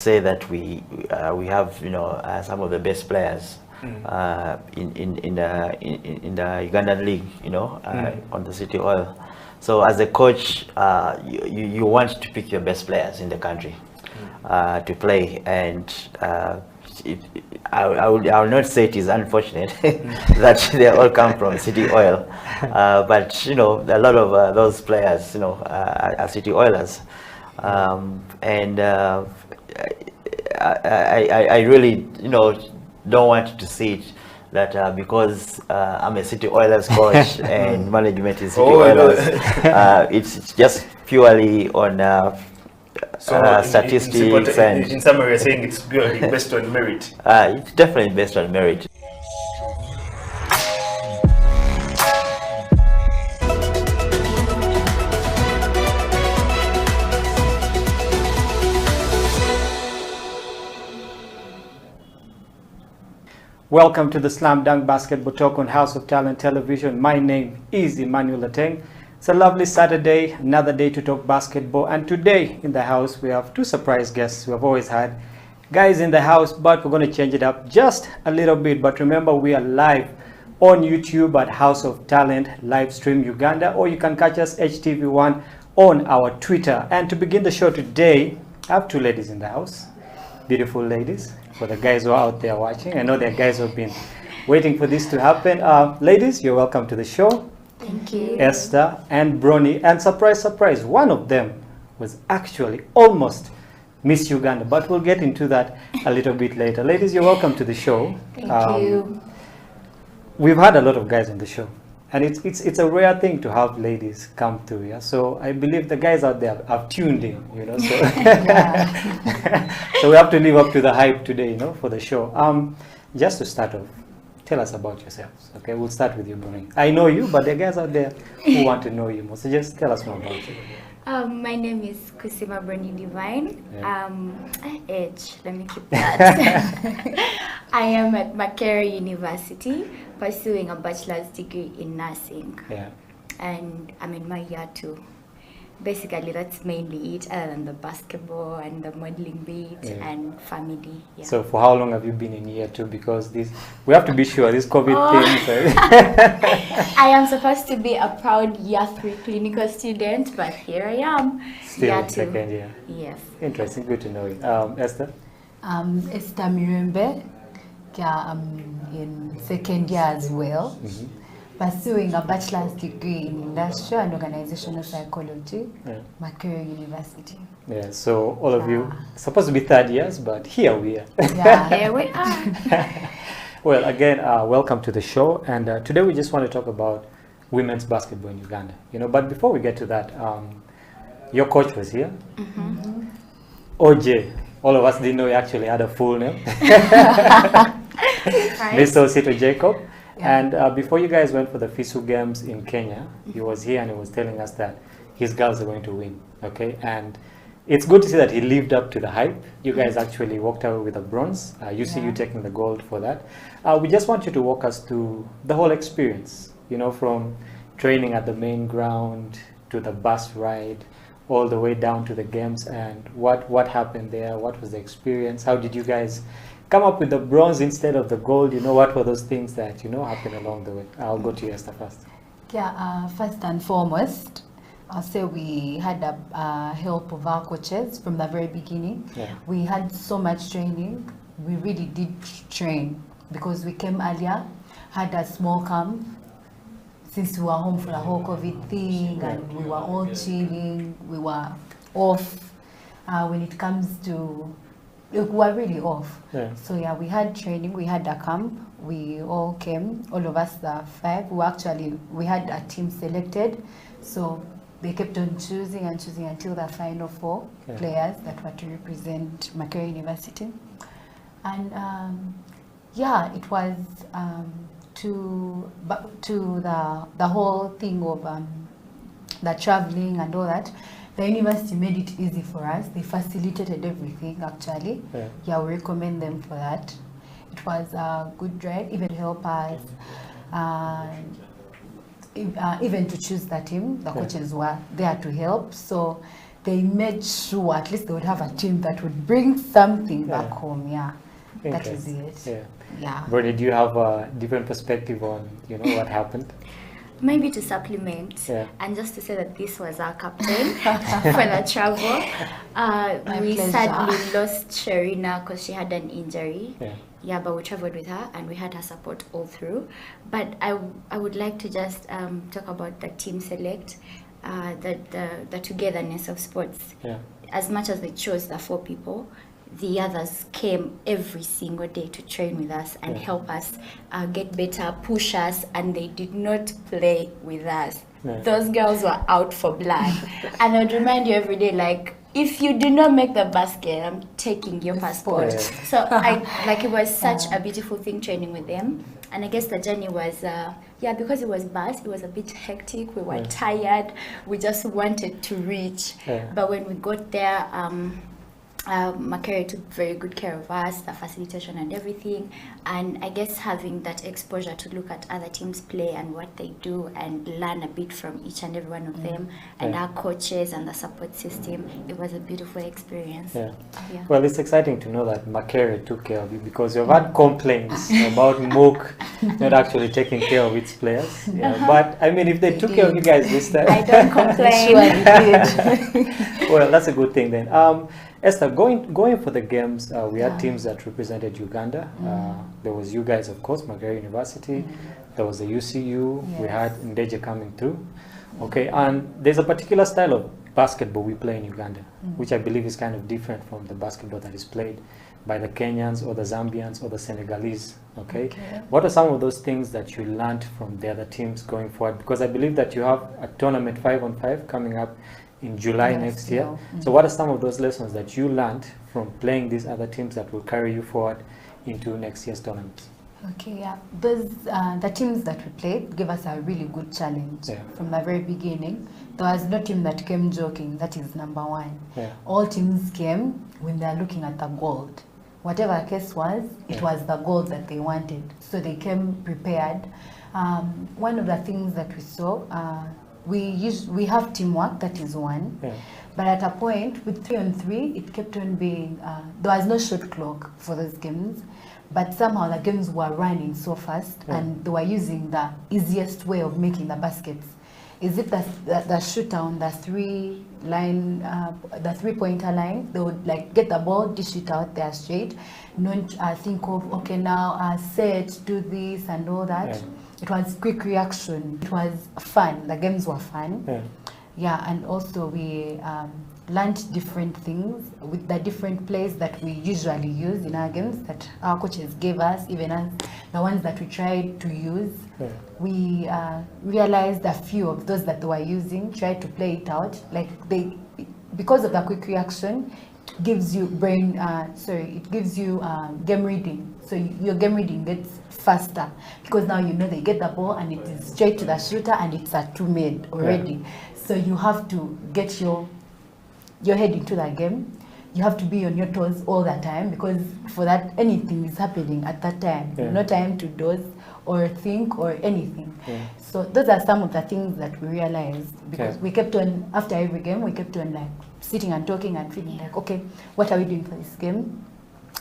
say that we have some of the best players in the Ugandan league, on the City Oil. So as a coach, you want to pick your best players in the country to play, and I will not say it is unfortunate that they all come from City Oil, but a lot of those players are City Oilers, and I really don't want to see it that because I'm a City Oilers coach and management is City Oilers, it's just purely on statistics. In summary, you're saying it's purely based on merit. It's definitely based on merit. Welcome to the Slam Dunk Basketball Talk on House of Talent Television. My name is Emmanuel Lateng. It's a lovely Saturday, another day to talk basketball. And today in the house, we have two surprise guests. We have always had guys in the house, but we're going to change it up just a little bit. But remember, we are live on YouTube at House of Talent live stream Uganda, or you can catch us HTV1 on our Twitter. And to begin the show today, I have two ladies in the house, beautiful ladies. For the guys who are out there watching, I know there are guys who have been waiting for this to happen. Ladies, you're welcome to the show. Thank you. Esther and Bronny. And surprise, surprise, one of them was actually almost Miss Uganda, but we'll get into that a little bit later. Ladies, you're welcome to the show. Thank you. We've had a lot of guys on the show, and it's a rare thing to have ladies come through. Yeah, so I believe the guys out there have tuned in, so so we have to live up to the hype today, for the show. Just to start off, tell us about yourselves. Okay, we'll start with you, Bronny. I know you, but there are guys out there who want to know you more. So just tell us more about you. My name is Kusima Bronny Divine. Age, let me keep that. I am at Makerere University pursuing a bachelor's degree in nursing. Yeah. And I'm in my year 2. Basically, that's mainly it, other than the basketball and the modeling bit and family. Yeah. So for how long have you been in year 2? Because we have to be sure, this COVID thing. I am supposed to be a proud year 3 clinical student, but here I am. Still year 2. Second year. Yes. Interesting, good to know you. Esther? Esther Mirembe. I'm in second year as well. Pursuing a bachelor's degree in industrial and organizational psychology, Makerere University. Yeah, so all of you supposed to be third years, but here we are. Yeah, here we are. Well, again, welcome to the show, and today we just want to talk about women's basketball in Uganda. But before we get to that, your coach was here, OJ. All of us didn't know he actually had a full name. Mr. Osito Jacob. Yeah. And before you guys went for the FISU games in Kenya, he was here and he was telling us that his girls are going to win. Okay, and it's good to see that he lived up to the hype. You guys actually walked away with a bronze. You see you taking the gold for that. We just want you to walk us through the whole experience, from training at the main ground to the bus ride, all the way down to the games, and what happened there, what was the experience, how did you guys come up with the bronze instead of the gold, what were those things that, happened along the way? I'll go to you, Esther, first. Yeah, first and foremost, I'll say we had the help of our coaches from the very beginning. Yeah. We had so much training. We really did train because we came earlier, had a small camp, since we were home for the whole COVID thing, and we were all chilling, we were off. When it comes to we were really off. Yeah. So yeah, we had training, we had a camp, we all came, all of us, the 5. We had a team selected, so they kept on choosing until the final 4 players that were to represent Makerere University. And it was to the whole thing of the traveling and all that. The university made it easy for us. They facilitated everything, actually. Yeah, we recommend them for that. It was a good ride, even help us, even to choose the team. The coaches were there to help. So they made sure at least they would have a team that would bring something back home. Yeah, that is it. Yeah. Brody, do you have a different perspective on what happened? Maybe to supplement and just to say that this was our captain for the travel. We sadly lost Sharina because she had an injury. Yeah, but we traveled with her and we had her support all through. But I would like to just talk about the team select, the togetherness of sports. As much as they chose the 4 people, the others came every single day to train with us and help us get better, push us, and they did not play with us. Those girls were out for blood. And I would remind you every day, like, if you do not make the basket, I'm taking your passport. So it was such a beautiful thing training with them. And I guess the journey was, because it was bad, it was a bit hectic. We were tired. We just wanted to reach. But when we got there, Makere took very good care of us, the facilitation and everything, and I guess having that exposure to look at other teams play and what they do and learn a bit from each and every one of them and our coaches and the support system, it was a beautiful experience. Well, it's exciting to know that Makere took care of you, because you've had complaints about Mook not actually taking care of its players. But I mean, if they took care of you guys this time, I don't complain. Well, that's a good thing then. Esther, going for the games, we had teams that represented Uganda. There was you guys, of course, Makere University. There was the UCU. We had Ndeje coming through. Okay, and there's a particular style of basketball we play in Uganda, which I believe is kind of different from the basketball that is played by the Kenyans or the Zambians or the Senegalese. Okay, what are some of those things that you learned from the other teams going forward? Because I believe that you have a tournament 5-on-5 coming up in July next year. So what are some of those lessons that you learned from playing these other teams that will carry you forward into next year's tournaments? Okay, those the teams that we played gave us a really good challenge from the very beginning. There was no team that came joking. That is number one. All teams came when they are looking at the gold. Whatever the case was, it was the gold that they wanted. So they came prepared. One of the things that we saw, we have teamwork, that is one. But at a point with 3-on-3, it kept on being, there was no shot clock for those games, but somehow the games were running so fast and they were using the easiest way of making the baskets. Is it the shooter on the 3-line, the 3-pointer line? They would like get the ball, dish it out there straight, not think of, okay, now set, do this and all that. It was quick reaction. It was fun. The games were fun. And also we learned different things with the different plays that we usually use in our games that our coaches gave us, even as the ones that we tried to use. We realized a few of those that they were using, tried to play it out. Like because of the quick reaction, gives you it gives you game reading. So your game reading gets faster because now you know they get the ball and it is straight to the shooter and it's a 2-made already. So you have to get your head into the game. You have to be on your toes all the time because for that anything is happening at that time. No time to doze or think or anything. So those are some of the things that we realized because we kept on, after every game, we kept on like sitting and talking and feeling like, okay, what are we doing for this game?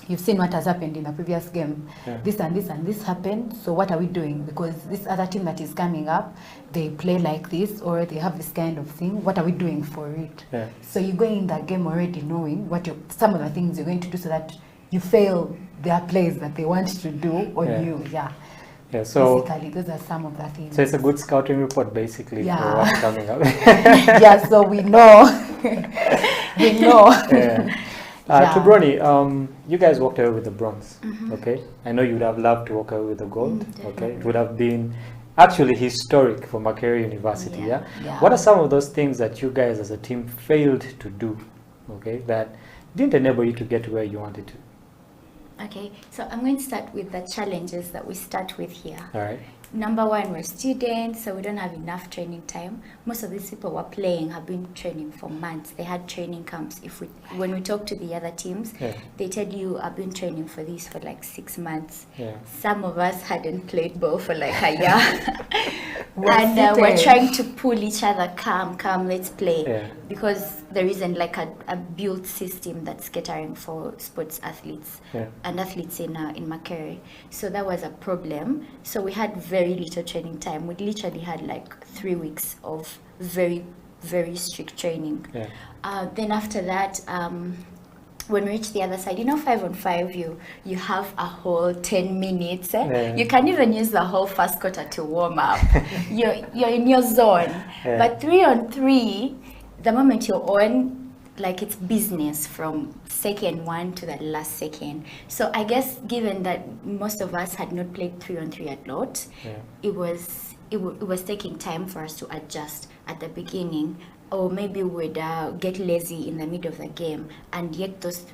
You've seen what has happened in the previous game. This and this and this happened. So what are we doing? Because this other team that is coming up, they play like this or they have this kind of thing. What are we doing for it? So you're going in that game already knowing what some of the things you're going to do so that you fail their plays that they want to do on you. So basically, those are some of the things. So it's a good scouting report, basically, for what's coming up. So we know. We know. To Bronny, you guys walked away with the bronze, okay? I know you would have loved to walk away with the gold, okay? It would have been actually historic for Makere University, What are some of those things that you guys as a team failed to do, okay, that didn't enable you to get to where you wanted to? Okay, so I'm going to start with the challenges that we start with here. All right. number one, we're students, so we don't have enough training time. Most of these people were playing have been training for months. They had training camps. When we talk to the other teams, they tell you I've been training for this for like 6 months. Some of us hadn't played ball for like a year. And we're trying to pull each other, come, let's play. Because there isn't like a built system that's catering for sports athletes and athletes in Makerere. So that was a problem. So we had very little training time. We literally had like 3 weeks of very, very strict training. Then after that, when we reach the other side, 5-on-5, you have a whole 10 minutes. You can even use the whole first quarter to warm up. You're in your zone. But 3-on-3, the moment you're on, like it's business from second one to the last second. So I guess given that most of us had not played 3-on-3 a lot, it was taking time for us to adjust at the beginning. Or maybe we'd get lazy in the middle of the game, and yet those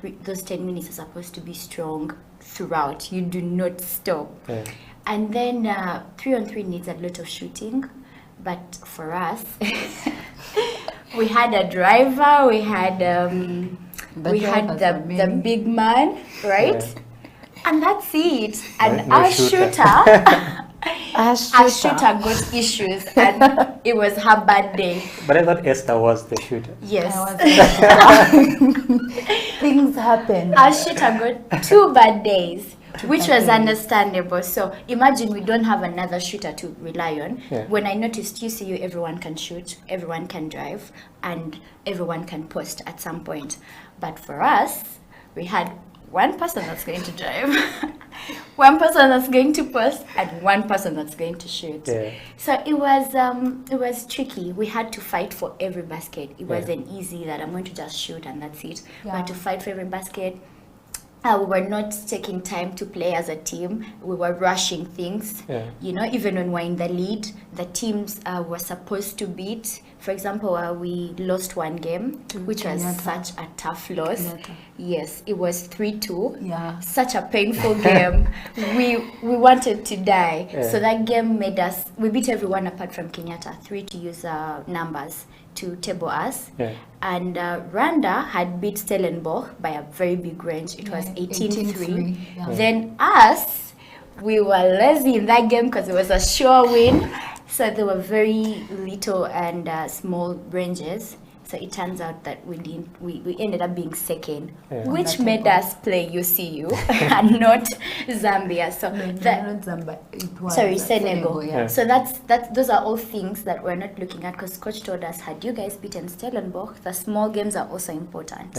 10 minutes are supposed to be strong throughout. You do not stop. And then 3-on-3 needs a lot of shooting, but for us, we had a driver, we had the big man, right? And that's it. And our shooter. Our shooter got issues, and it was her bad day. But I thought Esther was the shooter. Yes. Things happen. Our shooter got 2 bad days, which was understandable. So imagine we don't have another shooter to rely on. When I noticed UCU, everyone can shoot, everyone can drive, and everyone can post at some point. But for us, we had one person that's going to drive, one person that's going to post, and one person that's going to shoot. So it was tricky. We had to fight for every basket. It wasn't easy that I'm going to just shoot and that's it. We had to fight for every basket. We were not taking time to play as a team. We were rushing things. Even when we're in the lead, the teams were supposed to beat. For example, we lost one game, which was such a tough loss. Yes, it was 3-2. Such a painful game. We wanted to die. So that game made us, we beat everyone apart from Kenyatta, 3 to use numbers to table us. And Rwanda had beat Stellenbosch by a very big range. It was 18-3. Then us, we were lazy in that game because it was a sure win. So there were very little and small ranges. So it turns out that we ended up being second, which made us play UCU and not Zambia. So not Zambia. It was Senegal. So those are all things that we're not looking at, because coach told us, had you guys beaten Stellenbosch, the small games are also important.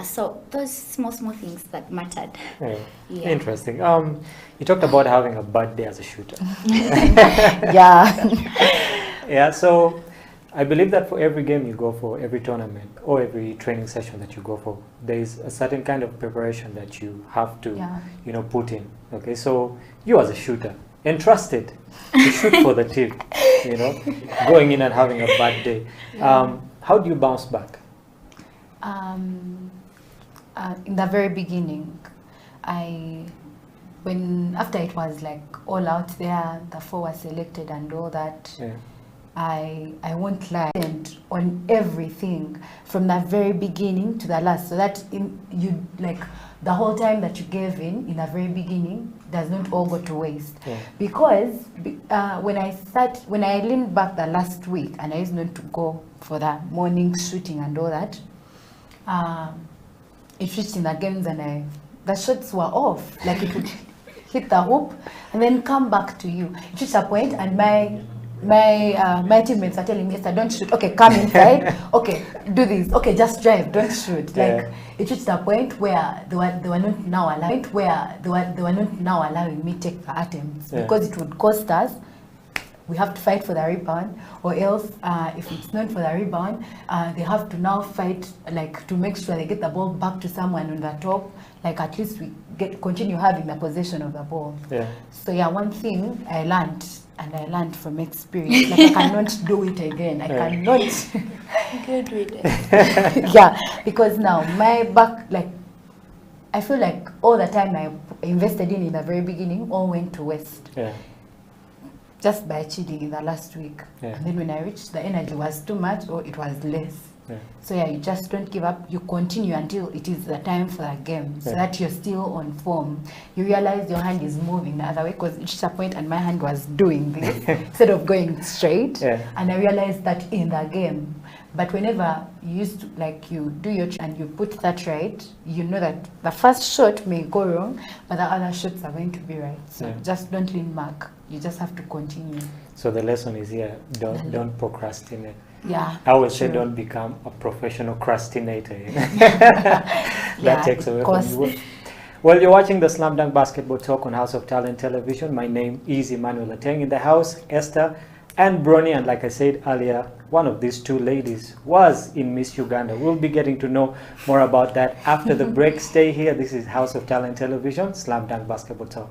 So those small things that mattered. Interesting. You talked about having a bad day as a shooter. So I believe that for every game you go for, every tournament or every training session that you go for, there is a certain kind of preparation that you have to put in. Okay, so you as a shooter, entrusted to shoot for the team, going in and having a bad day, how do you bounce back? In the very beginning, after it was like all out there, the 4 were selected and all that, I won't lie, and on everything from the very beginning to the last, so that you like the whole time that you gave in the very beginning does not all go to waste. Because when I leaned back the last week and I used not to go for the morning shooting and all that, it reached in the games and the shots were off. Like it would hit the hoop and then come back to you. It reached a point and my teammates are telling me, Esther, don't shoot. Okay, come inside. Okay, do this. Okay, just drive. Don't shoot. Like it reached a point where they were not now allowing me to take the attempts because it would cost us. We have to fight for the rebound, or else if it's not for the rebound, they have to now fight like to make sure they get the ball back to someone on the top. Like at least we continue having the possession of the ball. So one thing I learned from experience, like I cannot do it again. I cannot. Good riddance. Because now my back, like I feel like all the time I invested in the very beginning all went to waste. just by chilling in the last week. Yeah. And then when I reached, the energy was too much or it was less. Yeah. So yeah, you just don't give up. You continue until it is the time for the game, so Yeah. that you're still on form. You realize your hand is moving the other way, because each point and my hand was doing this instead of going straight. Yeah. And I realized that in the game. But whenever you used to, like, you do your and you put that right, you know that the first shot may go wrong, but the other shots are going to be right. So Yeah. just don't lean back. You just have to continue. So the lesson is here: don't procrastinate. Yeah. I always say true. don't become a professional procrastinator. You know? That Yeah, takes away of from course. you. Well, you're watching the Slam Dunk Basketball Talk on House of Talent Television. My name is Emmanuel Ateng. In the house, Esther and Bronny. And like I said earlier, one of these two ladies was in Miss Uganda. We'll be getting to know more about that after the break. Stay here. This is House of Talent Television, Slam Dunk Basketball Talk.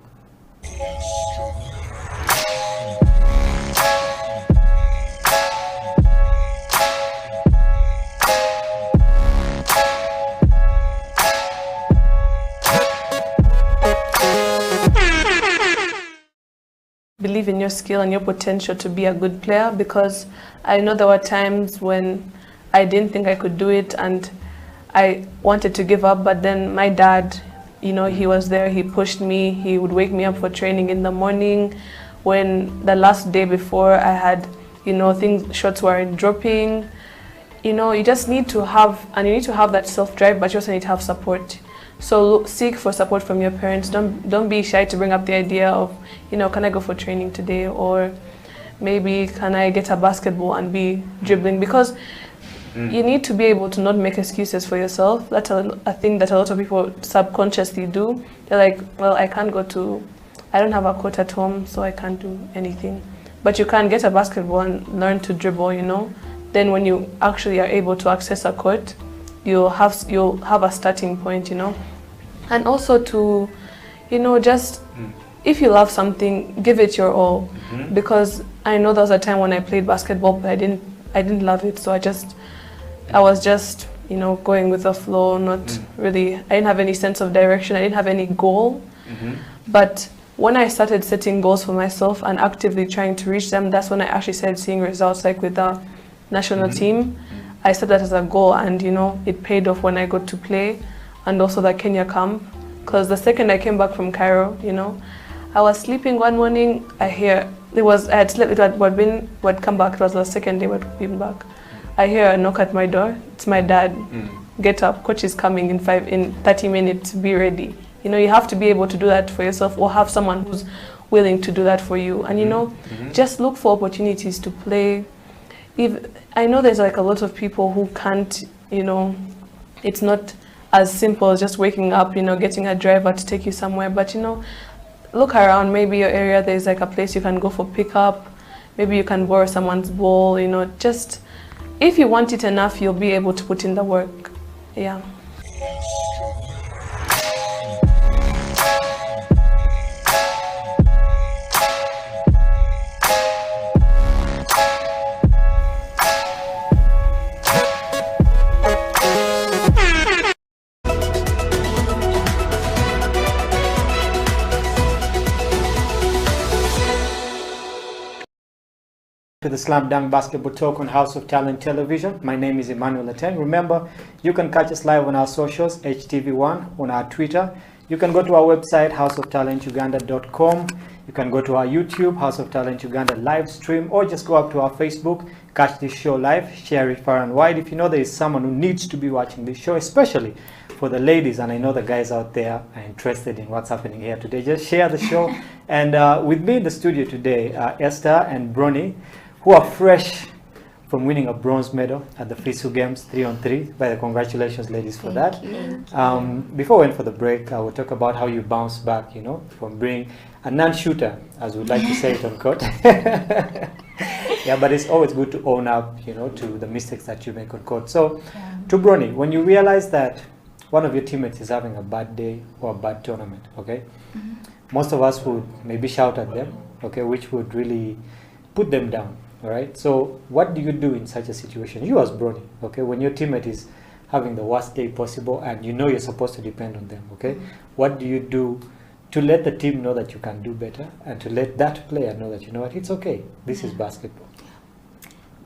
Believe in your skill and your potential to be a good player, because I know there were times when I didn't think I could do it and I wanted to give up, but then my dad, you know, he was there, he pushed me, he would wake me up for training in the morning. When the last day before I had, you know, shots were dropping, you know, you just need to have, and you need to have that self-drive, but you also need to have support. So seek for support from your parents. Don't be shy to bring up the idea of, you know, can I go for training today, or maybe can I get a basketball and be dribbling, because you need to be able to not make excuses for yourself. That's a thing that a lot of people subconsciously do. They're like, well, I don't have a court at home, so I can't do anything. But you can get a basketball and learn to dribble, you know. Then when you actually are able to access a court, you'll have a starting point, you know. And also to, you know, just if you love something, give it your all. Because I know there was a time when I played basketball, but I didn't love it, so I was just, you know, going with the flow, not really, I didn't have any sense of direction, I didn't have any goal. But when I started setting goals for myself and actively trying to reach them, that's when I actually started seeing results, like with the national team. I set that as a goal, and you know, it paid off when I got to play, and also the Kenya camp. Because the second I came back from Cairo, you know, I was sleeping one morning, I had slept, would come back, it was the second day we'd been back. I hear a knock at my door, it's my dad. Get up, coach is coming in 30 minutes, be ready. You know, you have to be able to do that for yourself, or have someone who's willing to do that for you. And you know, just look for opportunities to play. I know there's like a lot of people who can't, you know, it's not as simple as just waking up, you know, getting a driver to take you somewhere, but you know, look around, maybe your area, there's like a place you can go for pickup, maybe you can borrow someone's ball, you know, just, if you want it enough, you'll be able to put in the work, yeah. To the Slam Dunk Basketball Talk on House of Talent Television. My name is Emmanuel Ateng. Remember, you can catch us live on our socials, HTV1, on our Twitter. You can go to our website, houseoftalentuganda.com. You can go to our YouTube, House of Talent Uganda live stream, or just go up to our Facebook, catch this show live, share it far and wide. If you know there is someone who needs to be watching this show, especially for the ladies, and I know the guys out there are interested in what's happening here today, just share the show. And with me in the studio today are Esther and Bronny, who are fresh from winning a bronze medal at the FISU Games 3-on-3. By the congratulations, ladies, for that. Before we went for the break, I will talk about how you bounce back, you know, from being a non-shooter, as we'd like to say it on court. Yeah, but it's always good to own up, you know, to the mistakes that you make on court. So, to Bronny, when you realize that one of your teammates is having a bad day or a bad tournament, okay, most of us would maybe shout at them, okay, which would really put them down. All right. So what do you do in such a situation? You as Bronny, okay, when your teammate is having the worst day possible and you know you're supposed to depend on them, okay, what do you do to let the team know that you can do better, and to let that player know that, you know what, it's okay, this is basketball?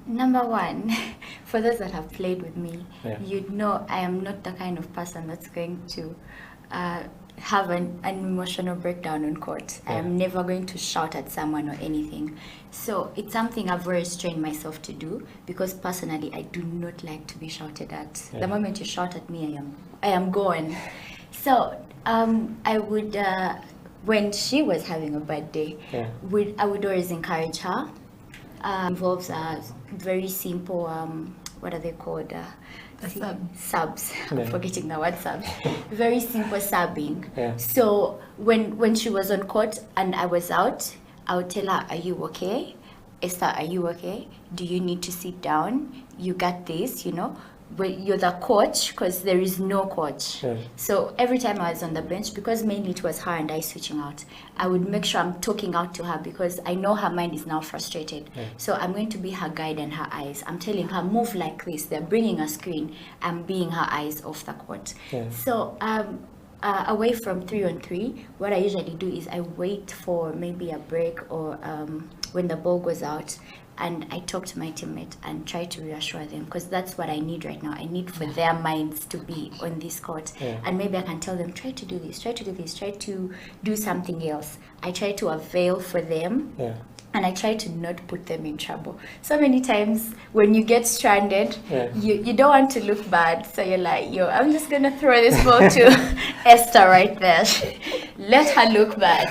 Number one, for those that have played with me, Yeah. you'd know I am not the kind of person that's going to have an emotional breakdown on court. I am never going to shout at someone or anything. So it's something I've always trained myself to do, because personally I do not like to be shouted at. Yeah. The moment you shout at me, I am gone. So I would, when she was having a bad day, I would always encourage her. Involves very simple, what are they called? Subs. I'm forgetting the word subs. Very simple subbing. Yeah. So when she was on court and I was out, I would tell her, are you okay? Esther, are you okay? Do you need to sit down? You got this, you know? But you're the coach, because there is no coach. Yeah. So every time I was on the bench, because mainly it was her and I switching out, I would make sure I'm talking out to her, because I know her mind is now frustrated. Yeah. So I'm going to be her guide and her eyes. I'm telling her, move like this. They're bringing a screen. I'm being her eyes off the court. Yeah. So away from 3-on-3, what I usually do is I wait for maybe a break or when the ball goes out, and I talk to my teammate and try to reassure them, because that's what I need right now. I need for their minds to be on this court. Yeah. And maybe I can tell them, try to do this, try to do this, try to do something else. I try to avail for them. Yeah. And I try to not put them in trouble. So many times when you get stranded, you don't want to look bad. So you're like, yo, I'm just going to throw this ball to Esther right there. Let her look bad,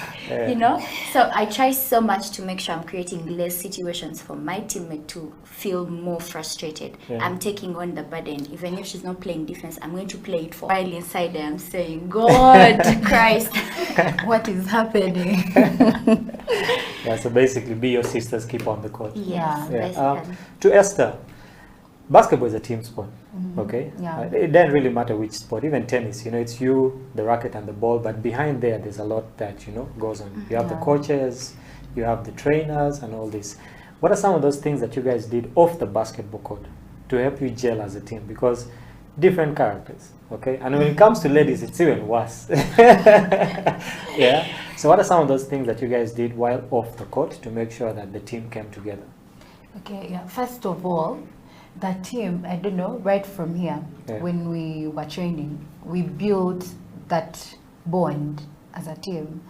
you know? So I try so much to make sure I'm creating less situations for my teammate to feel more frustrated. Yeah. I'm taking on the burden. Even if she's not playing defense, I'm going to play it for her. While inside there, I'm saying, God, Christ, what is happening? Yeah, so basically be your sister's keeper on the court. Yes, Yeah. To Esther, basketball is a team sport, okay? Yeah. It doesn't really matter which sport, even tennis, you know, it's you, the racket and the ball, but behind there's a lot that, you know, goes on. You have the coaches, you have the trainers and all this. What are some of those things that you guys did off the basketball court to help you gel as a team? Because different characters, okay? And when it comes to ladies, it's even worse. Yeah. So what are some of those things that you guys did while off the court to make sure that the team came together? Okay, yeah. First of all, the team, I don't know, right from here, when we were training, we built that bond as a team.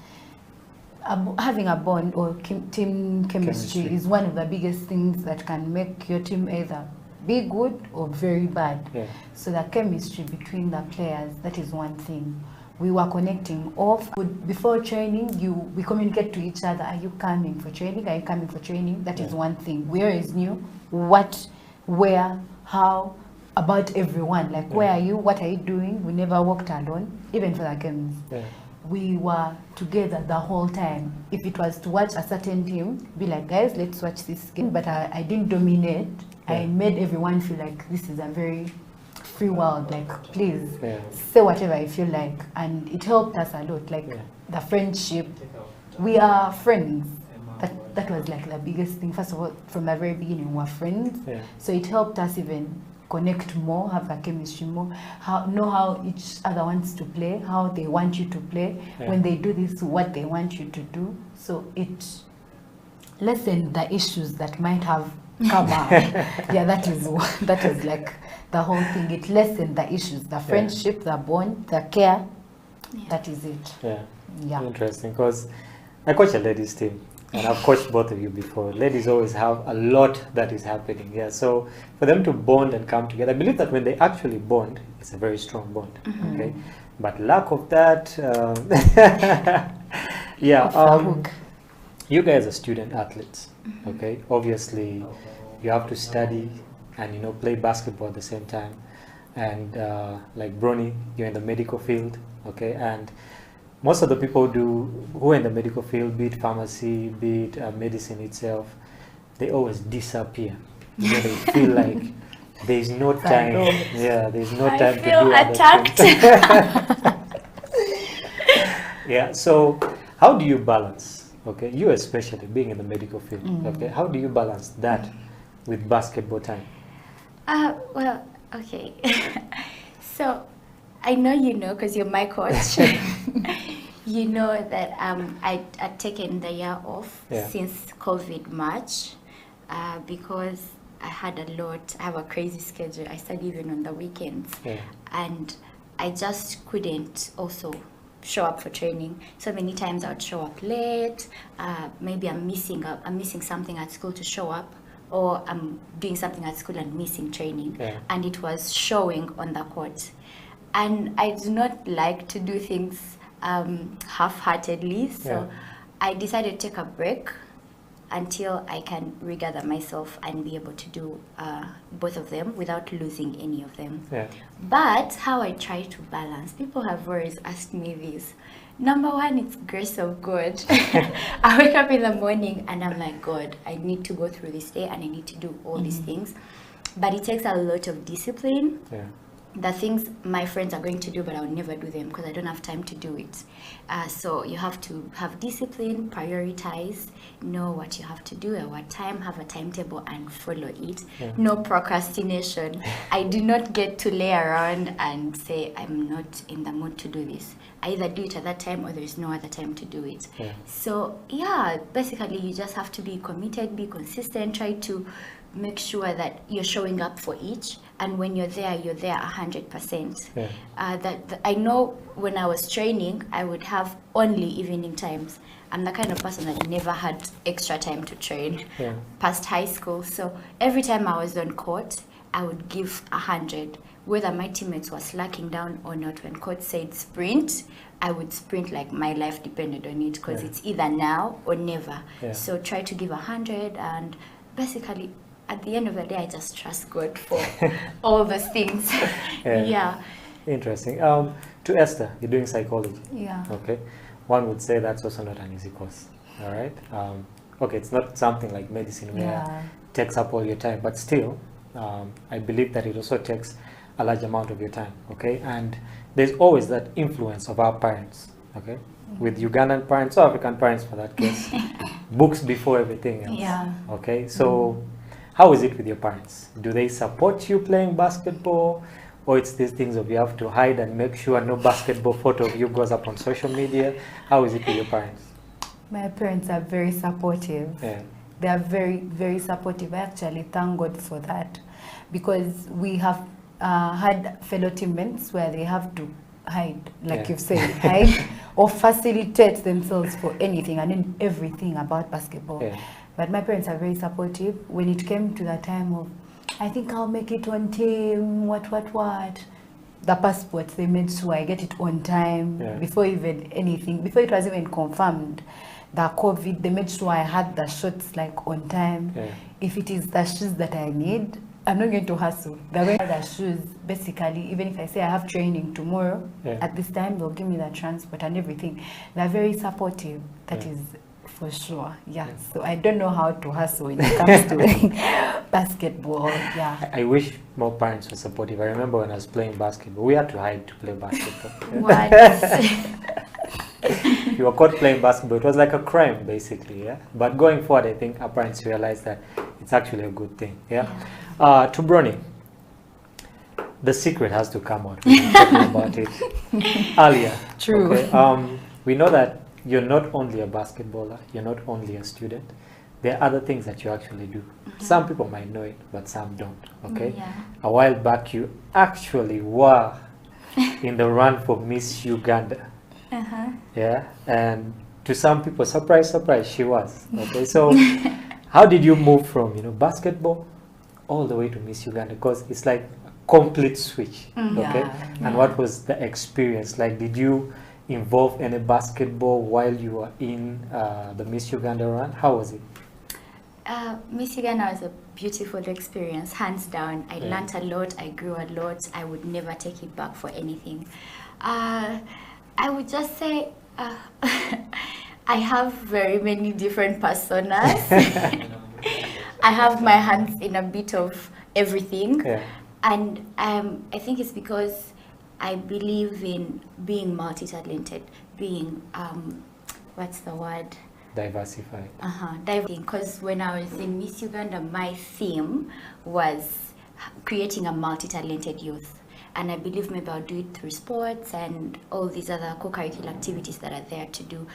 Having a bond or team chemistry is one of the biggest things that can make your team either be good or very bad. Yeah. So the chemistry between the players, that is one thing. We were connecting off. Before training, we communicate to each other. Are you coming for training? Are you coming for training? That is one thing. We always knew what, where, how, about everyone. Like, where are you? What are you doing? We never walked alone, even for the games. Yeah. We were together the whole time. If it was to watch a certain team, be like, guys, let's watch this game. But I didn't dominate. I made everyone feel like this is a very free world. Like, please say whatever I feel like. And it helped us a lot. Like the friendship. We are friends. That was like the biggest thing. First of all, from the very beginning, we're friends. Yeah. So it helped us even connect more, have the chemistry more, know how each other wants to play, how they want you to play. When they do this, what they want you to do. So it lessened the issues that might have come up. Yeah, that is like the whole thing. It lessened the issues, the friendship, the bond, the care. That is it. Yeah. Interesting, because I coach a ladies team. And I've coached both of you before. Ladies always have a lot that is happening. Yeah, so for them to bond and come together, I believe that when they actually bond, it's a very strong bond. Okay, but lack of that, you guys are student athletes. Okay, obviously, you have to study and play basketball at the same time. And like Bronny, you're in the medical field. Okay, and most of the people who are in the medical field, be it pharmacy, be it medicine itself, they always disappear. They feel like there's no time. There's no time to do attacked. Yeah. So how do you balance? Okay, you especially being in the medical field. Okay, how do you balance that with basketball time? Well, okay. So I know because you're my coach. You know that I'd taken the year off Yeah. since COVID March because I had I have a crazy schedule. I study even on the weekends. Yeah. And I just couldn't also show up for training. So many times I would show up late. Maybe I'm missing something at school to show up, or I'm doing something at school and missing training. Yeah. And it was showing on the court. And I do not like to do things half-heartedly. So Yeah. I decided to take a break until I can regather myself and be able to do both of them without losing any of them. Yeah. But how I try to balance, people have always asked me this. Number one, it's grace of God. I wake up in the morning and I'm like, God, I need to go through this day and I need to do all these things. But it takes a lot of discipline. Yeah. The things my friends are going to do, but I'll never do them because I don't have time to do it. So you have to have discipline, prioritize, know what you have to do at what time, have a timetable and follow it. Yeah. No procrastination. I do not get to lay around and say, I'm not in the mood to do this. I either do it at that time or there is no other time to do it. Yeah. So yeah, basically you just have to be committed, be consistent, try to make sure that you're showing up for each, and when you're there 100%. Yeah. I know when I was training I would have only evening times. I'm the kind of person that never had extra time to train Yeah. past high school, so every time I was on court I would give 100, whether my teammates were slacking down or not. When coach said sprint, I would sprint like my life depended on it, because Yeah. it's either now or never. Yeah. So try to give 100, and basically at the end of the day I just trust God for all those things. Yeah. Yeah. Interesting. To Esther, you're doing psychology. Yeah. Okay. One would say that's also not an easy course. All right. Okay, it's not something like medicine where Yeah. it takes up all your time, but still, I believe that it also takes a large amount of your time. Okay, and there's always that influence of our parents. Okay, with Ugandan parents or African parents for that case, books before everything else. Yeah. Okay, so how is it with your parents? Do they support you playing basketball? Or it's these things of you have to hide and make sure no basketball photo of you goes up on social media? How is it with your parents? My parents are very supportive. Yeah. They are very, very supportive. I actually thank God for that, because we have had fellow teammates where they have to hide, like Yeah. you've said, hide or facilitate themselves for anything and in everything about basketball. Yeah. But my parents are very supportive. When it came to the time of, I think I'll make it on team, what, the passports, they made sure I get it on time. Yeah. Before even anything, before it was even confirmed, the COVID, they made sure I had the shots like on time. Yeah. If it is the shoes that I need, I'm not going to hustle. They're going to the shoes, basically, even if I say I have training tomorrow, Yeah. at this time, they'll give me the transport and everything. They're very supportive, that Yeah. is for sure. Yeah, so I don't know how to hustle when it comes to basketball. Yeah. I wish more parents were supportive. I remember when I was playing basketball, we had to hide to play basketball. What? You were caught playing basketball, it was like a crime basically. Yeah. But going forward, I think our parents realized that it's actually a good thing. Yeah. To Bronny, the secret has to come out. We've been talking about it earlier. True. Okay. We know that you're not only a basketballer, you're not only a student. There are other things that you actually do. Some people might know it, but some don't. Okay. Yeah. A while back, you actually were in the run for Miss Uganda. Yeah, and to some people, surprise, surprise, she was. Okay, so how did you move from basketball all the way to Miss Uganda? Because it's like a complete switch. Okay, Yeah. and what was the experience like? Did you involve any basketball while you were in the Miss Uganda run? How was it? Miss Uganda was a beautiful experience, hands down. I learned a lot, I grew a lot. I would never take it back for anything. I would just say I have very many different personas. I have my hands in a bit of everything. Yeah. And I think it's because I believe in being multi-talented, being, what's the word? Diversified. Because when I was in Miss Uganda, my theme was creating a multi-talented youth. and I believe maybe I'll do it through sports and all these other co-curricular activities that are there to do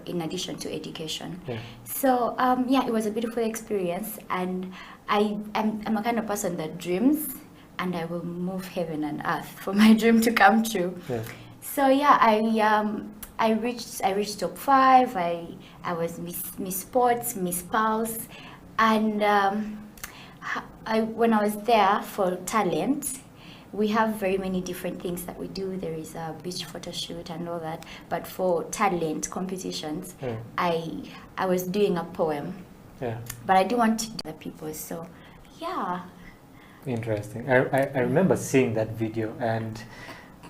in addition to education. So yeah, it was a beautiful experience, and I'm a kind of person that dreams, and I will move heaven and earth for my dream to come true. So yeah, I reached top 5. I was Miss Sports, Miss Pulse, and when I was there for talent, we have very many different things that we do. There is a beach photo shoot and all that. But for talent competitions, I was doing a poem. But I do want to do other people. So, yeah. Interesting. I remember seeing that video, and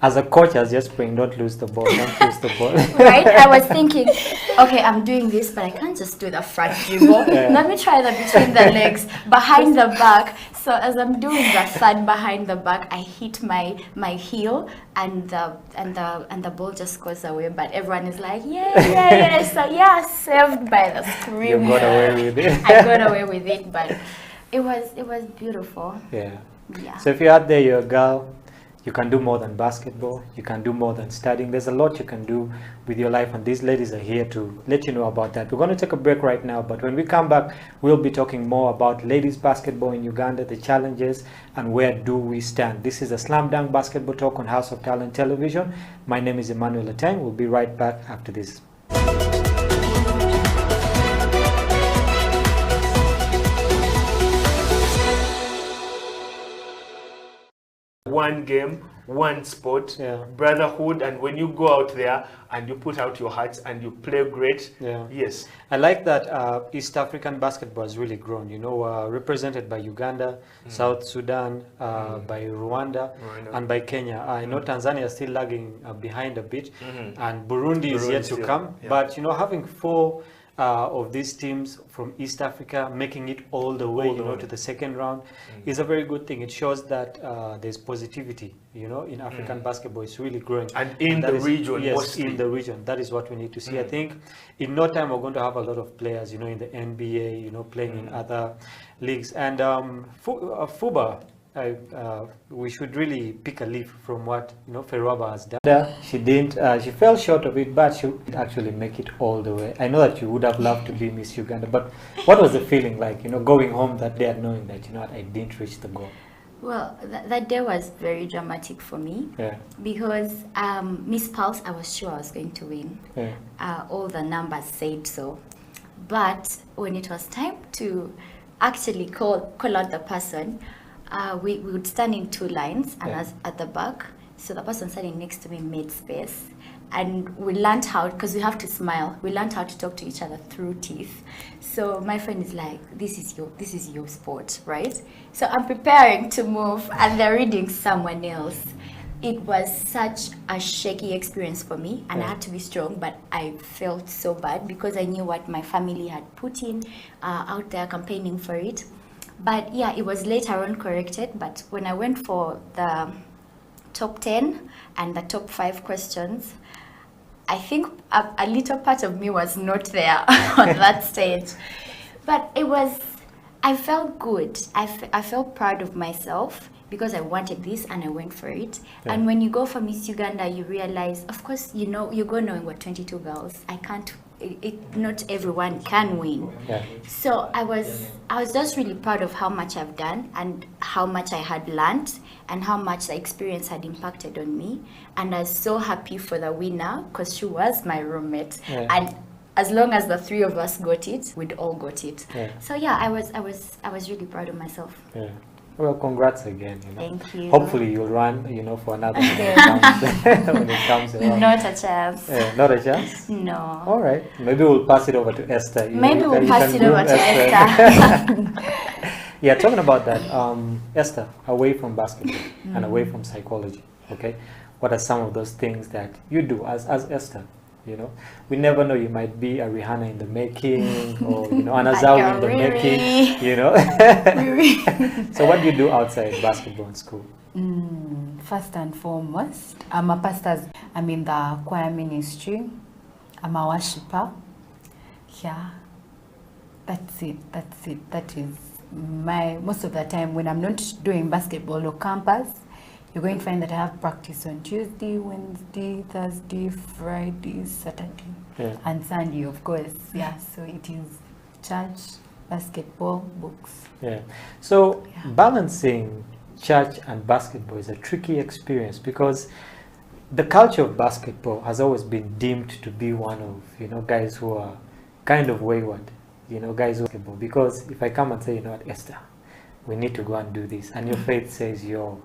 as a coach, I was just praying, don't lose the ball, don't lose the ball. Right? I was thinking, okay, I'm doing this, but I can't just do the front dribble. Let me try the between the legs, behind the back. So as I'm doing the third behind the back, I hit my heel, and the ball just goes away. But everyone is like, yeah. So yeah, saved by the scream. You got away with it. I got away with it, but it was beautiful. Yeah. Yeah. So if you're out there, you're a girl, you can do more than basketball, you can do more than studying. There's a lot you can do with your life, and these ladies are here to let you know about that. We're going to take a break right now, but when we come back, we'll be talking more about ladies basketball in Uganda, the challenges, and where do we stand. This is a Slam Dunk Basketball Talk on House of Talent Television. My name is Emmanuel Ateng. We'll be right back after this. One game, one sport, brotherhood, and when you go out there and you put out your hearts and you play great, yes. I like that East African basketball has really grown, you know, represented by Uganda, South Sudan, by Rwanda, and by Kenya. I know Tanzania is still lagging behind a bit, and Burundi is yet to come, but, you know, having 4 of these teams from East Africa making it all the way, to the second round is a very good thing. It shows that there's positivity, in African basketball. It's really growing. And in the region, yes, mostly. in the region. That is what we need to see. I think in no time we're going to have a lot of players, in the NBA, playing in other leagues. And FUBA, we should really pick a leaf from what Ferwaba has done. She didn't. She fell short of it, but she would actually make it all the way. I know that you would have loved to be Miss Uganda, but what was the feeling like? Going home that day and knowing that I didn't reach the goal. Well, that day was very dramatic for me because Miss Pulse, I was sure I was going to win. All the numbers said so, but when it was time to actually call out the person. We would stand in 2 lines, and as at the back, so the person standing next to me made space, and we learned how, because we have to smile, we learned how to talk to each other through teeth. So my friend is like, this is your sport, right? So I'm preparing to move, and they're reading someone else. It was such a shaky experience for me, and I had to be strong, but I felt so bad because I knew what my family had put in out there campaigning for it. But yeah, it was later on corrected. But when I went for the top 10 and the top 5 questions, I think a little part of me was not there on that stage. But I felt good. I felt proud of myself because I wanted this and I went for it. And when you go for Miss Uganda, you realize, of course, you go knowing we're 22 girls. Not everyone can win. So I was just really proud of how much I've done and how much I had learned and how much the experience had impacted on me. And I was so happy for the winner because she was my roommate. And as long as the 3 of us got it, we'd all got it. So yeah, I was really proud of myself. Well, congrats again. Thank you. Hopefully you'll run, for another when it comes around. Not a chance. Not a chance? No. All right. Maybe we'll pass it over to Esther. Maybe we'll pass it over to Esther. Yeah, talking about that, Esther, away from basketball and away from psychology, okay? What are some of those things that you do as Esther? We never know, you might be a Rihanna in the making or an Azawi in the making, So what do you do outside basketball and school? First and foremost, I'm a pastor. I'm in the choir ministry. I'm a worshiper. Yeah, that's it. That is most of the time when I'm not doing basketball or campus, you're going to find that I have practice on Tuesday, Wednesday, Thursday, Friday, Saturday, and Sunday, of course. Yeah, so it is church, basketball, books. Yeah. So balancing church and basketball is a tricky experience because the culture of basketball has always been deemed to be one of, guys who are kind of wayward, guys who are basketball. Because if I come and say, what, Esther, we need to go and do this, and your faith says, no.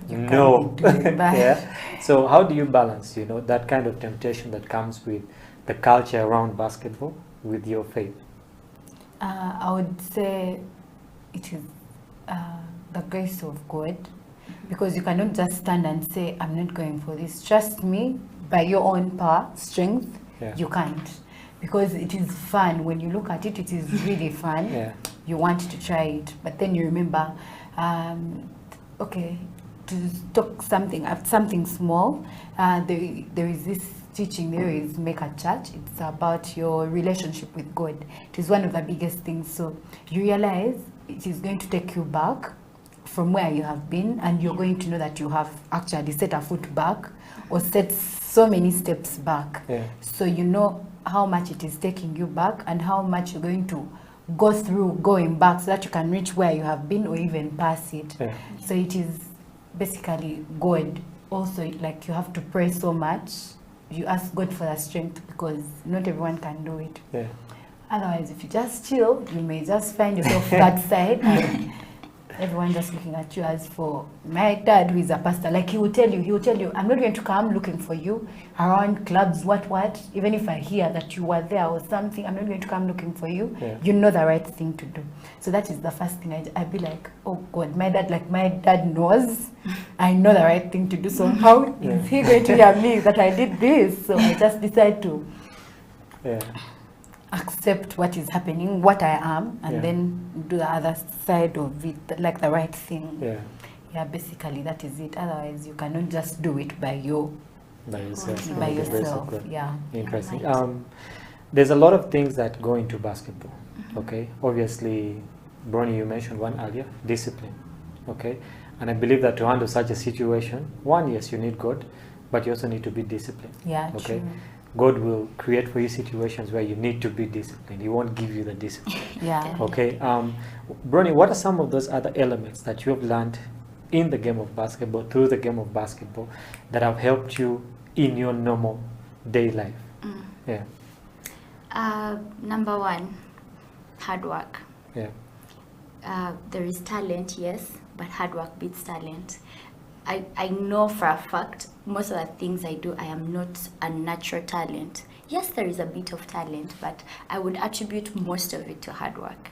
Yeah. So how do you balance, that kind of temptation that comes with the culture around basketball with your faith? I would say it is the grace of God, because you cannot just stand and say, I'm not going for this. Trust me, by your own power, strength, you can't. Because it is fun. When you look at it, it is really fun. You want to try it. But then you remember, okay, to talk something small, there is this teaching, there is Make a Church. It's about your relationship with God. It is one of the biggest things. So you realize it is going to take you back from where you have been, and you're going to know that you have actually set a foot back or set so many steps back. So you know how much it is taking you back and how much you're going to go through going back so that you can reach where you have been or even pass it. So it is basically God. Also, like, you have to pray so much. You ask God for the strength because not everyone can do it. Otherwise, if you just chill, you may just find yourself that side and everyone just looking at you. As for my dad, who is a pastor, like, he will tell you, I'm not going to come looking for you around clubs, what, even if I hear that you were there or something, I'm not going to come looking for you. You know the right thing to do. So that is the first thing. I'd be like, oh God, my dad knows I know the right thing to do. So how is he going to hear me that I did this? So I just decide to accept what is happening, what I am, and then do the other side of it, like the right thing. Basically that is it. Otherwise you cannot just do it by yourself. Interesting. There's a lot of things that go into basketball. Okay, obviously, Bronnie, you mentioned one earlier, discipline. Okay, and I believe that to handle such a situation, yes, you need God, but you also need to be disciplined. Okay. True. God will create for you situations where you need to be disciplined. He won't give you the discipline. Okay. Bronnie, what are some of those other elements that you have learned in the game of basketball, through the game of basketball, that have helped you in your normal day life? Number one, hard work. There is talent, yes, but hard work beats talent. I know for a fact most of the things I do, I am not a natural talent. Yes, there is a bit of talent, but I would attribute most of it to hard work.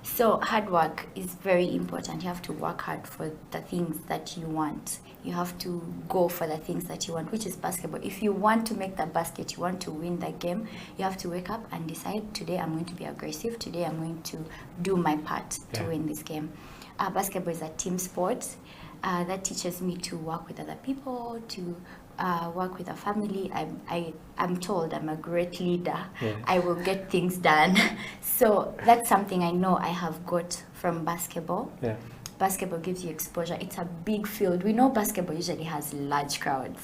So hard work is very important. You have to work hard for the things that you want. You have to go for the things that you want, which is basketball. If you want to make the basket, you want to win the game, you have to wake up and decide, today I'm going to be aggressive, today I'm going to do my part to win this game. Basketball is a team sport. That teaches me to work with other people, to work with a family. I'm told I'm a great leader. I will get things done. So that's something I know I have got from basketball. Basketball gives you exposure. It's a big field. We know basketball usually has large crowds.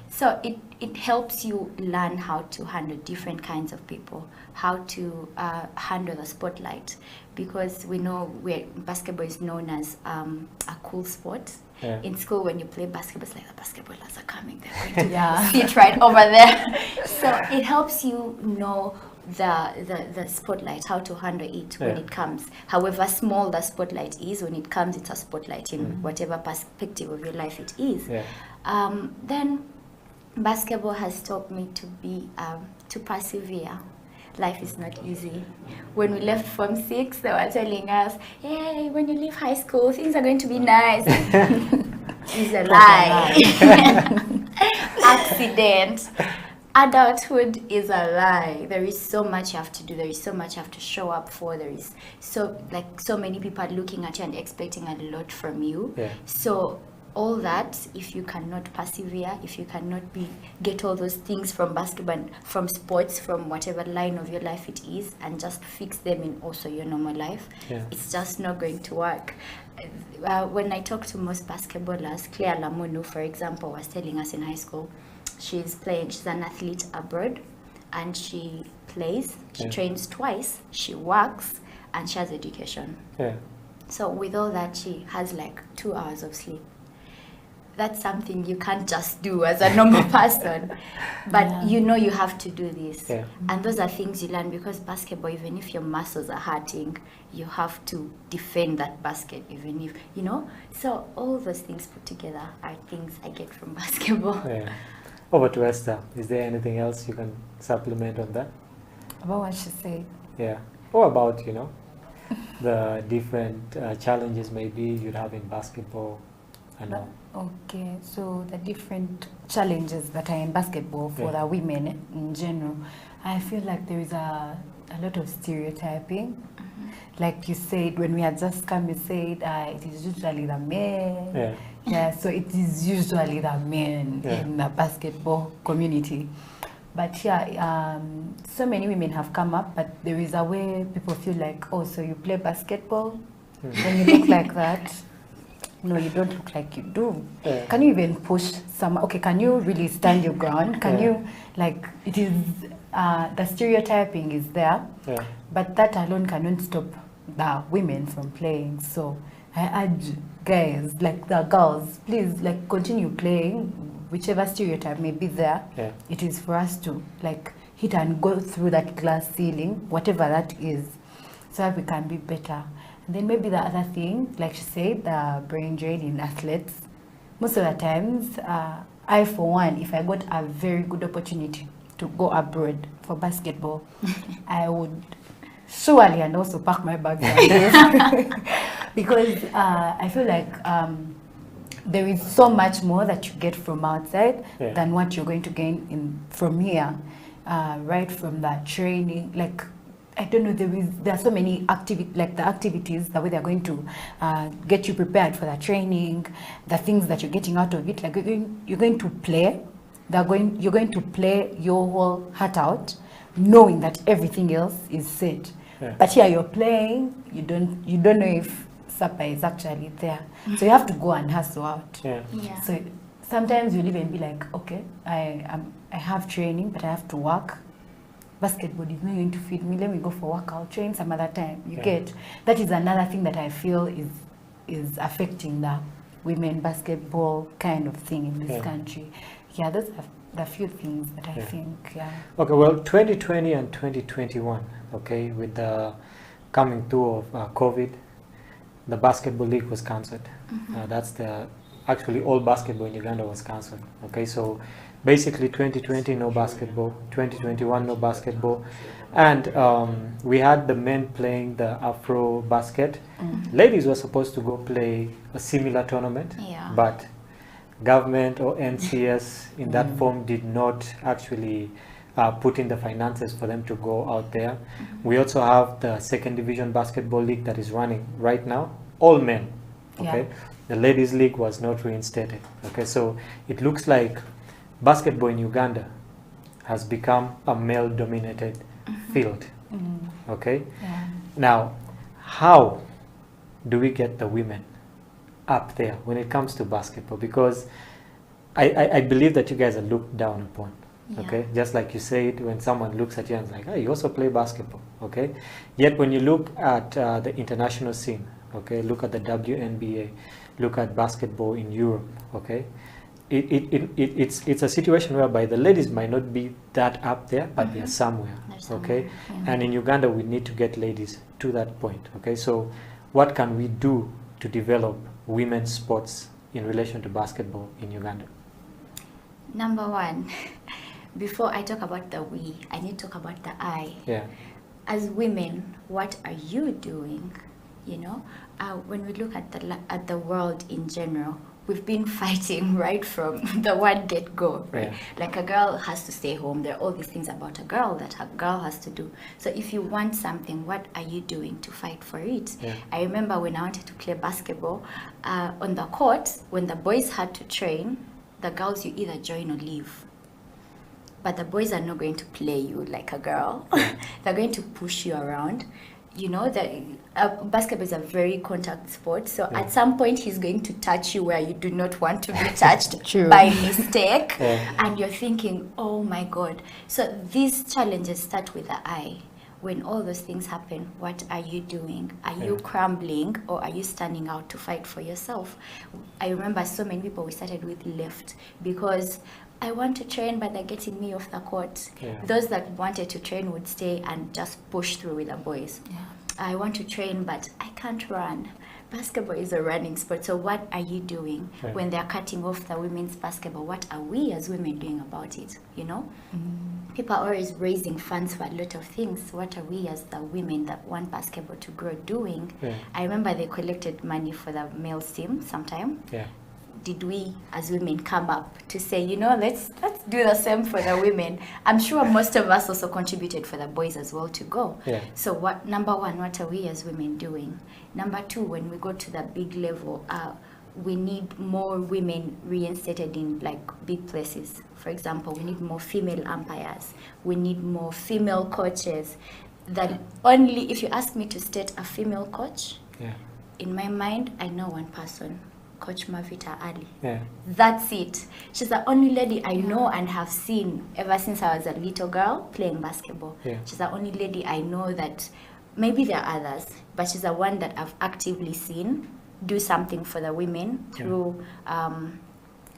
So it helps you learn how to handle different kinds of people, how to handle the spotlight, because we know basketball is known as a cool sport. In school, when you play basketball, it's like the basketballers are coming. They're going to sit right over there. So it helps you know the spotlight, how to handle it when it comes. However small the spotlight is, when it comes, it's a spotlight in whatever perspective of your life it is. Then basketball has taught me to persevere. Life is not easy. When we left Form 6, they were telling us, hey, when you leave high school, things are going to be nice. It's a lie. Accident. Adulthood is a lie. There is so much you have to do. There is so much you have to show up for. There is so many people are looking at you and expecting a lot from you. So all that, if you cannot persevere, if you cannot get all those things from basketball, from sports, from whatever line of your life it is, and just fix them in also your normal life, it's just not going to work. When I talk to most basketballers, Claire Lamunu, for example, was telling us in high school, she's an athlete abroad, and she plays, she trains twice, she works, and she has education. So with all that, she has like 2 hours of sleep. That's something you can't just do as a normal person, but you know you have to do this. And those are things you learn, because basketball, even if your muscles are hurting, you have to defend that basket, even if, you know. So all those things put together are things I get from basketball. Over to Esther. Is there anything else you can supplement on that? About what she said. Or about, you know, the different challenges maybe you'd have in basketball and all. Okay, so the different challenges that are in basketball for the women in general, I feel like there is a lot of stereotyping. Like you said, when we had just come, you said it is usually the men. So it is usually the men in the basketball community. But so many women have come up, but there is a way people feel like, oh, so you play basketball? When you look like that? No, you don't look like you do. Can you even push some? Okay, can you really stand your ground? Can you, like, it is, the stereotyping is there, but that alone cannot stop the women from playing. So I urge guys, like the girls, please, like, continue playing. Whichever stereotype may be there, it is for us to, like, hit and go through that glass ceiling, whatever that is, so that we can be better. And then maybe the other thing, like she said, the brain drain in athletes. Most of the times, I, for one, if I got a very good opportunity to go abroad for basketball, I would surely and also pack my bag because I feel like there is so much more that you get from outside than what you're going to gain from here, right from that training. Like, I don't know, there are so many activities, the way they're going to get you prepared for the training, the things that you're getting out of it. Like, you're going to play, you're going to play your whole heart out, knowing that everything else is set. But here you're playing, you don't know if supper is actually there. So you have to go and hustle out. So sometimes you'll even be like, okay, I have training, but I have to work. Basketball is not going to feed me. Let me go for workout, train some other time. You get, that is another thing that I feel is affecting the women basketball kind of thing in this country. Those are the few things that I think. Okay, well, 2020 and 2021, okay, with the coming through of COVID, the basketball league was cancelled. Actually all basketball in Uganda was cancelled. Okay, so basically 2020 no basketball, 2021 no basketball, and we had the men playing the Afro basket. Ladies were supposed to go play a similar tournament, but government or NCS in that form did not actually put in the finances for them to go out there. We also have the second division basketball league that is running right now, all men. Okay, the ladies league was not reinstated. Okay, so it looks like basketball in Uganda has become a male dominated field. Okay, now how do we get the women up there when it comes to basketball? Because I believe that you guys are looked down upon. Okay, just like you said, when someone looks at you and is like, hey, you also play basketball. Okay, yet when you look at the international scene, okay, look at the WNBA, look at basketball in Europe, okay, it's a situation whereby the ladies might not be that up there, but they're somewhere. Okay, and in Uganda we need to get ladies to that point. Okay, so what can we do to develop women's sports in relation to basketball in Uganda? Number one, before I talk about the we, I need to talk about the I. As women, what are you doing? You know, when we look at the world in general, we've been fighting right from the word get-go. Right? Yeah. Like a girl has to stay home. There are all these things about a girl that a girl has to do. So if you want something, what are you doing to fight for it? Yeah. I remember when I wanted to play basketball, on the court, when the boys had to train, the girls, you either join or leave. But the boys are not going to play you like a girl. They're going to push you around. You know, that basketball is a very contact sport. So at some point, he's going to touch you where you do not want to be touched by mistake. And you're thinking, oh my God. So these challenges start with the I. When all those things happen, what are you doing? Are you crumbling, or are you standing out to fight for yourself? I remember so many people, we started with left because I want to train, but they're getting me off the court. Those that wanted to train would stay and just push through with the boys. I want to train, but I can't run. Basketball is a running sport. So what are you doing when they're cutting off the women's basketball? What are we as women doing about it? You know, people are always raising funds for a lot of things. What are we as the women that want basketball to grow doing? I remember they collected money for the males team sometime. Did we as women come up to say, you know, let's do the same for the women? I'm sure most of us also contributed for the boys as well to go. So what, number one, what are we as women doing? Number two, when we go to the big level, we need more women reinstated in like big places. For example, we need more female umpires. We need more female coaches. That only, if you ask me to state a female coach, in my mind, I know one person. Coach Mavita Ali. That's it. She's the only lady I know and have seen ever since I was a little girl playing basketball. She's the only lady I know that, maybe there are others, but she's the one that I've actively seen do something for the women through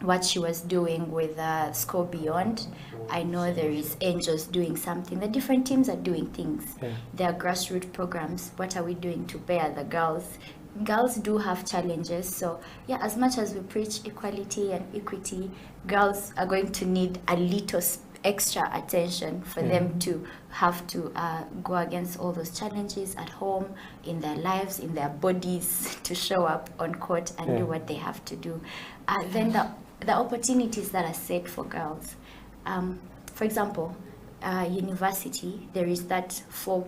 what she was doing with Score Beyond. I know there is Angels doing something. The different teams are doing things. There are grassroots programs. What are we doing to bear the girls? Girls do have challenges, so yeah, as much as we preach equality and equity, girls are going to need a little extra attention for them to have to go against all those challenges at home, in their lives, in their bodies, to show up on court and do what they have to do. Then the opportunities that are set for girls. For example, university, there is that four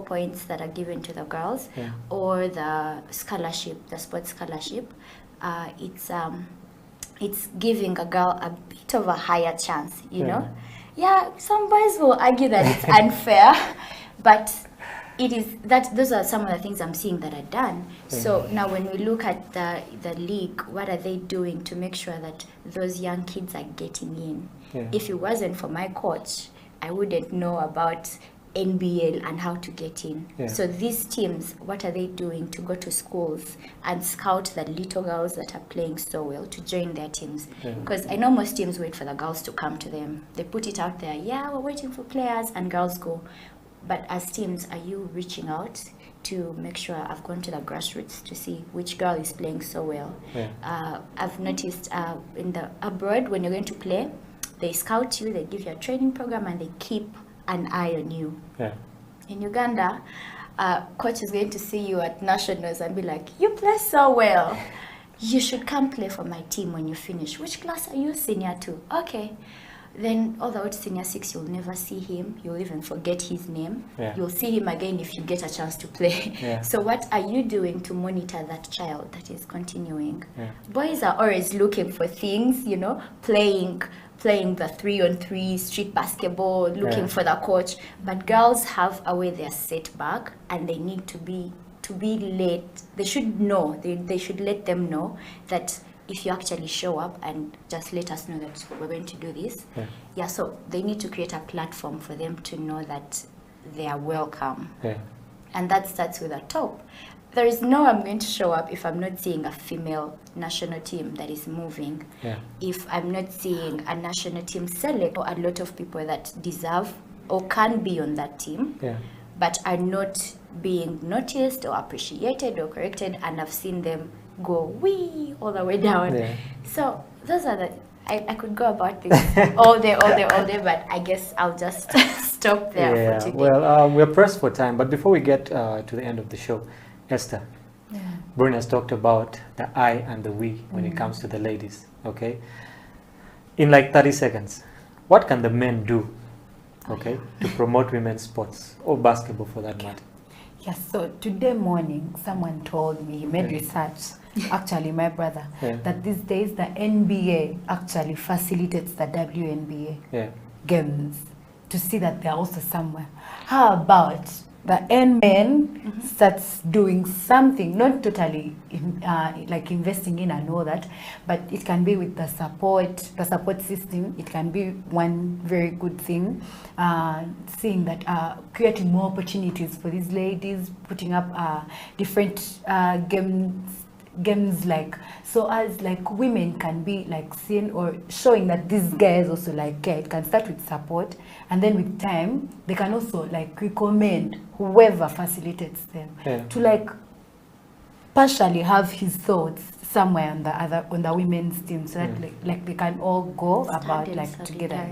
points that are given to the girls, or the scholarship, the sports scholarship. It's giving a girl a bit of a higher chance, you know. Some boys will argue that it's unfair, but it is that those are some of the things I'm seeing that are done. So now when we look at the league, what are they doing to make sure that those young kids are getting in? If it wasn't for my coach, I wouldn't know about NBL and how to get in. So these teams, what are they doing to go to schools and scout the little girls that are playing so well to join their teams? Because I know most teams wait for the girls to come to them. They put it out there, we're waiting for players, and girls go. But as teams, are you reaching out to make sure I've gone to the grassroots to see which girl is playing so well? I've noticed in the abroad, when you're going to play, they scout you, they give you a training program, and they keep an eye on you. In Uganda, coach is going to see you at nationals and be like, you play so well. You should come play for my team when you finish. Which class are you senior to? Okay. Then all the way to senior 6, you'll never see him. You'll even forget his name. You'll see him again if you get a chance to play. So what are you doing to monitor that child that is continuing? Boys are always looking for things, you know, playing the 3-on-3 street basketball, looking for the coach. But girls have a way they're set back, and they need to be led. They should know. They should let them know that if you actually show up and just let us know that we're going to do this. So they need to create a platform for them to know that they are welcome. And that starts with the top. There is no I'm going to show up if I'm not seeing a female national team that is moving. If I'm not seeing a national team select a lot of people that deserve or can be on that team, but are not being noticed or appreciated or corrected, and I've seen them go wee all the way down. So those are the, I could go about this all day, but I guess I'll just stop there for today. Well, we're pressed for time, but before we get to the end of the show, Esther, Bruni has talked about the I and the we when it comes to the ladies. Okay, in like 30 seconds, what can the men do, okay, to promote women's sports or basketball for that matter? Yes, so today morning, someone told me, he made research, actually my brother, that these days the NBA actually facilitates the WNBA games to see that they're also somewhere. How about the men starts doing something, not totally like investing in and all that, but it can be with the support system. It can be one very good thing, seeing that creating more opportunities for these ladies, putting up different games like, so as like women can be like seen or showing that these guys also like care. It can start with support, and then with time they can also like recommend whoever facilitates them to like partially have his thoughts somewhere on the women's team, so that like they can all go about like together,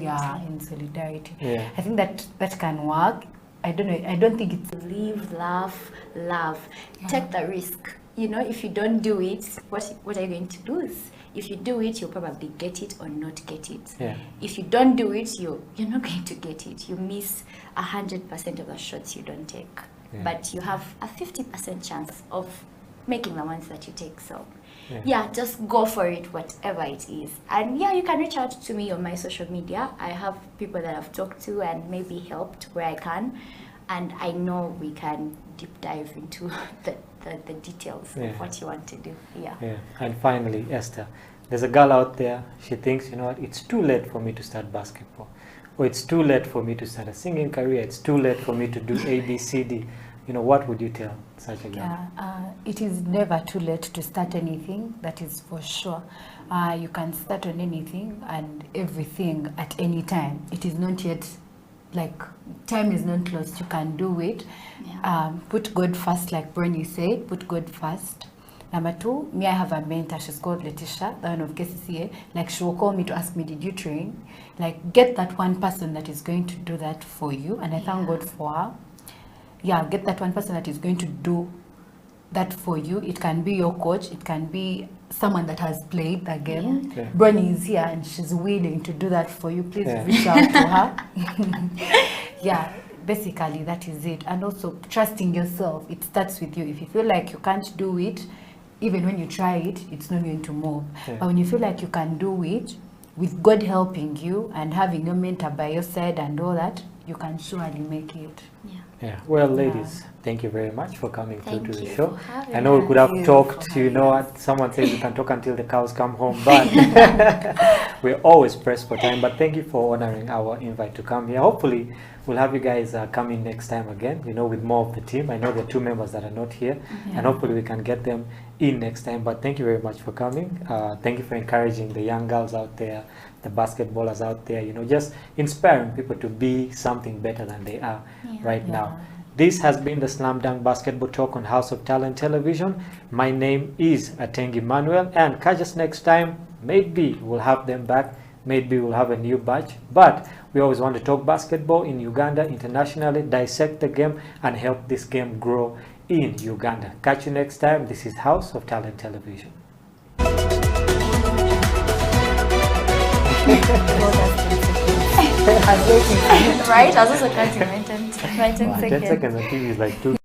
in solidarity. I think that can work. I don't know, I don't think it's live, laugh, love, take the risk. You know, if you don't do it, what are you going to lose? If you do it, you'll probably get it or not get it. If you don't do it, you're not going to get it. You miss 100% of the shots you don't take, but you have a 50% chance of making the ones that you take. So just go for it, whatever it is. And you can reach out to me on my social media. I have people that I've talked to and maybe helped where I can, and I know we can deep dive into the details of what you want to do. And finally, Esther, there's a girl out there, she thinks, you know what, it's too late for me to start basketball, or it's too late for me to start a singing career, it's too late for me to do A, B, C, D. You know, what would you tell such a girl? It is never too late to start anything, that is for sure. You can start on anything and everything at any time. It is not yet, like, time is not closed. You can do it. Put God first, like Bernie said, put God first. Number two, I have a mentor, she's called Letitia, the one of KCCA. Like, she will call me to ask me, did you train? Like, get that one person that is going to do that for you, and I thank God for her. Get that one person that is going to do that for you. It can be your coach, it can be someone that has played the game. Bernie is here and she's willing to do that for you. Please reach out to her. Basically that is it. And also trusting yourself. It starts with you. If you feel like you can't do it, even when you try it, it's not going to move. But when you feel like you can do it, with God helping you and having your mentor by your side and all that, you can surely make it. Well, ladies, thank you very much for coming through to the show. I know we could have talked, you know what, someone says we can talk until the cows come home, but we're always pressed for time. But thank you for honoring our invite to come here. Hopefully we'll have you guys come in next time again, you know, with more of the team. I know there are 2 members that are not here, and hopefully we can get them in next time. But thank you very much for coming. Thank you for encouraging the young girls out there, the basketballers out there, you know, just inspiring people to be something better than they are right now. This has been the Slam Dunk Basketball Talk on House of Talent Television. My name is Atengi Manuel, and catch us next time. Maybe we'll have them back, maybe we'll have a new batch, but we always want to talk basketball in Uganda, internationally, dissect the game and help this game grow in Uganda. Catch you next time. This is House of Talent Television. Right? I was also counting my 10 seconds. 10 seconds, I think it's like 2.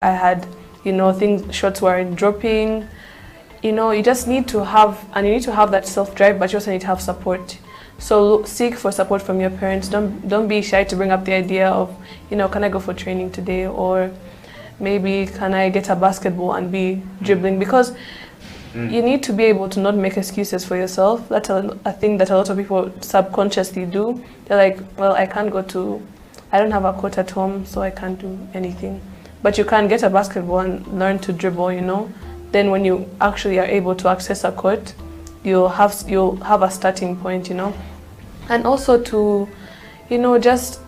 I had, you know, shots weren't dropping. You know, you just need to have, and you need to have that self-drive, but you also need to have support. So seek for support from your parents. Don't be shy to bring up the idea of, you know, can I go for training today? Or maybe can I get a basketball and be dribbling? Because you need to be able to not make excuses for yourself. That's a thing that a lot of people subconsciously do. They're like, well, I don't have a court at home, so I can't do anything. But you can get a basketball and learn to dribble, you know. Then when you actually are able to access a court, you'll have a starting point, you know. And also to, you know, just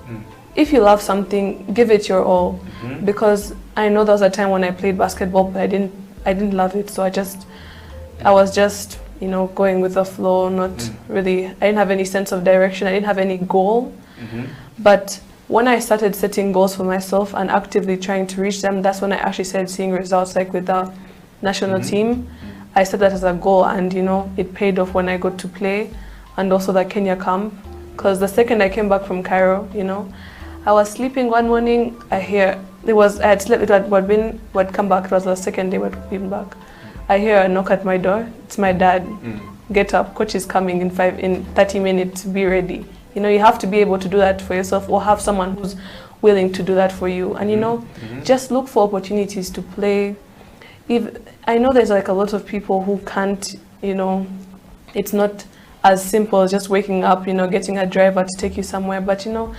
if you love something, give it your all. Because I know there was a time when I played basketball, but I didn't love it, so I was just, you know, going with the flow, not really, I didn't have any sense of direction, I didn't have any goal. But when I started setting goals for myself and actively trying to reach them, that's when I actually started seeing results, like with the national team. I set that as a goal, and you know, it paid off when I got to play, and also the Kenya camp. Because the second I came back from Cairo, you know, I was sleeping one morning, I had slept, would come back, it was the second day we'd been back. I hear a knock at my door, it's my dad. Get up, coach is coming in 30 minutes, be ready. You know, you have to be able to do that for yourself, or have someone who's willing to do that for you. And you know, just look for opportunities to play. I know there's like a lot of people who can't, you know, it's not as simple as just waking up, you know, getting a driver to take you somewhere. But you know,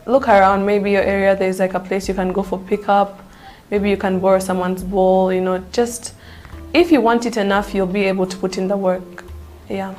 look around, maybe your area, there's like a place you can go for pickup. Maybe you can borrow someone's ball, you know, just if you want it enough, you'll be able to put in the work. Yeah.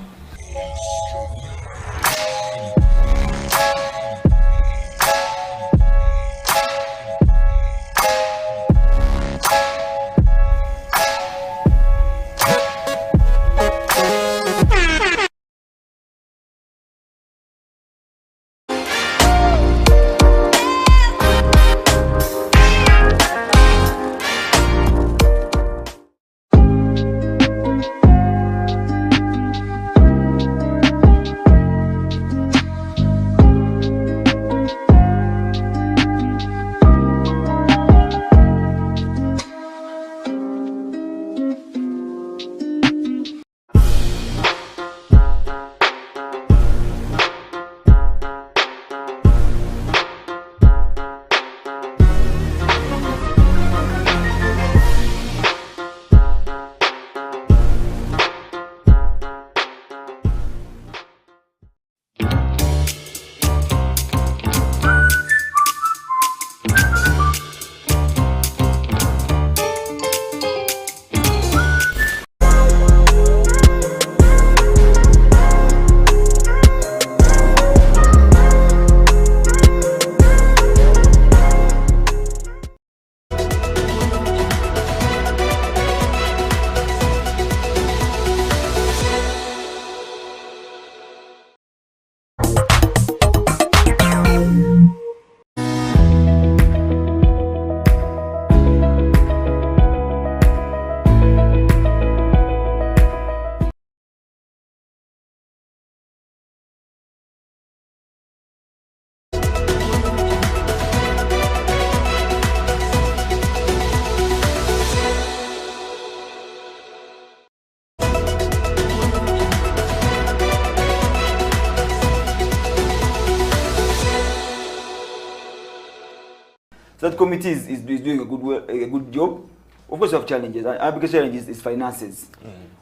So that committee is doing a good job. Of course, we have challenges. Our biggest challenge is finances.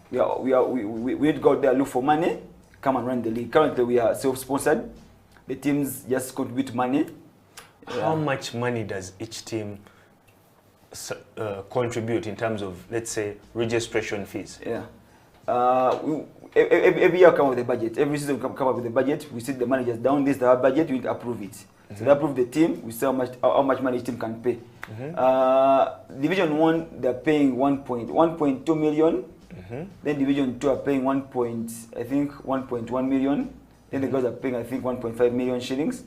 We need to go out there, look for money, come and run the league. Currently, we are self-sponsored. The teams just contribute money. How much money does each team contribute in terms of, let's say, registration fees? Yeah. Every year come up with a budget. Every season come up with a budget. We sit the managers down. This is our budget. We need to approve it. So they approve the team. We see how much money each team can pay. Division 1, they're paying 1.2 million. Then Division 2 are paying 1.1 million. Then the girls are paying, I think, 1.5 million shillings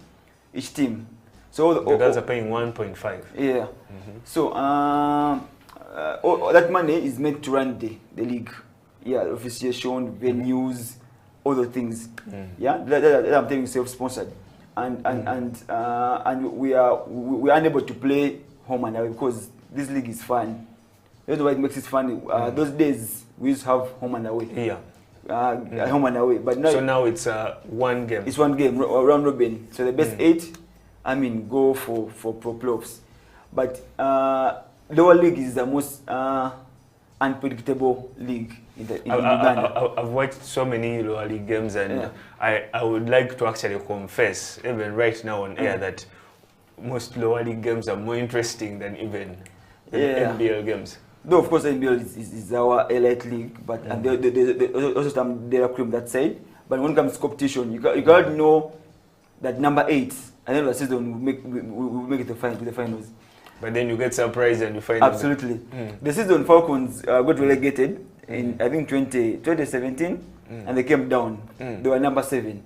each team. So the girls are paying 1.5. Yeah. So that money is meant to run the league. Yeah, officiation, venues, other things. Yeah, that I'm telling you, self-sponsored, and we are unable to play home and away because this league is fun. That's why it makes it fun. Those days we used to have home and away. Yeah. Home and away, but now. So now it's one game. It's one game, round robin. So the best 8, go for pro playoffs. But lower league is the most unpredictable league in Uganda. I've watched so many lower league games, and I would like to actually confess, even right now on air, that most lower league games are more interesting than even NBL games. Though of course NBL is our elite league, but and there's also some data cream that side. But when it comes to competition, you gotta know that number 8 at the end of the season will make it to the finals. But then you get surprised and you find absolutely. The season Falcons got relegated in I think 2017, and they came down. They were number 7.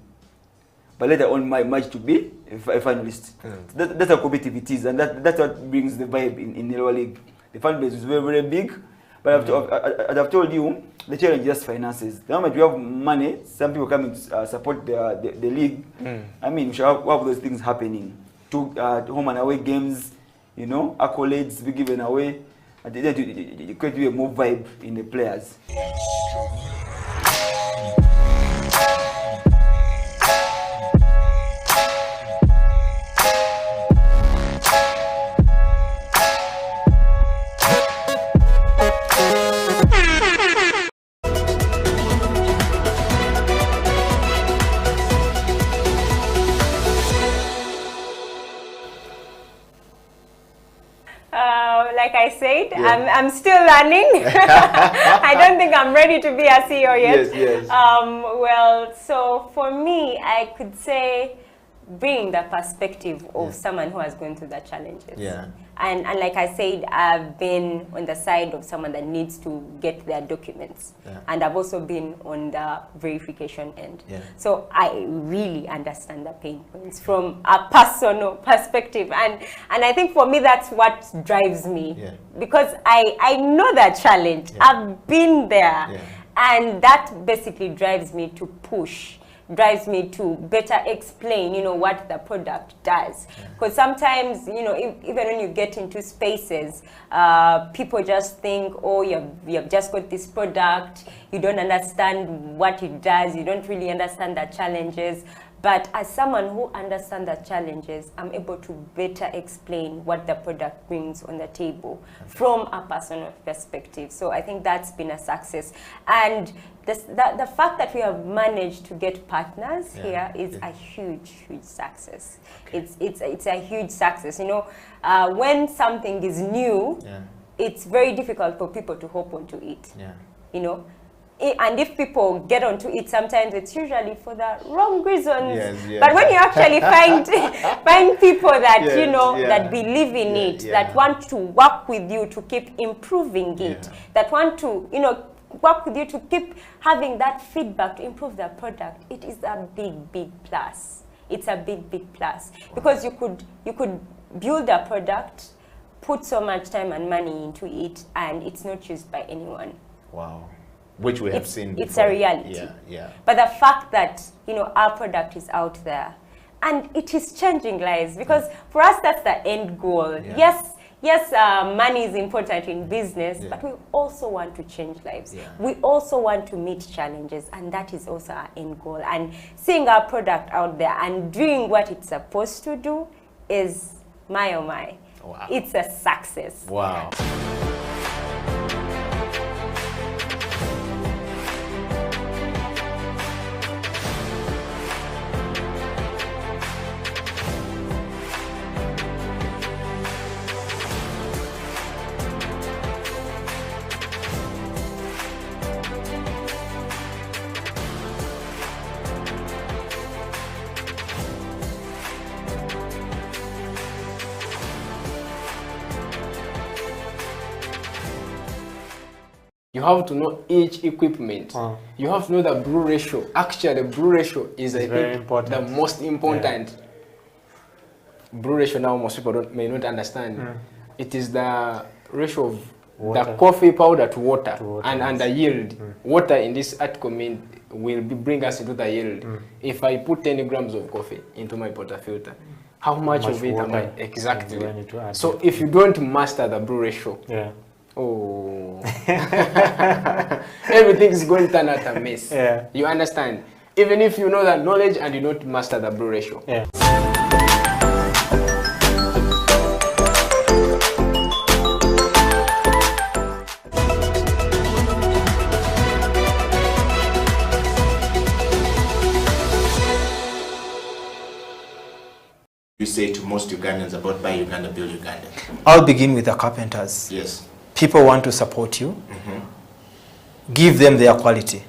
but later on match to be a finalist. That's how competitive it is, and that's what brings the vibe in the lower league. The fan base is very, very big, but as I've told you, the challenge is just finances. The moment you have money, some people come and support the league. I mean, we should have those things happening. Home and away games, you know, accolades be given away. And then you create a more vibe in the players. Like I said, I'm still learning. I don't think I'm ready to be a CEO yet. Yes. Well, so for me, I could say bring the perspective of someone who has gone through the challenges. Yeah. And like I said, I've been on the side of someone that needs to get their documents. Yeah. And I've also been on the verification end. Yeah. So I really understand the pain points from a personal perspective. And I think for me, that's what drives me. Yeah. Because I know that challenge. Yeah. I've been there. Yeah. And that basically drives me to push, drives me to better explain, you know, what the product does. Because sometimes, you know, even when you get into spaces, people just think, oh, you have just got this product, you don't understand what it does, you don't really understand the challenges. But as someone who understands the challenges, I'm able to better explain what the product brings on the table from a personal perspective. So I think that's been a success. And the fact that we have managed to get partners here is a huge, huge success. Okay. It's a huge success. You know, when something is new, it's very difficult for people to hop onto it. Yeah. You know. And if people get onto it, sometimes it's usually for the wrong reasons. Yes. But when you actually find people that, you know, that believe in it, that want to work with you to keep improving it, that want to, you know, work with you to keep having that feedback to improve the product, it is a big, big plus. It's a big, big plus. Because you could build a product, put so much time and money into it, and it's not used by anyone. Wow. Which we have seen before. It's a reality. But the fact that, you know, our product is out there and it is changing lives, because for us that's the end goal. Yes, money is important in business, but we also want to change lives. We also want to meet challenges, and that is also our end goal. And seeing our product out there and doing what it's supposed to do is my oh my. Wow. It's a success. Wow. You have to know each equipment. You have to know the brew ratio. Actually, brew ratio is very important. The most important. Brew ratio now most people may not understand. It is the ratio of the coffee powder to water, and the yield. Water in this article will bring us into the yield. If I put 10 grams of coffee into my portafilter, how much of it am I exactly? So if you don't master the brew ratio, oh, everything is going to turn out a mess. You understand? Even if you know that knowledge and you don't master the brew ratio. You say to most Ugandans about buy Uganda, build Uganda? I'll begin with the carpenters. Yes. People want to support you. Give them their quality.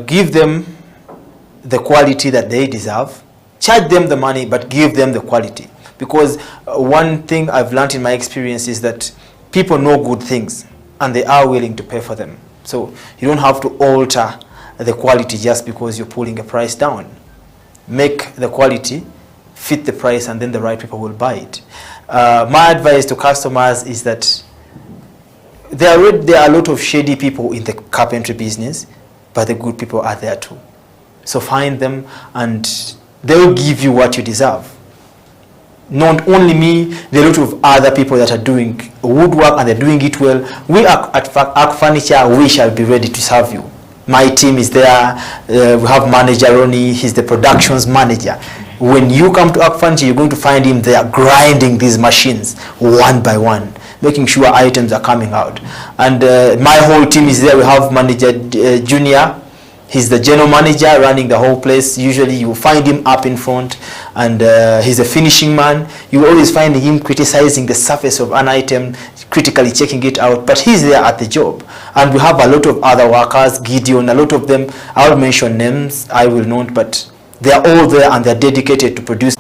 Give them the quality that they deserve. Charge them the money, but give them the quality. Because one thing I've learned in my experience is that people know good things and they are willing to pay for them. So you don't have to alter the quality just because you're pulling a price down. make the quality fit the price, and then the right people will buy it. My advice to customers is that there are a lot of shady people in the carpentry business, but the good people are there too. So find them, and they will give you what you deserve. Not only me, there are a lot of other people that are doing woodwork and they're doing it well. We at Arc Furniture, we shall be ready to serve you. My team is there. We have manager Ronnie, he's the productions manager. When you come to Arc Furniture, you're going to find him there grinding these machines one by one, making sure items are coming out. And my whole team is there. We have manager Junior. He's the general manager running the whole place. Usually you find him up in front, and he's a finishing man. You always find him criticizing the surface of an item, critically checking it out, but he's there at the job. And we have a lot of other workers, Gideon, a lot of them. I'll mention names, I will not, but they're all there and they're dedicated to produce.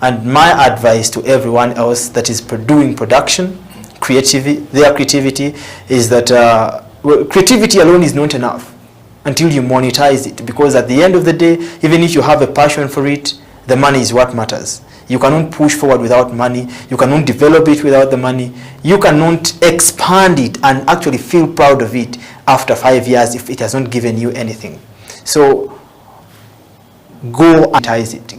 And my advice to everyone else that is doing production, their creativity, is that creativity alone is not enough until you monetize it, because at the end of the day, even if you have a passion for it, the money is what matters. You cannot push forward without money. You cannot develop it without the money. You cannot expand it and actually feel proud of it after 5 years if it has not given you anything. So go and monetize it.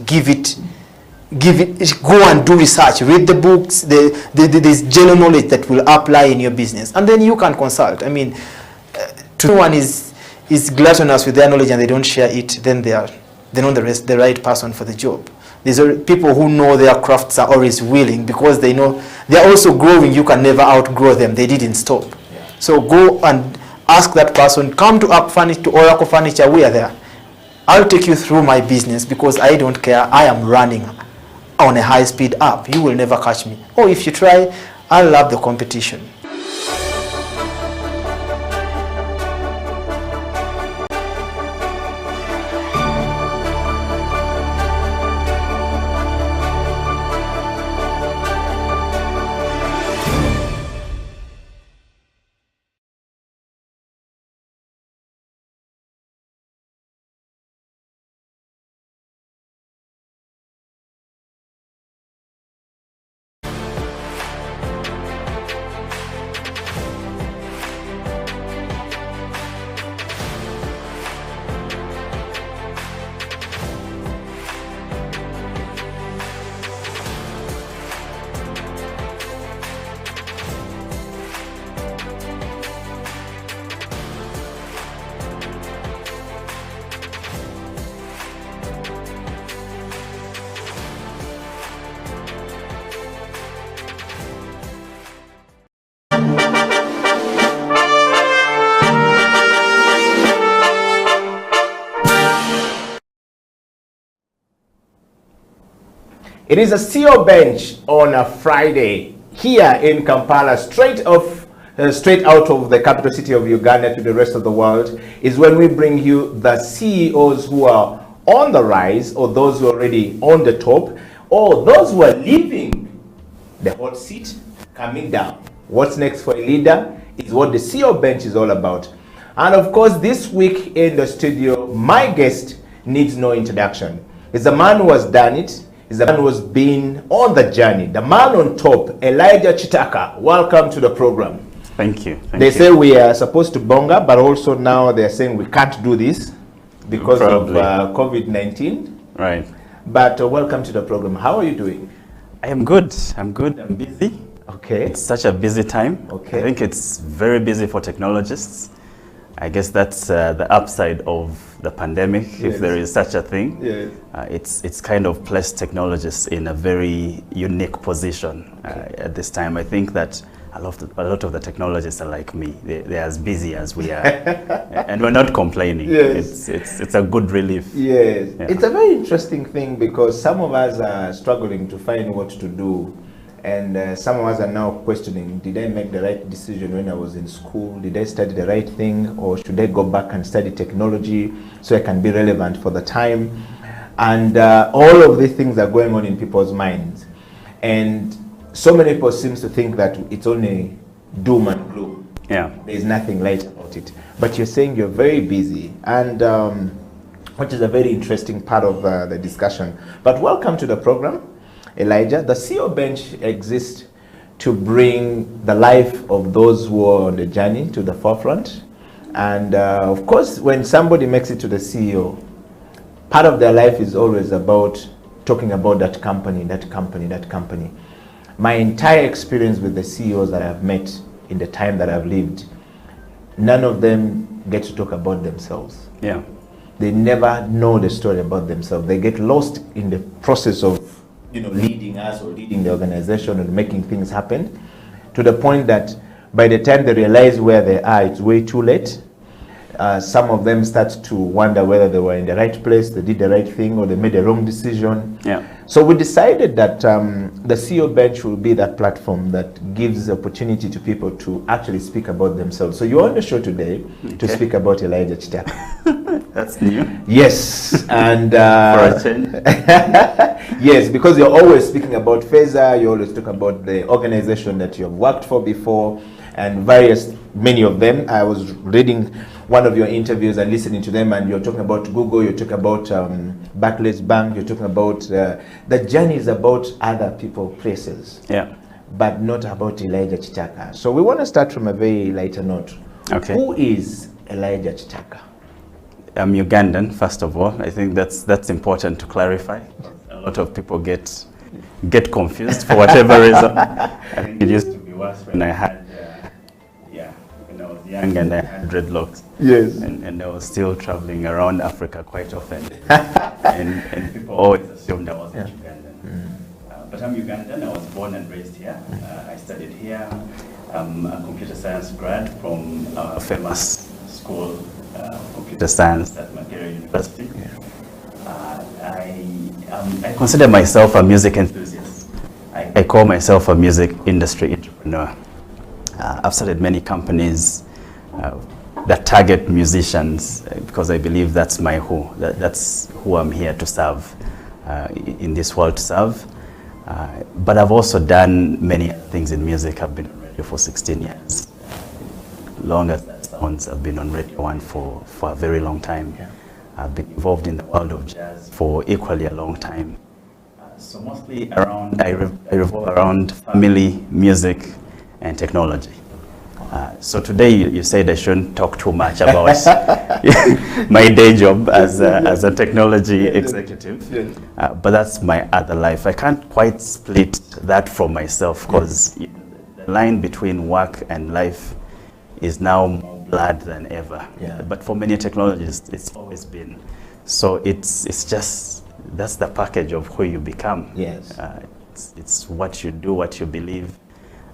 Go and do research, read the books. There's general knowledge that will apply in your business, and then you can consult. I mean, to one is gluttonous with their knowledge and they don't share it, then they're not the right person for the job. These are people who know their crafts are always willing, because they know they're also growing. You can never outgrow them. They didn't stop. Yeah. So go and ask that person, come to Arc Furniture, to Oracle Furniture, we are there. I'll take you through my business because I don't care. I am running on a high speed up. You will never catch me. Or if you try, I love the competition. It is a CEO bench on a Friday here in Kampala, straight out of the capital city of Uganda to the rest of the world, is when we bring you the CEOs who are on the rise, or those who are already on the top, or those who are leaving the hot seat, coming down. What's next for a leader is what the CEO bench is all about. And of course, this week in the studio, my guest needs no introduction. He's a man who has done it. He's the man who has been on the journey. The man on top, Elijah Chitaka. Welcome to the program. Thank you. They say we are supposed to bonga, but also now they're saying we can't do this because of COVID-19. Right. But welcome to the program. How are you doing? I am good. I'm busy. Okay. It's such a busy time. Okay. I think it's very busy for technologists. I guess that's the upside of the pandemic, yes, if there is such a thing. Yes. It's kind of placed technologists in a very unique position at this time. I think that a lot of the technologists are like me. They're as busy as we are, and we're not complaining. Yes. It's a good relief. Yes. Yeah. It's a very interesting thing because some of us are struggling to find what to do. And some of us are now questioning, did I make the right decision when I was in school? Did I study the right thing? Or should I go back and study technology so I can be relevant for the time? And all of these things are going on in people's minds. And so many people seem to think that it's only doom and gloom. Yeah. There's nothing light about it. But you're saying you're very busy. And which is a very interesting part of the discussion. But welcome to the program, Elijah. The CEO Bench exists to bring the life of those who are on the journey to the forefront. And of course, when somebody makes it to the CEO, part of their life is always about talking about that company, that company, that company. My entire experience with the CEOs that I've met in the time that I've lived, none of them get to talk about themselves. Yeah. They never know the story about themselves. They get lost in the process of, leading us or leading the organization and making things happen, to the point that by the time they realize where they are, it's way too late. Some of them start to wonder whether they were in the right place, they did the right thing, or they made the wrong decision. Yeah. So we decided that the CEO Bench will be that platform that gives opportunity to people to actually speak about themselves. So you're on the show today to speak about Elijah Chitaka. That's new. Yes, and For a change. yes, because you're always speaking about Feza, you always talk about the organization that you have worked for before, and many of them. I was reading one of your interviews and listening to them, and you're talking about Google, you're talking about Barclays Bank, you're talking about the journey is about other people, places, but not about Elijah Chitaka. So we want to start from a very lighter note. Okay. Who is Elijah Chitaka? I'm Ugandan, first of all. I think that's important to clarify. A lot of people get confused for whatever reason. I think it used to be worse when I had when I was young and I had dreadlocks. Yes. And I was still traveling around Africa quite often. and people always assumed I wasn't Ugandan. But I'm Ugandan. I was born and raised here. I studied here. I'm a computer science grad from a famous school, computer science at Makerere University. I consider myself a music enthusiast. I call myself a music industry entrepreneur. I've started many companies that target musicians because I believe that's my who. That's who I'm here to serve, in this world to serve. But I've also done many things in music. I've been on radio for 16 years. Long as that sounds, I've been on Radio 1 for a very long time. I've been involved in the world of jazz for equally a long time. So mostly I revolve around family, music, and technology. So today you said I shouldn't talk too much about my day job as a technology executive, but that's my other life. I can't quite split that from myself because the line between work and life is now more blurred than ever. But for many technologists, it's always been. So it's just, that's the package of who you become. Yes. It's what you do, what you believe,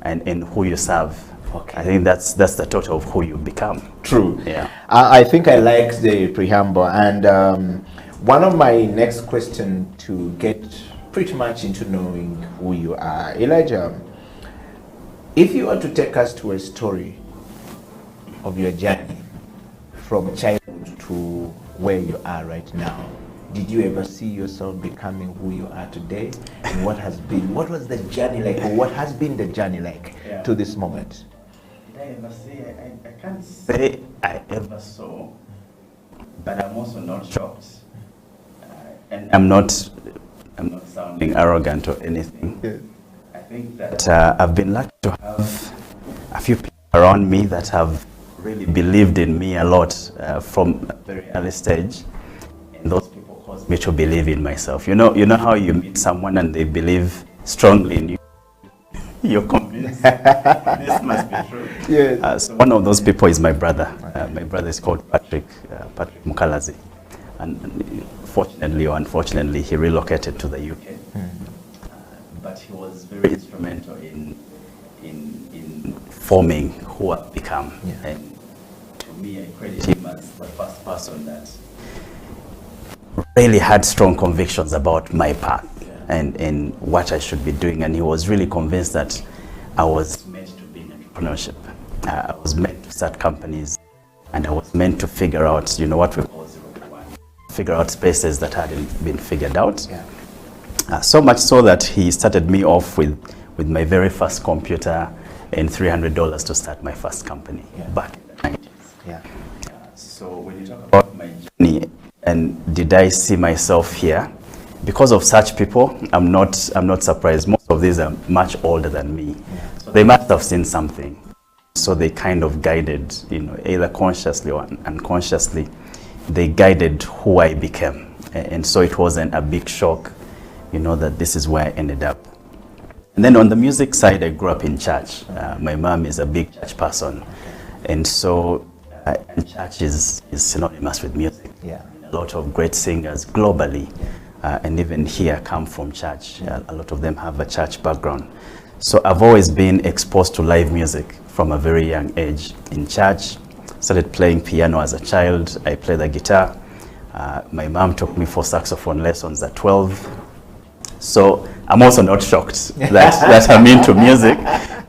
and who you serve. Okay. I think that's the total of who you become. True. Yeah. I think I like the preamble, and one of my next question to get pretty much into knowing who you are, Elijah, if you were to take us to a story of your journey from childhood to where you are right now, did you ever see yourself becoming who you are today? And what was the journey like, or what has been the journey like to this moment? Did I ever say? I can't say I ever saw, but I'm also not shocked. And I'm not sounding arrogant or anything. Yes. I think that I've been lucky to have a few people around me that have really believed in me a lot from a very early stage. And those people caused me to believe in myself. You know how you meet someone and they believe strongly in you. You're convinced this must be true. Yes. So one of those people is my brother. My brother is called Patrick Mukalazi. And fortunately or unfortunately, he relocated to the UK. But he was very instrumental in forming who I've become. And to me, I credit him as the first person that really had strong convictions about my path and what I should be doing. And he was really convinced that I was meant to be in entrepreneurship. I was meant to start companies, and I was meant to figure out, what we call 0-1, figure out spaces that hadn't been figured out. So much so that he started me off with my very first computer and $300 to start my first company back in the 90s. So when you talk about my journey, and did I see myself here? Because of such people, I'm not surprised. Most of these are much older than me. So they must have seen something. So they kind of guided, either consciously or unconsciously, they guided who I became. And so it wasn't a big shock, that this is where I ended up. And then on the music side, I grew up in church. My mom is a big church person. And so church is synonymous with music. Yeah. A lot of great singers globally, and even here come from church. A lot of them have a church background. So I've always been exposed to live music from a very young age. In church, started playing piano as a child. I played the guitar. My mom took me for saxophone lessons at 12. So I'm also not shocked that I'm into music,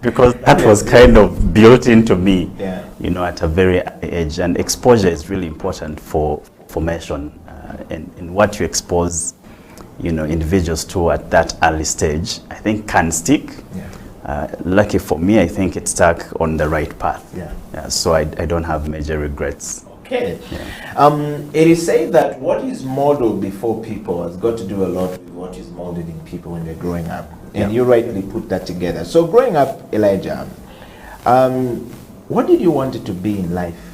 because that was kind of built into me, at a very early age. And exposure is really important for formation, and what you expose, individuals to at that early stage, I think can stick. Lucky for me, I think it stuck on the right path. So I don't have major regrets. Okay. It is said that what is modeled before people has got to do a lot with what is molded in people when they're growing up. And you rightly put that together. So growing up, Elijah, what did you want to be in life?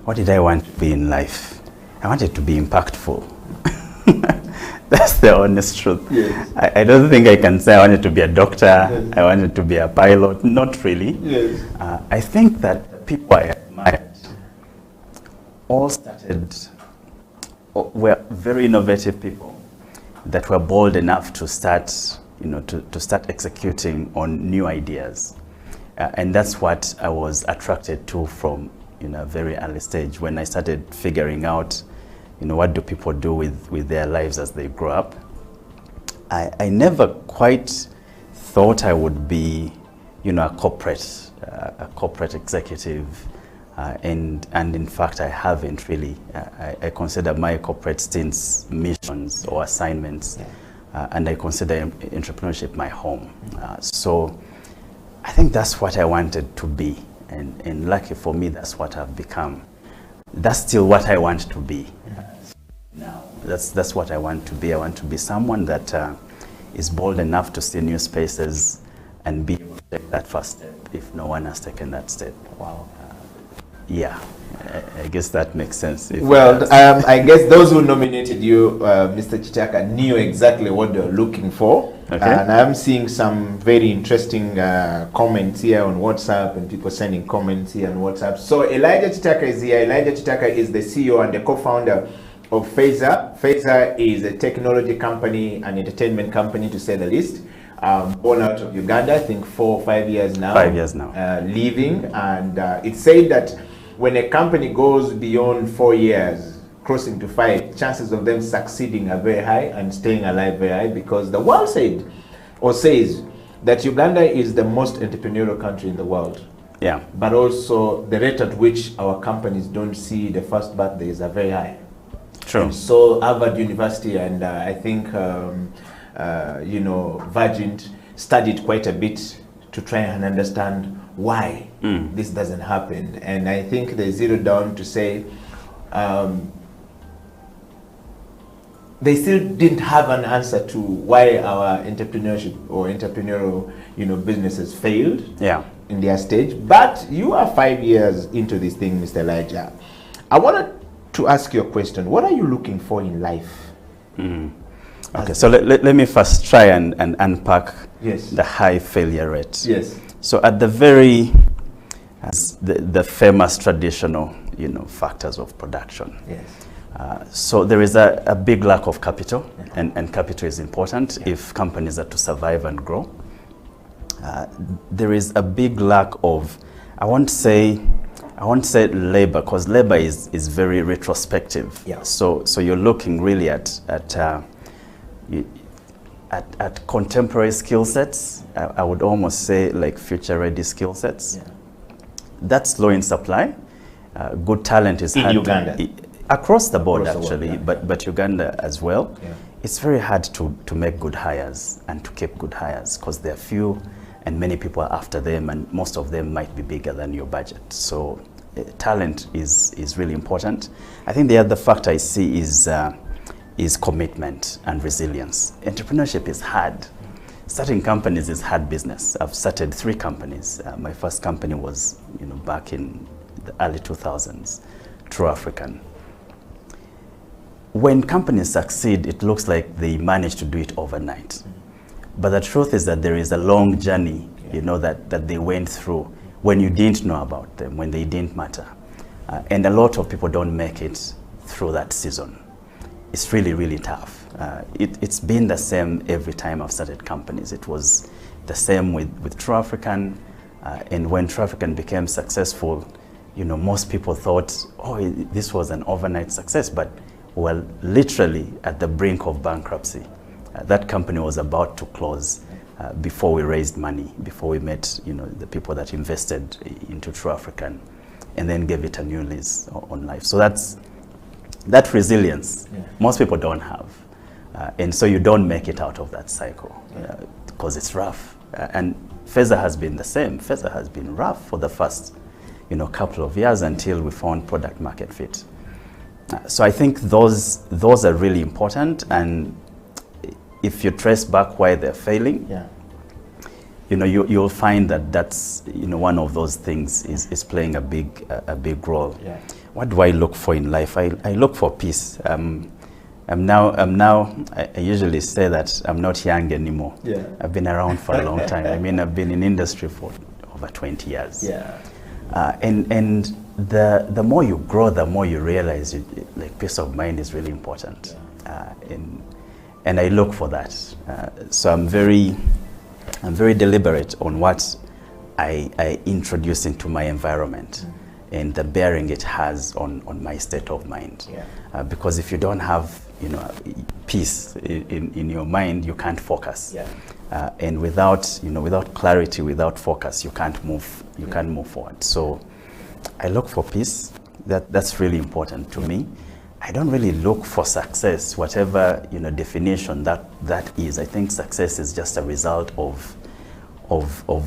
What did I want to be in life? I wanted to be impactful. That's the honest truth. Yes. I don't think I can say I wanted to be a doctor. Yes. I wanted to be a pilot. Not really. Yes. I think that the people I admired all were very innovative people that were bold enough to start, to start executing on new ideas. And that's what I was attracted to from, a very early stage, when I started figuring out, what do people do with their lives as they grow up. I never quite thought I would be, a corporate executive. And in fact, I haven't really. I consider my corporate stints missions or assignments, and I consider entrepreneurship my home. So I think that's what I wanted to be, and lucky for me, that's what I've become. That's still what I want to be. Now, that's what I want to be. I want to be someone that is bold enough to see new spaces and be able to take that first step if no one has taken that step. Wow. Yeah, I guess that makes sense. Well, I guess those who nominated you, Mr. Chitaka, knew exactly what they were looking for. Okay. And I'm seeing some very interesting comments here on WhatsApp, and people sending comments here on WhatsApp. So Elijah Chitaka is here. Elijah Chitaka is the CEO and the co-founder of Phaser. Phaser is a technology company, an entertainment company, to say the least. Born out of Uganda, I think 4 or 5 years now. 5 years now. Living, and it's said that when a company goes beyond 4 years, crossing to 5, chances of them succeeding are very high and staying alive very high, because the world says that Uganda is the most entrepreneurial country in the world. Yeah. But also the rate at which our companies don't see the first birthdays are very high. True. And so Harvard University and I think Virgin studied quite a bit to try and understand why this doesn't happen. And I think they zeroed down to say they still didn't have an answer to why our entrepreneurship or entrepreneurial businesses failed in their stage. But you are 5 years into this thing, Mr. Elijah. I wanted to ask you a question. What are you looking for in life? Okay, so let me first try and unpack the high failure rate. Yes. So at the the famous traditional, factors of production. Yes. So there is a big lack of capital, and capital is important if companies are to survive and grow. There is a big lack of, I won't say labor, because labor is very retrospective. Yeah. So you're looking really at contemporary skill sets. I would almost say like future-ready skill sets. Yeah. That's low in supply. Good talent is hard Uganda. Across the board, Across the actually, world, but Uganda as well. Yeah. It's very hard to make good hires and to keep good hires, because they're few and many people are after them, and most of them might be bigger than your budget. So talent is really important. I think the other factor I see is commitment and resilience. Entrepreneurship is hard. Starting companies is hard business. I've started 3 companies. My first company was, back in the early 2000s, True African. When companies succeed, it looks like they manage to do it overnight. But the truth is that there is a long journey, that they went through when you didn't know about them, when they didn't matter. And a lot of people don't make it through that season. It's really, really tough. It's been the same every time I've started companies. It was the same with True African. And when True African became successful, most people thought, oh, this was an overnight success. But well, literally at the brink of bankruptcy. That company was about to close before we raised money, before we met, the people that invested into True African, and then gave it a new lease on life. So that resilience, most people don't have. And so you don't make it out of that cycle because it's rough. And Feza has been the same. Feza has been rough for the first, couple of years until we found product market fit. So I think those are really important, and if you trace back why they're failing, you'll find that that's one of those things is playing a big role. Yeah. What do I look for in life? I look for peace. I usually say that I'm not young anymore. Yeah. I've been around for a long time. I mean, I've been in industry for over 20 years. Yeah. And the more you grow, the more you realize peace of mind is really important. Yeah. And I look for that. So I'm very deliberate on what I introduce into my environment and the bearing it has on my state of mind. Yeah. Because if you don't have peace in your mind, you can't focus. Yeah. And without clarity, without focus, you can't move forward. So I look for peace. That's really important to me. I don't really look for success, whatever definition that is. I think success is just a result of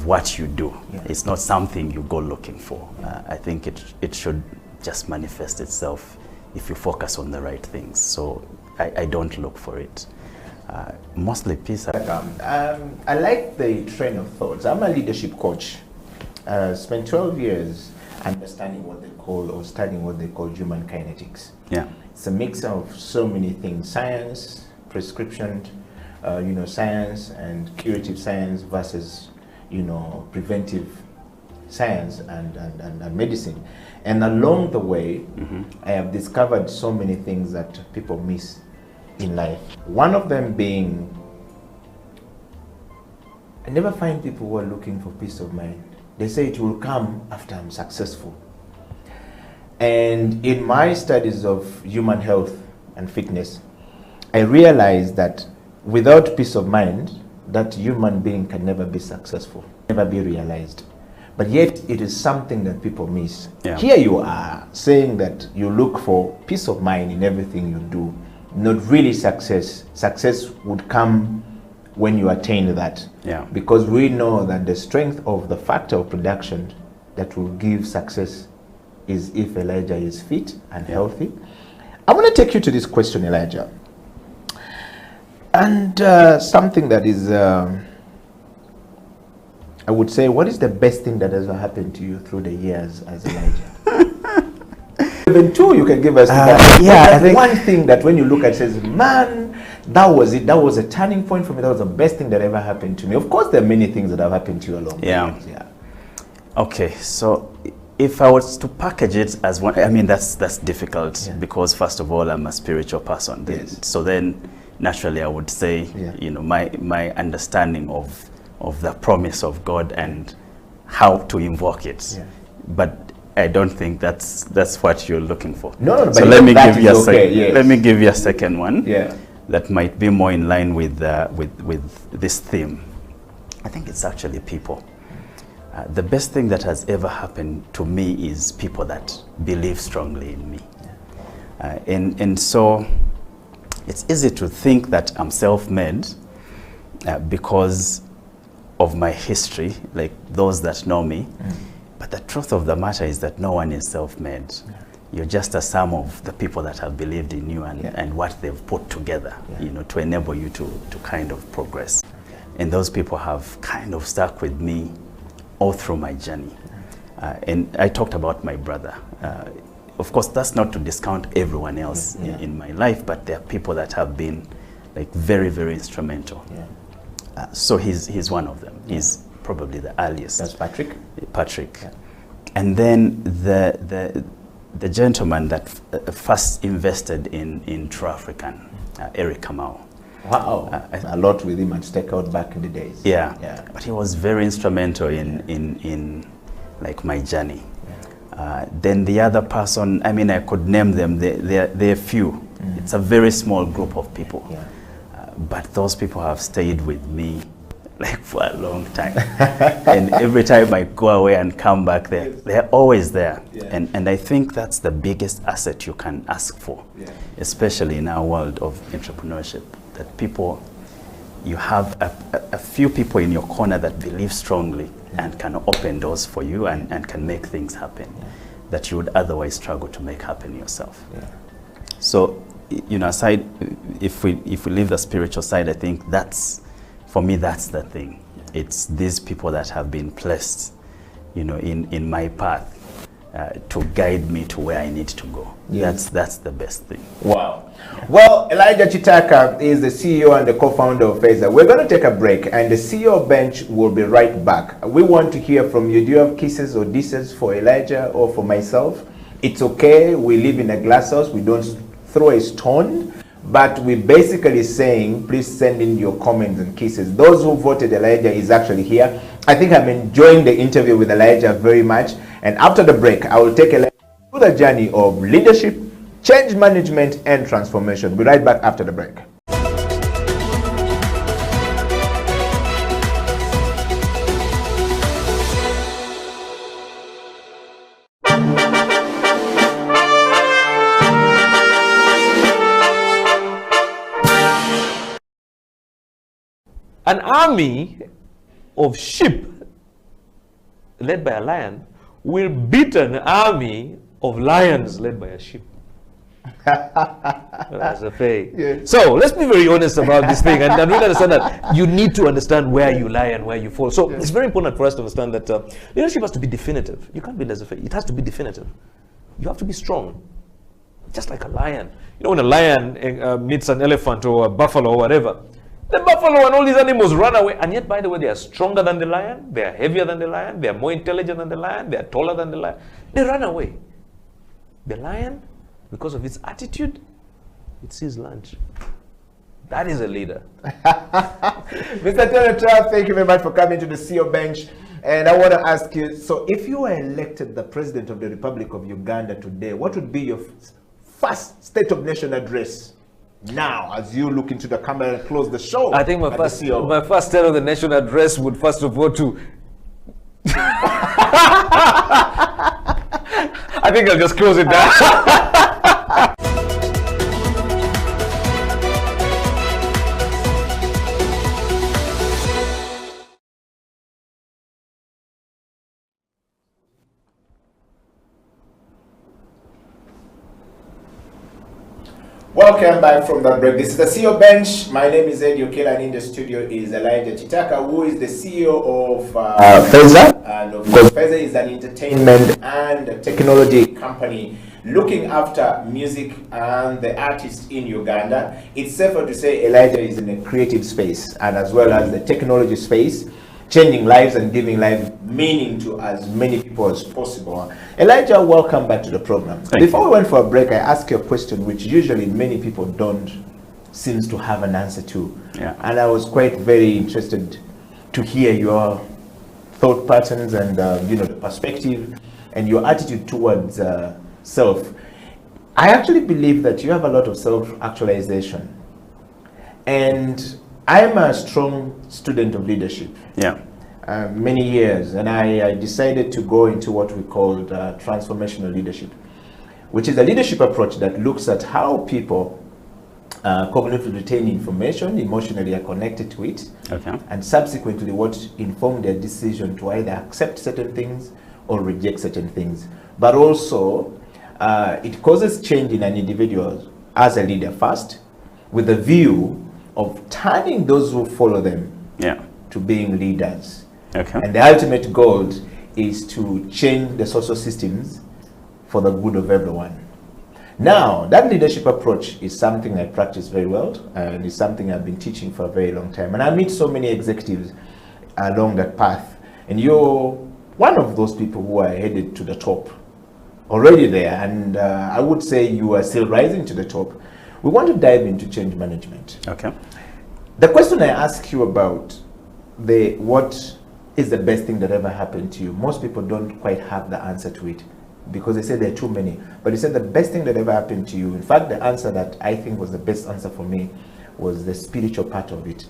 what you do. Yeah. It's not something you go looking for. I think it should just manifest itself if you focus on the right things. So I don't look for it. Mostly peace. I like the train of thoughts. I'm a leadership coach. Spent 12 years understanding what they call, or studying what they call human kinetics. Yeah. It's a mix of so many things: science, prescription, science and curative science versus, preventive science and medicine. And along the way, I have discovered so many things that people miss in life. One of them being, I never find people who are looking for peace of mind. They say it will come after I'm successful. And in my studies of human health and fitness, I realized that without peace of mind, that human being can never be successful, never be realized. But yet it is something that people miss. Yeah. Here you are saying that you look for peace of mind in everything you do, not really success. Success would come when you attain that. Yeah. Because we know that the strength of the factor of production that will give success is if Elijah is fit and healthy. I want to take you to this question, Elijah. And something that is, I would say, what is the best thing that has happened to you through the years as Elijah? Even two, you can give us I think one thing that when you look at it says, man, that was it. That was a turning point for me. That was the best thing that ever happened to me. Of course, there are many things that have happened to you along the years. Yeah. Okay, so if I was to package it as one, I mean, that's difficult because first of all, I'm a spiritual person. Yes. So then naturally I would say, my understanding of the promise of God and how to invoke it. Yeah. But I don't think that's what you're looking for. No, so let me give you let me give you a second one. Yeah. That might be more in line with this theme. I think it's actually people. The best thing that has ever happened to me is people that believe strongly in me. And so it's easy to think that I'm self-made because of my history, like those that know me. But the truth of the matter is that no one is self-made. You're just a sum of the people that have believed in you and what they've put together, to enable you to kind of progress. And those people have kind of stuck with me all through my journey. And I talked about my brother. Of course, that's not to discount everyone else in my life, but there are people that have been like very, very instrumental. So he's one of them. He's probably the earliest. That's Patrick? Patrick. And then the gentleman that first invested in True African, Eric Kamau. Wow, a lot with him at Stakeout back in the days. Yeah. But he was very instrumental in like my journey. Then the other person, I mean, I could name them. They're few. It's a very small group of people. But those people have stayed with me like for a long time. And every time I go away and come back, they're always there. And I think that's the biggest asset you can ask for, especially in our world of entrepreneurship. That people, you have a few people in your corner that believe strongly and can open doors for you and can make things happen that you would otherwise struggle to make happen yourself. So, aside, if we leave the spiritual side, I think for me, that's the thing. It's these people that have been placed, in my path to guide me to where I need to go. That's the best thing. Wow. Well, Elijah Chitaka is the CEO and the co-founder of Feza. We're going to take a break, and the CEO bench will be right back. We want to hear from you. Do you have kisses or disses for Elijah or for myself? It's okay. We live in a glass house. We don't throw a stone. But we're basically saying, please send in your comments and kisses. Those who voted Elijah is actually here. I think I'm enjoying the interview with Elijah very much. And after the break, I will take Elijah through the journey of leadership, change management, and transformation. We'll be right back after the break. An army of sheep led by a lion will beat an army of lions led by a sheep. That's a fair. So let's be very honest about this thing and really understand that you need to understand where you lie and where you fall. So it's very important for us to understand that leadership has to be definitive. You can't be laissez-faire. It has to be definitive. You have to be strong, just like a lion. When a lion meets an elephant or a buffalo or whatever, the buffalo and all these animals run away, and yet, by the way, they are stronger than the lion, they are heavier than the lion, they are more intelligent than the lion, they are taller than the lion. They run away. The lion, because of its attitude, it sees lunch. That is a leader. Mr. Tenatra, thank you very much for coming to the CEO bench. And I want to ask you, so if you were elected the President of the Republic of Uganda today, what would be your first State of Nation address? Now, as you look into the camera and close the show. I think my first State of the Nation address would first of all to... I think I'll just close it down. Welcome back from that break. This is the CEO bench. My name is Ed Yokela, and in the studio is Elijah Chitaka, who is the CEO of Feza. And of course, Feza is an entertainment and technology company looking after music and the artists in Uganda. It's safer to say Elijah is in the creative space and as well as the technology space, changing lives and giving life meaning to as many people as possible. Elijah, welcome back to the program. Before we went for a break, I asked you a question which usually many people don't seem to have an answer to. And I was quite very interested to hear your thought patterns and the perspective and your attitude towards self. I actually believe that you have a lot of self-actualization. And I'm a strong student of leadership. Many years, and I decided to go into what we call transformational leadership, which is a leadership approach that looks at how people cognitively retain information, emotionally are connected to it, and subsequently what informed their decision to either accept certain things or reject certain things, but also it causes change in an individual as a leader first, with the view of turning those who follow them to being leaders. Okay. And the ultimate goal is to change the social systems for the good of everyone. Now, that leadership approach is something I practice very well, and it's something I've been teaching for a very long time. And I meet so many executives along that path. And you're one of those people who are headed to the top, already there. And I would say you are still rising to the top. We want to dive into change management. Okay. The question I ask you about what is the best thing that ever happened to you, most people don't quite have the answer to it, because they say there are too many. But you said the best thing that ever happened to you. In fact, the answer that I think was the best answer for me was the spiritual part of it.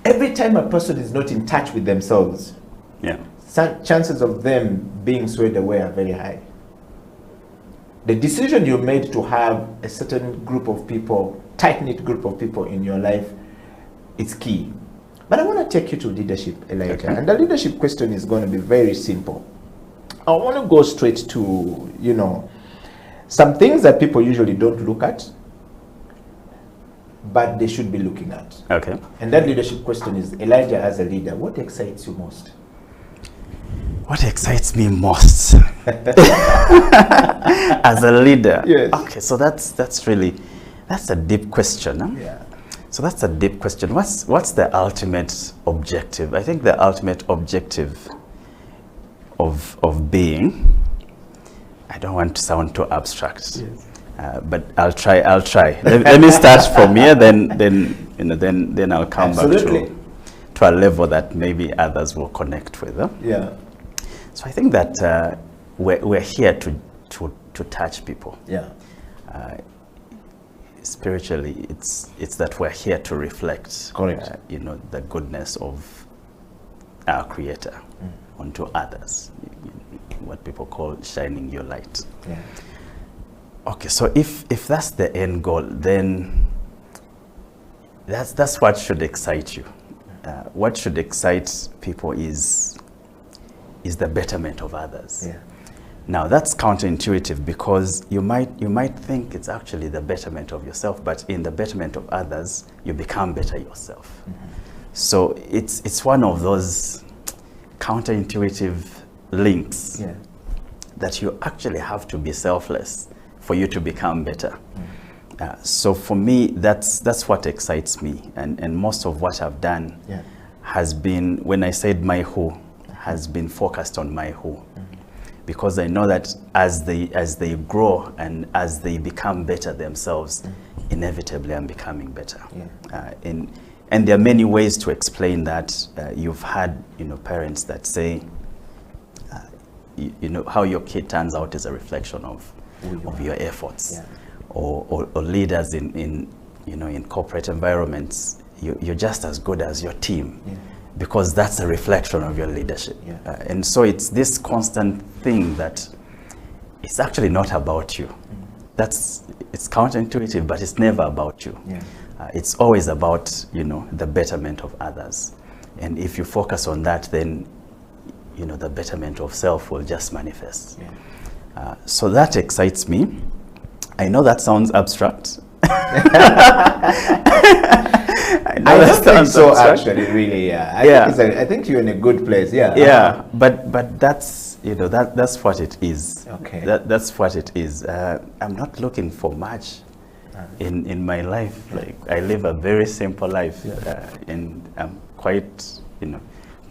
Every time a person is not in touch with themselves, chances of them being swayed away are very high. The decision you made to have a certain group of people, tight-knit group of people in your life, is key. But I want to take you to leadership, Elijah. Okay. And the leadership question is going to be very simple. I want to go straight to, some things that people usually don't look at, but they should be looking at. Okay. And that leadership question is, Elijah, as a leader, what excites you most? What excites me most as a leader? Yes. Okay, so that's a deep question. Huh? Yeah. So that's a deep question. What's the ultimate objective? I think the ultimate objective of being, I don't want to sound too abstract. Yes. But I'll try. Let me start from here. Then I'll come back to a level that maybe others will connect with. Huh? Yeah. So I think that we're here to touch people. Yeah. Spiritually, it's that we're here to reflect. Correct. The goodness of our Creator onto others. What people call shining your light. Yeah. Okay, so if that's the end goal, then that's what should excite you. What should excite people is the betterment of others. Yeah. Now that's counterintuitive, because you might think it's actually the betterment of yourself, but in the betterment of others, you become better yourself. Mm-hmm. So it's one of those counterintuitive links that you actually have to be selfless for you to become better. So for me, that's what excites me, and most of what I've done has been, when I said my who, has been focused on my who, because I know that as they grow and as they become better themselves, inevitably I'm becoming better. And there are many ways to explain that. You've had parents that say, how your kid turns out is a reflection of your efforts. Or leaders in corporate environments, you're just as good as your team, because that's a reflection of your leadership. And so it's this constant thing that it's actually not about you. It's counterintuitive, but it's never about you. It's always about the betterment of others. And if you focus on that, then the betterment of self will just manifest. So that excites me. I know that sounds abstract. I don't think so, actually, really. I think you're in a good place. But that's that's what it is. Okay. That's what it is. I'm not looking for much in my life. Like, I live a very simple life, and I'm quite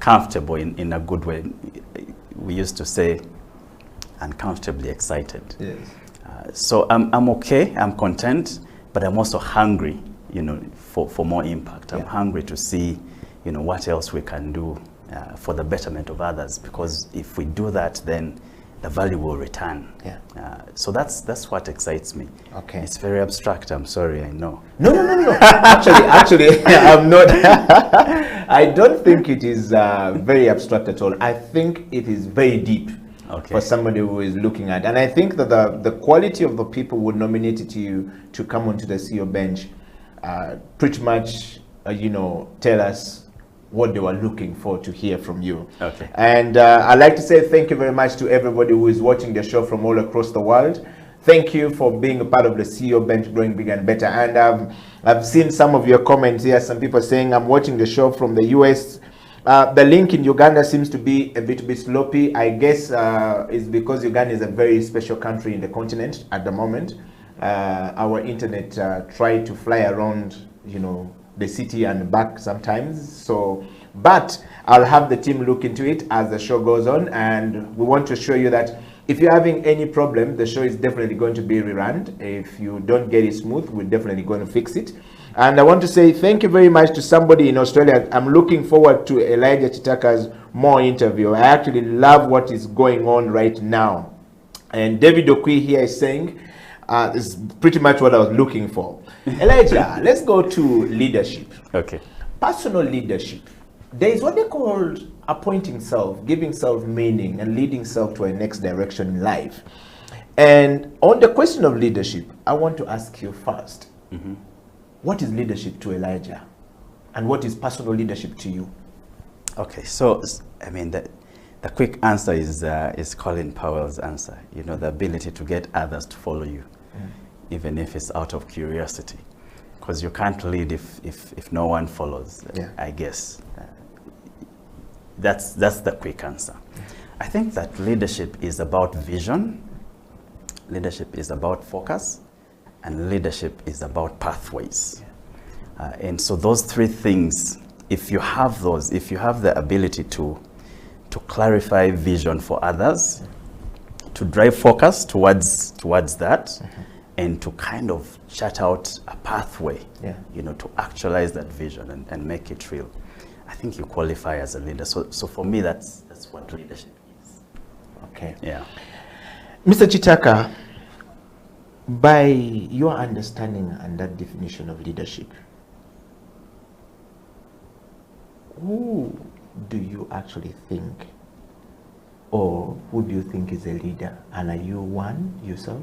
comfortable in a good way. We used to say uncomfortably excited. Yes. So I'm okay, I'm content, but I'm also hungry, for more impact. I'm hungry to see, what else we can do for the betterment of others, because if we do that, then the value will return. So that's what excites me. Okay. It's very abstract, I'm sorry, I know. No. Actually, I'm not. I don't think it is very abstract at all. I think it is very deep. For somebody who is looking at, and I think that the quality of the people who nominated you to come onto the CEO bench pretty much tell us what they were looking for to hear from you. Okay. And I'd like to say thank you very much to everybody who is watching the show from all across the world. Thank you for being a part of the CEO Bench, Growing Big and Better. And I've seen some of your comments here. Some people saying, I'm watching the show from the US. The link in Uganda seems to be a bit sloppy. I guess it's because Uganda is a very special country in the continent at the moment. Our internet tried to fly around, you know, the city and back sometimes. So, but I'll have the team look into it as the show goes on. And we want to show you that if you're having any problem, the show is definitely going to be rerun. If you don't get it smooth, we're definitely going to fix it. And I want to say thank you very much to somebody in Australia. I'm looking forward to Elijah Chitaka's more interview. I actually love what is going on right now. And David Okwi here is saying, this is pretty much what I was looking for. Elijah, let's go to leadership. Okay. Personal leadership. There is what they call appointing self, giving self meaning, and leading self to a next direction in life. And on the question of leadership, I want to ask you first, what is leadership to Elijah? And what is personal leadership to you? Okay, so, I mean, the quick answer is Colin Powell's answer. You know, the ability to get others to follow you, even if it's out of curiosity. Because you can't lead if no one follows, I guess. That's the quick answer. I think that leadership is about vision, leadership is about focus, and leadership is about pathways. And so those three things, if you have those, if you have the ability to clarify vision for others, to drive focus towards that, and to kind of chart out a pathway, you know, to actualize that vision and make it real, I think you qualify as a leader. So for me, that's what leadership is. Okay. Yeah. Mr. Chitaka, by your understanding and that definition of leadership, who do you actually think, or who do you think is a leader? And are you one yourself?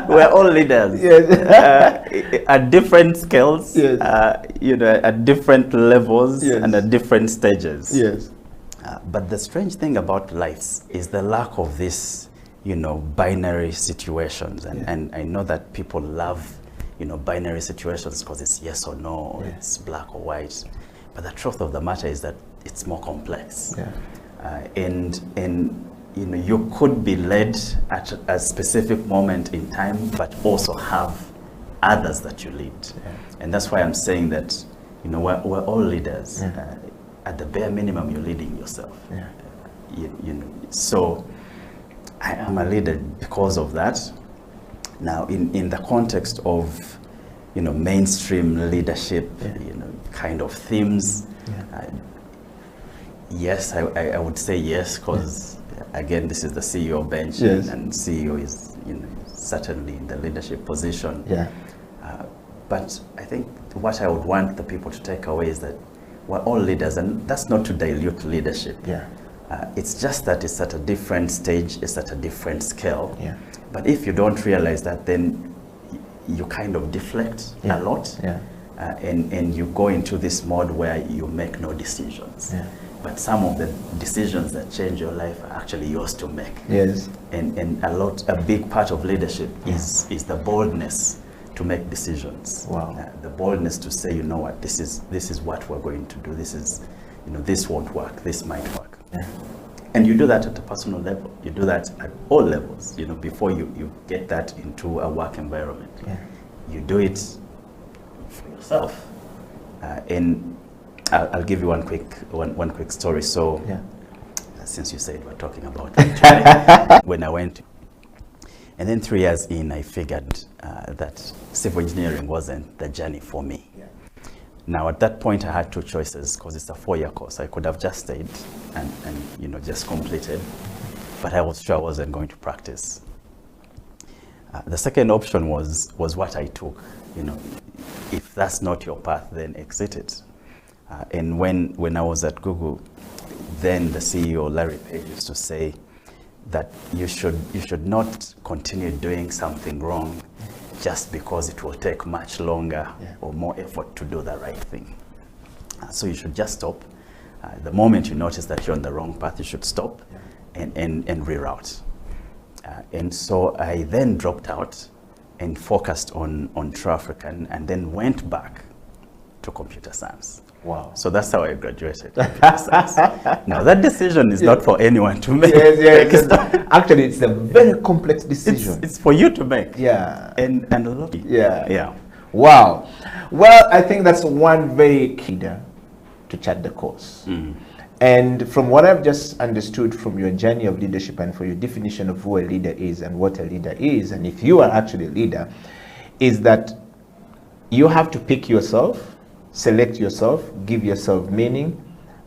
We're all leaders. Yes. At different scales, yes. You know, at different levels, yes. And at different stages. Yes. But the strange thing about life is the lack of this, you know, binary situations. And I know that people love, you know, binary situations because it's yes or no, or it's black or white. But the truth of the matter is that it's more complex. And you know, you could be led at a specific moment in time, but also have others that you lead. And that's why I'm saying that, you know, we're all leaders. At the bare minimum, you're leading yourself. You know, so I am a leader because of that. Now, in the context of, you know, mainstream leadership, you know, kind of themes, yes, I would say yes, because again, this is the CEO bench, and CEO is, you know, certainly in the leadership position. But I think what I would want the people to take away is that we're all leaders, and that's not to dilute leadership. It's just that it's at a different stage, it's at a different scale. But if you don't realize that, then you kind of deflect a lot, and you go into this mode where you make no decisions. But some of the decisions that change your life are actually yours to make. And a big part of leadership is the boldness to make decisions. The boldness to say, you know what, this is what we're going to do. This is, you know, this won't work, this might work. And you do that at a personal level. You do that at all levels, you know, before you get that into a work environment. You do it for yourself. And I'll give you one quick story. So, since you said we're talking about that, when I went, and then 3 years in, I figured that civil engineering wasn't the journey for me. Now, at that point, I had two choices because it's a 4-year course. I could have just stayed and you know, just completed, but I was sure I wasn't going to practice. The second option was what I took. You know, if that's not your path, then exit it. And when I was at Google, then the CEO, Larry Page, used to say that you should not continue doing something wrong just because it will take much longer or more effort to do the right thing. So you should just stop. The moment you notice that you're on the wrong path, you should stop and reroute. And so I then dropped out and focused on True African, and then went back to computer science. Wow. So that's how I graduated computer science. Now that decision is not for anyone to make. Yes. Actually, it's a very complex decision. It's for you to make. Yeah. And a lot. Yeah. Wow. Well, I think that's one very key to chart the course. And from what I've just understood from your journey of leadership and for your definition of who a leader is and what a leader is, and if you are actually a leader, is that you have to pick yourself, select yourself, give yourself meaning,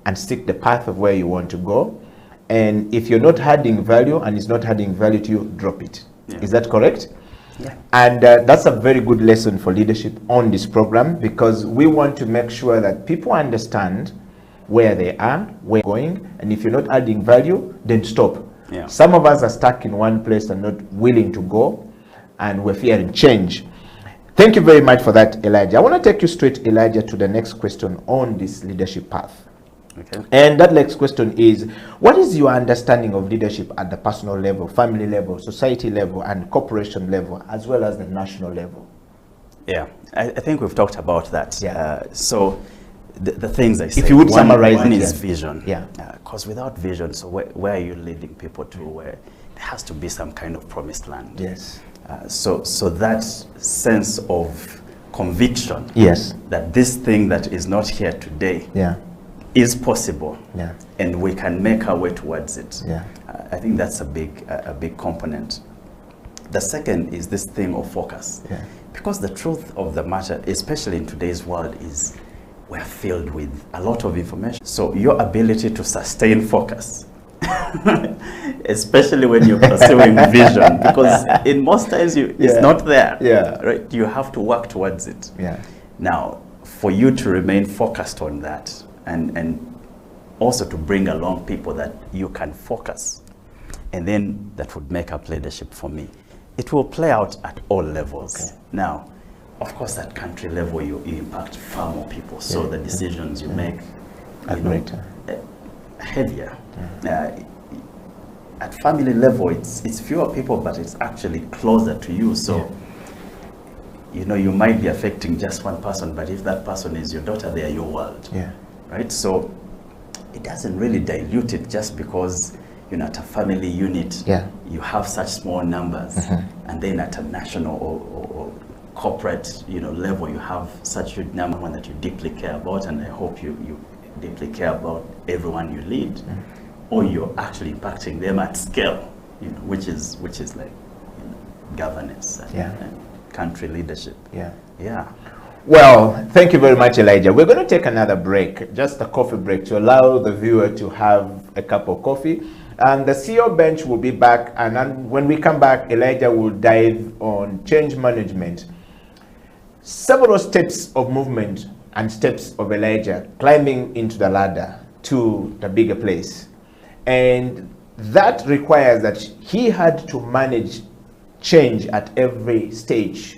and stick the path of where you want to go. And if you're not adding value and it's not adding value to you, drop it. Yeah. Is that correct? Yeah. And that's a very good lesson for leadership on this program, because we want to make sure that people understand where they are, where they're going, and if you're not adding value, then stop. Yeah. Some of us are stuck in one place and not willing to go, and we're fearing change. Thank you very much for that, Elijah. I want to take you straight, Elijah, to the next question on this leadership path. Okay. And that next question is, what is your understanding of leadership at the personal level, family level, society level, and corporation level, as well as the national level? Yeah, I think we've talked about that. Yeah. So the things I say, if you would summarize one it, is vision. Yeah. Because without vision, so where are you leading people to? Where there has to be some kind of promised land. Yes. So that sense of conviction. Yes. That this thing that is not here today. Yeah. Is possible. Yeah. And we can make our way towards it. Yeah. I think that's a big component. The second is this thing of focus. Yeah. Because the truth of the matter, especially in today's world, is we're filled with a lot of information. So your ability to sustain focus, especially when you're pursuing vision, because in most times it's not there. Yeah. Right? You have to work towards it. Yeah. Now, for you to remain focused on that, and also to bring along people that you can focus, and then that would make up leadership for me. It will play out at all levels. Okay. Now, of course, at country level, you impact far more people, so the decisions you make are heavier. At family level, it's fewer people, but it's actually closer to you. So, you know, you might be affecting just one person, but if that person is your daughter, they are your world. Yeah. Right? So it doesn't really dilute it just because, you know, at a family unit, you have such small numbers, and then at a national or corporate, you know, level, you have such huge number, one that you deeply care about, and I hope you deeply care about everyone you lead, or you're actually impacting them at scale, you know, which is like, you know, governance and country leadership. Yeah. Well, thank you very much, Elijah. We're going to take another break, just a coffee break, to allow the viewer to have a cup of coffee. And the CEO bench will be back. And then when we come back, Elijah will dive on change management. Several steps of movement and steps of Elijah climbing into the ladder to the bigger place. And that requires that he had to manage change at every stage.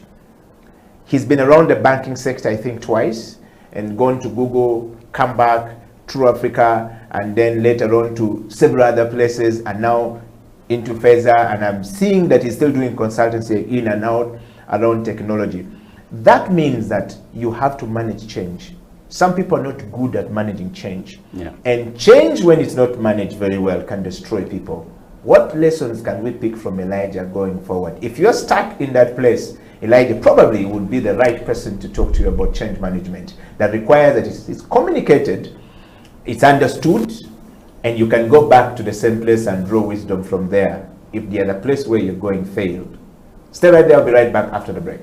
He's been around the banking sector, I think, twice, and gone to Google, come back, True Africa, and then later on to several other places, and now into Feza, and I'm seeing that he's still doing consultancy in and out around technology. That means that you have to manage change. Some people are not good at managing change. Yeah. And change, when it's not managed very well, can destroy people. What lessons can we pick from Elijah going forward? If you're stuck in that place, Elijah probably would be the right person to talk to you about change management. That requires that it's communicated, it's understood, and you can go back to the same place and draw wisdom from there if the other place where you're going failed. Stay right there, I'll be right back after the break.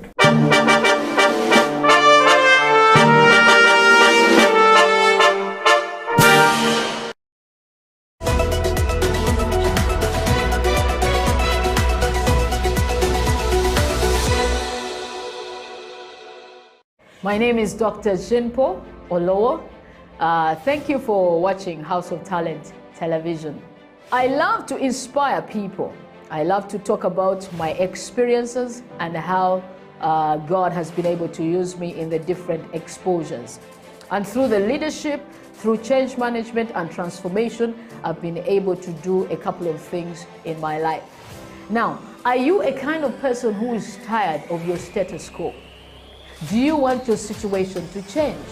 My name is Dr. Jinpo Olowo. Thank you for watching House of Talent Television. I love to inspire people. I love to talk about my experiences and how God has been able to use me in the different exposures. And through the leadership, through change management and transformation, I've been able to do a couple of things in my life. Now, are you a kind of person who is tired of your status quo? Do you want your situation to change?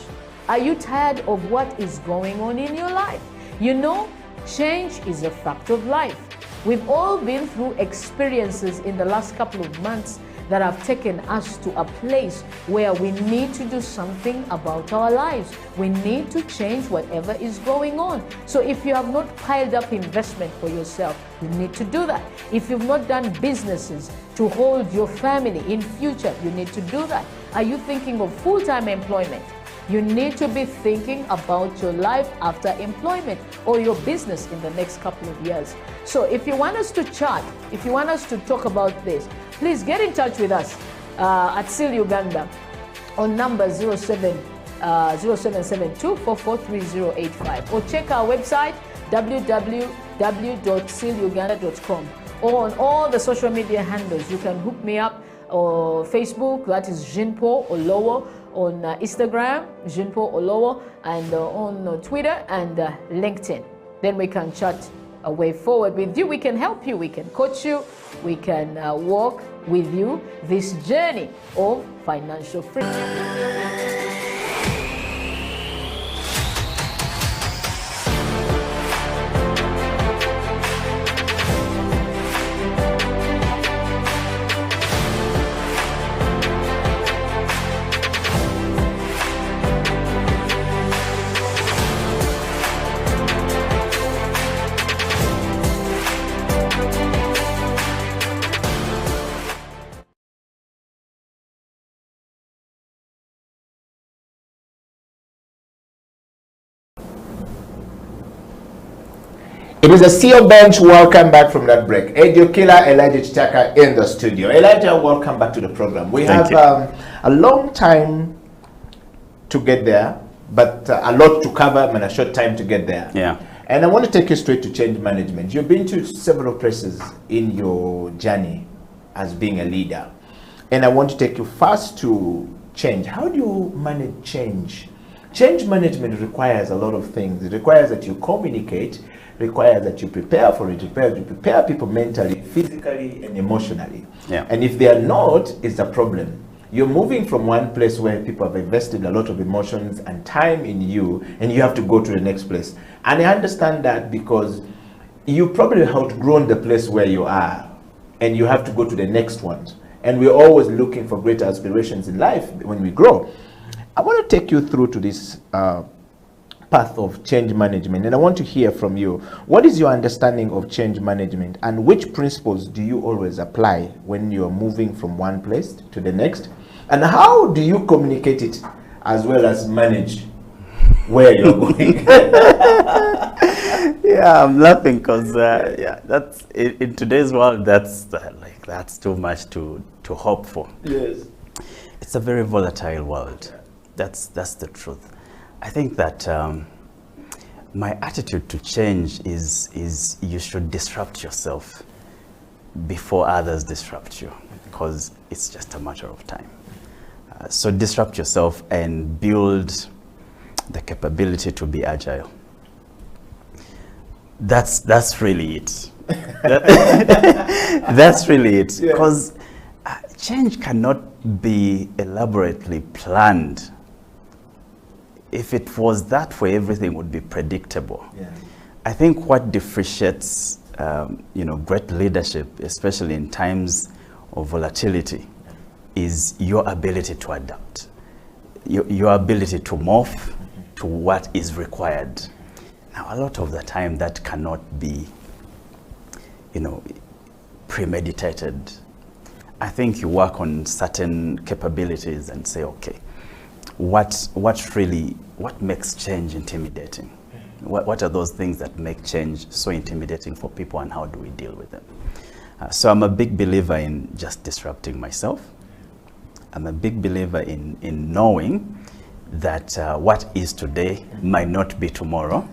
Are you tired of what is going on in your life? You know, change is a fact of life. We've all been through experiences in the last couple of months that have taken us to a place where we need to do something about our lives. We need to change whatever is going on. So if you have not piled up investment for yourself, you need to do that. If you've not done businesses to hold your family in future, you need to do that. Are you thinking of full-time employment? You need to be thinking about your life after employment or your business in the next couple of years. So if you want us to chat, if you want us to talk about this, please get in touch with us at SEAL Uganda on number 0772443085 or check our website www.sealuganda.com, or on all the social media handles. You can hook me up or Facebook, that is Jinpo Olowo, on Instagram, Jinpo Olowo, and on Twitter and LinkedIn. Then we can chat a way forward with you. We can help you, we can coach you, we can walk with you this journey of financial freedom. It is a SEAL Bench. Welcome back from that break. Edio Killer, Elijah Chitaka in the studio. Elijah, welcome back to the program. We have a long time to get there, but a lot to cover and a short time to get there. Yeah. And I want to take you straight to change management. You've been to several places in your journey as being a leader. And I want to take you first to change. How do you manage change? Change management requires a lot of things. It requires that you communicate, requires that you prepare for it, requires you prepare people mentally, physically, and emotionally. Yeah. And if they are not, it's a problem. You're moving from one place where people have invested a lot of emotions and time in you, and you have to go to the next place. And I understand that because you probably have outgrown the place where you are, and you have to go to the next one. And we're always looking for greater aspirations in life when we grow. I want to take you through to this path of change management, and I want to hear from you. What is your understanding of change management, and which principles do you always apply when you're moving from one place to the next, and how do you communicate it as well as manage where you're going? Yeah, I'm laughing because yeah, that's in today's world, that's too much to hope for. Yes, it's a very volatile world. That's the truth. I think that my attitude to change is you should disrupt yourself before others disrupt you, because it's just a matter of time. So disrupt yourself and build the capability to be agile. That's really it. That's really it. Because change cannot be elaborately planned. If it was that way, everything would be predictable. Yeah. I think what differentiates, great leadership, especially in times of volatility, is your ability to adapt, your ability to morph to what is required. Now, a lot of the time, that cannot be, premeditated. I think you work on certain capabilities and say, okay, what makes change intimidating? What are those things that make change so intimidating for people, and how do we deal with them? So I'm a big believer in just disrupting myself. I'm a big believer in knowing that what is today might not be tomorrow,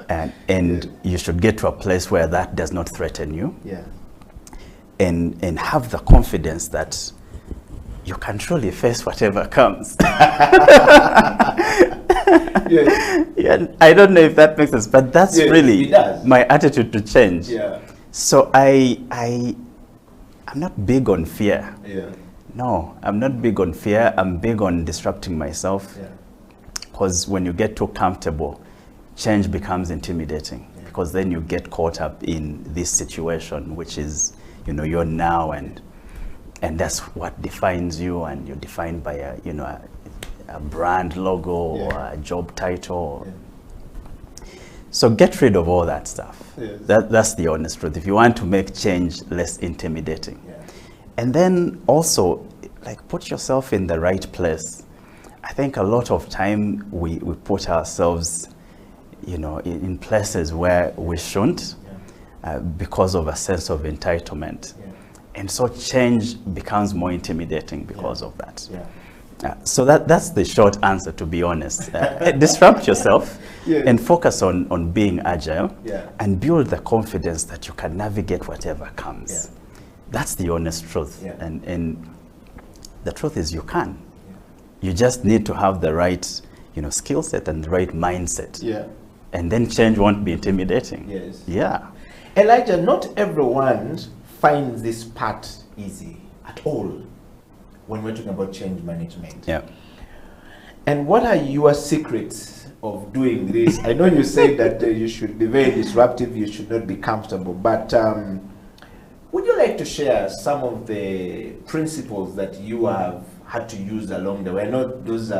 and you should get to a place where that does not threaten you. Yeah. And have the confidence that you can truly face whatever comes. Yeah, I don't know if that makes sense, but that's really it does. my attitude to change. Yeah. So I'm not big on fear. Yeah. No, I'm not big on fear. I'm big on disrupting myself. Yeah. Because when you get too comfortable, change becomes intimidating. Yeah. Because then you get caught up in this situation, which is, you know, you're now, and that's what defines you, and you're defined by a, you know, a brand logo or a job title. Yeah. So get rid of all that stuff. Yes. That's the honest truth. If you want to make change less intimidating. Yeah. And then also, like, put yourself in the right place. I think a lot of time we put ourselves, you know, in places where we shouldn't, because of a sense of entitlement. Yeah. And so change becomes more intimidating because of that. Yeah. So that's the short answer, to be honest. Disrupt yourself and focus on being agile and build the confidence that you can navigate whatever comes. Yeah. That's the honest truth. Yeah. And the truth is you can. Yeah. You just need to have the right, you know, skill set and the right mindset. Yeah. And then change won't be intimidating. Yes. Yeah. Elijah, not everyone finds this part easy at all when we're talking about change management. Yeah. And what are your secrets of doing this? I know you said that you should be very disruptive, you should not be comfortable, but would you like to share some of the principles that you have had to use along the way? I know those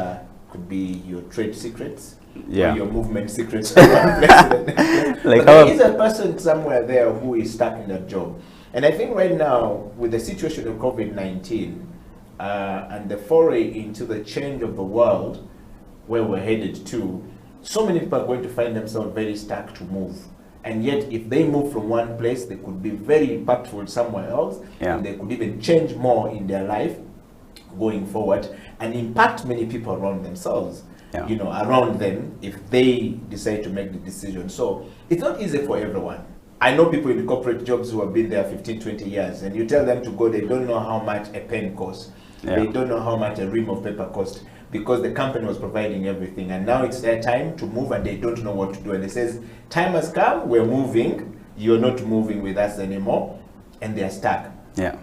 could be your trade secrets, or your movement secrets. Like, but there is a person somewhere there who is stuck in that job. And I think right now, with the situation of COVID-19 and the foray into the change of the world where we're headed to, so many people are going to find themselves very stuck to move. And yet, if they move from one place, they could be very impactful somewhere else, and they could even change more in their life going forward and impact many people around themselves, you know, around them, if they decide to make the decision. So it's not easy for everyone. I know people in the corporate jobs who have been there 15, 20 years, and you tell them to go, they don't know how much a pen costs. They don't know how much a ream of paper costs, because the company was providing everything, and now it's their time to move and they don't know what to do. And they says, time has come, we're moving, you're not moving with us anymore, and they're stuck. Yeah.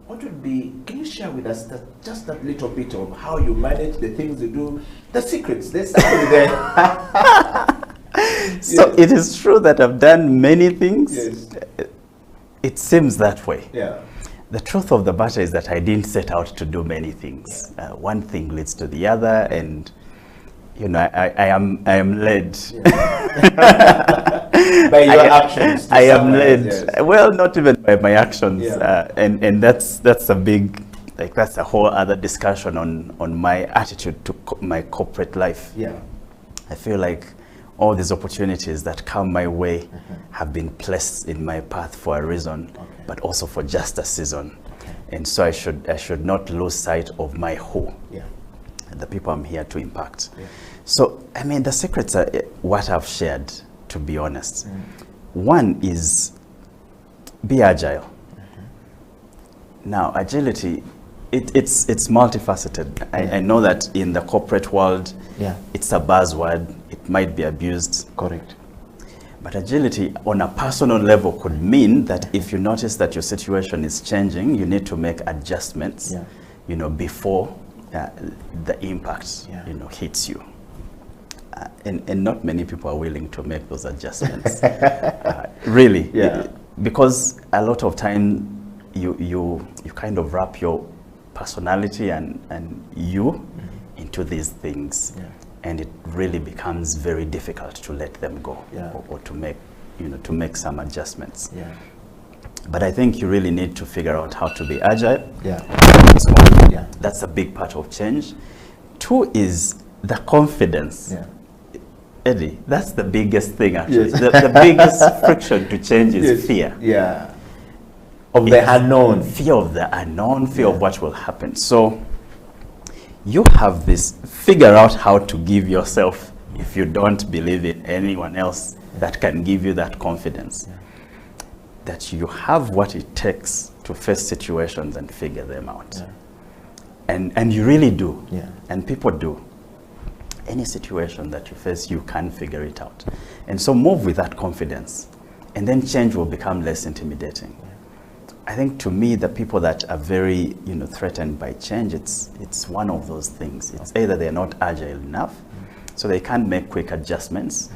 What would be, can you share with us just a little bit of how you manage the things you do, the secrets? Let's start with that. So it is true that I've done many things. Yes. It seems that way. Yeah. The truth of the matter is that I didn't set out to do many things. One thing leads to the other, and you know, I am led. By your actions. I am led. Yes. Well, not even by my actions, and that's a big, like, that's a whole other discussion on my attitude to my corporate life. Yeah. I feel like all these opportunities that come my way have been placed in my path for a reason, but also for just a season. And so I should not lose sight of my who, the people I'm here to impact. So, I mean, the secrets are what I've shared, to be honest. One is be agile. Now, agility, it's multifaceted. I know that in the corporate world, it's a buzzword. It might be abused. Correct. But agility on a personal level could mean that if you notice that your situation is changing, you need to make adjustments, you know, before the impact, you know, hits you. And not many people are willing to make those adjustments. Really. Because a lot of time you kind of wrap your personality and you into these things. And it really becomes very difficult to let them go, or to make, you know, to make some adjustments. But I think you really need to figure out how to be agile. That's one. That's a big part of change. Two is the confidence. Eddie, that's the biggest thing, actually. The biggest friction to change is fear. Of the unknown. Fear of the unknown, fear of what will happen. So you have this, figure out how to give yourself, if you don't believe in anyone else that can give you that confidence, that you have what it takes to face situations and figure them out. And you really do. And people do. any situation that you face, you can figure it out. And so move with that confidence, and then change will become less intimidating. I think to me, the people that are very, threatened by change, it's one of those things. It's either they're not agile enough, so they can't make quick adjustments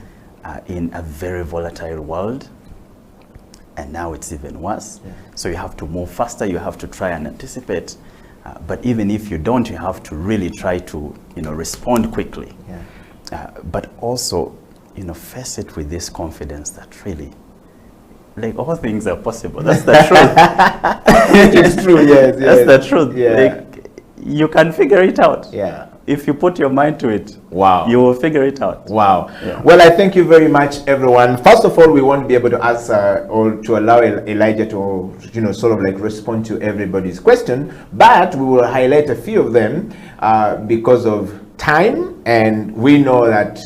in a very volatile world, and now it's even worse. So you have to move faster, you have to try and anticipate, but even if you don't, you have to really try to, respond quickly. But also, face it with this confidence that really, like, all things are possible. That's the truth. It's true, yes. That's the truth. Like, you can figure it out. If you put your mind to it, wow, you will figure it out. Wow. Well, I thank you very much, everyone. First of all, we won't be able to answer or to allow Elijah to, sort of like respond to everybody's question, but we will highlight a few of them because of time, and we know that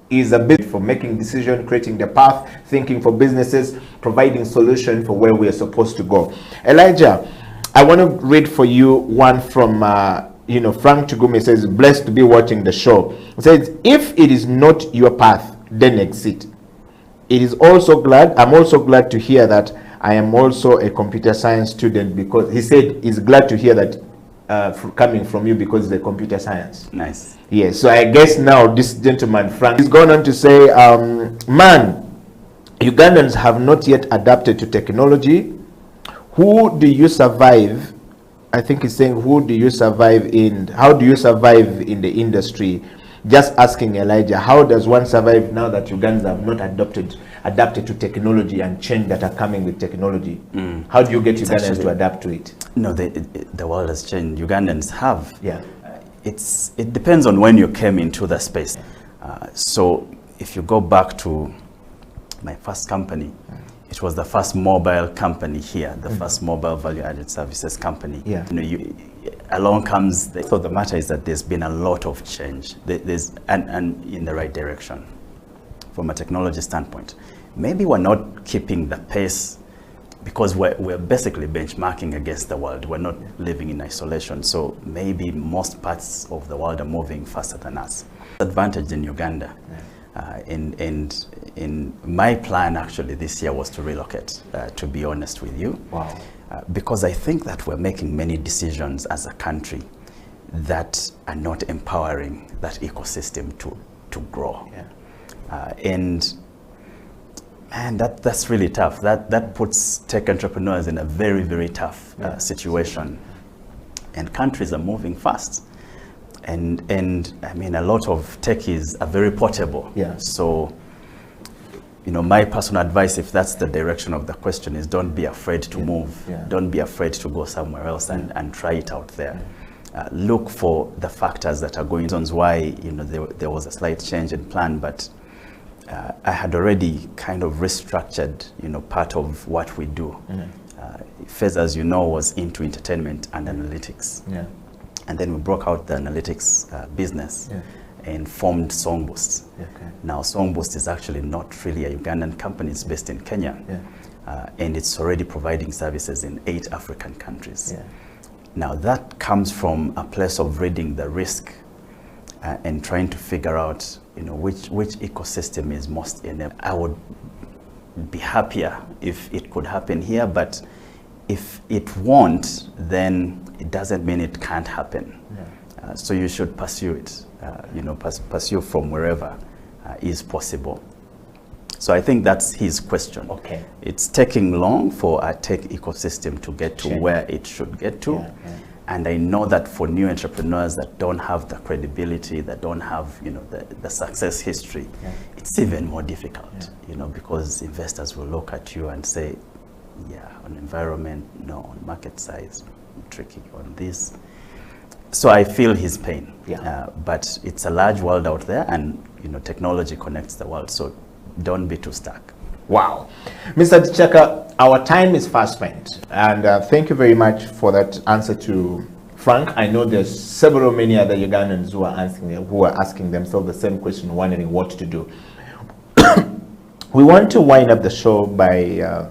is a bit for making decision, creating the path, thinking for businesses, providing solution for where we are supposed to go. Elijah, I want to read for you one from Frank Chugumi. Says, blessed to be watching the show. It says, if it is not your path, then exit. I'm also glad to hear that I am also a computer science student, because he said he's glad to hear that coming from you because the computer science. Nice. Yes, so I guess now this gentleman, Frank, he's gone on to say, man, Ugandans have not yet adapted to technology. Who do you survive? I think he's saying, how do you survive in the industry? Just asking Elijah, how does one survive now that Ugandans have not adapted to technology and change that are coming with technology? How do you get Ugandans to adapt to it? No, the world has changed. Ugandans have. It depends on when you came into the space. So if you go back to my first company, it was the first mobile company here, the first mobile value-added services company. Along comes, so the matter is that there's been a lot of change. And in the right direction from a technology standpoint. Maybe we're not keeping the pace because we're basically benchmarking against the world. We're not living in isolation. So maybe most parts of the world are moving faster than us. Advantage in Uganda. And in my plan actually this year was to relocate, to be honest with you. Wow. Because I think that we're making many decisions as a country that are not empowering that ecosystem to grow. And that's really tough. That puts tech entrepreneurs in a very, very tough situation. And countries are moving fast. And I mean, a lot of techies are very portable. So, my personal advice, if that's the direction of the question, is don't be afraid to move. Don't be afraid to go somewhere else and try it out there. Look for the factors that are going, reasons why, there was a slight change in plan, but I had already kind of restructured, part of what we do. Fez, as you know, was into entertainment and analytics. And then we broke out the analytics business and formed Songboost. Now, Songboost is actually not really a Ugandan company. It's based in Kenya. And it's already providing services in 8 African countries. Now, that comes from a place of reading the risk and trying to figure out, which ecosystem is most enabled. I would be happier if it could happen here, but if it won't, then it doesn't mean it can't happen. So you should pursue it, pursue from wherever is possible. So I think that's his question. It's taking long for a tech ecosystem to get to where it should get to. And I know that for new entrepreneurs that don't have the credibility, that don't have, the success history, it's even more difficult, because investors will look at you and say, on environment, no, on market size, tricky on this. So I feel his pain, but it's a large world out there, and technology connects the world, so don't be too stuck. Wow. Mr. Tichaka, our time is fast spent, and thank you very much for that answer to Frank. I know there's many other Ugandans who are asking themselves the same question, wondering what to do. We want to wind up the show by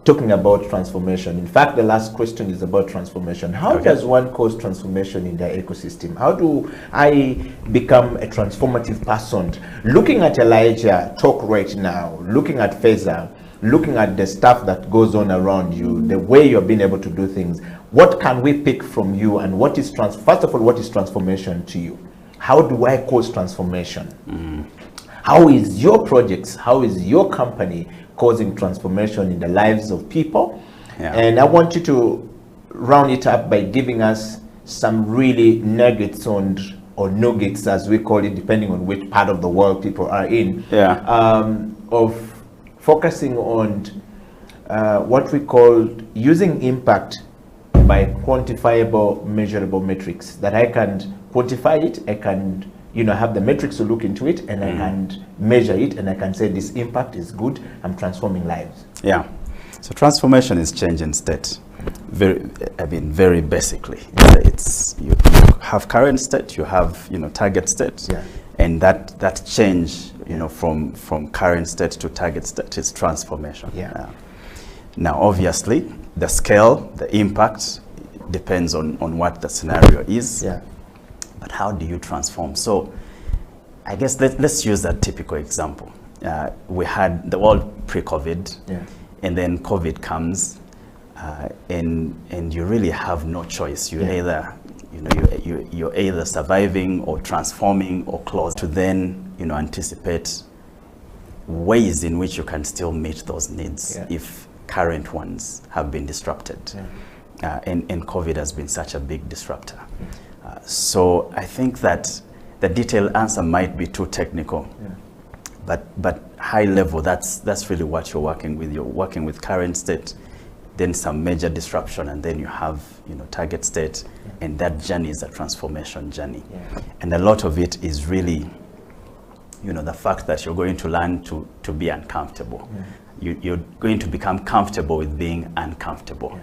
talking about transformation. In fact, the last question is about transformation. How does one cause transformation in their ecosystem? How do I become a transformative person? Looking at Elijah talk right now, looking at Feza, looking at the stuff that goes on around you, the way you're being able to do things, what can we pick from you, and what is first of all, what is transformation to you? How do I cause transformation? How is your projects, how is your company causing transformation in the lives of people? And I want you to round it up by giving us some really nuggets on, or nuggets as we call it, depending on which part of the world people are in, of focusing on what we call using impact by quantifiable, measurable metrics, that I can quantify it, I can have the metrics to look into it, and I can measure it, and I can say this impact is good, I'm transforming lives. Yeah, so transformation is changing state. Very basically. It's you have current state, you have target state, and that change from current state to target state is transformation. Now obviously the scale, the impact depends on what the scenario is. But how do you transform? So I guess let's use that typical example. We had the world pre-COVID, and then COVID comes, and you really have no choice. You either you're either surviving or transforming or close to then anticipate ways in which you can still meet those needs if current ones have been disrupted. And COVID has been such a big disruptor. So I think that the detailed answer might be too technical, but high level, that's really what you're working with. You're working with current state, then some major disruption, and then you have target state, and that journey is a transformation journey. And a lot of it is really the fact that you're going to learn to be uncomfortable. You're going to become comfortable with being uncomfortable.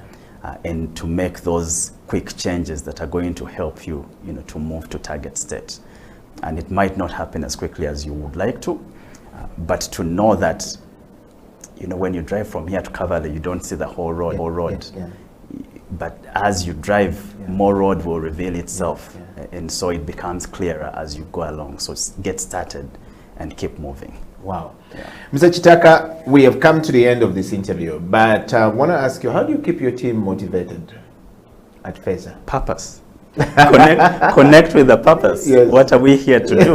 And to make those quick changes that are going to help you, to move to target state. And it might not happen as quickly as you would like to, but to know that, when you drive from here to Kampala, you don't see the whole road. But as you drive, more road will reveal itself. And so it becomes clearer as you go along. So get started and keep moving. Wow. Mr. Chitaka, we have come to the end of this interview, but I want to ask you, how do you keep your team motivated at Feza? Purpose. Connect with the purpose. What are we here to do?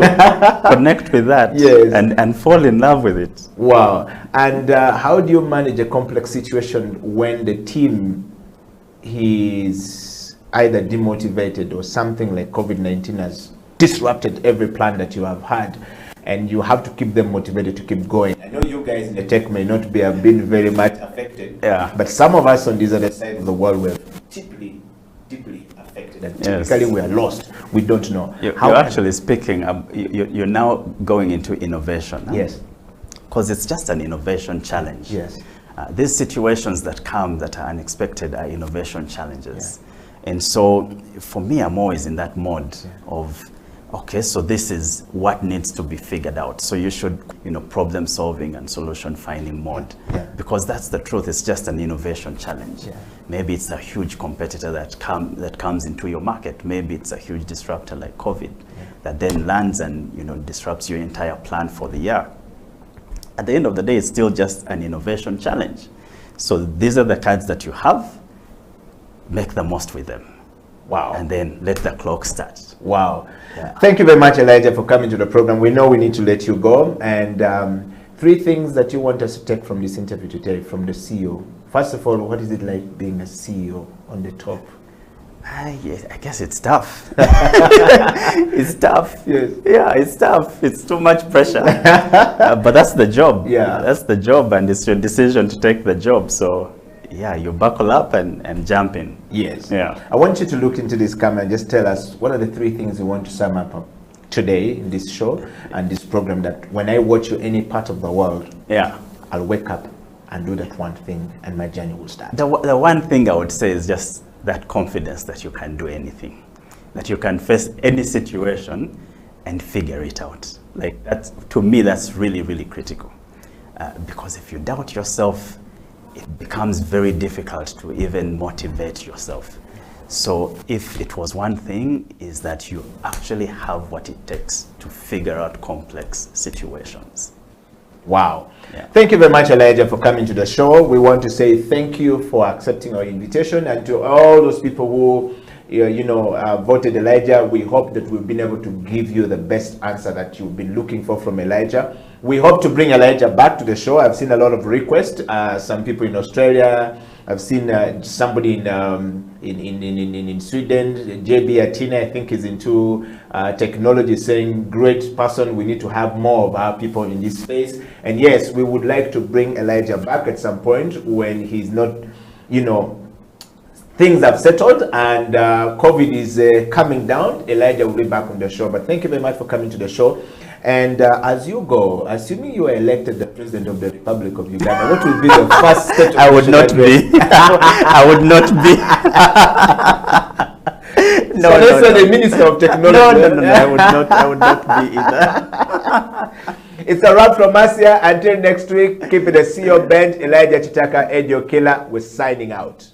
Connect with that and fall in love with it. Wow. And how do you manage a complex situation when the team is either demotivated or something like COVID-19 has disrupted every plan that you have had, and you have to keep them motivated to keep going? I know you guys in the tech may not have been very much affected, but some of us on this other side of the world were deeply affected, and typically we are lost. We don't know. You're actually speaking, you're now going into innovation. Because it's just an innovation challenge. These situations that come that are unexpected are innovation challenges. And so for me, I'm always in that mode of, okay, so this is what needs to be figured out. So you should, problem solving and solution finding mode, because that's the truth. It's just an innovation challenge. Maybe it's a huge competitor that comes into your market. Maybe it's a huge disruptor like COVID that then lands and disrupts your entire plan for the year. At the end of the day, it's still just an innovation challenge. So these are the cards that you have. Make the most with them. Wow. And then let the clock start. Wow. Thank you very much, Elijah, for coming to the program. We know we need to let you go. And 3 things that you want us to take from this interview today from the CEO. First of all, what is it like being a CEO on the top? I guess it's tough. It's tough. Yeah, it's tough. It's too much pressure. But that's the job. That's the job, and it's your decision to take the job. So you buckle up and jump in. I want you to look into this camera and just tell us, what are the 3 things you want to sum up today in this show and this program, that when I watch you any part of the world, I'll wake up and do that one thing and my journey will start? The one thing I would say is just that confidence that you can do anything, that you can face any situation and figure it out. Like that, to me, that's really, really critical. Because if you doubt yourself, it becomes very difficult to even motivate yourself. So if it was one thing, is that you actually have what it takes to figure out complex situations. Wow. Yeah. Thank you very much, Elijah, for coming to the show. We want to say thank you for accepting our invitation, and to all those people who voted Elijah. We hope that we've been able to give you the best answer that you've been looking for from Elijah. We hope to bring Elijah back to the show. I've seen a lot of requests. Some people in Australia. I've seen somebody in Sweden. JB Atina, I think, is into technology, saying, great person, we need to have more of our people in this space. And yes, we would like to bring Elijah back at some point when he's not, things have settled and COVID is coming down. Elijah will be back on the show. But thank you very much for coming to the show. And as you go, assuming you are elected the President of the Republic of Uganda, what will be the first step? I would not be. I would not be. No, so let's say the Minister of Technology. No, I would not be either. It's a wrap from us here. Until next week, keep it a CEO band. Elijah Chitaka, Edio Killer, we're signing out.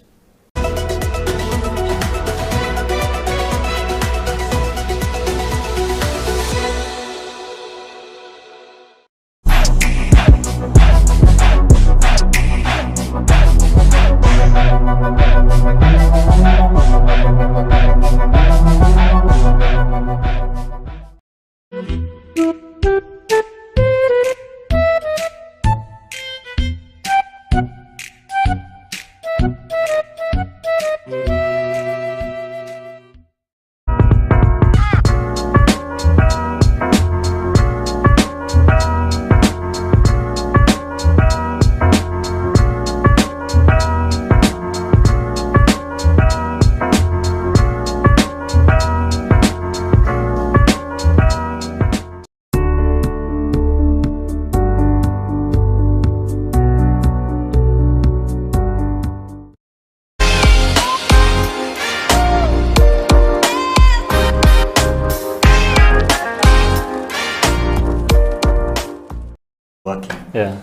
Working. Yeah.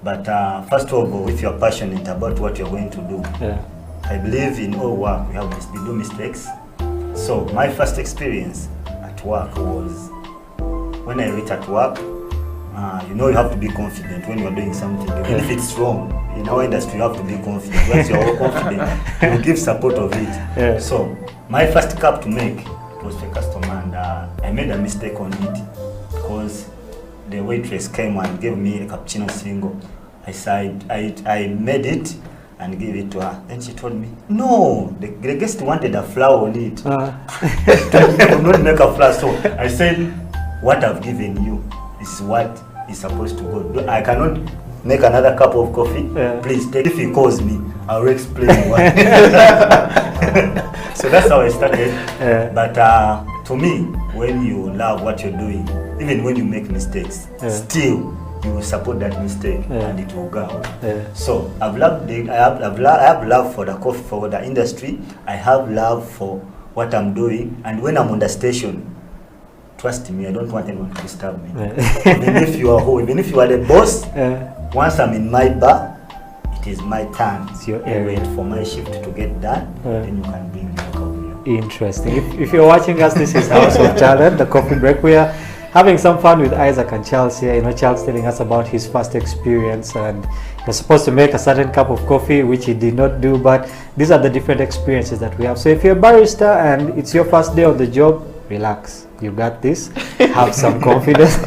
But first of all, if you're passionate about what you're going to do, I believe in all work we do mistakes. So my first experience at work was when I reached at work. You have to be confident when you're doing something. Even if it's wrong, in our industry you have to be confident. Once you're confident, you give support of it. So my first cup to make was for a customer, and I made a mistake on it because the waitress came and gave me a cappuccino single. I made it and gave it to her. Then she told me, no, the guest wanted a flower on it. I could not make a flower. So I said, what I've given you is what is supposed to go. I cannot make another cup of coffee. Please take. If he calls me, I'll explain why. So that's how I started. But to me, when you love what you're doing, even when you make mistakes, still you will support that mistake and it will go out. So I have love for the coffee, for the industry. I have love for what I'm doing, and when I'm on the station, trust me, I don't want anyone to disturb me. Even if you are the boss, once I'm in my bar, it is my turn. It's your area. Wait for my shift to get done, then you can bring your coffee. Interesting. If you're watching us, this is House of Talent, the coffee break. We are having some fun with Isaac and Charles here. Charles telling us about his first experience, and you're supposed to make a certain cup of coffee, which he did not do, but these are the different experiences that we have. So if you're a barista and it's your first day on the job, relax. You got this. Have some confidence.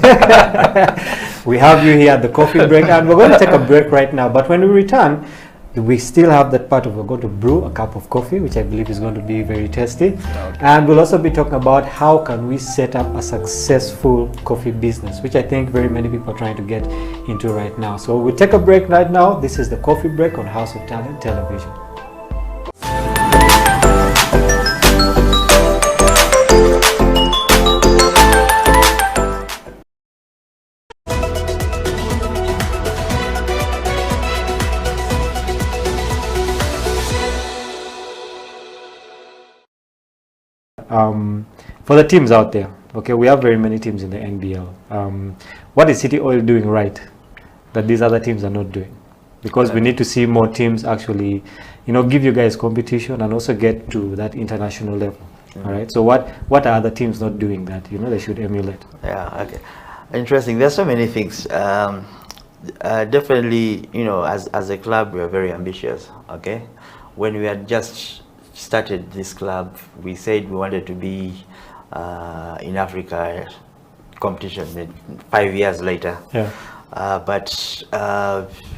We have you here at the coffee break, and we're going to take a break right now. But when we return, we still have that part of we're going to brew a cup of coffee, which I believe is going to be very tasty. And we'll also be talking about how can we set up a successful coffee business, which I think very many people are trying to get into right now. So we'll take a break right now. This is the coffee break on House of Talent Television. For the teams out there, okay, we have very many teams in the NBL. What is City Oil doing right that these other teams are not doing? because we need to see more teams actually, give you guys competition and also get to that international level. All right. So what are other teams not doing that they should emulate? Yeah. Okay. Interesting. There's so many things. Definitely, as a club, we are very ambitious. Okay. When we had just started this club, we said we wanted to be in Africa competition 5 years later. Yeah. But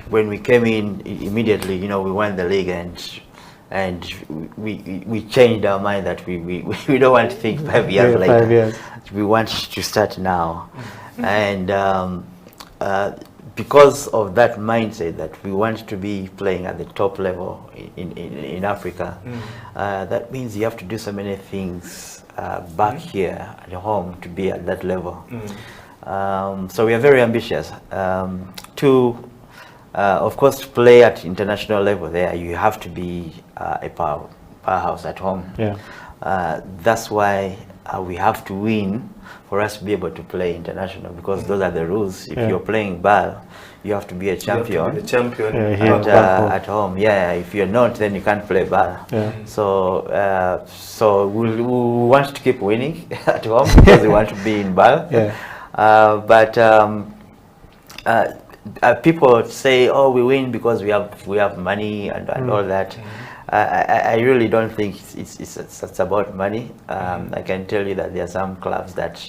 when we came in immediately, we won the league, and we changed our mind that we don't want to think 5 years later. 5 years. We want to start now, and because of that mindset that we want to be playing at the top level in Africa, that means you have to do so many things back here at home to be at that level. So we are very ambitious. Of course, to play at international level there, you have to be a powerhouse at home. Yeah. That's why we have to win for us to be able to play international, because those are the rules. If you're playing ball, you have to be a champion. At home. Yeah. If you're not, then you can't play ball. Yeah. So we want to keep winning at home because we want to be in ball. Yeah. People say, "Oh, we win because we have money and all that." I really don't think it's about money. I can tell you that there are some clubs that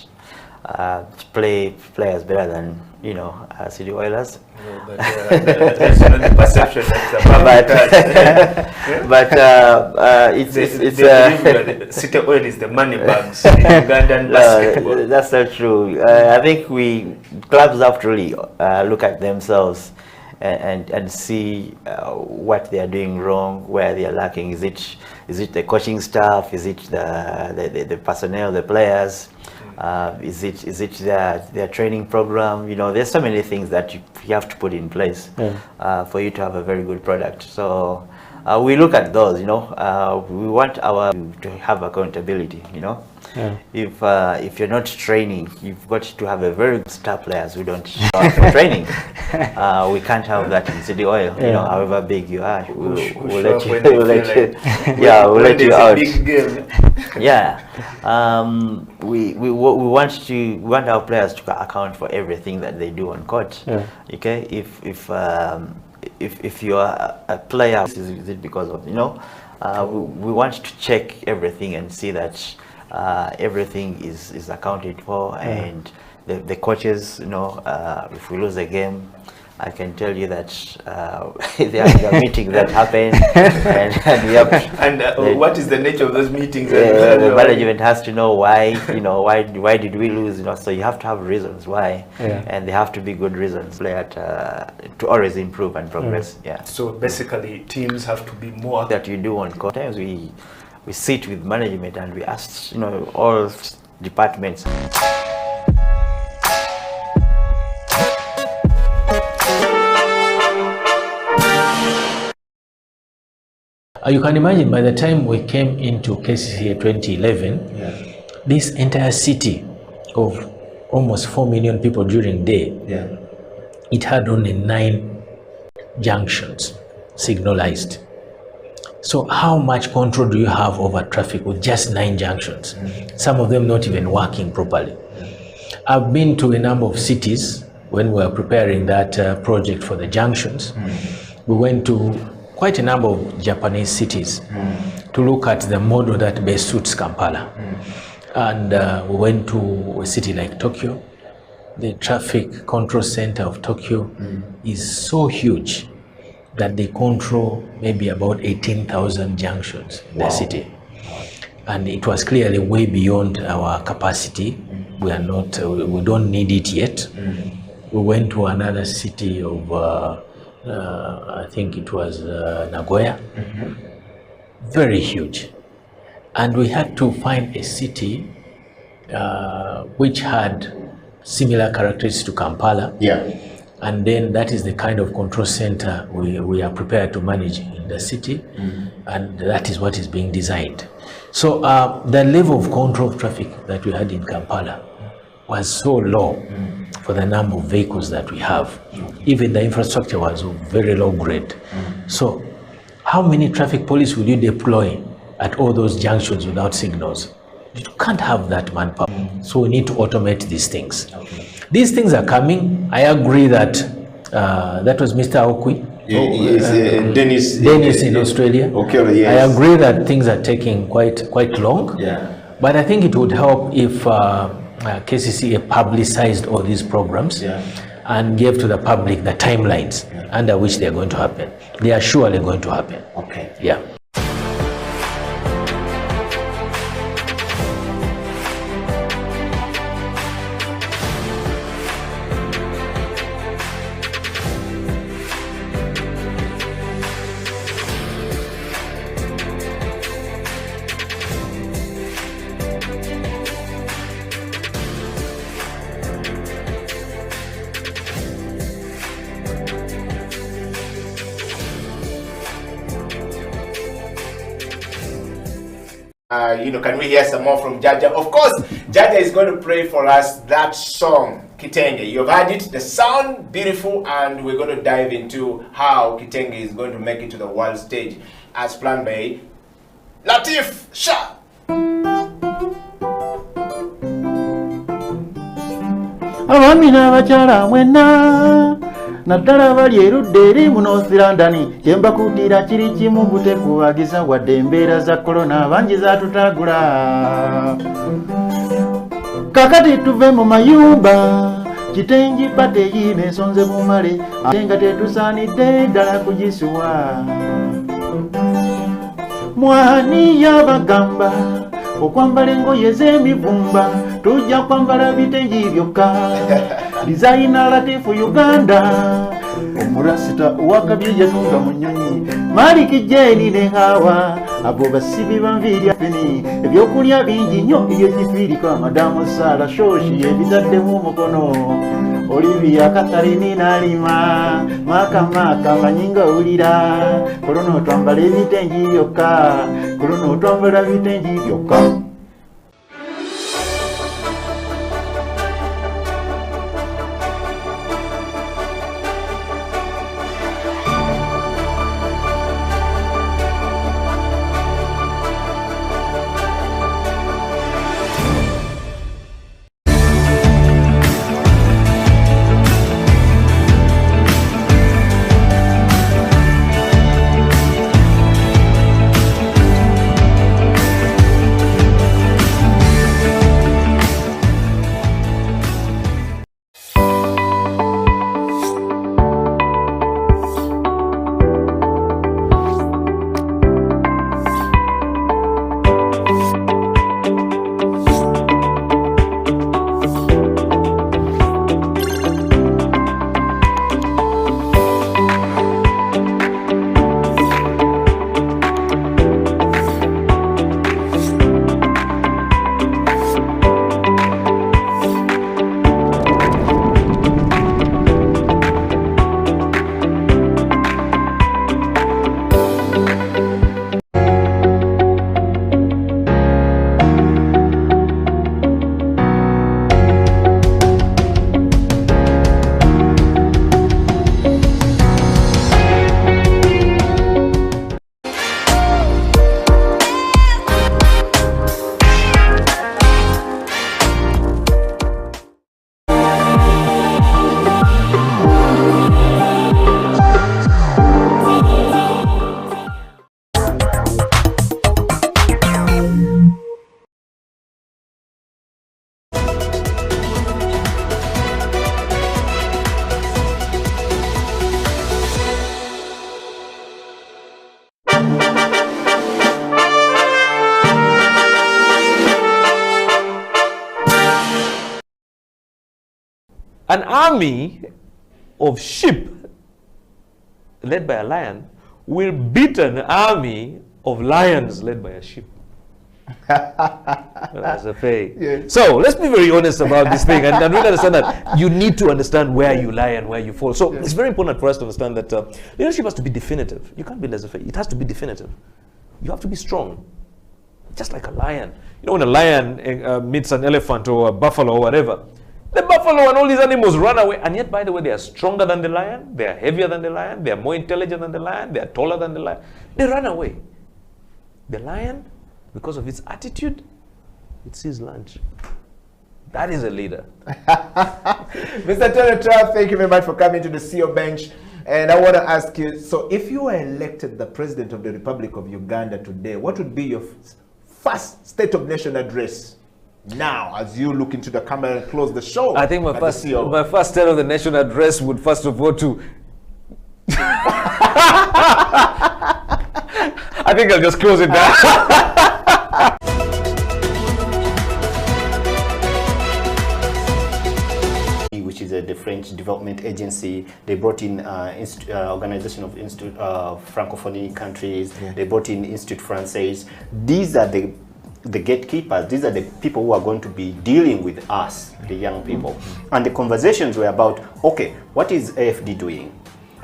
play players better than City Oilers. That's not the perception. It's City Oil is the money bags in Ugandan basketball. That's not true. I think clubs have to really look at themselves and see what they are doing wrong, where they are lacking. Is it the coaching staff? Is it the personnel, the players? Is it their training program? There's so many things that you have to put in place for you to have a very good product. So we look at those. We want to have accountability. Yeah. If you're not training, you've got to have a very good star players who don't show up for training. We can't have that in City Oil. However big you are, we'll let you out. Yeah. We want our players to account for everything that they do on court. Yeah. Okay. If you are a player, is it because of we want to check everything and see that everything is accounted for, and the coaches, if we lose a game, I can tell you that there are meetings that happen, and we have. And what is the nature of those meetings? The management has to know why. Why did we lose? So you have to have reasons why, and they have to be good reasons. To always improve and progress. Yeah. So basically, teams have to be more that you do on court. Sometimes we sit with management and we ask, all departments. You can imagine by the time we came into KCCA 2011, this entire city of almost 4 million people during day, it had only 9 junctions signalized. So how much control do you have over traffic with just 9 junctions? Some of them not even working properly. I've been to a number of cities when we were preparing that project for the junctions. We went to quite a number of Japanese cities to look at the model that best suits Kampala. And we went to a city like Tokyo. The traffic control center of Tokyo is so huge that they control maybe about 18,000 junctions in the city. And it was clearly way beyond our capacity. We don't need it yet. We went to another city of, I think it was Nagoya, very huge. And we had to find a city which had similar characteristics to Kampala. And then that is the kind of control center we are prepared to manage in the city, and that is what is being designed. So the level of control of traffic that we had in Kampala was so low for the number of vehicles that we have. Even the infrastructure was of very low grade. So how many traffic police will you deploy at all those junctions without signals? You can't have that manpower. So we need to automate these things. These things are coming. I agree that that was Mr. Okwi. Dennis in Australia. Okay, yes. I agree that things are taking quite long. Yeah. But I think it would help if KCCA publicized all these programs and gave to the public the timelines under which they are going to happen. They are surely going to happen. Okay. Yeah. Can we hear some more from Jaja? Of course, Jaja is going to play for us that song, Kitenge. You've heard it, the sound, beautiful, and we're going to dive into how Kitenge is going to make it to the world stage as planned by Latif Shah. Abamina bakyala mwena naddala bali erudde eri mu North London yembakutira kiri kimu butekuwagiza wadde embeera za korona bangi zatutagula kakati tuve mu mayumba kitengi pate yine ensonze bumale ate nga tetusaanidde ddala kugisuwa mwani yabagamba okwambala engoye z'emivumba tujja kwambala bitengi byokka designer Latifu Uganda omurasita owakabye yatunga mu nnyonyi Maliki Jeni ne Hawa abo basibi banviiri afeni ebyokulya bingi nnyo ebyekifiirika madamu Sara Shoshi ebitaddemu omukono Olivia Katharini Nalima Maka manyinga ulira kolono twambala ebitengi byokka kolono twambala bitengi byokka. An army of sheep led by a lion will beat an army of lions led by a sheep. That's a fake. Yes. So let's be very honest about this thing, and really understand that you need to understand where you lie and where you fall. So it's very important for us to understand that leadership has to be definitive. You can't be laissez-faire. It has to be definitive. You have to be strong, just like a lion. You know, when a lion meets an elephant or a buffalo or whatever, The buffalo and all these animals run away. And yet, by the way, they are stronger than the lion. They are heavier than the lion. They are more intelligent than the lion. They are taller than the lion. They run away. The lion, because of its attitude, it sees lunch. That is a leader. Mr. Tonatra, thank you very much for coming to the CEO bench. And I want to ask you, so if you were elected the President of the Republic of Uganda today, what would be your first State of Nation address now as you look into the camera and close the show? I think my first State of the Nation address would first of all to... I think I'll just close it down. Which is the French Development Agency. They brought in Organization of Francophonie countries. Yeah. They brought in Institut Français. These are the gatekeepers. These are the people who are going to be dealing with us, the young people. And the conversations were about, okay, what is AFD doing?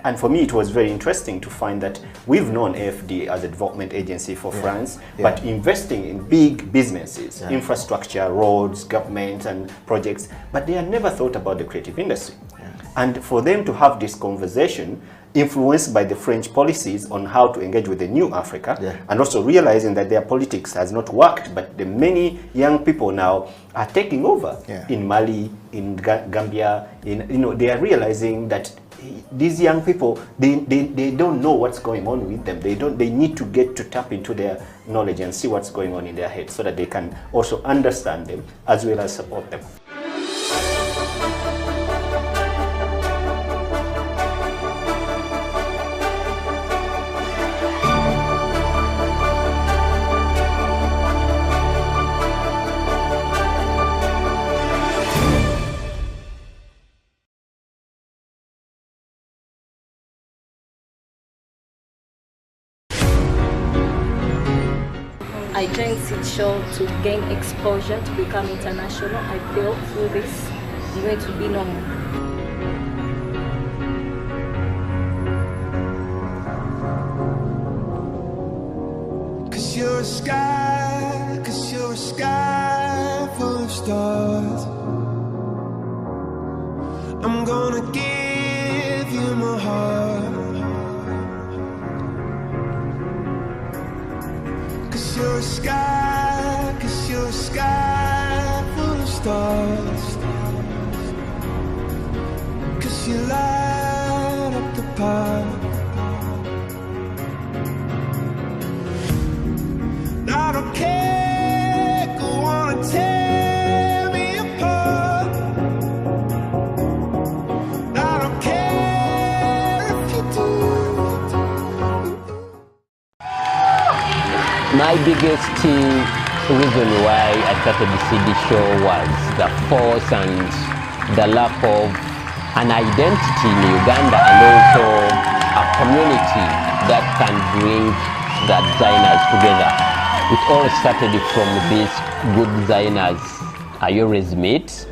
And for me, it was very interesting to find that we've known AFD as a development agency for France, but investing in big businesses, infrastructure, roads, government, and projects, but they had never thought about the creative industry. And for them to have this conversation, influenced by the French policies on how to engage with the new Africa, and also realizing that their politics has not worked, but the many young people now are taking over in Mali, in Gambia, they are realizing that these young people, they don't know what's going on with them. They need to get to tap into their knowledge and see what's going on in their head so that they can also understand them as well as support them. I joined Seed Show to gain exposure, to become international. I feel through this, I'm going to be normal. Cause you're a sky full of stars. I'm gonna give you my heart. Cause you're a sky full of stars. Cause you light up the path. I don't care, go on and tear me apart. I don't care if you do. My biggest reason why I started the CD show was the force and the lack of an identity in Uganda, and also a community that can bring the designers together. It all started from these good designers I always meet,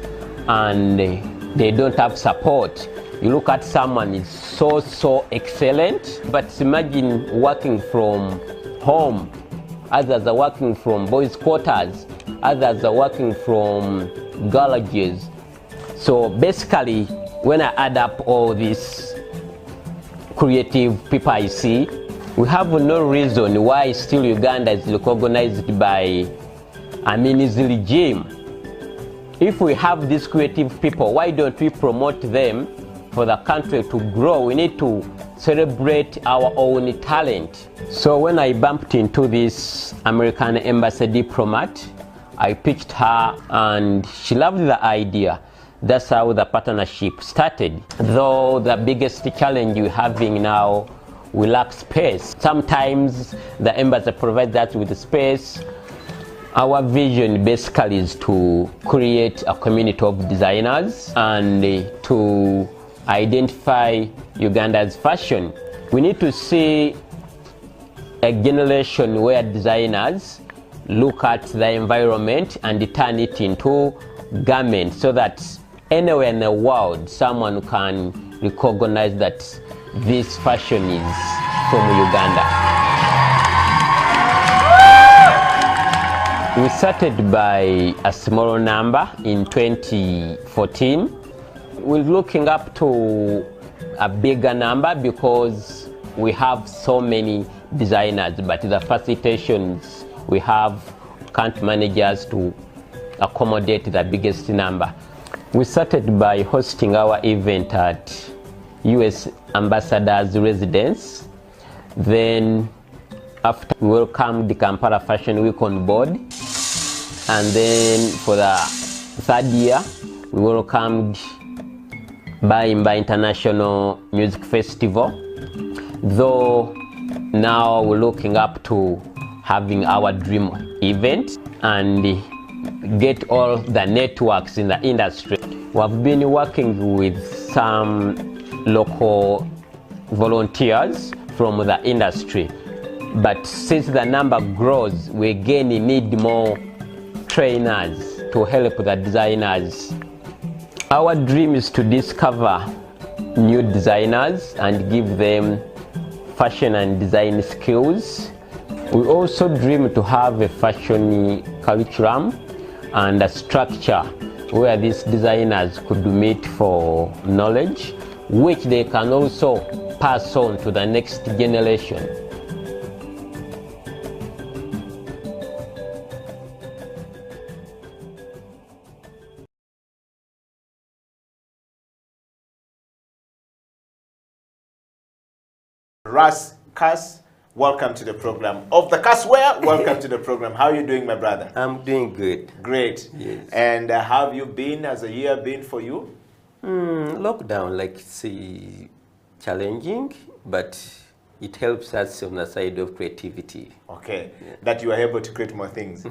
and they don't have support. You look at someone is so excellent, but imagine working from home. Others are working from boys' quarters. Others are working from garages. So basically, when I add up all these creative people I see, we have no reason why still Uganda is recognized by Amini's regime. If we have these creative people, why don't we promote them for the country to grow? We need to celebrate our own talent. So when I bumped into this American embassy diplomat, I pitched her and she loved the idea. That's how the partnership started. Though the biggest challenge we're having now, we lack space. Sometimes the embassy provides us with space. Our vision basically is to create a community of designers and to identify Uganda's fashion. We need to see a generation where designers look at the environment and turn it into garments so that anywhere in the world someone can recognize that this fashion is from Uganda. We started by a small number in 2014. We're looking up to a bigger number because we have so many designers, but the facilitations we have can't manage us to accommodate the biggest number. We started by hosting our event at US Ambassador's residence. Then after we welcomed the Kampala Fashion Week on board. And then for the third year, we welcomed Bayimba International Music Festival. Though now we're looking up to having our dream event and get all the networks in the industry. We've been working with some local volunteers from the industry, but since the number grows, we again need more trainers to help the designers. Our dream is to discover new designers and give them fashion and design skills. We also dream to have a fashion curriculum and a structure where these designers could meet for knowledge, which they can also pass on to the next generation. Ras Kas, welcome to the program. Of the Kasware, welcome to the program. How are you doing, my brother? I'm doing good. Great. Yes. And how have you been? Has a year been for you? Lockdown, like, see, challenging, but it helps us on the side of creativity. Okay, yeah. That you are able to create more things.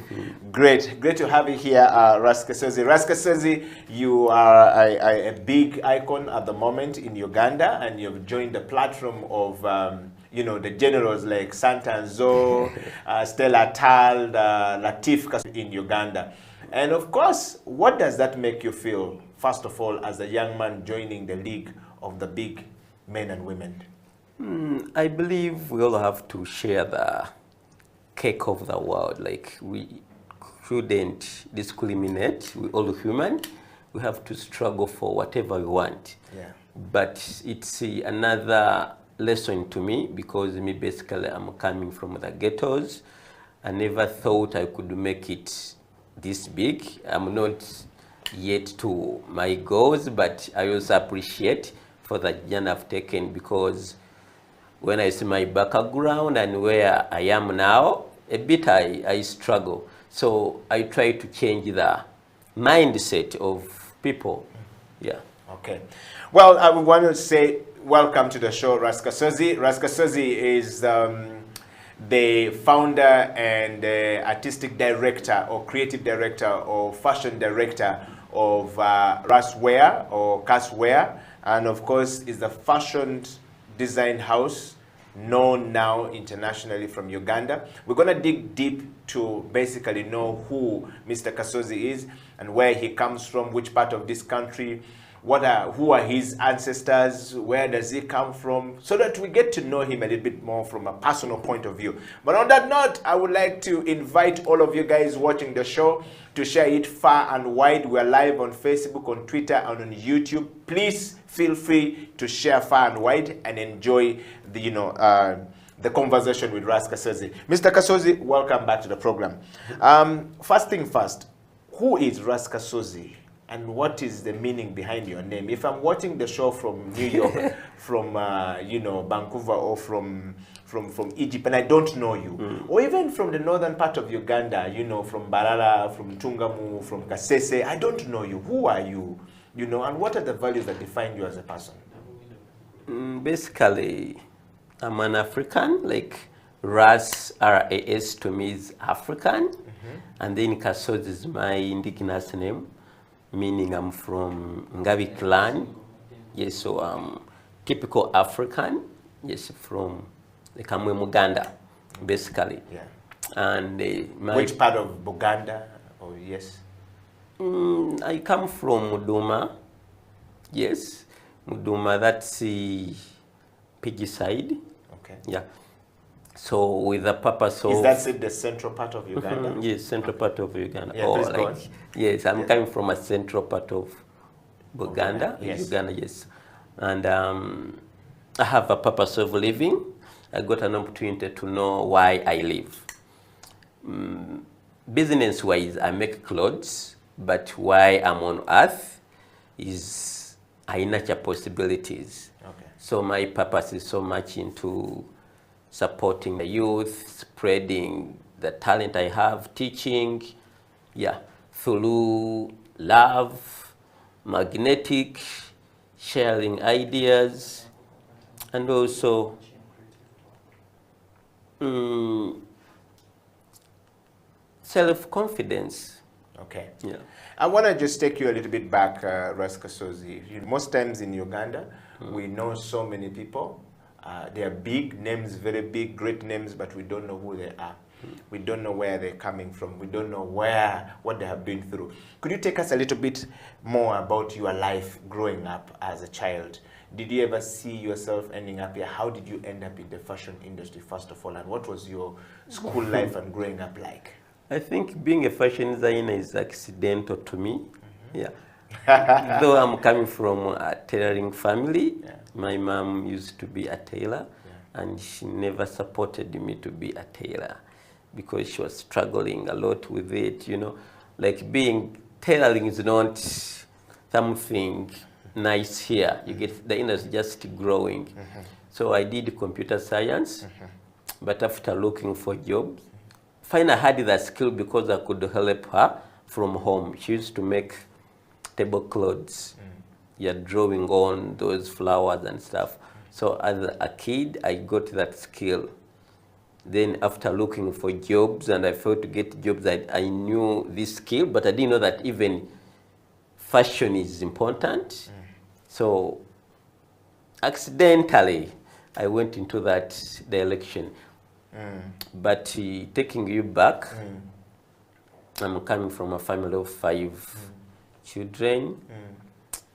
Great to have you here, Ras Kasozi. Ras Kasozi, you are a big icon at the moment in Uganda, and you've joined the platform of you know, the generals like Santanzo, Stella Tal, Latif in Uganda. And of course, what does that make you feel, first of all, as a young man joining the league of the big men and women? I believe we all have to share the cake of the world. Like, we shouldn't discriminate. We're all human. We have to struggle for whatever we want. Yeah. But it's another lesson to me, because me basically I'm coming from the ghettos. I never thought I could make it this big. I'm not yet to my goals, but I also appreciate for the journey I've taken, because when I see my background and where I am now, a bit I struggle. So I try to change the mindset of people. Yeah. Okay. Well, I want to say welcome to the show, Ras Kasozi. Ras Kasozi is the founder and artistic director or creative director or fashion director of Raswear or Kaswear, and of course is the fashion design house known now internationally from Uganda. We're going to dig deep to basically know who Mr. Kasozi is and where he comes from, which part of this country, who are his ancestors, where does he come from, so that we get to know him a little bit more from a personal point of view. But on that note, I would like to invite all of you guys watching the show to share it far and wide. We're live on Facebook, on Twitter, and on YouTube. Please feel free to share far and wide and enjoy the the conversation with Ras Kasozi. Mr. Kasozi, welcome back to the program. First thing first, who is Ras Kasozi? And what is the meaning behind your name? If I'm watching the show from New York, from Vancouver, or from Egypt, and I don't know you, or even from the northern part of Uganda, from Barara, from Tungamu, from Kasese, I don't know you. Who are you? And what are the values that define you as a person? Basically, I'm an African. Like, Ras, R-A-S, to me is African, and then Kasozi is my indigenous name, meaning I'm from Ngabi clan. Yes, so I'm typical African. Yes, from the Kamwe Uganda, basically. Yeah. And which part of Buganda? Oh, yes. I come from Muduma. Yes, Muduma. That's the Pigi side. Okay. Yeah. So with the purpose of... Is that in the central part of Uganda? Yes, central part of Uganda. Yeah, please go on. Yes, I'm coming from a central part of Uganda. Yes. Uganda, yes. And I have a purpose of living. I got an opportunity to know why I live. Business-wise, I make clothes, but why I'm on earth is I nurture possibilities. Okay. So my purpose is so much into supporting the youth, spreading the talent I have, teaching, through love, magnetic, sharing ideas, and also self-confidence. Okay. Yeah. I want to just take you a little bit back, Raskasozi. Most times in Uganda, we know so many people. They are big names, very big, great names, but we don't know who they are. We don't know where they're coming from. We don't know what they have been through. Could you take us a little bit more about your life growing up as a child? Did you ever see yourself ending up here? How did you end up in the fashion industry, first of all? And what was your school life and growing up like? I think being a fashion designer is accidental to me. Though I'm coming from a tailoring family, my mom used to be a tailor, and she never supported me to be a tailor because she was struggling a lot with it, like tailoring is not something nice here. You get the industry just growing. So I did computer science, but after looking for jobs, finally I had that skill because I could help her from home. She used to make tablecloths. You're drawing on those flowers and stuff. So as a kid, I got that skill. Then after looking for jobs, and I failed to get jobs, I knew this skill, but I didn't know that even fashion is important. So accidentally, I went into that direction. But taking you back, I'm coming from a family of 5 children,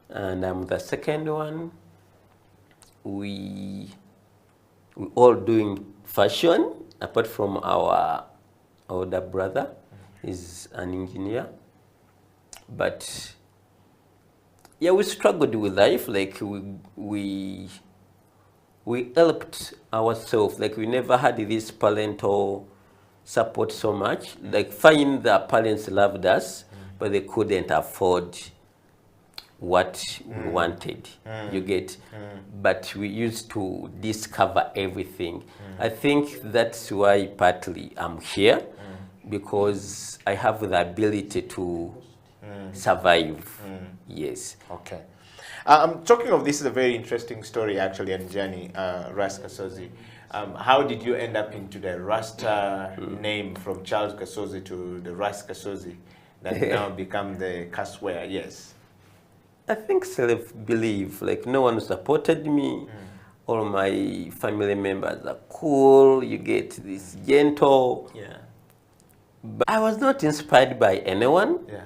and I'm the second one. We all doing fashion, apart from our older brother, is an engineer. But yeah, we struggled with life. Like we helped ourselves. Like we never had this parental support so much. Like find the parents loved us, but they couldn't afford what we wanted. You get? But we used to discover everything. I think that's why partly I'm here, because I have the ability to survive. Yes. Okay. Talking of this is a very interesting story actually and journey, Raskasozi. How did you end up into the Rasta name from Charles Kasozi to the Raskasozi that now become the Kasware? Yes. I think self-belief, like no one supported me. All my family members are cool. You get this gentle. Yeah. But I was not inspired by anyone. Yeah.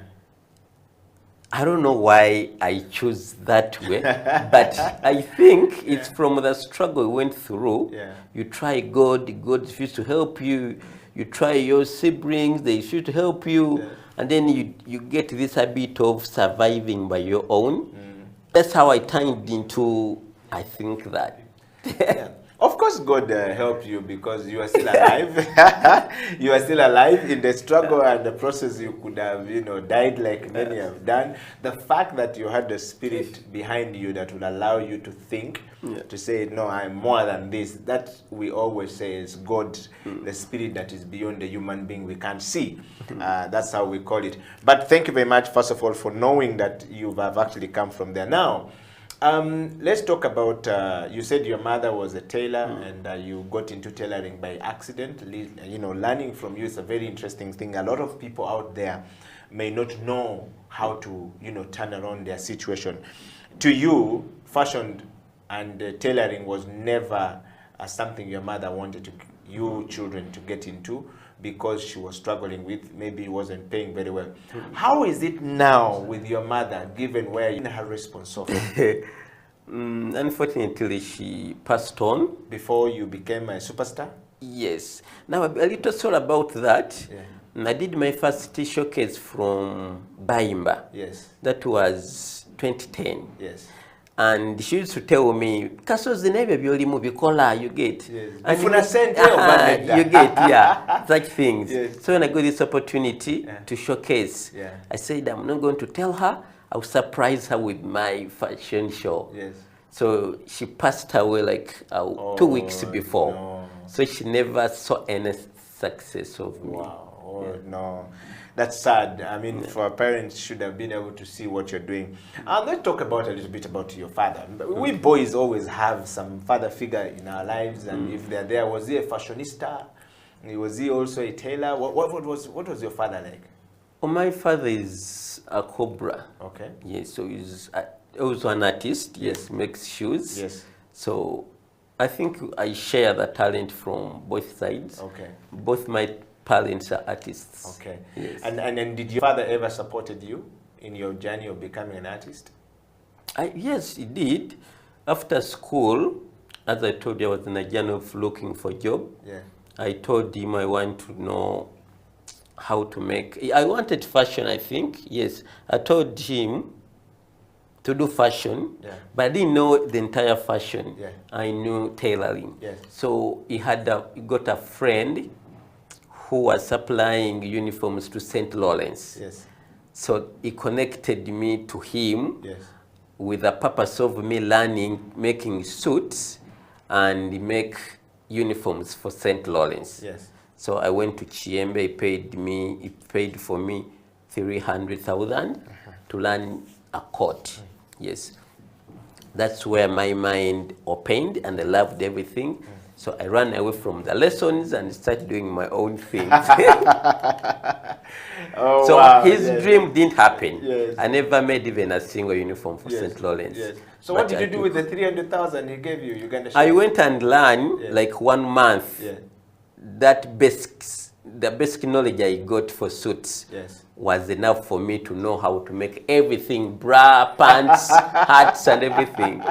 I don't know why I choose that way, but I think it's from the struggle we went through. Yeah. You try God, God used to help you. You try your siblings, they used to help you. Yeah. And then you get this habit of surviving by your own. That's how I turned into, I think that. Yeah. Of course, God helped you because you are still alive. You are still alive in the struggle and the process. You could have, died like many have done. The fact that you had the spirit behind you that will allow you to think, to say, no, I'm more than this. That we always say is God, the spirit that is beyond the human being we can't see. That's how we call it. But thank you very much, first of all, for knowing that you have actually come from there. Now, let's talk about, you said your mother was a tailor and you got into tailoring by accident. Learning from you is a very interesting thing. A lot of people out there may not know how to, turn around their situation. To you, fashion and tailoring was never something your mother wanted you children to get into because she was struggling with, maybe wasn't paying very well. How is it now with your mother, given where in her response so far? Unfortunately, she passed on. Before you became a superstar? Yes. Now, a little story about that. I did my first showcase from Baimba. Yes. That was 2010. Yes. And she used to tell me, Kasozi nebe byolimu bikola, you get. Yes. And you get, yeah, such things. Yes. So when I got this opportunity to showcase, I said, I'm not going to tell her, I'll surprise her with my fashion show. Yes. So she passed away like 2 weeks before. No. So she never saw any success of me. Wow. Oh, no. That's sad. I mean, for parents should have been able to see what you're doing. Let's talk about a little bit about your father. We boys always have some father figure in our lives, and if they're there, was he a fashionista? Was he also a tailor? What was your father like? Oh, my father is a cobra. Okay. Yes, so he's also an artist. Yes, makes shoes. Yes. So I think I share the talent from both sides. Okay. Both my parents are artists. Okay. Yes. And did your father ever supported you in your journey of becoming an artist? Yes, he did. After school, as I told you, I was in a journey of looking for a job. Yeah. I told him I want to know how to make. I wanted fashion, I think. Yes. I told him to do fashion, but I didn't know the entire fashion. Yeah. I knew tailoring. Yes. So he got a friend who was supplying uniforms to St. Lawrence. Yes. So he connected me to him. Yes. With the purpose of me learning making suits and make uniforms for St. Lawrence. Yes. So I went to Chiembe. He paid for me 300,000 to learn a coat. Yes. That's where my mind opened and I loved everything. So I ran away from the lessons and started doing my own thing. Oh, so wow, his dream didn't happen. Yes. I never made even a single uniform for St. Lawrence. Yes. So what did you do with the 300,000 he gave you, Uganda? I went and learned like 1 month that the basic knowledge I got for suits was enough for me to know how to make everything, bra, pants, hats and everything.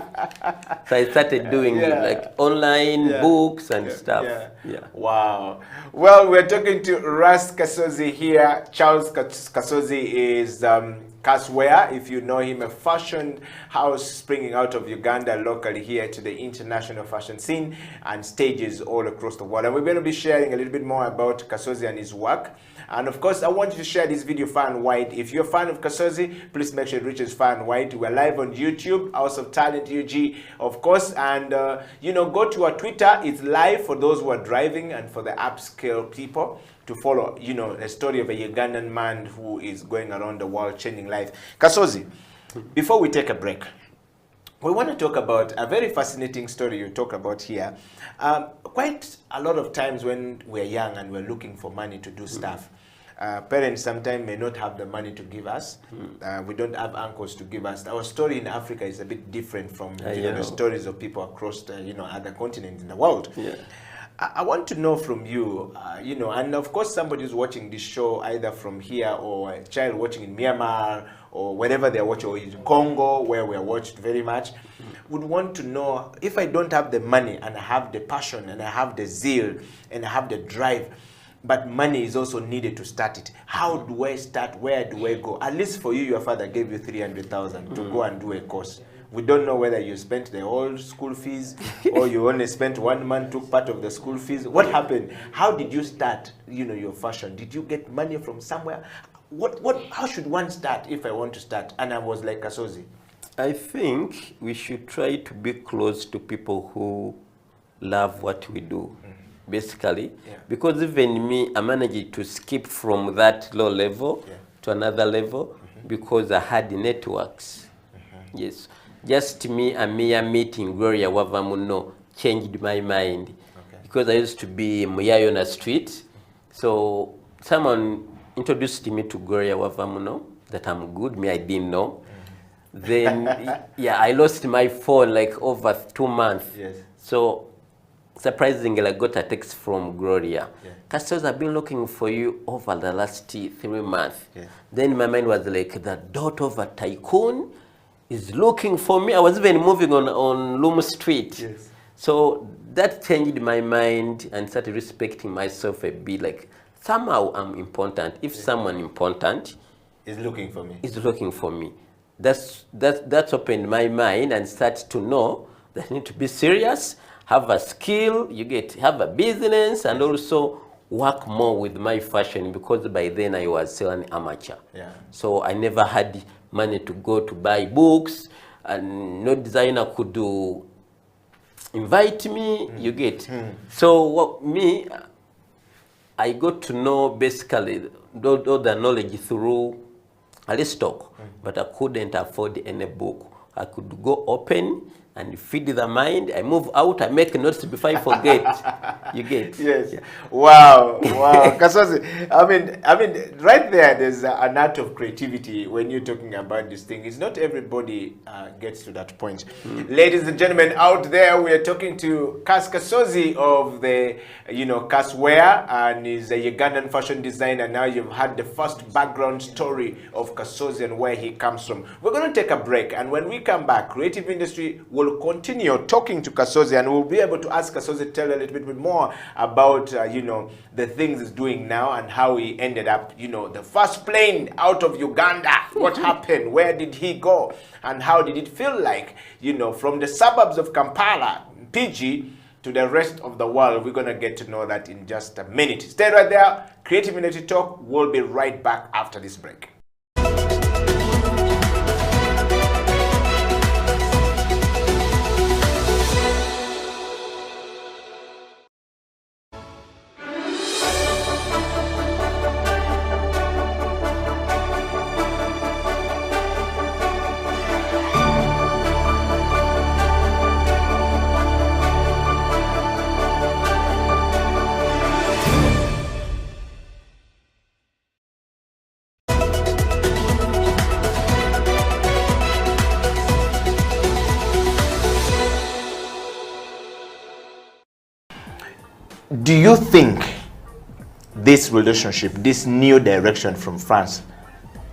So I started doing like online books and stuff. Yeah. Wow. Well, we're talking to Ras Kasozi here. Charles Kasozi is Kaswear, if you know him, a fashion house springing out of Uganda locally here to the international fashion scene and stages all across the world. And we're going to be sharing a little bit more about Kasozi and his work. And of course, I want you to share this video far and wide. If you're a fan of Kasozi, please make sure it reaches far and wide. We're live on YouTube, House of Talent UG, of course. And, you know, go to our Twitter. It's live for those who are driving and for the upscale people to follow, you know, a story of a Ugandan man who is going around the world changing life. Kasozi, before we take a break, we want to talk about a very fascinating story you talk about here. Quite a lot of times when we're young and we're looking for money to do stuff, parents sometimes may not have the money to give us. We don't have uncles to give us. Our story in Africa is a bit different from the stories of people across the, you know, other continents in the world. Yeah. I want to know from you, you know, and of course somebody who's watching this show either from here or a child watching in Myanmar or wherever they're watching, or in Congo where we're watched very much, would want to know, if I don't have the money and I have the passion and I have the zeal and I have the drive, but money is also needed to start it, how do I start? Where do I go? At least for you, your father gave you 300,000 to go and do a course. We don't know whether you spent the whole school fees or you only spent 1 month, took part of the school fees. What happened? How did you start, you know, your fashion? Did you get money from somewhere? How should one start if I want to start? And I was like, Kasozi. I think we should try to be close to people who love what we do, basically. Because even me, I managed to skip from that low level to another level because I had the networks. Yes. Just me and Mia meeting Gloria Wavamuno changed my mind. Because I used to be Muyayo on the street. So someone introduced me to Gloria Wavamuno, that I'm good, me I didn't know. Then, I lost my phone like over 2 months. So surprisingly, I got a text from Gloria. Kasozi, I've been looking for you over the last 3 months. Then my mind was like, the daughter of a tycoon is looking for me. I was even moving on Loom Street. So that changed my mind and started respecting myself a bit. Like somehow I'm important. If someone important is looking for me, that's opened my mind and start to know that I need to be serious, have a skill, have a business, and also work more with my fashion, because by then I was still an amateur. Yeah. So I never had money to go to buy books, and no designer could invite me, So I got to know basically all the knowledge through Aristotle, but I couldn't afford any book. I could go open and feed the mind. I move out, I make notes before I forget. Yes. Yeah. Wow. Kasozi, I mean, right there's an art of creativity when you're talking about this thing. It's not everybody gets to that point. Ladies and gentlemen out there, we are talking to Kasozi of the, Kaswear, and he's a Ugandan fashion designer. Now you've had the first background story of Kasozi and where he comes from. We're going to take a break, and when we come back, creative industry will continue talking to Kasozi, and we'll be able to ask Kasozi to tell a little bit more about the things he's doing now and how he ended up, the first plane out of Uganda. What happened? Where did he go? And how did it feel like, from the suburbs of Kampala, PG, to the rest of the world? We're going to get to know that in just a minute. Stay right there. Creative Industry Talk. We'll be right back after this break. Do you think this relationship, this new direction from France,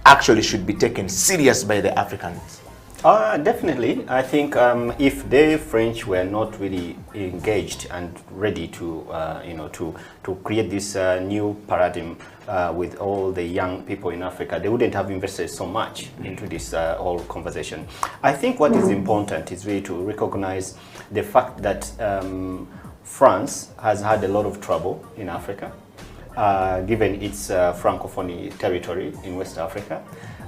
actually should be taken serious by the Africans? Definitely. I think if the French were not really engaged and ready to, to create this new paradigm with all the young people in Africa, they wouldn't have invested so much into this whole conversation. I think what is important is really to recognize the fact that France has had a lot of trouble in Africa, given its Francophone territory in West Africa.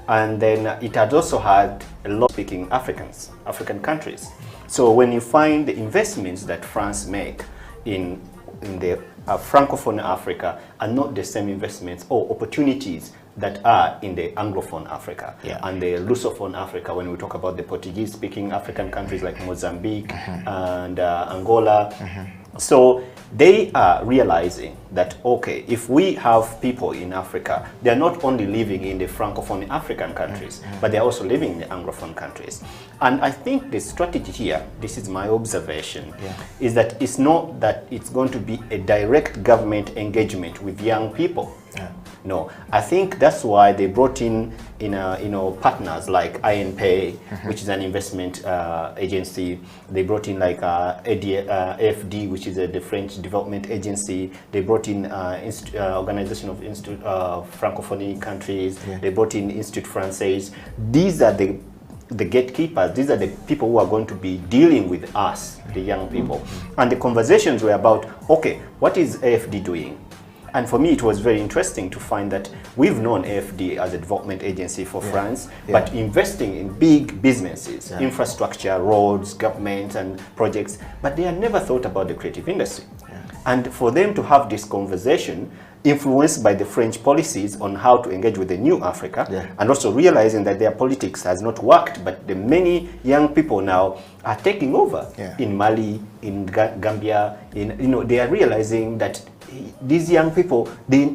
And then it had also had a lot of speaking African countries. So when you find the investments that France make in the Francophone Africa are not the same investments or opportunities that are in the Anglophone Africa and the Lusophone Africa, when we talk about the Portuguese-speaking African countries like Mozambique and Angola. So they are realizing that, okay, if we have people in Africa, they're not only living in the Francophone African countries, but they're also living in the Anglophone countries. And I think the strategy here, this is my observation, is that it's not that it's going to be a direct government engagement with young people. No, I think that's why they brought in partners like INPay, which is an investment agency. They brought in like AFD, which is the French development agency. They brought in Organization of Francophone countries. They brought in Institut Français. These are the gatekeepers. These are the people who are going to be dealing with us, the young people. And the conversations were about, okay, what is AFD doing? And for me, it was very interesting to find that we've known AFD as a development agency for France, but investing in big businesses, infrastructure, roads, government, and projects, but they had never thought about the creative industry. And for them to have this conversation, influenced by the French policies on how to engage with the new Africa, and also realizing that their politics has not worked, but the many young people now are taking over in Mali, in Gambia, they are realizing that these young people, they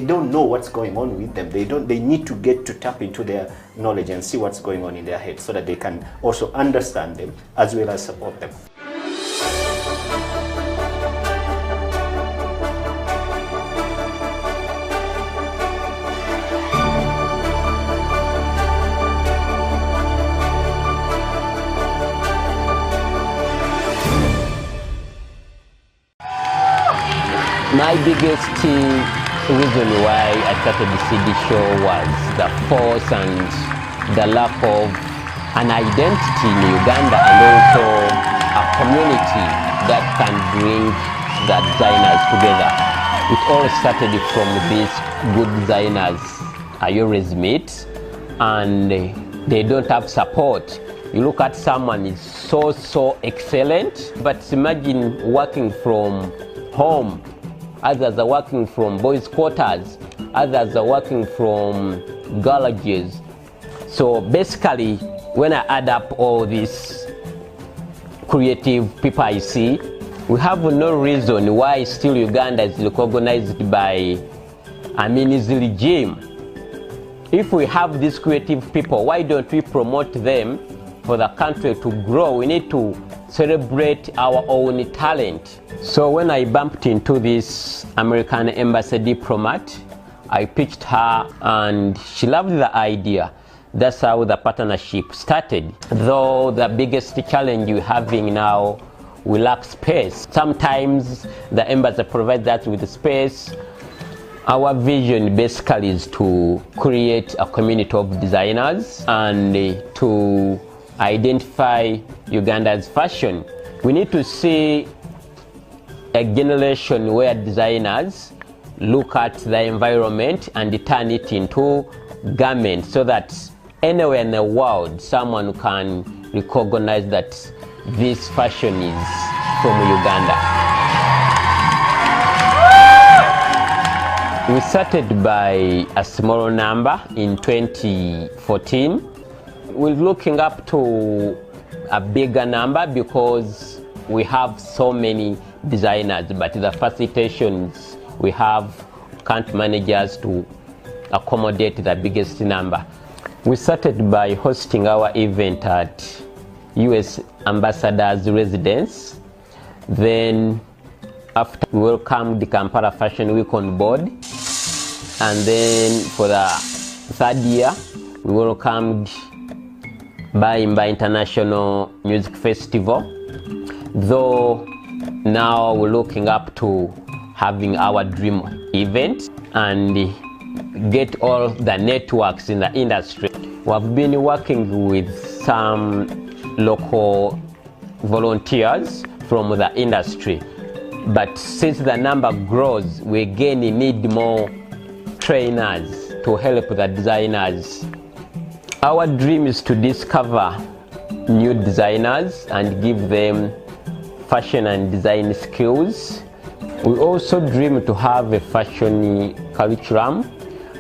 don't know what's going on with them. They need to get to tap into their knowledge and see what's going on in their head so that they can also understand them as well as support them. My biggest reason why I started the CD show was the force and the lack of an identity in Uganda, and also a community that can bring the designers together. It all started from these good designers I always meet, and they don't have support. You look at someone is so excellent, but imagine working from home. Others are working from boys' quarters. Others are working from garages. So basically, when I add up all these creative people I see, we have no reason why still Uganda is recognized by Amini's regime. If we have these creative people, why don't we promote them for the country to grow? We need to celebrate our own talent. So when I bumped into this American embassy diplomat, I pitched her and she loved the idea. That's how the partnership started. Though the biggest challenge we're having now, we lack space. Sometimes the embassy provides us with space. Our vision basically is to create a community of designers and to identify Uganda's fashion. We need to see a generation where designers look at the environment and turn it into garments, so that anywhere in the world someone can recognize that this fashion is from Uganda. We started by a small number in 2014. We're looking up to a bigger number because we have so many designers, but the facilitations we have can't manage us to accommodate the biggest number. We started by hosting our event at US Ambassador's residence. Then after, we welcomed the Kampala Fashion Week on board. And then for the third year, we welcomed Bayimba International Music Festival. Though now we're looking up to having our dream event and get all the networks in the industry. We've been working with some local volunteers from the industry, but since the number grows, we again need more trainers to help the designers. Our dream is to discover new designers and give them fashion and design skills. We also dream to have a fashion curriculum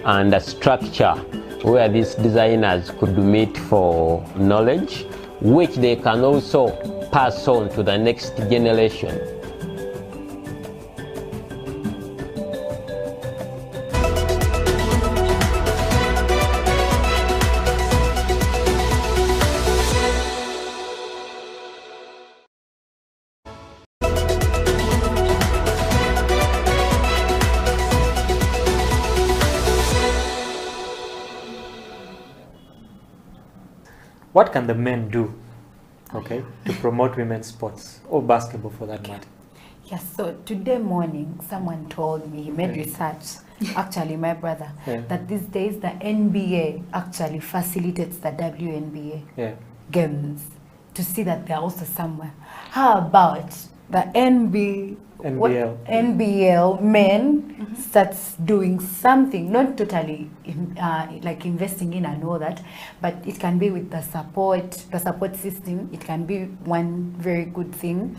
and a structure where these designers could meet for knowledge, which they can also pass on to the next generation. What can the men do, okay, to promote women's sports or basketball for that matter? Yes, so today morning someone told me, he made research, actually my brother, that these days the NBA actually facilitates the WNBA games to see that they're also somewhere. How about the NBL men starts doing something, not totally like investing in and all that, but it can be with the support system. It can be one very good thing,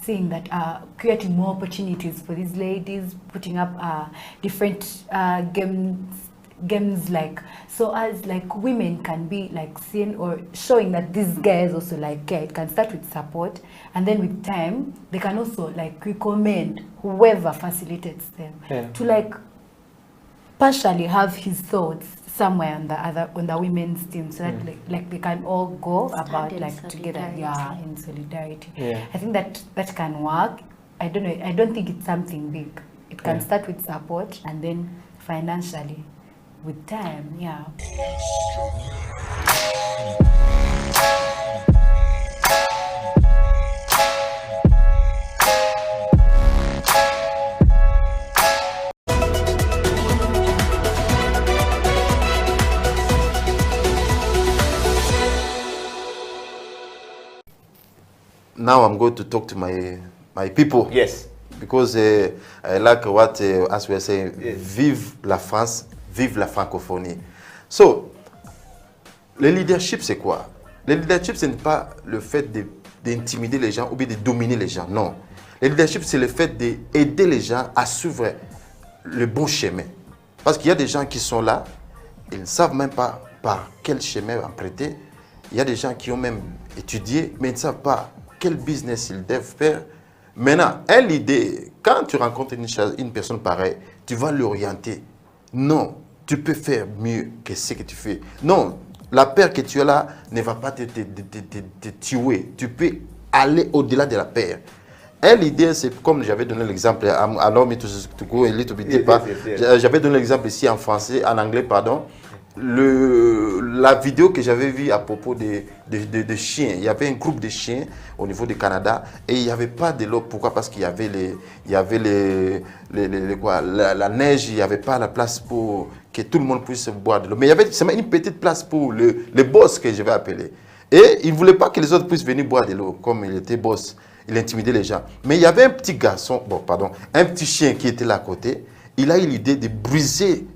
seeing that creating more opportunities for these ladies, putting up different games like, so as like women can be like seen or showing that these guys also like care. It can start with support, and then with time they can also like recommend whoever facilitates them to like partially have his thoughts somewhere on the women's team, so that like they can all go about like together, in solidarity. I think that can work. I don't know, I don't think it's something big. It can start with support and then financially with time. now I'm going to talk to my people. Yes. Because I like what, as we are saying, vive la France, vive la francophonie. So, le leadership, c'est quoi? Le leadership, ce n'est pas le fait d'intimider les gens ou bien de dominer les gens, non. Le leadership, c'est le fait d'aider les gens à suivre le bon chemin. Parce qu'il y a des gens qui sont là, ils ne savent même pas par quel chemin emprunter. Il y a des gens qui ont même étudié, mais ils ne savent pas quel business ils doivent faire. Maintenant, l'idée, quand tu rencontres une personne pareille, tu vas l'orienter. Non, tu peux faire mieux que ce que tu fais. Non, la peur que tu as là ne va pas te tuer. Tu peux aller au-delà de la peur. L'idée, c'est comme j'avais donné l'exemple, j'avais donné l'exemple ici en français, en anglais, pardon. La vidéo que j'avais vue à propos de chiens, il y avait un groupe de chiens au niveau du Canada et il n'y avait pas de l'eau. Pourquoi? Parce qu'il y avait, la neige, il n'y avait pas la place pour que tout le monde puisse boire de l'eau. Mais il y avait seulement une petite place pour le boss que je vais appeler. Et il ne voulait pas que les autres puissent venir boire de l'eau comme il était boss. Il intimidait les gens. Mais il y avait un petit garçon, un petit chien qui était là à côté. Il a eu l'idée de briser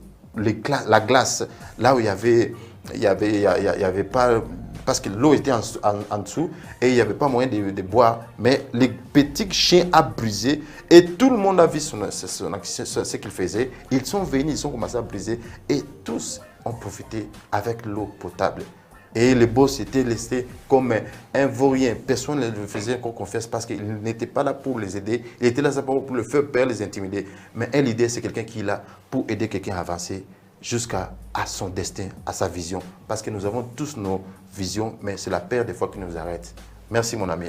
la glace là où il y avait pas, parce que l'eau était en dessous et il n'y avait pas moyen de boire. Mais le petit chien a brisé et tout le monde a vu ce qu'il faisait. Ils sont venus, ils ont commencé à briser et tous ont profité avec l'eau potable. Et le boss était laissé comme un vaurien. Personne ne lui faisait confiance parce qu'il n'était pas là pour les aider. Il était là pour le faire peur, les intimider. Mais l'idée, c'est quelqu'un qui est là pour aider quelqu'un à avancer jusqu'à son destin, à sa vision. Parce que nous avons tous nos visions, mais c'est la peur des fois qui nous arrête. Merci mon ami.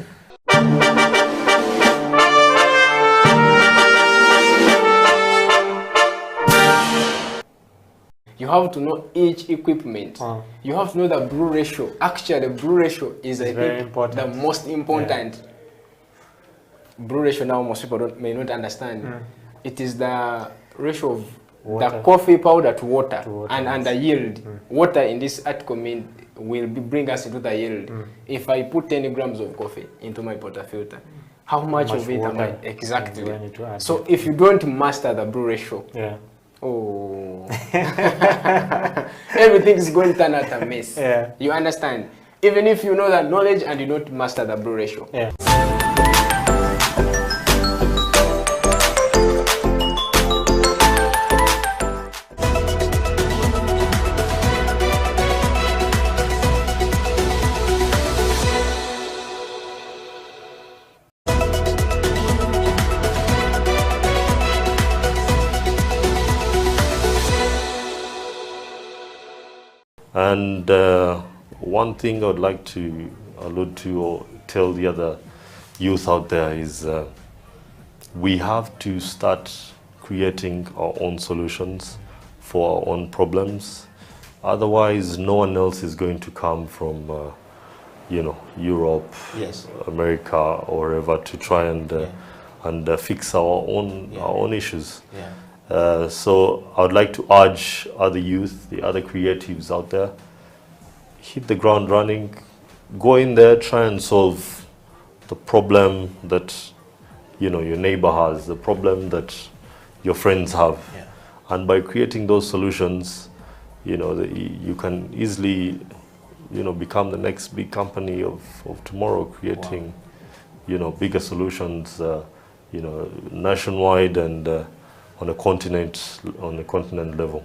You have to know each equipment. You have to know the brew ratio. Actually, the brew ratio is I think the most important. Yeah. Brew ratio now most people may not understand. It is the ratio of the coffee powder to water, and the yield. Water in this article will bring us into the yield. If I put 10 grams of coffee into my portafilter, how much of it am I exactly? So if you don't master the brew ratio, oh, everything is going to turn out a mess. Yeah. You understand? Even if you know that knowledge and you don't master the brew ratio. Yeah. And one thing I would like to allude to or tell the other youth out there is we have to start creating our own solutions for our own problems. Otherwise, no one else is going to come from, Europe, America, or wherever to try and fix our own issues. Yeah. So I would like to urge other youth, the other creatives out there, hit the ground running, go in there, try and solve the problem that your neighbor has, the problem that your friends have. Yeah. And by creating those solutions, you can easily become the next big company of tomorrow, creating bigger solutions nationwide and on a continent level.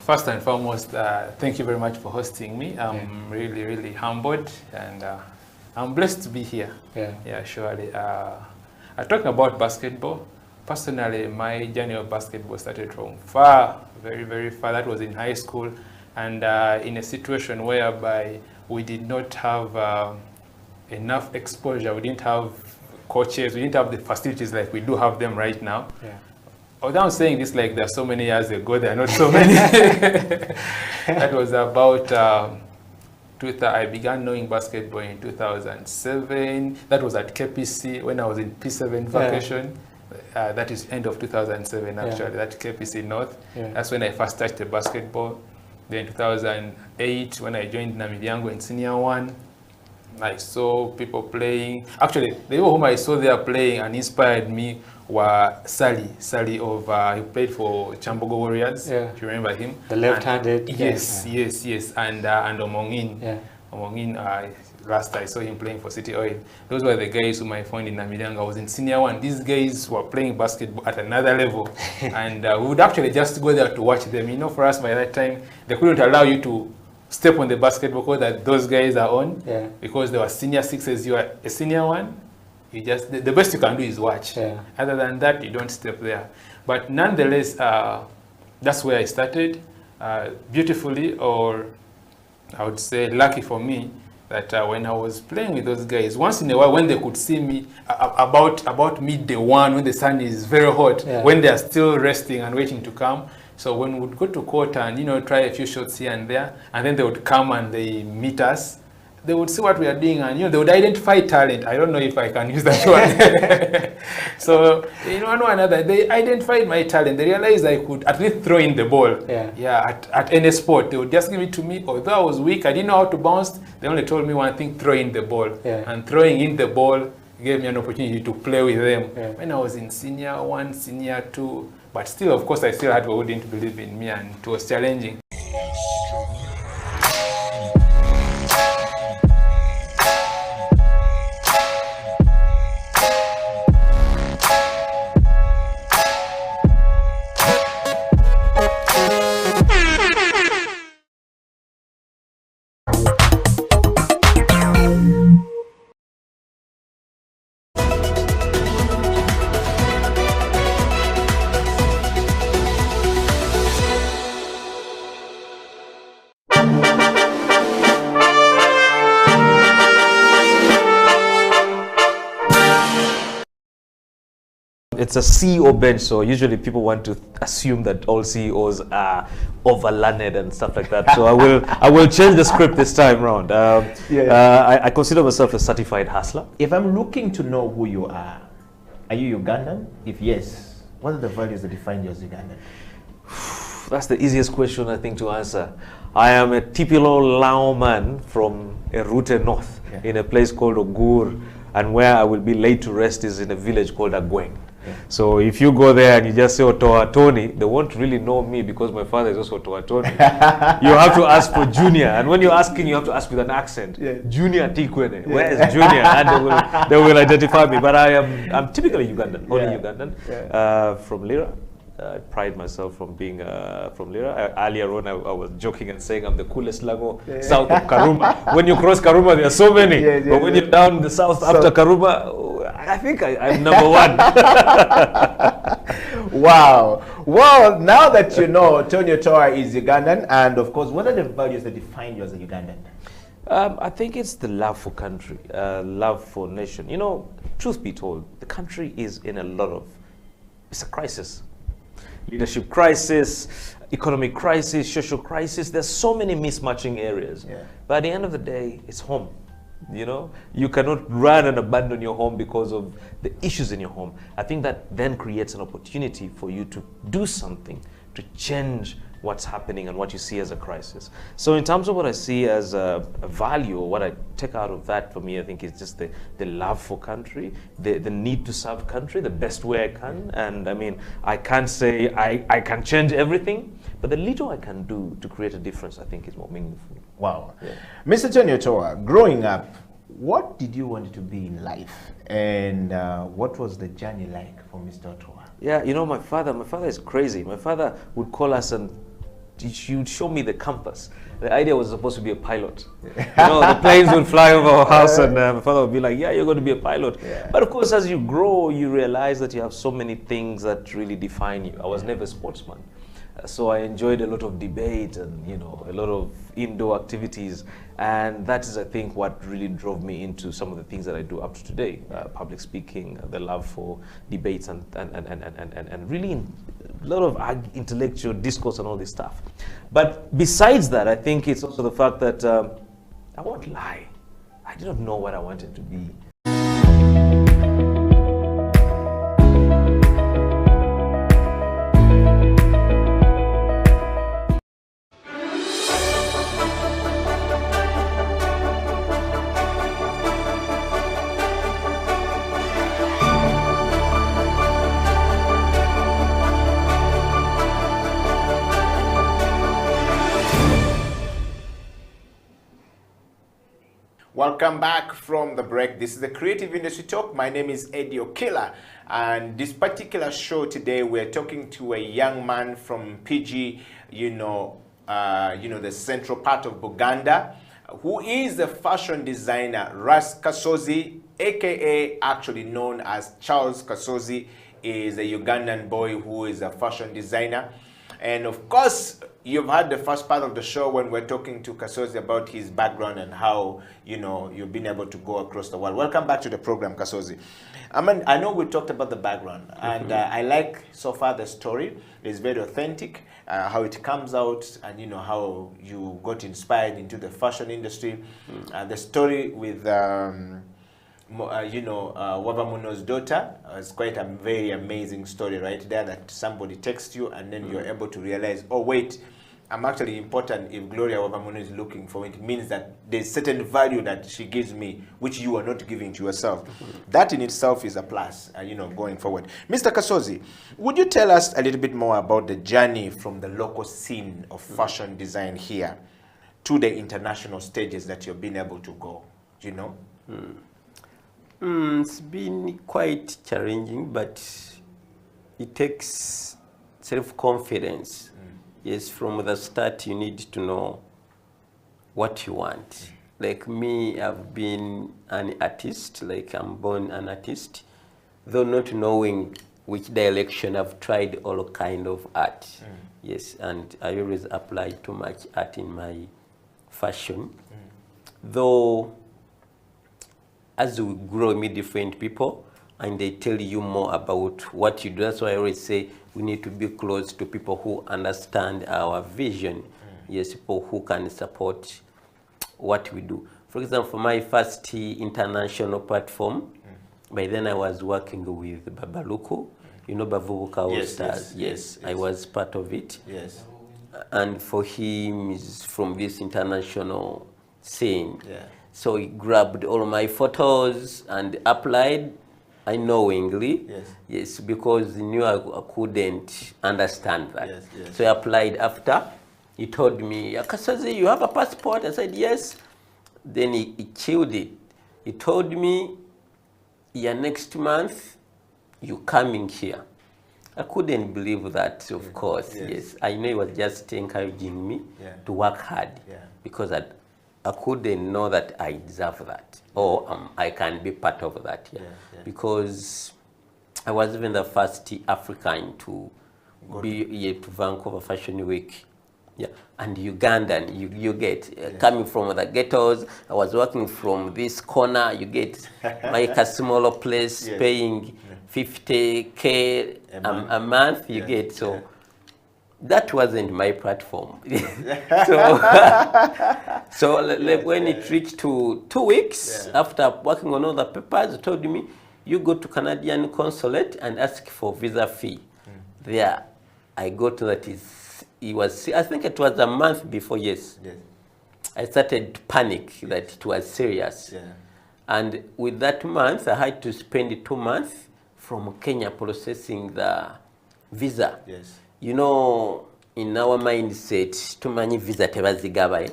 First and foremost, thank you very much for hosting me. I'm really, really humbled and I'm blessed to be here. Yeah, surely. Talking about basketball, personally, my journey of basketball started from far, very, very far. That was in high school and in a situation whereby we did not have a enough exposure. We didn't have coaches. We didn't have the facilities like we do have them right now. Yeah. Although I'm saying this like there are so many years ago, there are not so many. That was about, I began knowing basketball in 2007. That was at KPC when I was in P7 vacation. That is end of 2007 actually, that KPC North. That's when I first touched the basketball. Then 2008 when I joined Namibyango in Senior 1. I saw people playing. Actually, the people whom I saw there playing and inspired me were Sally of, he played for Chambogo Warriors, if you remember him. The left-handed. Yes, and Omongin. Omongin, last I saw him playing for City Oil. Those were the guys whom I found in Namibyango. I was in Senior 1. These guys were playing basketball at another level. And we would actually just go there to watch them. You know, for us by that time, they couldn't allow you to step on the basketball court that those guys are on, because they were senior 6s, you are a senior 1. You just, the best you can do is watch. Other than that, you don't step there. But nonetheless, that's where I started. Beautifully, or I would say lucky for me, that when I was playing with those guys, once in a while when they could see me about midday 1, when the sun is very hot, when they are still resting and waiting to come. So when we would go to court and, you know, try a few shots here and there, and then they would come and they meet us, they would see what we are doing, and, you know, they would identify talent. I don't know if I can use that one. So, you know, one or another, they identified my talent. They realized I could at least throw in the ball. At any sport. They would just give it to me. Although I was weak, I didn't know how to bounce. They only told me one thing, throw in the ball. And throwing in the ball gave me an opportunity to play with them. When I was in Senior 1, Senior 2, but still, of course, I still had people who didn't believe in me, and it was challenging. It's a CEO bench, so usually people want to assume that all CEOs are over-learned and stuff like that. So I will change the script this time round. I consider myself a certified hustler. If I'm looking to know who you are you Ugandan? If yes, what are the values that define you as Ugandan? That's the easiest question, I think, to answer. I am a typical Lao man from a Rute North, in a place called Ogur, and where I will be laid to rest is in a village called Agweng. So if you go there and you just say Otoa Tony, they won't really know me because my father is also Otoa Tony. You have to ask for Junior, and when you're asking, you have to ask with an accent. Junior Tikwene, where is Junior? And they will identify me. But I'm typically Ugandan, only Ugandan, from Lira. I pride myself from being from Lira. Earlier on, I was joking and saying I'm the coolest Lago south of Karuma. When you cross Karuma, there are so many. But when you're down the south after Karuma, I think I'm number 1. Wow. Well, now that you know Tonyo Toa is Ugandan, and of course, what are the values that define you as a Ugandan? I think it's the love for country, love for nation. You know, truth be told, the country is in a lot of, it's a crisis. Leadership crisis, economic crisis, social crisis. There's so many mismatching areas. But at the end of the day, it's home. You know, you cannot run and abandon your home because of the issues in your home. I think that then creates an opportunity for you to do something to change what's happening and what you see as a crisis. So in terms of what I see as a value, or what I take out of that for me, I think is just the love for country, the need to serve country the best way I can. And I mean, I can't say I can change everything, but the little I can do to create a difference, I think is more meaningful. Wow. Mr. Tonyo Toa, growing up, what did you want to be in life? And what was the journey like for Mr. Toa? Yeah, you know, my father is crazy. My father would call us and he would show me the compass. The idea was supposed to be a pilot. You know, the planes would fly over our house and my father would be like, yeah, you're going to be a pilot. But of course, as you grow, you realize that you have so many things that really define you. I was never a sportsman. So I enjoyed a lot of debate and, you know, a lot of indoor activities. And that is, I think, what really drove me into some of the things that I do up to today. Public speaking, the love for debates and really a lot of intellectual discourse and all this stuff. But besides that, I think it's also the fact that I won't lie. I did not know what I wanted to be. Welcome back from the break. This is the Creative Industry Talk. My name is Eddie Okila, and this particular show today we're talking to a young man from PG, the central part of Uganda, who is a fashion designer. Ras Kasozi, aka actually known as Charles Kasozi, is a Ugandan boy who is a fashion designer. And of course, you've had the first part of the show when we're talking to Kasozi about his background and how, you've been able to go across the world. Welcome back to the program, Kasozi. I know we talked about the background, and I like so far the story. It's very authentic, how it comes out, and how you got inspired into the fashion industry. The story with Wavamuno's daughter is quite a very amazing story right there, that somebody texts you and then you're able to realize, oh wait, I'm actually important. If Gloria Wavamuno is looking for it, means that there's certain value that she gives me which you are not giving to yourself. That in itself is a plus, going forward. Mr. Kasozi, would you tell us a little bit more about the journey from the local scene of fashion design here to the international stages that you've been able to go, It's been quite challenging, but it takes self-confidence. Yes, from the start you need to know what you want. Like me, I've been an artist, like I'm born an artist, though not knowing which direction. I've tried all kind of art. Yes, and I always apply too much art in my fashion. Though as we grow, meet different people, and they tell you more about what you do. That's why I always say we need to be close to people who understand our vision. Yes, people who can support what we do. For example, for my first international platform, by then I was working with Babaluku, Bavubuka All Stars. Yes, I was part of it. Yes. And for him, is from this international scene. So he grabbed all my photos and applied unknowingly. Yes, because he knew I couldn't understand that. So he applied after. He told me, Kasozi, you have a passport? I said, yes. Then he chilled it. He told me, yeah, next month, you're coming here. I couldn't believe that, of course. Yes, I know he was just encouraging me to work hard because I couldn't know that I deserve that, or I can be part of that, because I was even the first African to be to Vancouver Fashion Week, and Ugandan, you get coming from the ghettos. I was working from this corner. You get like a smaller place, paying 50K a month. You get so. That wasn't my platform. When it reached to 2 weeks, after working on all the papers, told me, you go to Canadian consulate and ask for visa fee. There, I got that I think it was a month before, I started to panic that it was serious. And with that month, I had to spend 2 months from Kenya processing the visa. In our mindset, too many visa tebazigabaye,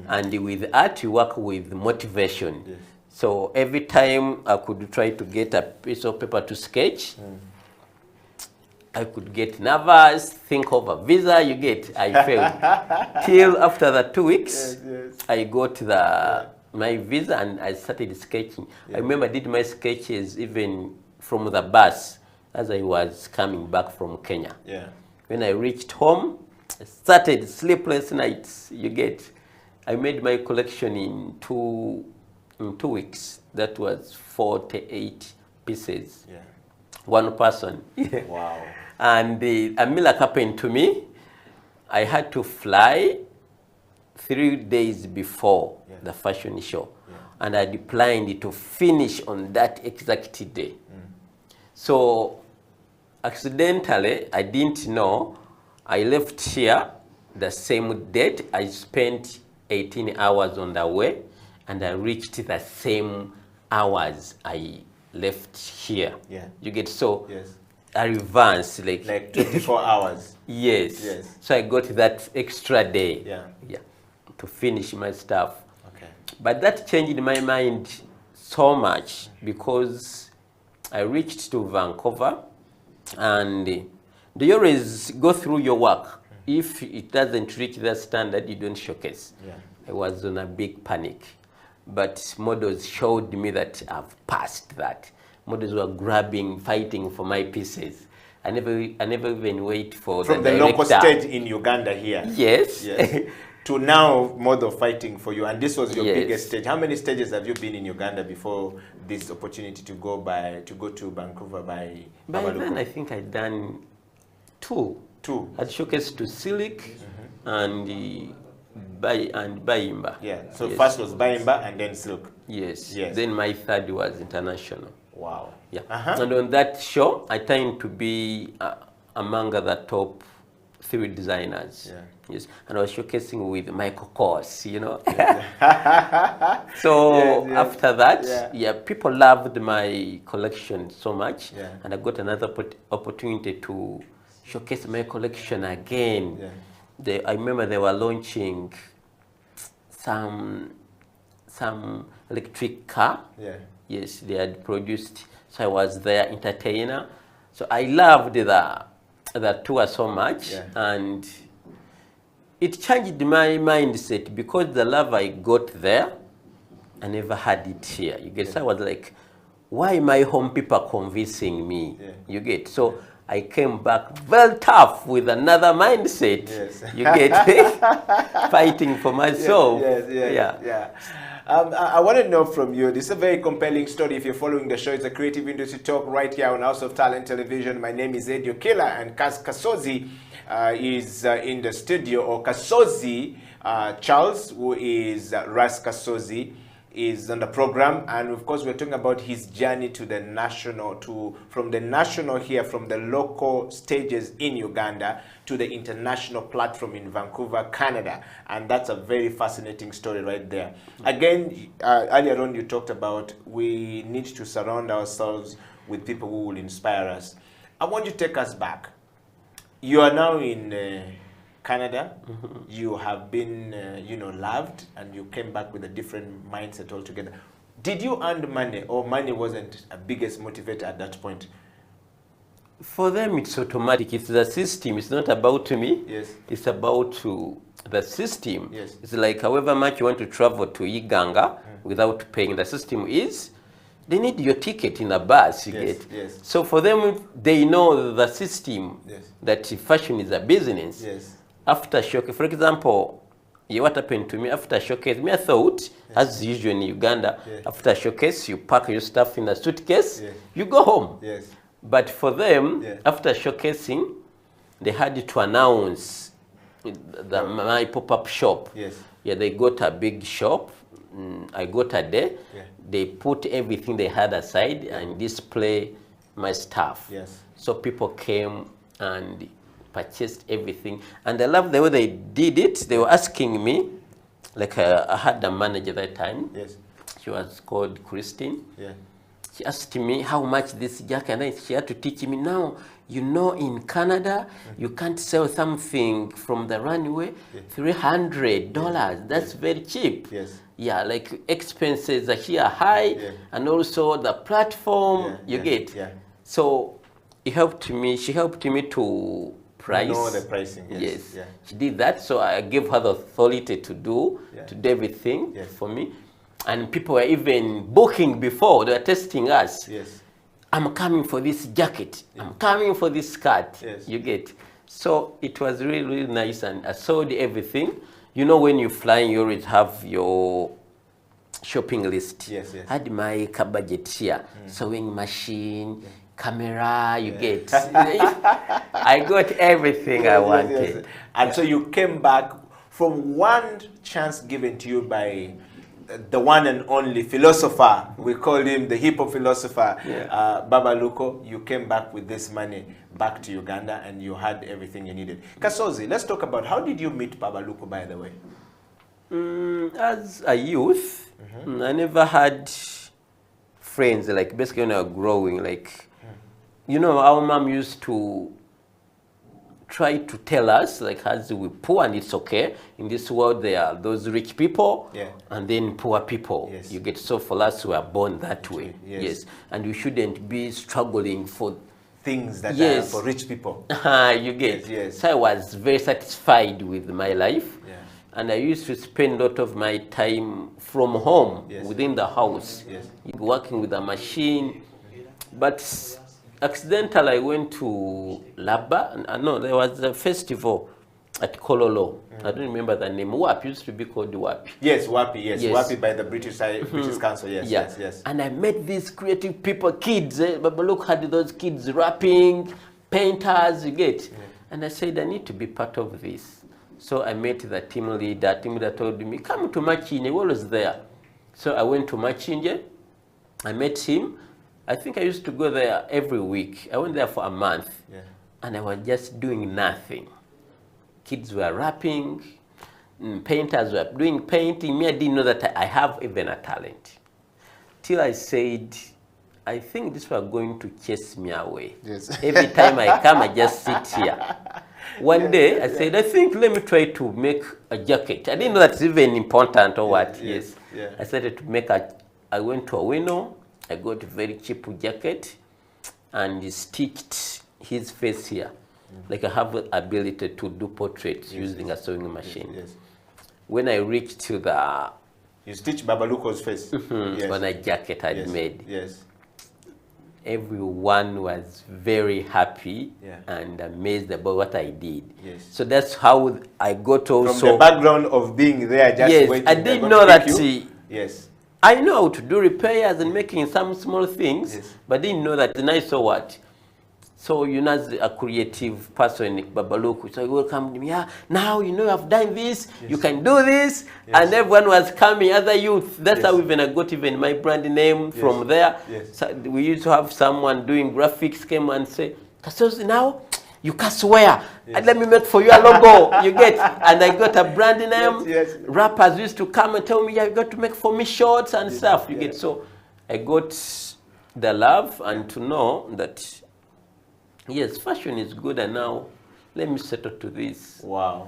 and with art, you work with motivation. So every time I could try to get a piece of paper to sketch, I could get nervous, think of a visa, I failed. Till after the 2 weeks, I got my visa and I started sketching. I remember I did my sketches even from the bus as I was coming back from Kenya. When I reached home, I started sleepless nights, you get. I made my collection in two weeks. That was 48 pieces. Yeah. One person. Wow. And a miracle happened to me. I had to fly 3 days before the fashion show. And I planned to finish on that exact day. So accidentally, I didn't know, I left here the same date. I spent 18 hours on the way, and I reached the same hours I left here. Yeah. You get, so yes. I advanced like 24 hours. Yes. Yes. So I got that extra day. Yeah. To finish my stuff. Okay. But that changed my mind so much because I reached to Vancouver, and they always go through your work. If it doesn't reach that standard, you don't showcase. Yeah. I was in a big panic. But models showed me that I've passed that. Models were grabbing, fighting for my pieces. I never even wait for from the the director. local stage in Uganda here. Yes. Yes. To now model fighting for you, and this was your Yes. biggest stage. How many stages have you been in Uganda before this opportunity to go to Vancouver by then I think I'd done two. I'd showcased to Silk and Bayimba. Yeah. So yes. first was Bayimba and then Silk. Yes. Yes. Then my third was international. Wow. Yeah. And on that show, I tend to be among the top 3 designers. Yeah. Yes. And I was showcasing with Michael Kors, you know. So yes. after that, people loved my collection so much. Yeah. And I got another opportunity to showcase my collection again. Yeah. I remember they were launching some electric car. Yeah. Yes, they had produced. So I was their entertainer. So I loved the tour so much, and it changed my mindset because the love I got there, I never had it here. You get. So I was like, why my home people are convincing me? You get. So I came back very tough with another mindset. Yes. You get, fighting for myself. Yeah. I want to know from you, this is a very compelling story. If you're following the show, it's a Creative Industry Talk right here on House of Talent Television. My name is Edio Killer, and Kaz Kasozi is in the studio, or Kasozi Charles, who is Ras Kasozi, is on the program. And of course, we're talking about his journey to the national, from the national here, from the local stages in Uganda to the international platform in Vancouver, Canada. And that's a very fascinating story right there. Again, earlier on you talked about we need to surround ourselves with people who will inspire us. I want you to take us back. You are now in Canada. You have been, loved, and you came back with a different mindset altogether. Did you earn money, or money wasn't a biggest motivator at that point? For them, it's automatic. It's the system. It's not about me. Yes. It's about the system. Yes. It's like however much you want to travel to Uganda without paying, the system is, they need your ticket in a bus, you get. Yes. So for them, they know the system, that fashion is a business. Yes. After showcase, for example, what happened to me after showcase, I thought, as usual in Uganda, after showcase, you pack your stuff in a suitcase, you go home. Yes. But for them, after showcasing, they had to announce my pop-up shop. Yes. Yeah, they got a big shop. I got a day. They put everything they had aside and display my stuff. Yes. So people came and purchased everything. And I love the way they did it. They were asking me, like I had a manager that time. Yes. She was called Christine. Yeah. She asked me how much this jacket, and then she had to teach me, now, in Canada, you can't sell something from the runway, $300. That's very cheap. Yes. Yeah, like expenses are here high, and also the platform, you get. Yeah. So she helped me to price. Know the pricing. Yes. Yeah. She did that, so I gave her the authority to do everything for me. And people were even booking before, they were testing us. Yes. I'm coming for this jacket. I'm coming for this skirt. Yes. You get. So it was really, really nice, and I sold everything. You know, when you're flying, you always have your shopping list. Yes, yes. I had my budget here, sewing machine, camera, you get. I got everything I wanted. Yes. And so you came back from one chance given to you by the one and only philosopher. We call him the hip hop philosopher, Baba Luko. You came back with this money back to Uganda and you had everything you needed. Kasozi, let's talk about how did you meet Baba Luko, by the way? As a youth, I never had friends, like basically when I was growing, like, you know, our mom used to try to tell us, like, as we're poor and it's okay. In this world, there are those rich people and then poor people. Yes. You get, so for us, we are born that way. Yes. And we shouldn't be struggling for things that are for rich people. You get. Yes. So I was very satisfied with my life. And I used to spend a lot of my time from home, within the house, working with a machine. But accidentally, I went to Laba. No, there was a festival at Kololo. I don't remember the name. WAP used to be called WAP. Yes, WAPI, yes. WAPI by the British Council, yes. And I met these creative people, kids. But look, had those kids rapping, painters, you get. And I said, I need to be part of this. So I met the team leader. Team leader told me, come to Machinje. He was there. So I went to Machinje. I met him. I think I used to go there every week. I went there for a month. And I was just doing nothing. Kids were rapping. Painters were doing painting. Me, I didn't know that I have even a talent. Till I said, I think this was going to chase me away. Every time I come, I just sit here. One day, I said, I think let me try to make a jacket. I didn't know that's even important or what. I started to make I went to a window. I got a very cheap jacket and stitched his face here. Like I have the ability to do portraits using a sewing machine. When I reached to the... You stitched Baba Luko's face? On a jacket I'd made. Everyone was very happy and amazed about what I did. So that's how I got also... From the background of being there, just waiting. I didn't know that... Yes. I know how to do repairs and making some small things, but didn't know that. And I saw what? So, you know, as a creative person, Babaluku, so he will come to me, now, you know, I've done this, you can do this. And everyone was coming, other youth. That's how even I got even my brand name from there. So we used to have someone doing graphics came and say, Kasozi, now, you can swear. And let me make for you a logo. You get. And I got a brand name. Rappers used to come and tell me, you got to make for me shorts and stuff. You get. So I got the love and to know that, yes, fashion is good, and now let me settle to this. Wow.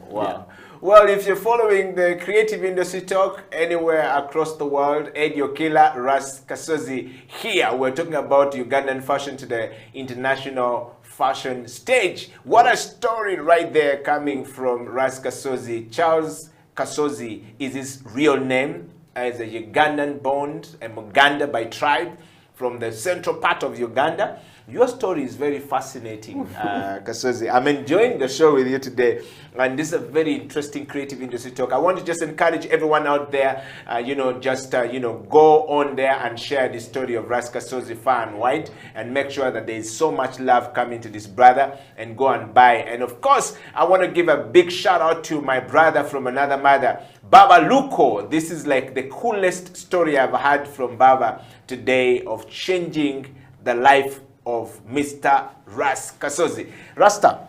Well, if you're following the creative industry talk anywhere across the world, Edio Killer, Ras Kasozi here. We're talking about Ugandan fashion to the international fashion stage. What a story right there coming from Ras Kasozi. Charles Kasozi is his real name, as a Ugandan born, a Muganda by tribe, from the central part of Uganda. Your story is very fascinating, Kasozi. I'm enjoying the show with you today, and this is a very interesting creative industry talk. I want to just encourage everyone out there, go on there and share the story of Ras Kasozi far and wide, and make sure that there is so much love coming to this brother, and go and buy. And of course, I want to give a big shout out to my brother from another mother, Baba Luko. This is like the coolest story I've had from Baba today of changing the life of Mr. Ras Kasozi. Rasta,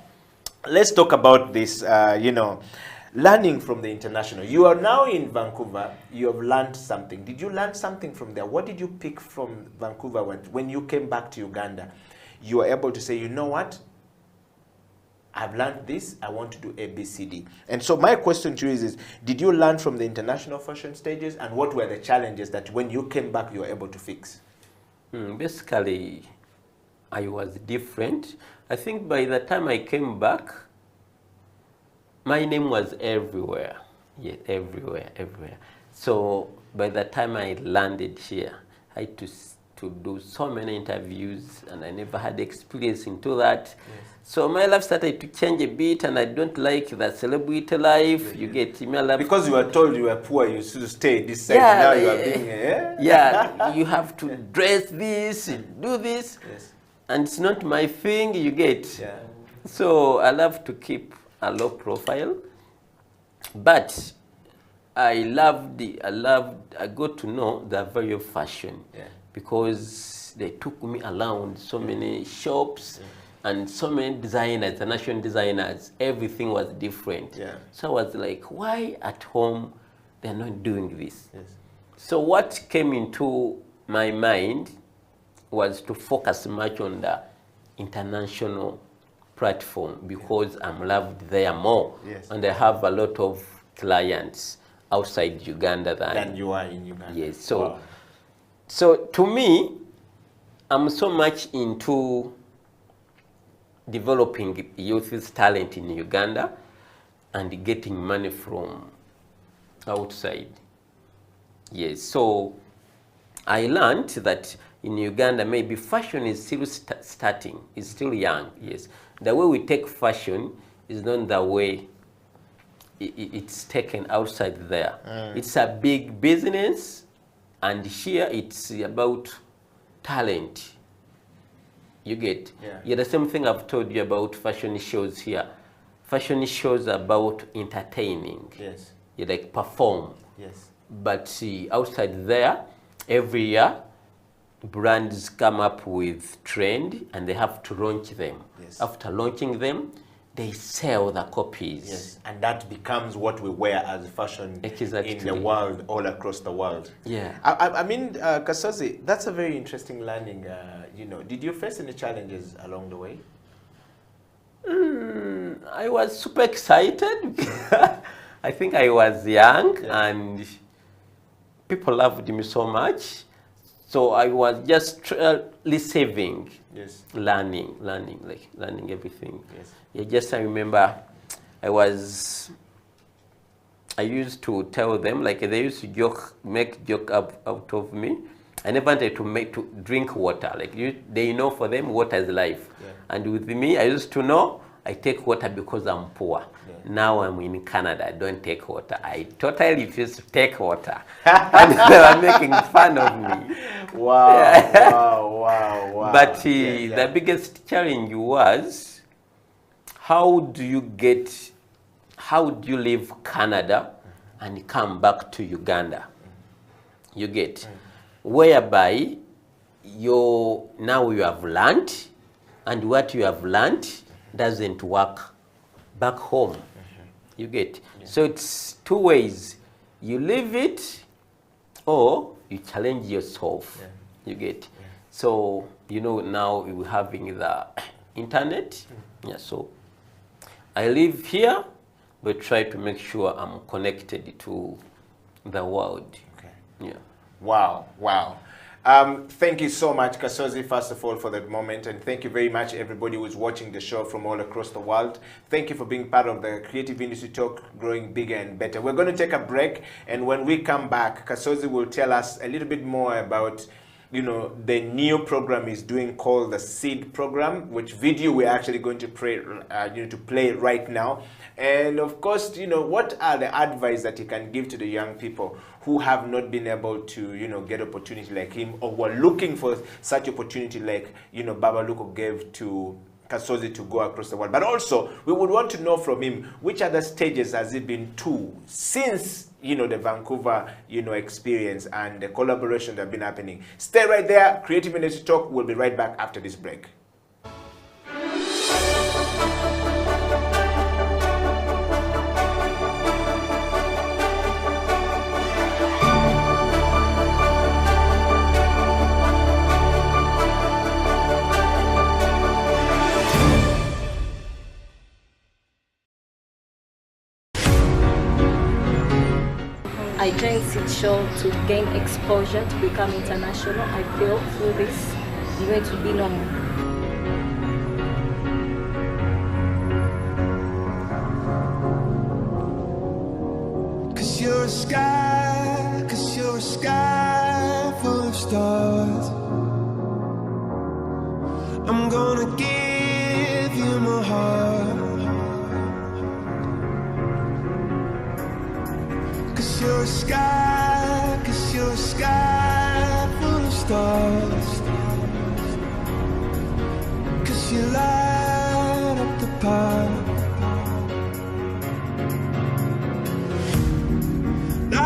let's talk about this, learning from the international. You are now in Vancouver. You have learned something. Did you learn something from there? What did you pick from Vancouver when you came back to Uganda? You were able to say, you know what? I've learned this. I want to do A, B, C, D. And so my question to you is, did you learn from the international fashion stages? And what were the challenges that when you came back, you were able to fix? Basically, I was different. I think by the time I came back, my name was everywhere. Yeah, everywhere. So by the time I landed here, I had to to do so many interviews, and I never had experience into that. So my life started to change a bit, and I don't like the celebrity life. You get my life. Because you were told you were poor, you should stay this side. Now you are being yeah, you have to dress this, do this, and it's not my thing. You get. So I love to keep a low profile, but I got to know the value of fashion because they took me around so many shops and so many designers, international designers. Everything was different. So I was like, why at home they're not doing this? So what came into my mind was to focus much on the international platform because I'm loved there more, and I have a lot of clients outside Uganda than you are in Uganda. Yes, so so to me, I'm so much into developing youth's talent in Uganda and getting money from outside. Yes, so I learned that in Uganda, maybe fashion is still starting, is still young, yes. The way we take fashion is not the way it's taken outside there. It's a big business, and here it's about talent. You get? Yeah, the same thing I've told you about fashion shows here. Fashion shows about entertaining. You like perform. But see, outside there, every year, brands come up with trend and they have to launch them. After launching them, they sell the copies. And that becomes what we wear as fashion in the world, all across the world. I mean, Kasozi, that's a very interesting learning. You know, did you face any challenges along the way? I was super excited. I think I was young and people loved me so much. So I was just receiving, learning everything. I remember I used to tell them, like they used to make joke out of me. I never wanted to drink water. Like they know for them water is life. And with me, I used to know I take water because I'm poor. Now I'm in Canada, I don't take water. I totally refuse to take water. And they were making fun of me. Wow. But the biggest challenge was, how do you leave Canada and come back to Uganda? You get? Whereby now you have learned, and what you have learned doesn't work back home. You get? So it's two ways. You leave it or you challenge yourself. You get? So, you know, now we're having the internet. So I live here, but try to make sure I'm connected to the world. Wow. Thank you so much, Kasozi, first of all, for that moment. And thank you very much, everybody who's watching the show from all across the world. Thank you for being part of the Creative Industry Talk, growing bigger and better. We're going to take a break. And when we come back, Kasozi will tell us a little bit more about, you know, the new program he's doing called the SEED program, which video we're actually going to play right now. And of course, you know, what are the advice that he can give to the young people who have not been able to, you know, get opportunity like him, or were looking for such opportunity like, you know, Baba Luko gave to Kasozi to go across the world. But also, we would want to know from him, which other stages has he been to since, you know, the Vancouver, you know, experience and the collaboration that have been happening. Stay right there. Creative Industry Talk. We'll be right back after this break. I joined Seed Show to gain exposure, to become international. I feel through this, I'm going to be normal. Cause you're a sky full of stars. I'm gonna give you my heart. 'Cause you're a sky, 'cause you're a sky full of stars. 'Cause you light up the path.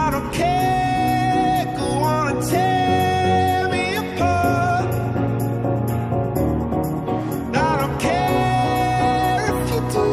I don't care, go on and tear me apart. I don't care if you do.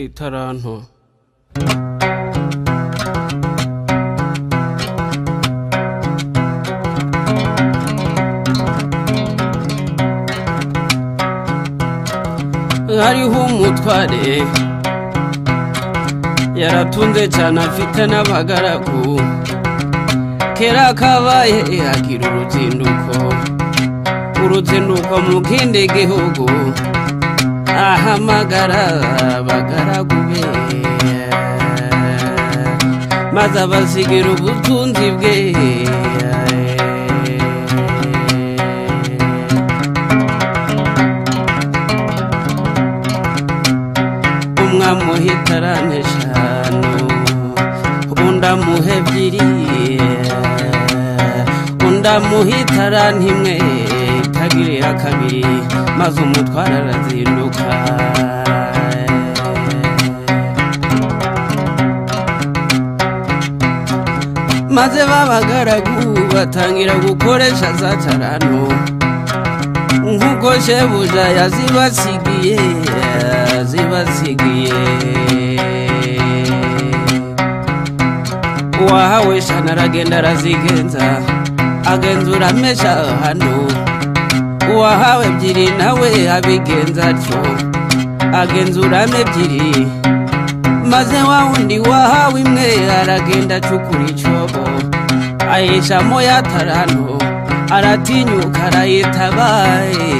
itara nto. hariho umutware yaratunze cyane afite n'abagaragu kera kabaye agira uruzinduko mu kindi gihugu ahamagara abagaragu be maze abasigira ubutunzi bwe umwamuhita arane eshanu undi amuha ebyiri undi amuhita arane imwe itagirira kabiri maze umutware arazinduka maze babagaragu batangira gukoresha za carano nk'uko shebuja yazibasigiye uwahawe shana aragenda arazigenza agenzura amesha hano uwahawe ebyiri nawe abigenza atyo agenzuramo ebyiri maze wa wundi wahawe imwe aragenda acukura icobo ayishamo ya tarano aratinyuka arayitabaye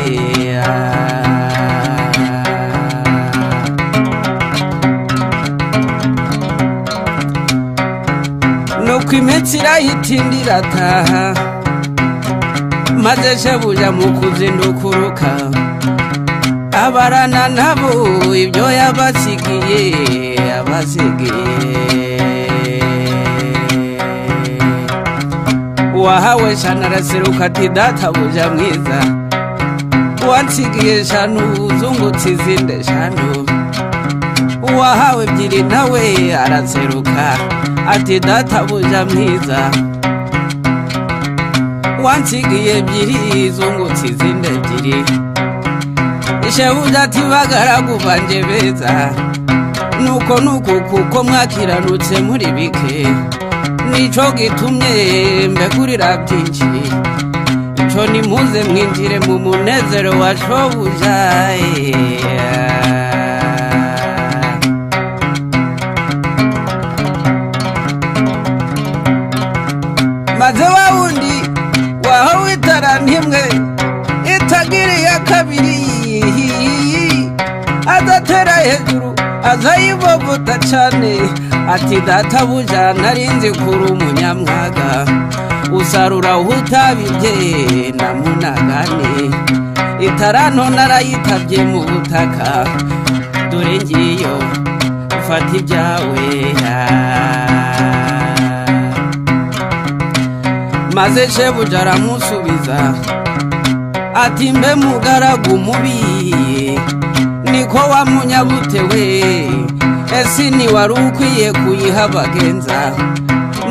nuko iminsi irahitindira ataha maze shebuja mu kuzindukuruka abarana nabo ibyo yabasigiye uwahawe shana araseruka ati databuja mwiza wansigiye shanu uzungutse izindi eshanu uwahawe ebyiri nawe araseruka ati databuja mwiza wansigiye ebyiri zungutse izindi ebyiri shebuja ati bagaragu banje beza nuko kuko mwakiranutse muri bike nico gitumye mbegurira byinshi ico nimuze mwinjire mu munezero wa shobuja maze wa wundi wahawe itarani imwe itagiriye kabiri adatera hejuru azayibovota cyane ati databuja narinzi kuri umunyamwaga usarura utabibye na munagane itaranto narayitabye mu butaka dore ngiyo ufata ibyawe maze shebuja aramusubiza ati mbe mugaragu mubi niko wamunyabutewe ese ni wari ukwiye kuyiha abagenza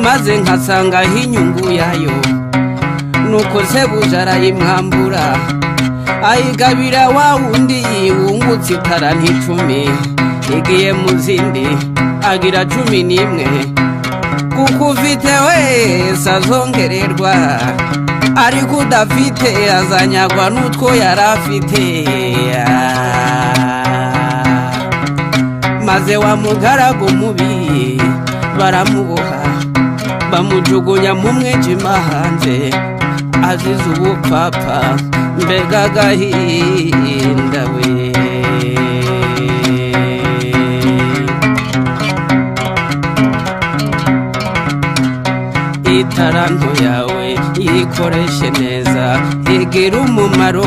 maze nkasangaho inyungu yayo nuko shebuja arayimwambura ayigabira wa wundi wungutse itarani 10 igiye mu zindi agira 11 kuko ufite wese azongererwa ariko udafite azanyagwa n'utwo yari afite maze wa mugaragu mubi baramuboha bamujugunya mu mwijima hanze azize ubupfapfa mbega agahinda we itaranto yawe yikoreshe neza igira umumaro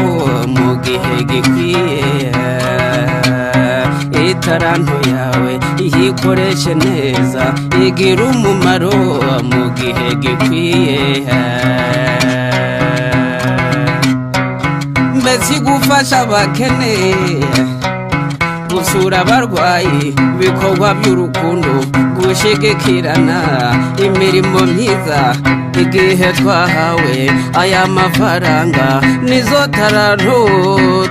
mu gihe gikwiye itaranto yawe yikoreshe neza igira umumaro mu gihe gikwiye mbese gufasha abakene gusura abarwayi ibikorwa by'urukundo gushigikirana imirimo myiza igihe twahawe aya mafaranga nizo taranto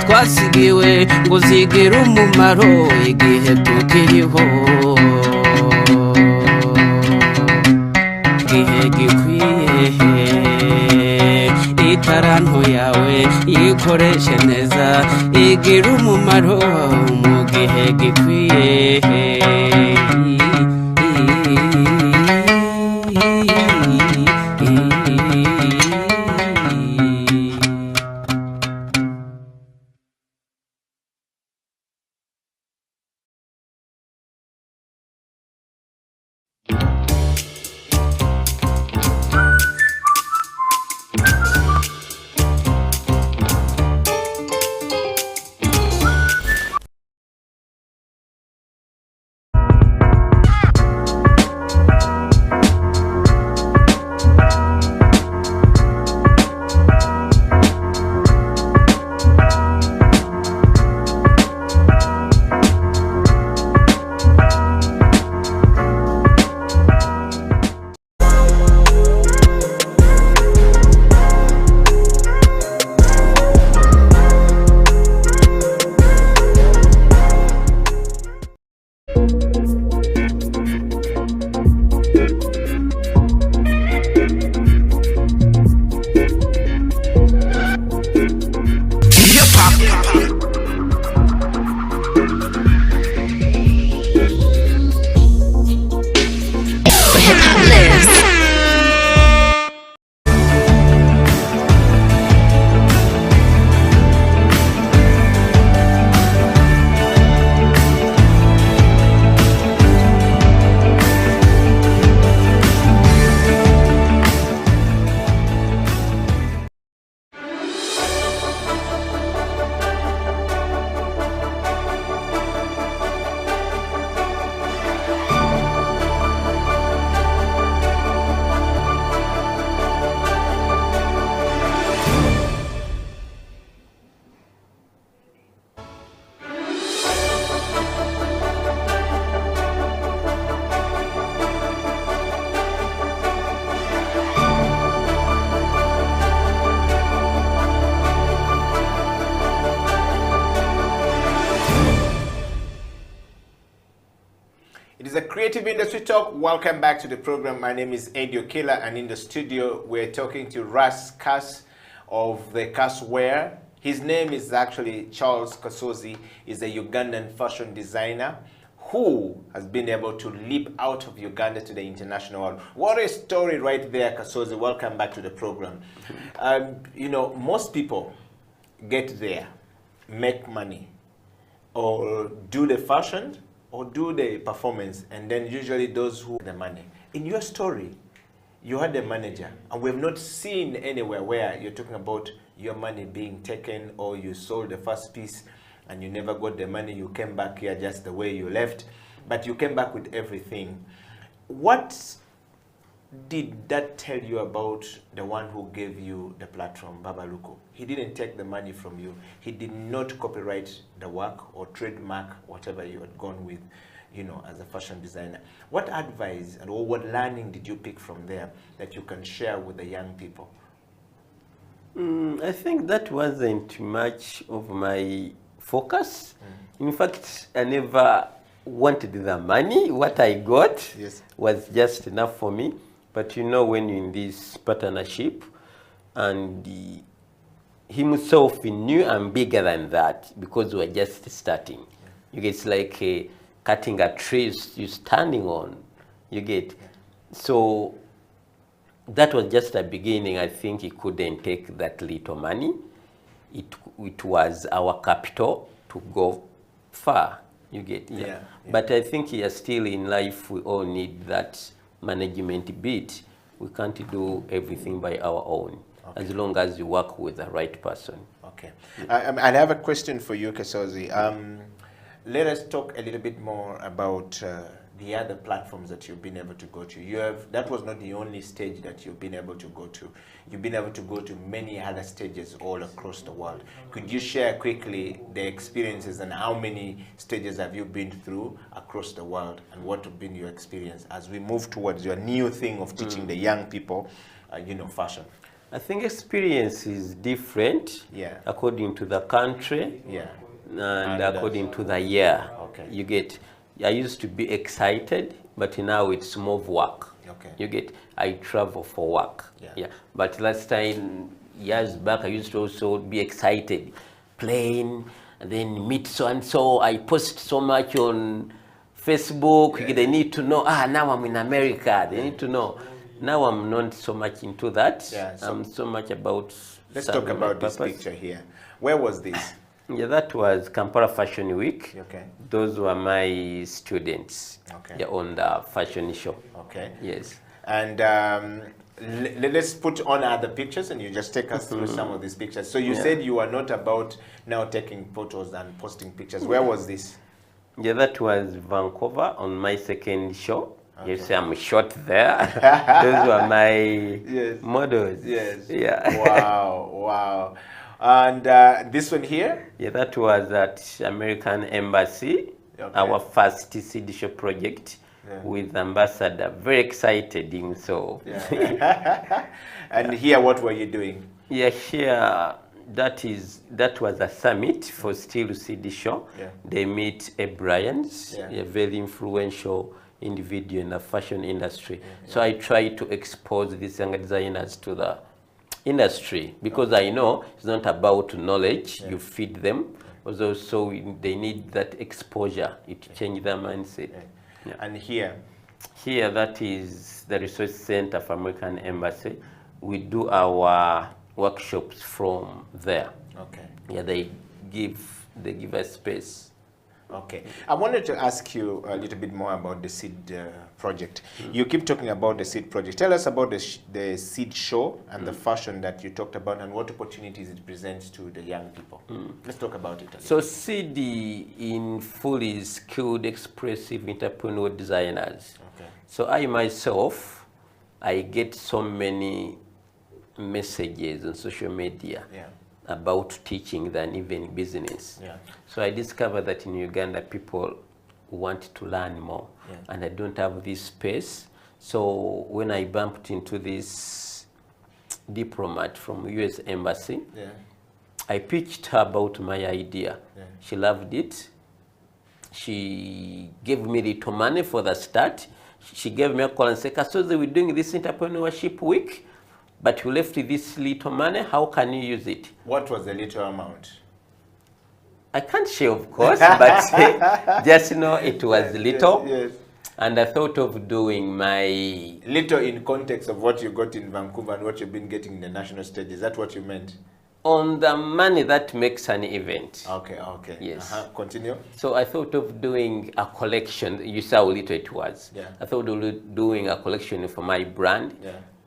twasigiwe ngo zigire umumaro igihe tukiriho igihe gikwiye itaranto yawe ikoreshe neza igira umumaro mu gihe gikwiye. It is a Creative Industry Talk. Welcome back to the program. My name is Eddie Okila, and in the studio we're talking to Ras Kass of the Kass Wear. His name is actually Charles Kasozi. He's a Ugandan fashion designer who has been able to leap out of Uganda to the international world. What a story right there, Kasozi. Welcome back to the program. You know, most people get there, make money, or do the fashion, or do the performance, and then usually those who have the money. In your story, you had a manager, and we have not seen anywhere where you're talking about your money being taken, or you sold the first piece and you never got the money, you came back here just the way you left, but you came back with everything. What did that tell you about the one who gave you the platform, Baba Luko? He didn't take the money from you. He did not copyright the work or trademark whatever you had gone with, you know, as a fashion designer. What advice and or what learning did you pick from there that you can share with the young people? I think that wasn't much of my focus. In fact, I never wanted the money. What I got was just enough for me. But you know, when you're in this partnership, and himself knew I'm bigger than that because we're just starting. You get, it's like cutting a tree you're standing on. You get, so that was just a beginning. I think he couldn't take that little money. It was our capital to go far. You get, But I think here still in life we all need that management bit. We can't do everything by our own, as long as you work with the right person. Okay. I have a question for you, Kasozi. Let us talk a little bit more about the other platforms that you've been able to go to. That was not the only stage that you've been able to go to. You've been able to go to many other stages all across the world. Could you share quickly the experiences and how many stages have you been through across the world, and what have been your experience as we move towards your new thing of teaching the young people, you know, fashion? I think experience is different according to the country and according to the year. You get, I used to be excited, but now it's more of work. You get, I travel for work. But last time years back, I used to also be excited, playing, and then meet so and so. I post so much on Facebook. They need to know, now I'm in America. They need to know. Now I'm not so much into that. I'm so much about... Let's talk about this picture here. Where was this? Yeah, that was Kampala Fashion Week. Okay. Those were my students on the fashion show. Okay. Yes. And let's put on other pictures and you just take us through some of these pictures. So you said you are not about now taking photos and posting pictures. Where was this? Yeah, that was Vancouver on my second show. You see, I'm short there. Those were my models. Yes. Yeah. Wow, wow. And this one here? Yeah, that was at American Embassy, our first seed show project with Ambassador. Very excited. So. And here, what were you doing? Yeah, here, that was a summit for Still CD Show. They meet Bryans, a very influential individual in the fashion industry. So I try to expose these younger designers to the industry because I know it's not about knowledge, you feed them, but also they need that exposure to change their mindset. And here? Here, that is the Research Center for American Embassy. We do our workshops from there. Okay. Yeah, they give us space. Okay. I wanted to ask you a little bit more about the seed project. You keep talking about the seed project. Tell us about the seed show and the fashion that you talked about and what opportunities it presents to the young people. Let's talk about it. So seed in full is skilled, expressive, entrepreneur designers. Okay. So I myself, I get so many messages on social media about teaching than even business. So I discovered that in Uganda people want to learn more and I don't have this space. So when I bumped into this diplomat from US Embassy, I pitched her about my idea. She loved it. She gave me little money for the start. She gave me a call and said, "Kasozi, we're doing this entrepreneurship week, but you left this little money, how can you use it?" What was the little amount? I can't share, of course, but just know it was little. Yes. And I thought of doing my... Little in context of what you got in Vancouver and what you've been getting in the national stage. Is that what you meant? On the money that makes an event. Okay, okay. Yes. Continue. So I thought of doing a collection. You saw how little it was. I thought of doing a collection for my brand.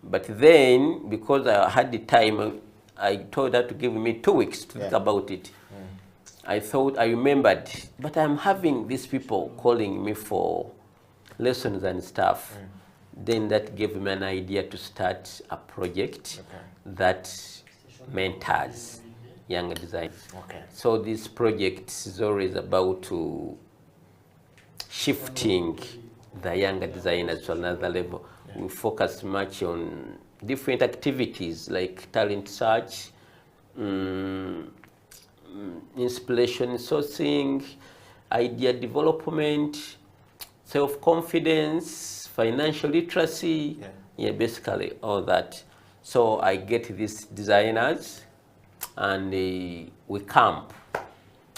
But then, because I had the time, I told her to give me 2 weeks to think about it. I remembered, but I'm having these people calling me for lessons and stuff. Then that gave me an idea to start a project that mentors young designers. So this project is always about shifting the younger designers to another level. We focus much on different activities like talent search, inspiration sourcing, idea development, self-confidence, financial literacy, basically all that. So I get these designers and we camp.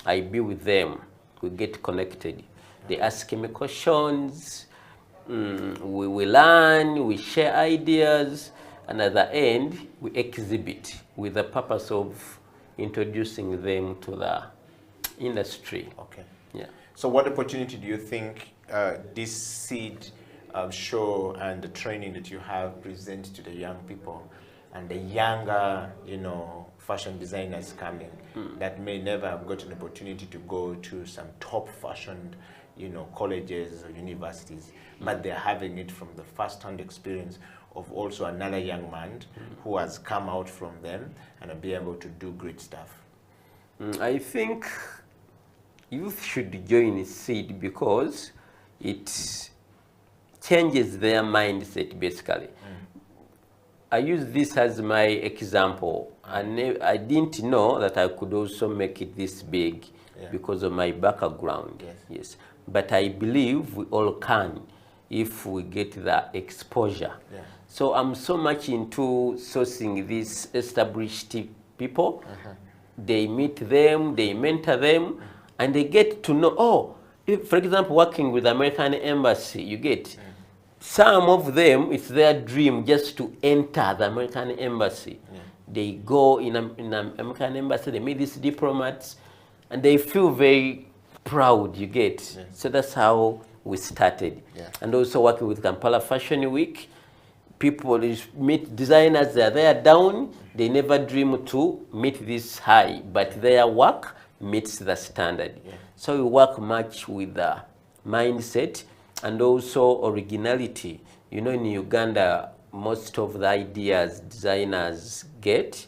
I be with them, we get connected. They ask me questions, we learn, we share ideas, and at the end, we exhibit with the purpose of introducing them to the industry. Okay. Yeah. So what opportunity do you think this seed show and the training that you have present to the young people and the younger, fashion designers coming that may never have got an opportunity to go to some top fashion, colleges or universities, but they're having it from the first-hand experience of also another young man who has come out from them and will be able to do great stuff? I think youth should join SEED because it changes their mindset, basically. I use this as my example. I didn't know that I could also make it this big because of my background. Yes. But I believe we all can if we get the exposure. So I'm so much into sourcing these established people. They meet them, they mentor them, and they get to know, oh, if, for example, working with the American Embassy, you get some of them, it's their dream just to enter the American Embassy. They go in an American Embassy, they meet these diplomats, and they feel very proud, you get. So that's how we started. And also working with Kampala Fashion Week, people meet designers, they're there down, they never dream to meet this high, but their work meets the standard. So we work much with the mindset and also originality. You know, in Uganda, most of the ideas designers get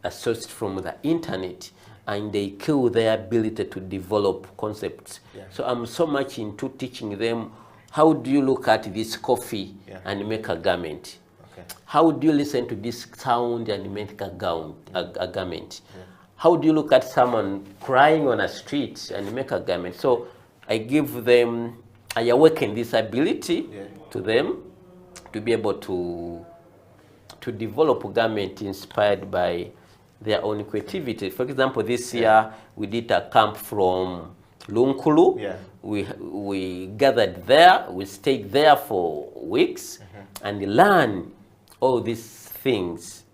are sourced from the internet, and they kill their ability to develop concepts. So I'm so much into teaching them, how do you look at this coffee and make a garment? How do you listen to this sound and make a garment? How do you look at someone crying on a street and make a garment? So I give them, I awaken this ability to them to be able to develop a garment inspired by their own creativity. For example, this year we did a camp from Lunkulu. We gathered there, we stayed there for weeks and learned all these things.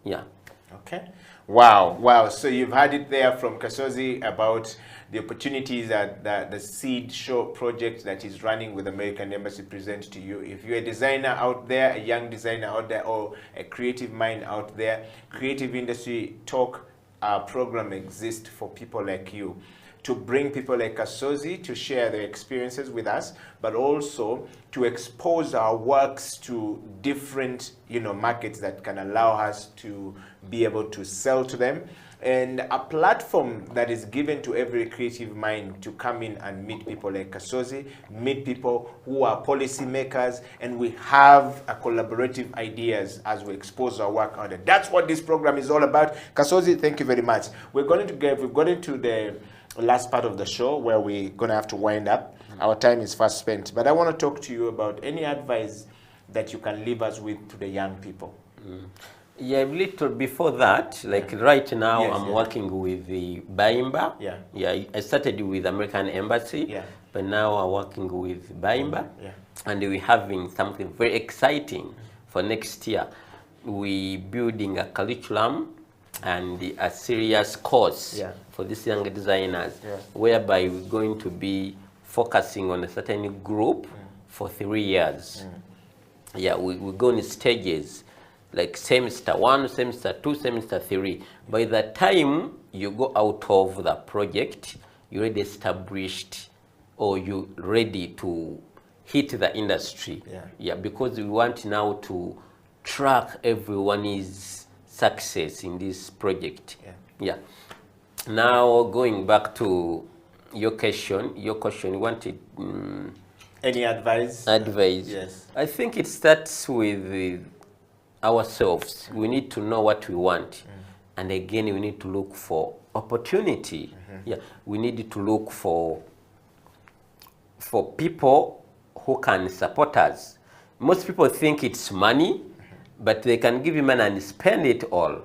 Okay. Wow, wow. So you've had it there from Kasozi about the opportunities that the Seed Show project that is running with American Embassy presents to you. If you're a designer out there, a young designer out there, or a creative mind out there, Creative Industry Talk program exists for people like you, to bring people like Kasozi to share their experiences with us, but also to expose our works to different, markets that can allow us to be able to sell to them, and a platform that is given to every creative mind to come in and meet people like Kasozi, meet people who are policy makers, and we have a collaborative ideas as we expose our work out there. That's what this program is all about. Kasozi, thank you very much. We've got into the last part of the show where we're gonna have to wind up. Our time is fast spent, but I want to talk to you about any advice that you can leave us with to the young people. Yeah, a little before that, like right now, I'm working with the Baimba. I started with American Embassy, but now I'm working with Baimba, and we're having something very exciting for next year. We're building a curriculum and a serious course for these young designers, whereby we're going to be focusing on a certain group for 3 years. We go in stages, like semester 1, semester 2, semester 3. By the time you go out of the project, you're already established, or you're ready to hit the industry. Because we want now to track everyone's success in this project. Now going back to your question, you wanted any advice? Yes. I think it starts with ourselves. We need to know what we want, and again we need to look for opportunity. We need to look for people who can support us. Most people think it's money, but they can give you money and spend it all.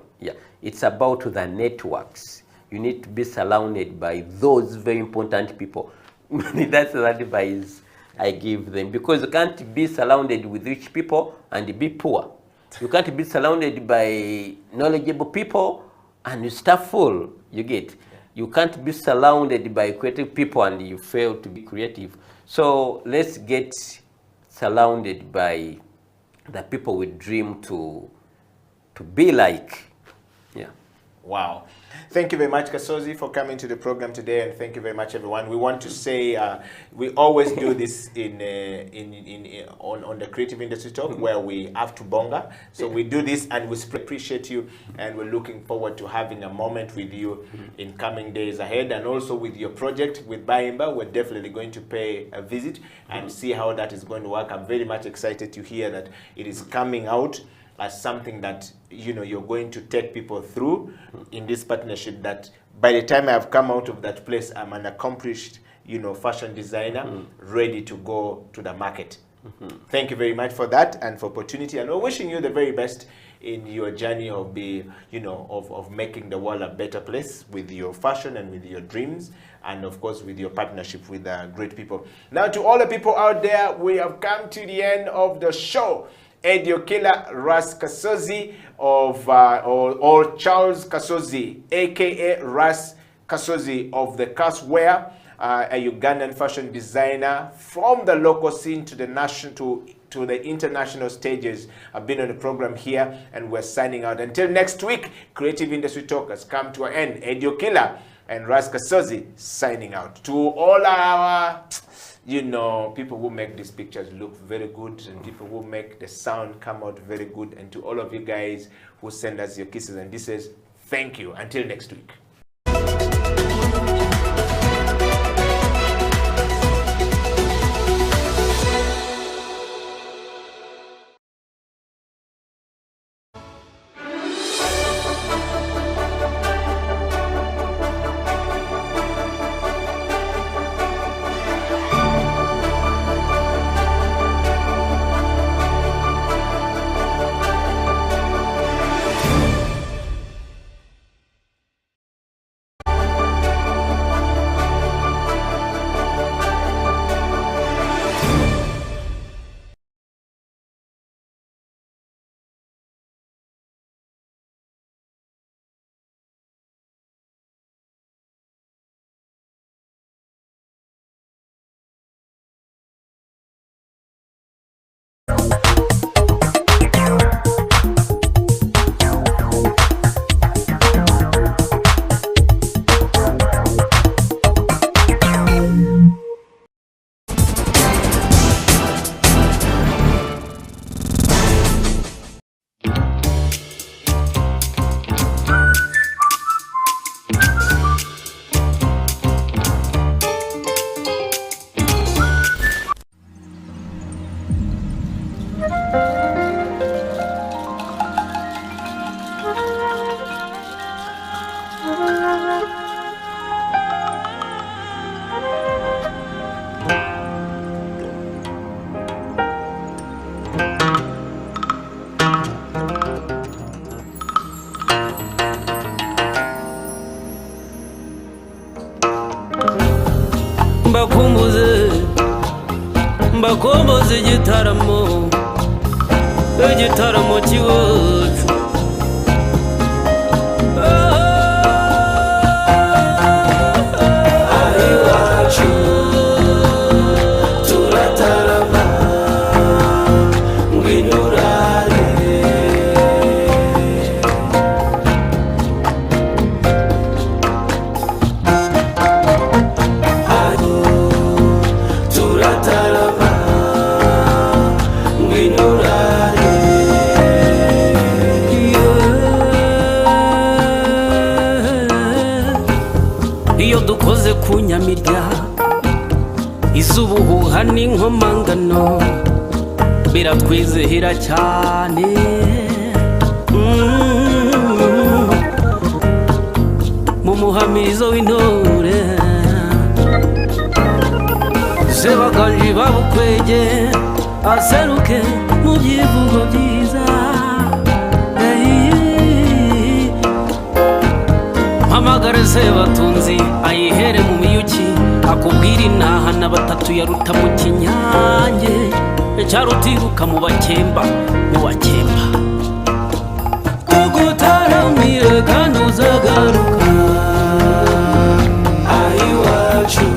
It's about the networks. You need to be surrounded by those very important people. That's the advice I give them, because you can't be surrounded with rich people and be poor. You can't be surrounded by knowledgeable people and you start full, you get. You can't be surrounded by creative people and you fail to be creative. So let's get surrounded by the people we dream to be like. Wow. Thank you very much, Kasozi, for coming to the program today, and thank you very much, everyone. We want to say we always do this on the Creative Industry Talk, where we have to bonga. So we do this, and we appreciate you, and we're looking forward to having a moment with you in coming days ahead, and also with your project with Baimba. We're definitely going to pay a visit and see how that is going to work. I'm very much excited to hear that it is coming out as something that you're going to take people through in this partnership, that by the time I've come out of that place, I'm an accomplished fashion designer ready to go to the market. Thank you very much for that and for opportunity, and we're wishing you the very best in your journey of of making the world a better place with your fashion and with your dreams, and of course with your partnership with great people. Now, to all the people out there, we have come to the end of the show. Ediokila Ras Kasozi or Charles Kasozi, aka Ras Kasozi of the Caswear, a Ugandan fashion designer from the local scene to the national to the international stages. I've been on the program here, and we're signing out. Until next week, Creative Industry Talk has come to an end. Ediokila and Ras Kasozi signing out. To all our people who make these pictures look very good, and people who make the sound come out very good, and to all of you guys who send us your kisses and disses, thank you. Until next week. mbakomboze igitaramo cy'iwacu iwacu turatarama ngwino urare turatarama ngwino urare iyo dukoze ku nyamirya izubuhuha n'inkomangano biratwizihira cyane mu muhamirizo w'intore sebaganji babukwege aseruke mu byivugo byiza mpamagare sebatunzi ayihere mu miyuki akubwira intaha na batatu yaruta mu kinyange cyarutiruka mu bakemba kugutaramire kandi uzagaruka iwacu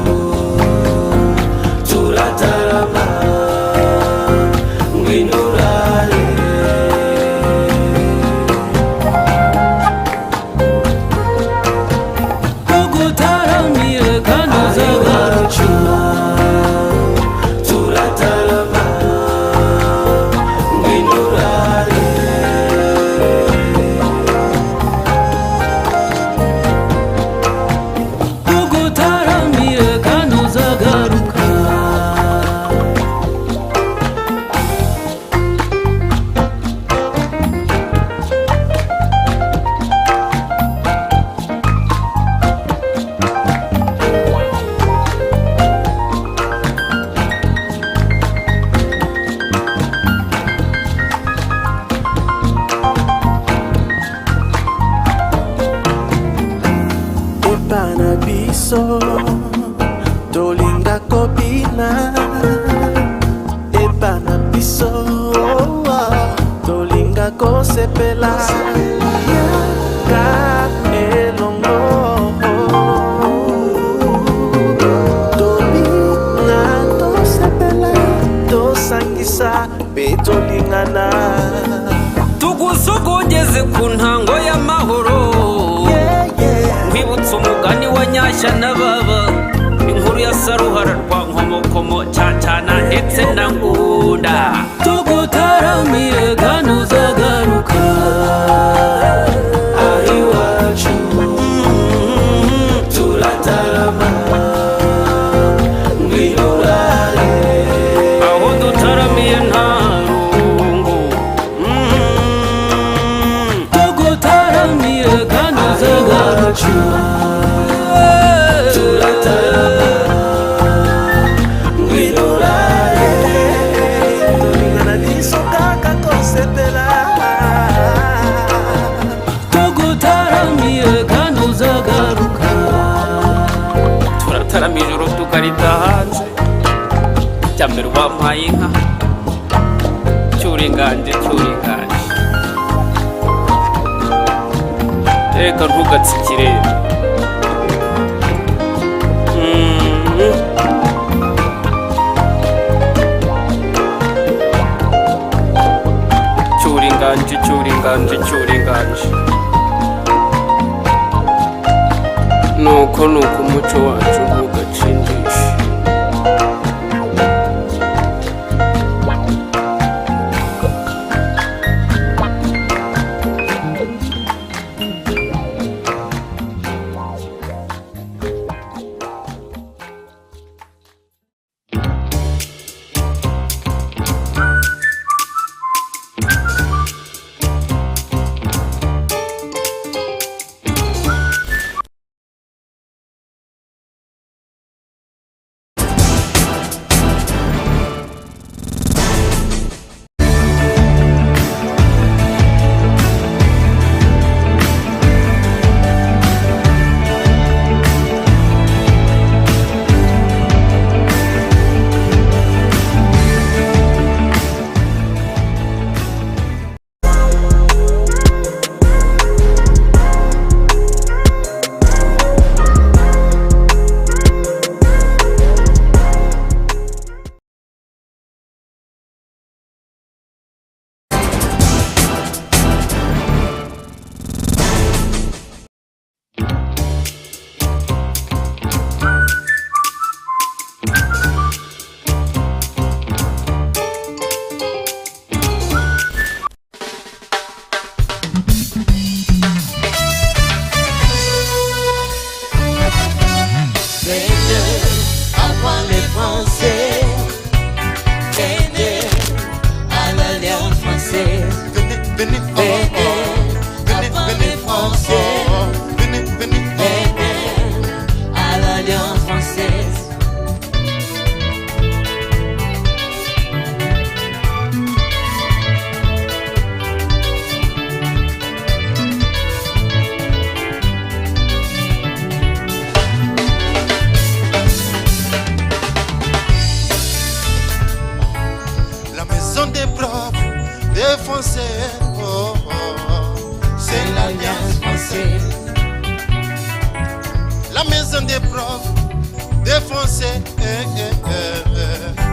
turatarama ngwino urare kugutaramire kandi uzagaruka turatarama ngwino urare Epana biso tolinga kobina Epana biso tolinga kosepela Yaka elongo tolinga tosepela tosangisa betolingana tugusogogeze ku ntango y'amahoro kwibutsa umugani wa nyashya na baba inkuru ya saruhara rwa nkomokomo cyacana ndetse na ngunda tugutaramiye kandi uzagaruka iwacu turatarama ngwirurare aho dutaramiye nta rungu tugutaramiye kandi uzagaruka turatarama ngwirurare tolingana biso kaka kosepela tugutaramiye kandi uzagaruka turataramira ijoro tukarita hanze jya mbere wampaye inka cyuringanje reka ntugatsikire cyuringanje nuko umuco wacu ntugacindishe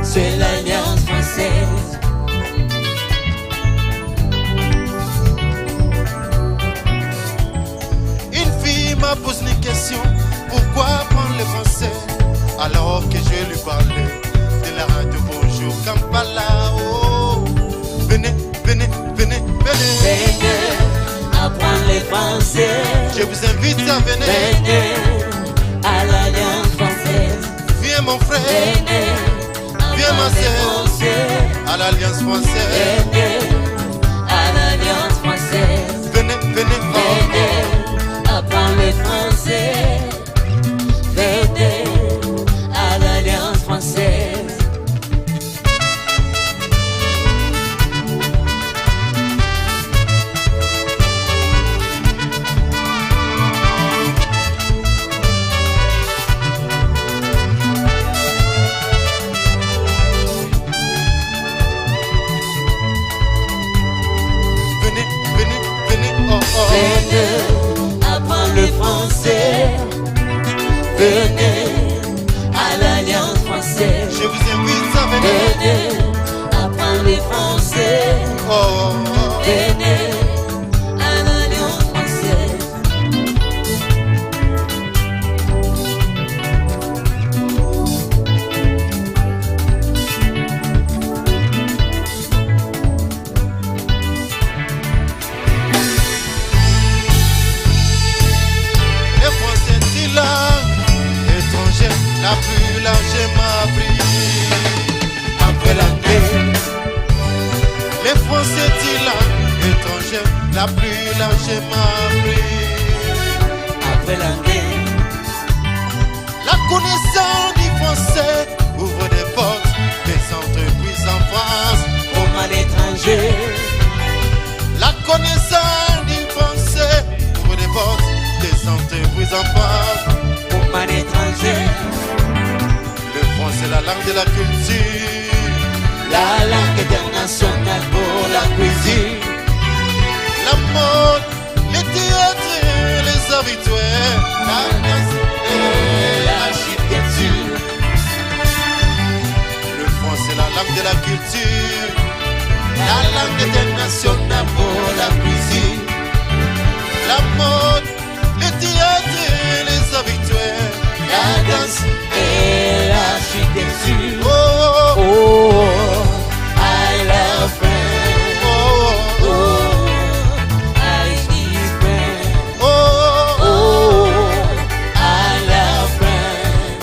C'est l'Alliance française. Une fille m'a posé une question, pourquoi prendre le français alors que je lui parlais de la radio Bonjour Kampala. Oh, venez, venez, venez, venez. Venez apprendre le français. Je vous invite à venir. Venez à l'Alliance française. Viens mon frère. Venez. Viens ma sœur, à l'Alliance française. Venez à l'Alliance française. Venez, venez, venez, apprendre le français. Venez à l'Alliance française. venez à l'Alliance française. Je vous invite à venir. Venez apprendre le français. Venez à l'Alliance française. Le français est langue étrangère la plus largement apprise après l'anglais. Le français est langue étrangère la plus largement apprise après l'anglais. La connaissance du français ouvre des portes, des entreprises en France comme à l'étranger. La connaissance du français ouvre des portes, des entreprises en France comme à l'étranger. Le français est la langue de la culture, la langue internationale pour la cuisine, la mode, les théâtres, les habitués, la danse et l'architecture. Le français est la langue de la culture, la langue internationale pour la cuisine, la mode, les théâtres, les habitués, la danse et l'architecture. Oh, oh, oh, I love France. Oh, oh, I speak French. Oh, oh, I love France.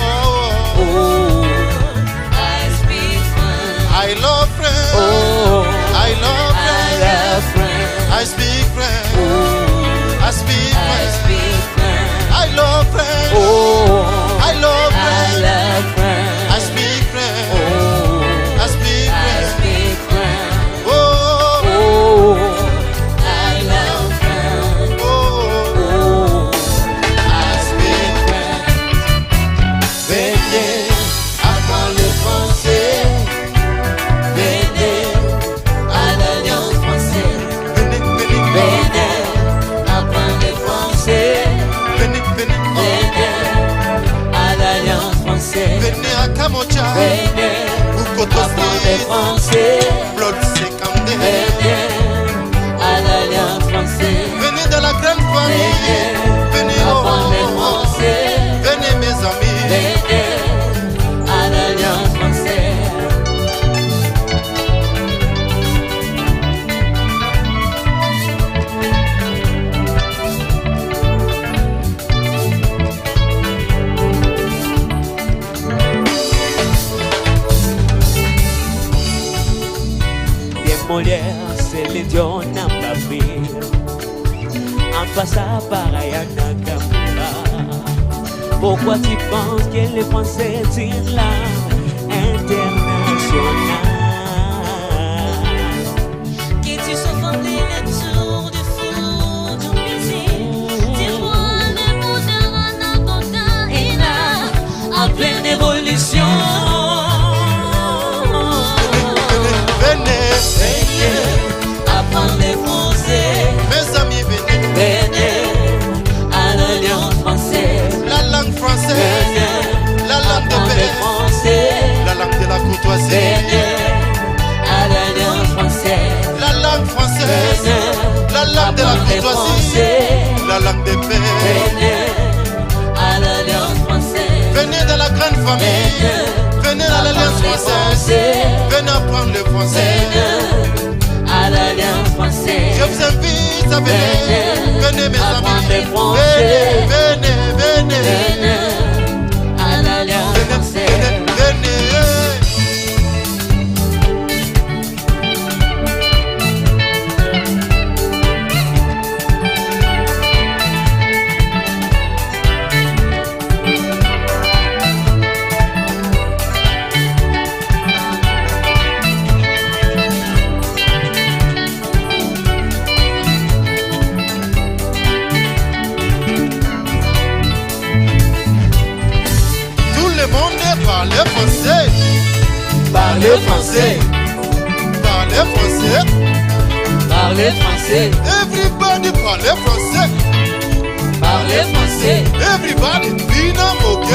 Oh, I speak French. I love French. Oh, I love French. I love French. I speak French. Oh, I speak French. I speak French. I love French. Oh, I love French. I love French. I speak French. Oh, I speak I French. speak French. Oh, oh, I love French. oh, I speak French. Venez apprendre le français. Venez à l'Alliance française. Venez apprendre le français. venez, venez, Venez à l'Alliance française. venez à Kamocha. Venez apprendre le français. Blood Secondé. Venez à l'Alliance française. Venez dans la grande famille. Venez, apprendre le français. venez mes amis. Venez à l'Alliance française. Bien Molière, c'est l'idiot n'a pas pris. En passant par Ayana Kampala. Pourquoi tu penses que les Français est une langue internationale? Qui tu s'offres les tours du four du musique. Dis-moi les mots d'un anaconda et là, en pleine évolution. Venez, apprendre les français. mes amis, venez. Venez à l'Alliance française. La langue française, Venez la langue de apprendre paix, les français. la langue de la courtoisie, Venez à l'Alliance française. la langue française, Venez la langue de la apprendre les courtoisie, français. la langue de paix. Venez à l'Alliance française. Venez dans la grande famille, venez à l'Alliance française, venez apprendre le français. Venez à l'Alliance française. Je vous invite à venir, venez mes apprendre amis, le français. venez, venez, Venez à l'Alliance française. venez. Parlez français. Parlez français. Parlez français. Parlez français. Everybody parlez français. Parlez français. Everybody, Bina Moke.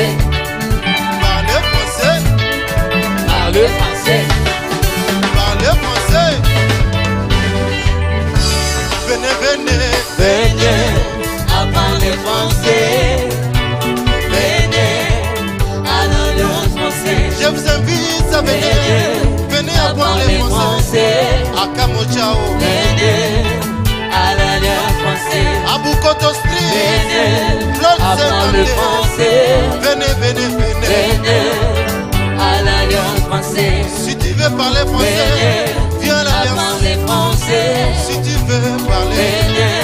français. Parlez français. Parlez français. Parlez français. Venez, venez. Venez apprendre le français. Venez à l'Alliance française. Je vous invite à venir. Venez apprendre le français. À Kamochao. Venez à l'Alliance française. À Bukoto Street. Venez apprendre le français. Venez, venez, venez. Venez à l'Alliance française. Si tu veux parler français, viens à l'Alliance. Apprendre français. Si tu veux parler, venez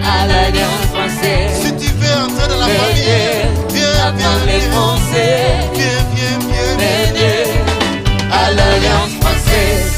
à l'Alliance française. Si tu veux entrer dans la famille, viens, viens, français. Viens, viens, viens. Venez à l'Alliance française.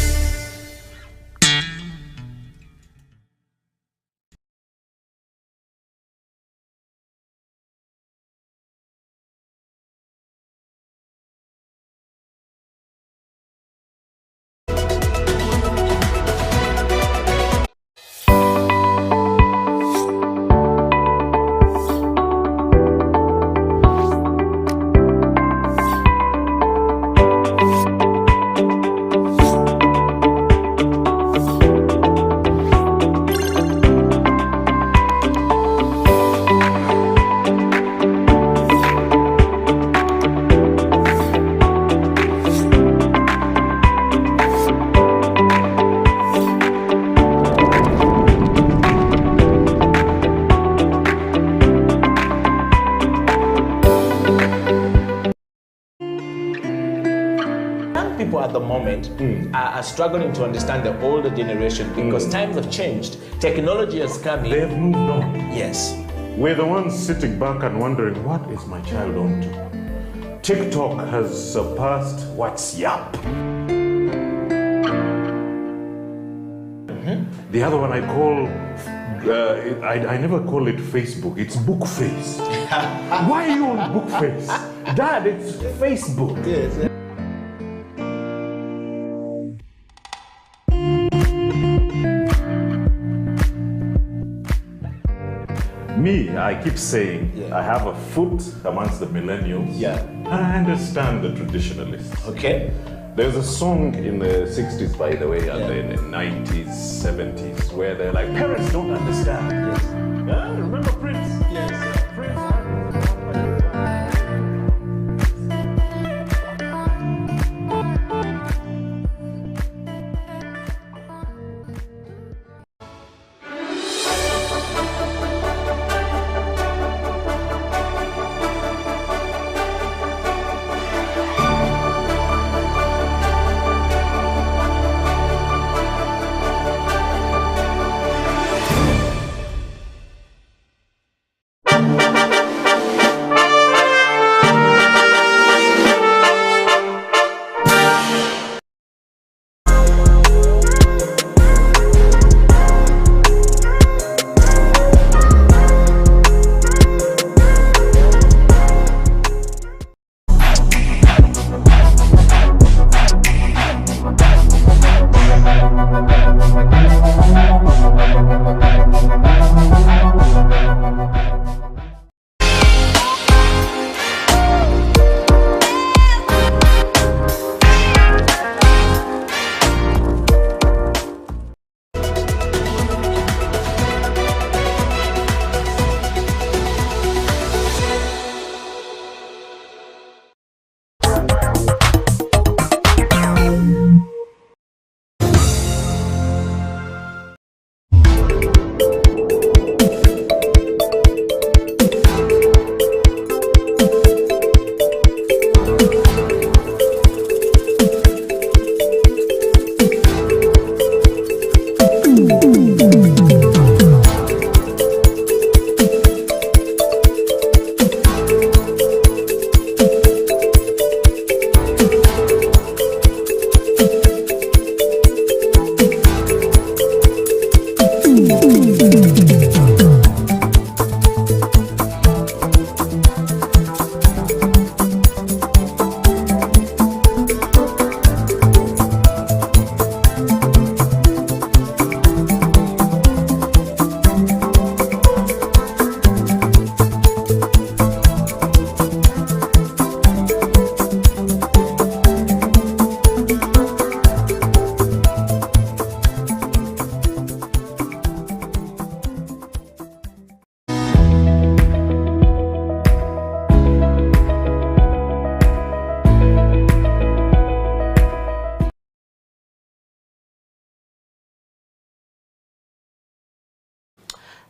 People at the moment are struggling to understand the older generation because times have changed. Technology has come in. They've moved on. Yes. We're the ones sitting back and wondering, what is my child on to? TikTok has surpassed WhatsApp. The other one I call, I never call it Facebook, it's Bookface. Why are you on Bookface? Dad, it's Facebook. Yes. Me, I keep saying, I have a foot amongst the millennials. Yeah. And I understand the traditionalists. Okay. There's a song in the 60s, by the way, and in the 90s, 70s, where they're like, parents don't understand. Yes. Remember Prince? Yes. Prince.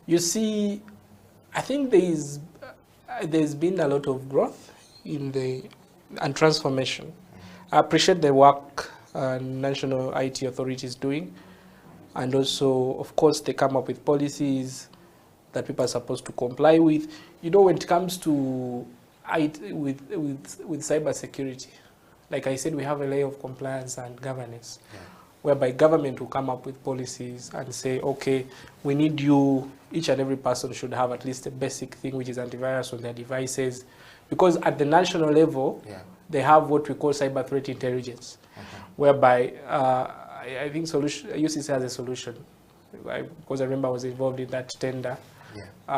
You see, I think there's been a lot of growth and transformation. I appreciate the work national IT authority is doing, and also, of course, they come up with policies that people are supposed to comply with. You know, when it comes to IT, with cyber security, like I said, we have a layer of compliance and governance, whereby government will come up with policies and say, okay, we need you, each and every person should have at least a basic thing, which is antivirus on their devices. Because at the national level, they have what we call cyber threat intelligence, whereby I think UCC has a solution. Because I remember I was involved in that tender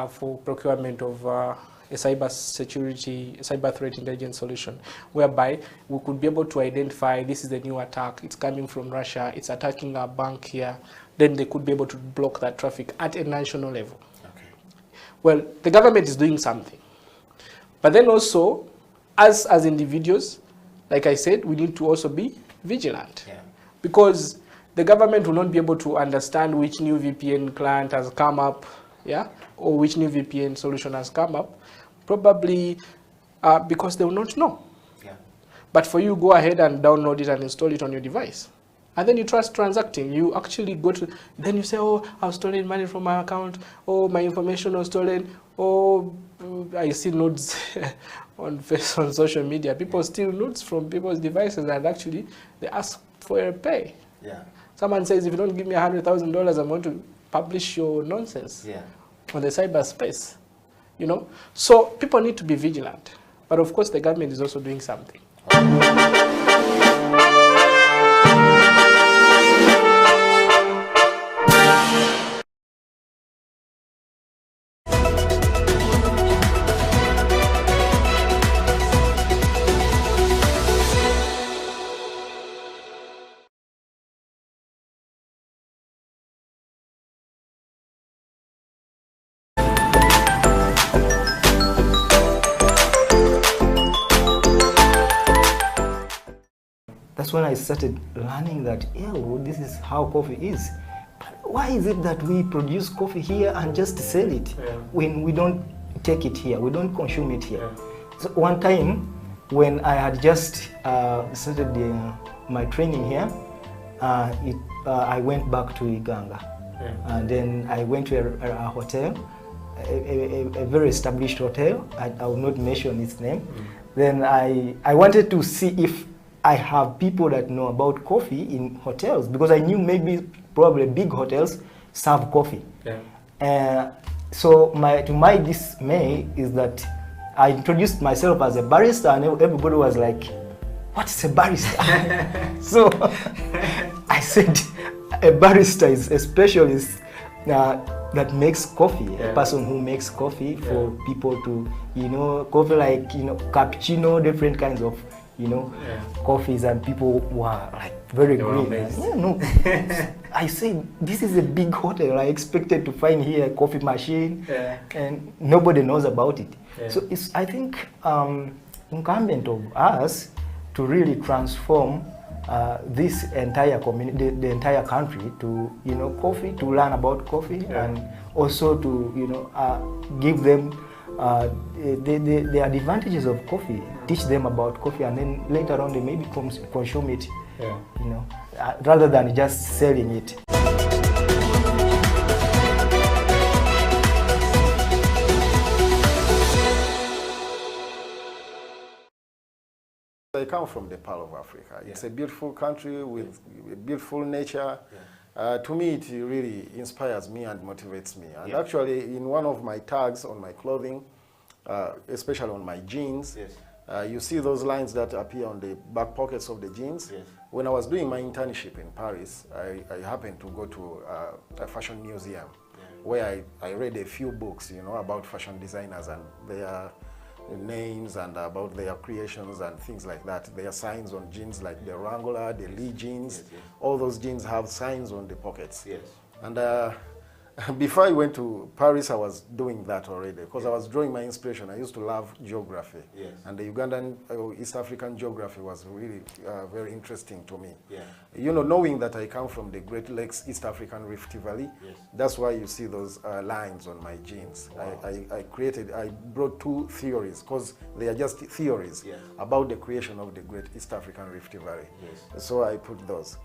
for procurement of a cyber threat intelligence solution, whereby we could be able to identify this is the new attack, it's coming from Russia, it's attacking our bank here, then they could be able to block that traffic at a national level. Well, the government is doing something. But then also, as individuals, like I said, we need to also be vigilant. Because the government will not be able to understand which new VPN client has come up, or which new VPN solution has come up, probably because they will not know. But for you, go ahead and download it and install it on your device. And then you trust transacting. You actually go to, then you say, oh, I've stolen money from my account. Oh, my information was stolen. Oh, I see notes on social media. People steal notes from people's devices and actually they ask for a pay. Someone says, if you don't give me $100,000, I'm going to publish your nonsense on the cyberspace. You know? So people need to be vigilant. But of course, the government is also doing something. That's when I started learning that, this is how coffee is. But why is it that we produce coffee here and just sell it when we don't take it here, we don't consume it here? So one time when I had just started my training here, I went back to Uganda. And then I went to a hotel, a very established hotel. I will not mention its name. Then I wanted to see if I have people that know about coffee in hotels, because I knew maybe probably big hotels serve coffee. So to my dismay is that I introduced myself as a barista and everybody was like, what's a barista? So I said a barista is a specialist that makes coffee, a person who makes coffee for people to, coffee like, cappuccino, different kinds of coffees, and people were like very green. I said, this is a big hotel. I expected to find here a coffee machine, and nobody knows about it. So it's, I think, incumbent of us to really transform this entire community, the entire country to, coffee, to learn about coffee, and also to, give them the advantages of coffee, teach them about coffee, and then later on they maybe consume it, rather than just selling it. I come from the Pearl of Africa. It's a beautiful country with beautiful nature. To me, it really inspires me and motivates me. And actually, in one of my tags on my clothing, especially on my jeans, you see those lines that appear on the back pockets of the jeans. When I was doing my internship in Paris, I happened to go to a fashion museum where I read a few books, about fashion designers and their names and about their creations and things like that. There are signs on jeans like the Wrangler, the Lee jeans. All those jeans have signs on the pockets. And Before I went to Paris, I was doing that already because I was drawing my inspiration. I used to love geography. Yes. And the Ugandan, East African geography was really very interesting to me. Yeah. You know, knowing that I come from the Great Lakes, East African Rift Valley, Yes. that's why you see those lines on my jeans. Wow. I brought two theories because they are just theories about the creation of the Great East African Rift Valley. Yes. So I put those.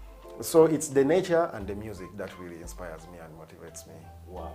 So it's the nature and the music that really inspires me and motivates me. Wow.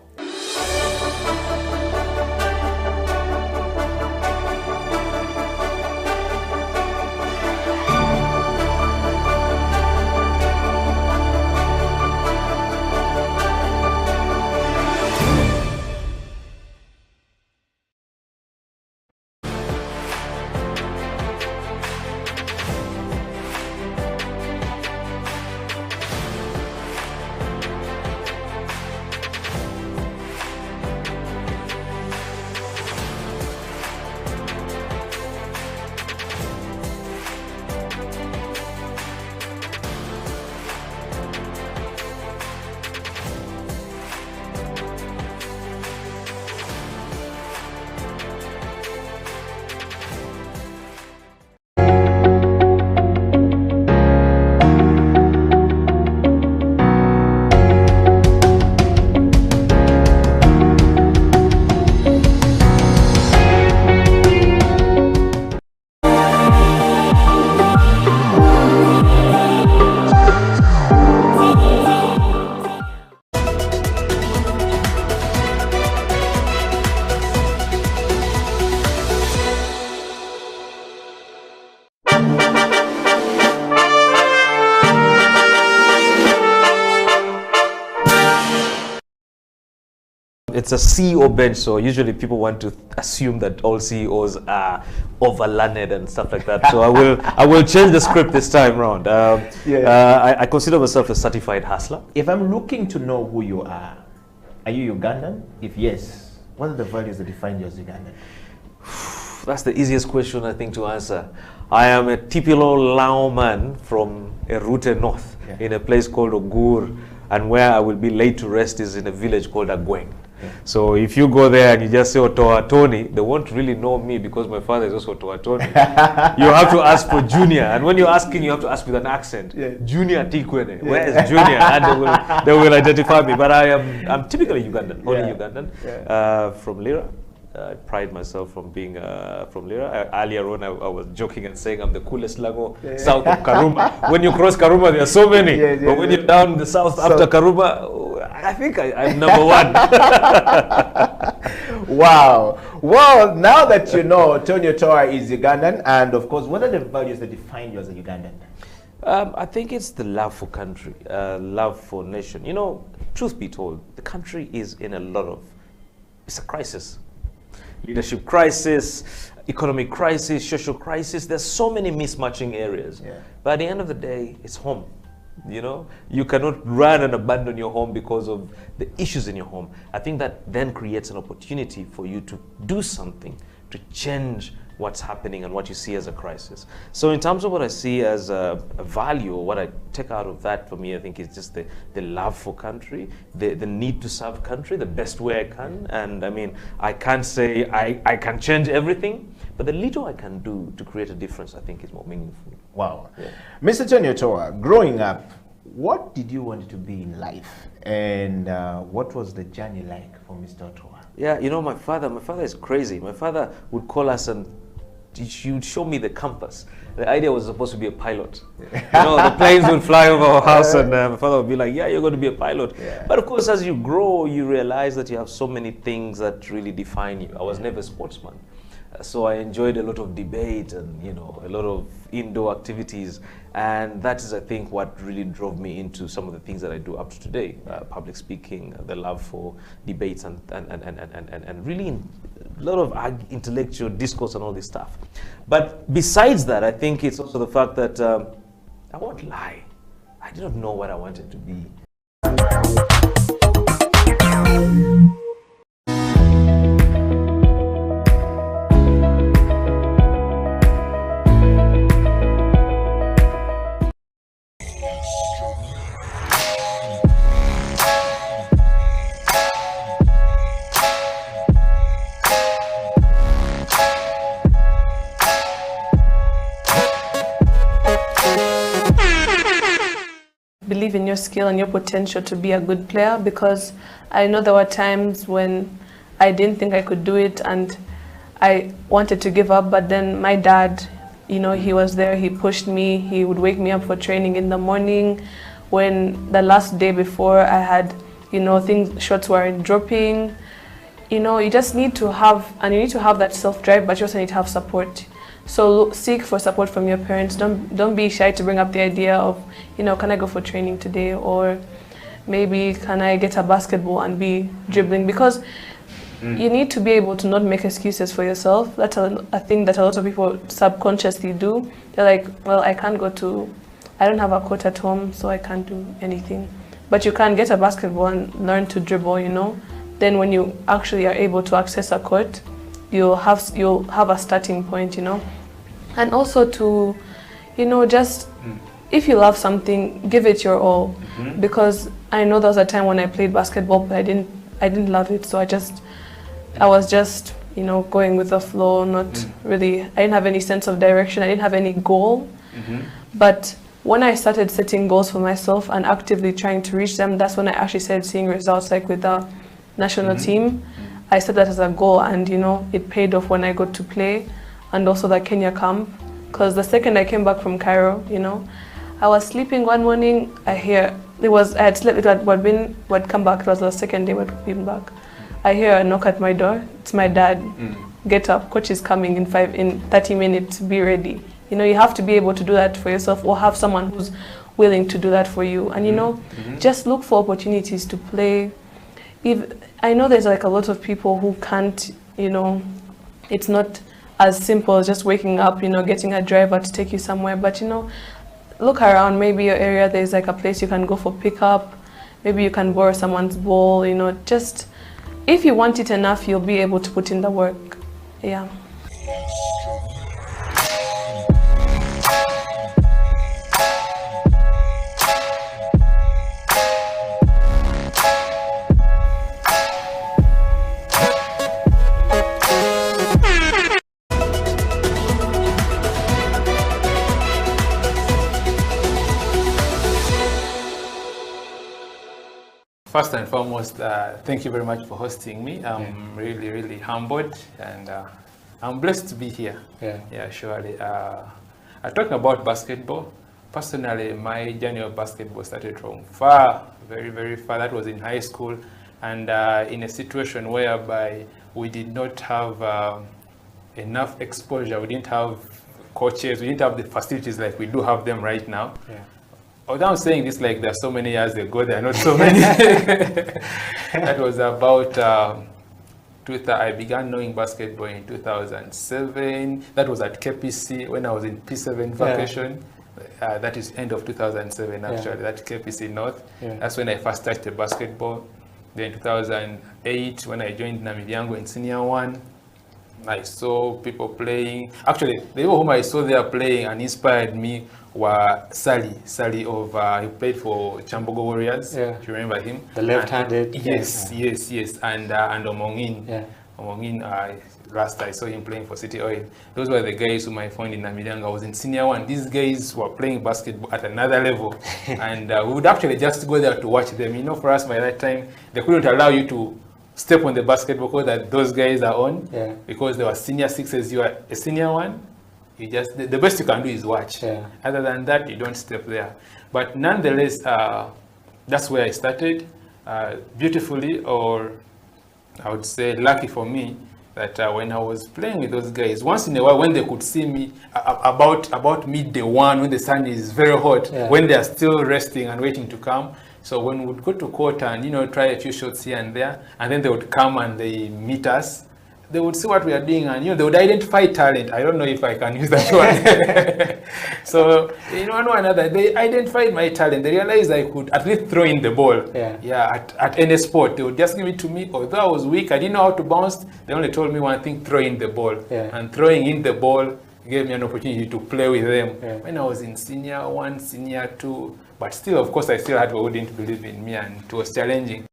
It's a CEO bench, so usually people want to assume that all CEOs are over-learned and stuff like that. So I will change the script this time around. I consider myself a certified hustler. If I'm looking to know who you are you Ugandan? If yes, what are the values that define you as Ugandan? That's the easiest question, I think, to answer. I am a typical Lao man from a Rute North, in a place called Ogur, and where I will be laid to rest is in a village called Agweng. So if you go there and you just say Otoa Tony, they won't really know me because my father is also Otoa Tony. You have to ask for Junior, and when you're asking, you have to ask with an accent. Junior Tikwene, where is Junior? And they will identify me. But I'm typically Ugandan, only Ugandan, from Lira. I pride myself from being from Lira. Earlier on, I was joking and saying I'm the coolest Lago south of Karuma. When you cross Karuma, there are so many. But when you're down the south after Karuma, I think I'm number one. Wow. Well, now that you know Tonyo Toa is Ugandan, and of course, what are the values that define you as a Ugandan? I think it's the love for country, love for nation. You know, truth be told, the country is in a lot of, it's a crisis. Leadership crisis, economic crisis, social crisis. There's so many mismatching areas. But at the end of the day, it's home. You know, you cannot run and abandon your home because of the issues in your home. I think that then creates an opportunity for you to do something to change what's happening and what you see as a crisis. So in terms of what I see as a value, or what I take out of that for me, I think is just the love for country, the need to serve country the best way I can. And I mean, I can't say I can change everything, but the little I can do to create a difference, I think is more meaningful. Wow. Mr. Tonyo Toa, growing up, what did you want to be in life? And what was the journey like for Mr. Toa? Yeah, you know, my father is crazy. My father would call us and he would show me the compass. The idea was supposed to be a pilot. You know, the planes would fly over our house and my father would be like, yeah, you're going to be a pilot. But of course, as you grow, you realize that you have so many things that really define you. I was never a sportsman. So I enjoyed a lot of debate and, you know, a lot of indoor activities. And that is, I think, what really drove me into some of the things that I do up to today. Public speaking, the love for debates and really a lot of intellectual discourse and all this stuff. But besides that, I think it's also the fact that I won't lie. I did not know what I wanted to be. your skill and your potential to be a good player, because I know there were times when I didn't think I could do it and I wanted to give up, but then my dad, you know, he was there, he pushed me, he would wake me up for training in the morning. When the last day before I had, you know, shots weren't dropping. You know, you just need to have, and you need to have that self-drive, but you also need to have support. So seek for support from your parents. Don't be shy to bring up the idea of, you know, can I go for training today? Or maybe can I get a basketball and be dribbling? Because you need to be able to not make excuses for yourself. That's a thing that a lot of people subconsciously do. They're like, well, I don't have a court at home, so I can't do anything. But you can get a basketball and learn to dribble, you know. Then when you actually are able to access a court, you'll have a starting point, you know. And also to, you know, just if you love something, give it your all. Because I know there was a time when I played basketball, but I didn't love it, so I was just, you know, going with the flow, not really, I didn't have any sense of direction, I didn't have any goal. But when I started setting goals for myself and actively trying to reach them, that's when I actually started seeing results, like with the national team. I set that as a goal, and you know, it paid off when I got to play, and also the Kenya camp. Because the second I came back from Cairo, you know, I was sleeping one morning, I had slept, would come back, it was the second day we'd been back. I hear a knock at my door, it's my dad. Get up, coach is coming in 30 minutes, be ready. You know, you have to be able to do that for yourself, or have someone who's willing to do that for you. And you know, just look for opportunities to play. I know there's like a lot of people who can't, you know, it's not as simple as just waking up, you know, getting a driver to take you somewhere. But you know, look around, maybe your area, there's like a place you can go for pickup. Maybe you can borrow someone's ball, you know, just if you want it enough, you'll be able to put in the work. Yeah. First and foremost, thank you very much for hosting me. I'm really, really humbled, and I'm blessed to be here. Yeah, surely. Talking about basketball, personally, my journey of basketball started from far, very, very far. That was in high school, and in a situation whereby we did not have enough exposure. We didn't have coaches. We didn't have the facilities like we do have them right now. Although I'm saying this like there are so many years ago, there are not so many. That was about, I began knowing basketball in 2007. That was at KPC when I was in P7 vacation. That is end of 2007 actually, that KPC North. That's when I first started basketball. Then 2008 when I joined Namibyango in Senior 1. I saw people playing. Actually, the people whom I saw there playing and inspired me were Sally of, he played for Chambogo Warriors. Do you remember him? The left-handed. Yes. And Omongin. Omongin, last I saw him playing for City Oil. Those were the guys whom I found in Namibyango. I was in Senior 1. These guys were playing basketball at another level. And we would actually just go there to watch them. You know, for us by that time, they couldn't allow you to step on the basketball court that those guys are on, because they were senior 6s, you are a senior 1, you just, the best you can do is watch. Other than that, you don't step there. But nonetheless, that's where I started, beautifully, or I would say lucky for me, that when I was playing with those guys, once in a while when they could see me about midday 1, when the sun is very hot, when they are still resting and waiting to come. So when we would go to court and, you know, try a few shots here and there, and then they would come and they meet us, they would see what we are doing, and, you know, they would identify talent. I don't know if I can use that word. So, you know, one or another, they identified my talent. They realized I could at least throw in the ball. At any sport. They would just give it to me. Although I was weak, I didn't know how to bounce. They only told me one thing, throw in the ball. And throwing in the ball gave me an opportunity to play with them. When I was in Senior 1, Senior 2, but still, of course, I still had people who didn't believe in me, and it was challenging.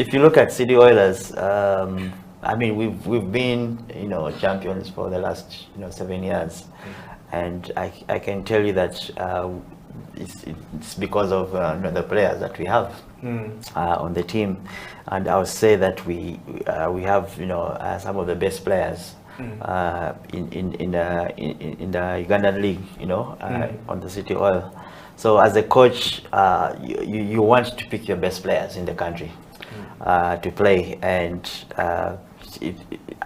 if you look at City Oilers, I mean, we've been, you know, champions for the last, you know, 7 years, and I can tell you that it's because of you know, the players that we have on the team, and I would say that we have, you know, some of the best players in the Ugandan league, you know, on the City Oil. So as a coach, you want to pick your best players in the country to play, and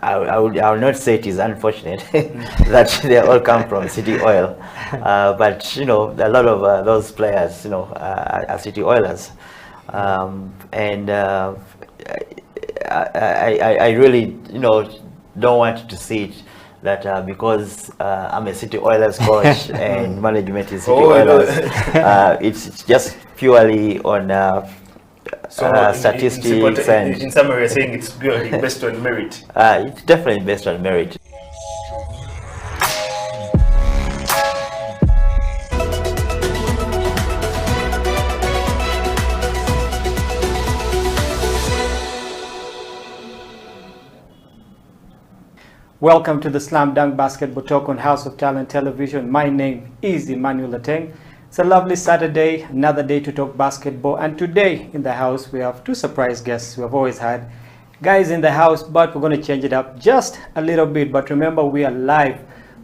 I will not say it is unfortunate that they all come from City Oil, but you know, a lot of those players, you know, are City Oilers, and I really, you know, don't want to see it that because I'm a City Oilers coach and management is City Oilers, it's just purely on statistics, and in summary, you're saying it's purely based on merit. It's definitely based on merit. Welcome to the Slam Dunk Basketball Talk on House of Talent Television. My name is Emmanuel Lateng. It's a lovely Saturday, another day to talk basketball. And today in the house, we have two surprise guests. We have always had guys in the house, but we're going to change it up just a little bit. But remember, we are live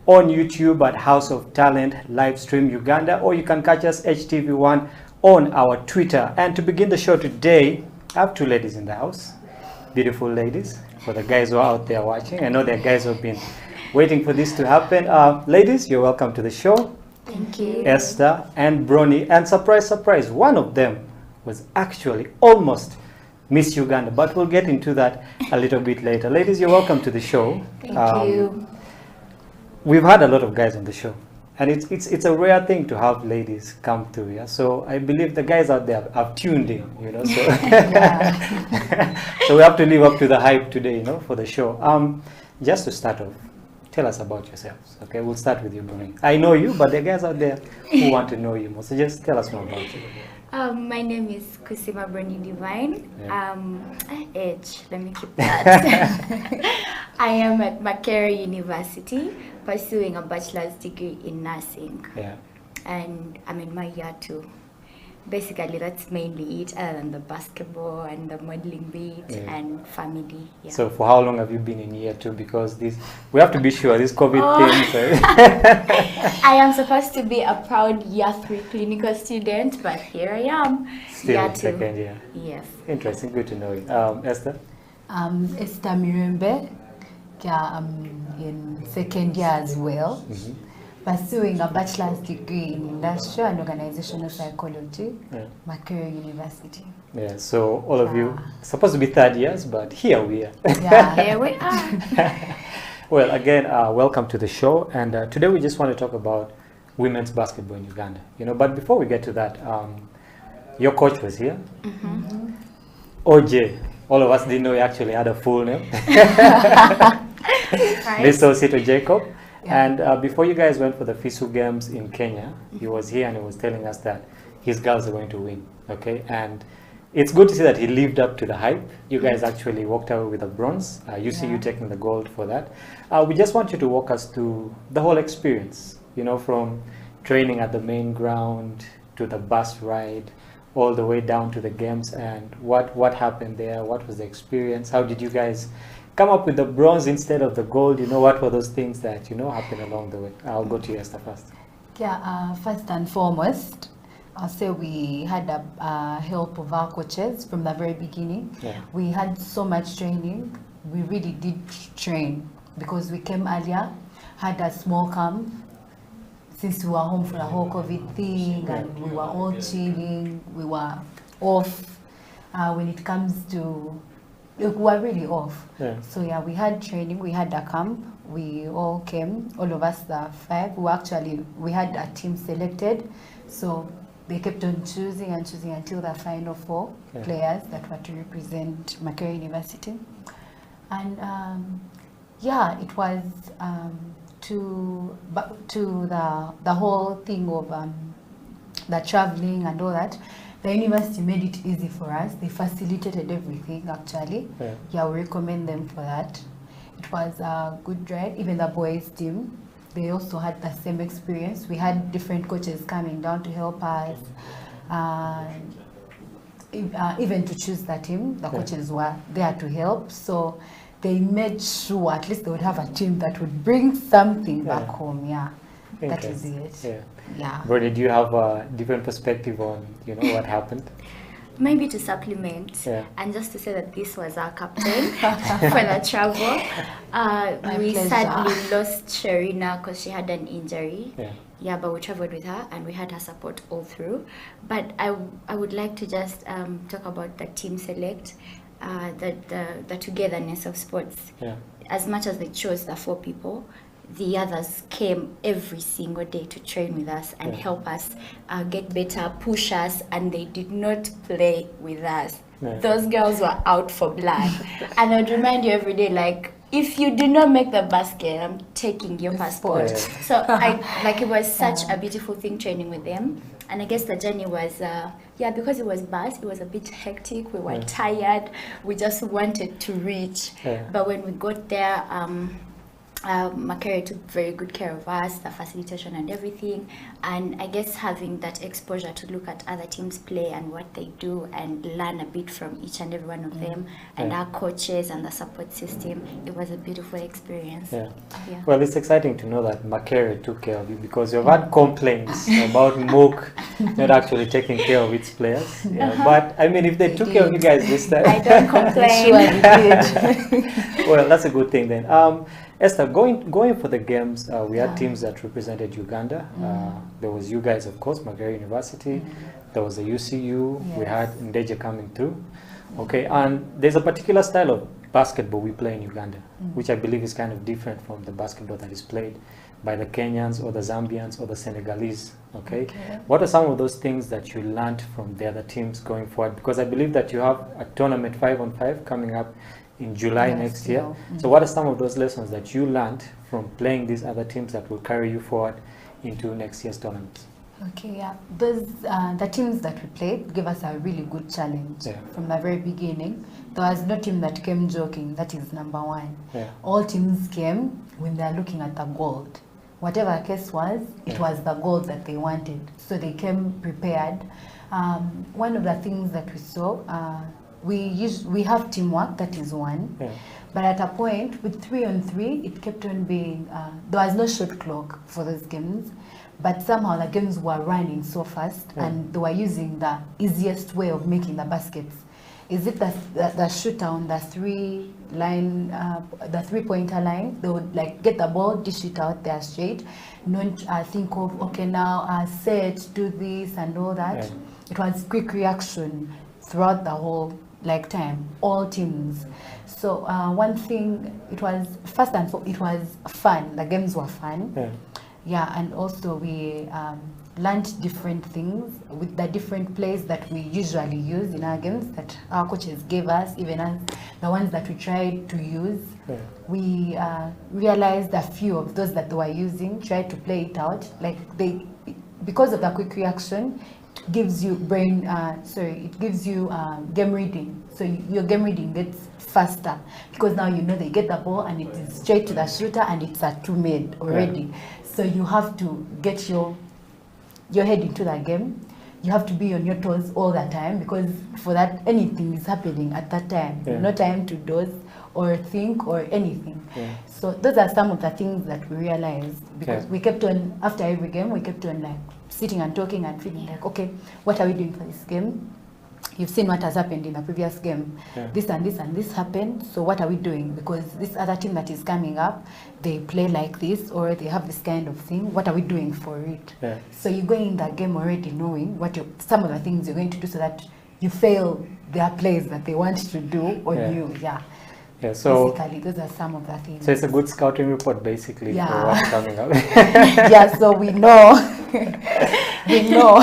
on YouTube at House of Talent live stream Uganda, or you can catch us HTV1 on our Twitter. And to begin the show today, I have two ladies in the house, beautiful ladies. For the guys who are out there watching, I know there are guys who have been waiting for this to happen. Ladies, you're welcome to the show. Thank you. Esther and Bronny, and surprise, surprise, one of them was actually almost Miss Uganda, but we'll get into that a little bit later. Ladies, you're welcome to the show. Thank you. We've had a lot of guys on the show, and it's a rare thing to have ladies come through. Yeah, so I believe the guys out there have tuned in, you know. So, so we have to live up to the hype today, you know, for the show. Just to start off, tell us about yourselves. Okay, we'll start with you, Bronny. I know you, but the guys out there who want to know you more, so just tell us more about you. My name is Kusima Bronny Divine. Age, let me keep that. I am at Makerere University pursuing a bachelor's degree in nursing. Yeah. And I'm in my year 2. Basically, that's mainly it, other than the basketball and the modeling bit and family. Yeah. So for how long have you been in year 2? Because this, we have to be sure, this COVID thing. I am supposed to be a proud year 3 clinical student, but here I am. Still year in 2. second year. Yes. Interesting, good to know you. Esther? Esther Mirembe. I'm in second year as well. Pursuing a bachelor's degree in industrial and organizational psychology, Makerere University. Yeah, so all of you supposed to be third years, but here we are. Yeah, here we are. Well, again, welcome to the show, and today we just want to talk about women's basketball in Uganda. You know, but before we get to that, your coach was here. OJ. All of us didn't know he actually had a full name. Mr. Osito Jacob. And before you guys went for the FISU games in Kenya, he was here and he was telling us that his girls are going to win. Okay, and it's good to see that he lived up to the hype. You guys actually walked away with a bronze. You see you taking the gold for that. We just want you to walk us through the whole experience, you know, from training at the main ground to the bus ride, all the way down to the games, and what happened there, what was the experience, how did you guys come up with the bronze instead of the gold, you know, what were those things that, you know, happened along the way? I'll go to you, Esther, first. Yeah, first and foremost, I'll say we had the help of our coaches from the very beginning. Yeah. We had so much training. We really did train because we came earlier, had a small camp, since we were home for the whole COVID thing, and we were all chilling, we were off. When it comes to, we were really off. Yeah. So yeah, we had training, we had a camp, we all came, all of us, the 5. We had a team selected, so they kept on choosing and choosing until the final 4 players that were to represent Makerere University. And yeah, it was to the whole thing of the traveling and all that. The university made it easy for us. They facilitated everything, actually. Yeah, we recommend them for that. It was a good ride. Even the boys' team, they also had the same experience. We had different coaches coming down to help us. Even to choose the team, the coaches were there to help. So they made sure at least they would have a team that would bring something back home. Yeah, that is it. Yeah. Brody, do you have a different perspective on what happened? Maybe to supplement and just to say that this was our captain for the travel. We pleasure. sadly lost Sharina because she had an injury. Yeah, but we traveled with her and we had her support all through. But I would like to just talk about the team select, the togetherness of sports. As much as they chose the 4 people, the others came every single day to train with us and help us get better, push us, and they did not play with us. Those girls were out for blood. And I'd remind you every day, like, if you do not make the basket, I'm taking your passport. So it was such a beautiful thing training with them. And I guess the journey was, because it was bus, it was a bit hectic. We were tired. We just wanted to reach. But when we got there, Makere took very good care of us, the facilitation and everything, and I guess having that exposure to look at other teams play and what they do and learn a bit from each and every one of them and our coaches and the support system, it was a beautiful experience. Well, it's exciting to know that Makere took care of you, because you've had complaints about Mook not actually taking care of its players. But I mean, if they took care of you guys this time, I don't complain. Well, that's a good thing then. Esther, going for the games, we had teams that represented Uganda. There was you guys, of course, Makere University. There was the UCU. We had Ndeje coming through. Okay, and there's a particular style of basketball we play in Uganda, which I believe is kind of different from the basketball that is played by the Kenyans or the Zambians or the Senegalese. Okay, what are some of those things that you learned from the other teams going forward? Because I believe that you have a tournament 5-on-5 coming up in July next year. So what are some of those lessons that you learned from playing these other teams that will carry you forward into next year's tournament? Okay, those the teams that we played gave us a really good challenge from the very beginning. There was no team that came joking. That is number one. All teams came when they're looking at the gold. Whatever the case was, it was the gold that they wanted. So they came prepared. One of the things that we saw, we have teamwork, that is one. But at a point with 3-on-3, it kept on being, there was no shot clock for those games, but somehow the games were running so fast and they were using the easiest way of making the baskets. Is it the shooter on the 3-line, the 3-pointer line? They would like get the ball, dish it out there straight, not think of, okay, now set, do this and all that. It was quick reaction throughout the whole time, all teams. So one thing, it was first and foremost, it was fun. The games were fun. And also we learned different things with the different plays that we usually use in our games that our coaches gave us, even as the ones that we tried to use. We realized a few of those that they were using, tried to play it out. Because of the quick reaction, gives you it gives you game reading. So your game reading gets faster because now they get the ball and it is straight to the shooter and it's a 2-made already. So you have to get your head into the game. You have to be on your toes all the time because for that anything is happening at that time. No time to doze or think or anything. So those are some of the things that we realized because we kept on, after every game, we kept on sitting and talking and feeling like, okay, what are we doing for this game? You've seen what has happened in the previous game. This and this and this happened. So what are we doing? Because this other team that is coming up, they play like this or they have this kind of thing. What are we doing for it? So you're going in that game already knowing what some of the things you're going to do so that you fail their plays that they want to do on you. So basically, those are some of the things. So it's a good scouting report, basically, for what's coming up. So we know. We know.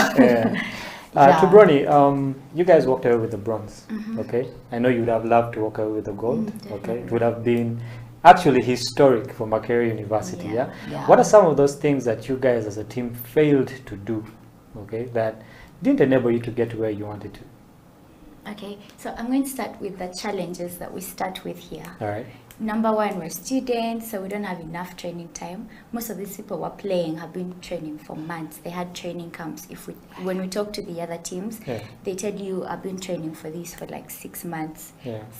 To Bronny, you guys walked away with the bronze. Okay, I know you would have loved to walk away with the gold. Okay, it would have been actually historic for Makere University. What are some of those things that you guys as a team failed to do? Okay, that didn't enable you to get to where you wanted to? Okay, so I'm going to start with the challenges that we start with here. All right. Number one, we're students, so we don't have enough training time. Most of these people were playing have been training for months. They had training camps. When we talk to the other teams, they tell you I've been training for this for like 6 months.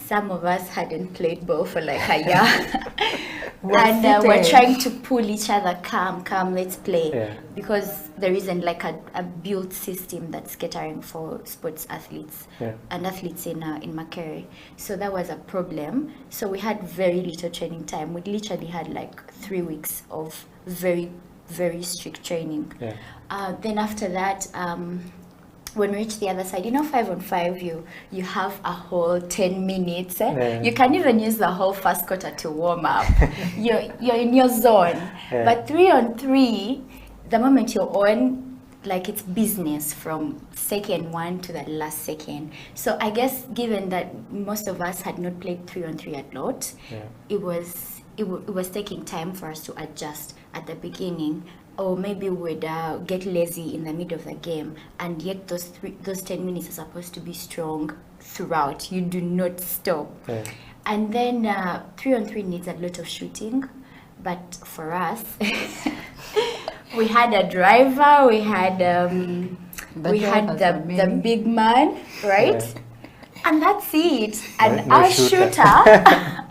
Some of us hadn't played ball for like a year. And we're trying to pull each other, come, let's play. Because there isn't like a built system that's catering for sports athletes and athletes in Makerere. So that was a problem. So we had very little training time. We literally had like 3 weeks of very, very strict training. Then after that, when we reach the other side, 5-on-5, you have a whole 10 minutes. You can even use the whole first quarter to warm up. You're in your zone. But 3-on-3, the moment you're on, like it's business from second one to the last second. So I guess given that most of us had not played 3-on-3 a lot, it was taking time for us to adjust at the beginning. Or maybe we'd get lazy in the middle of the game, and yet those 10 minutes are supposed to be strong throughout. You do not stop. And then 3-on-3 needs a lot of shooting, but for us, we had a driver, we had the big man, right? And that's it. And our shooter.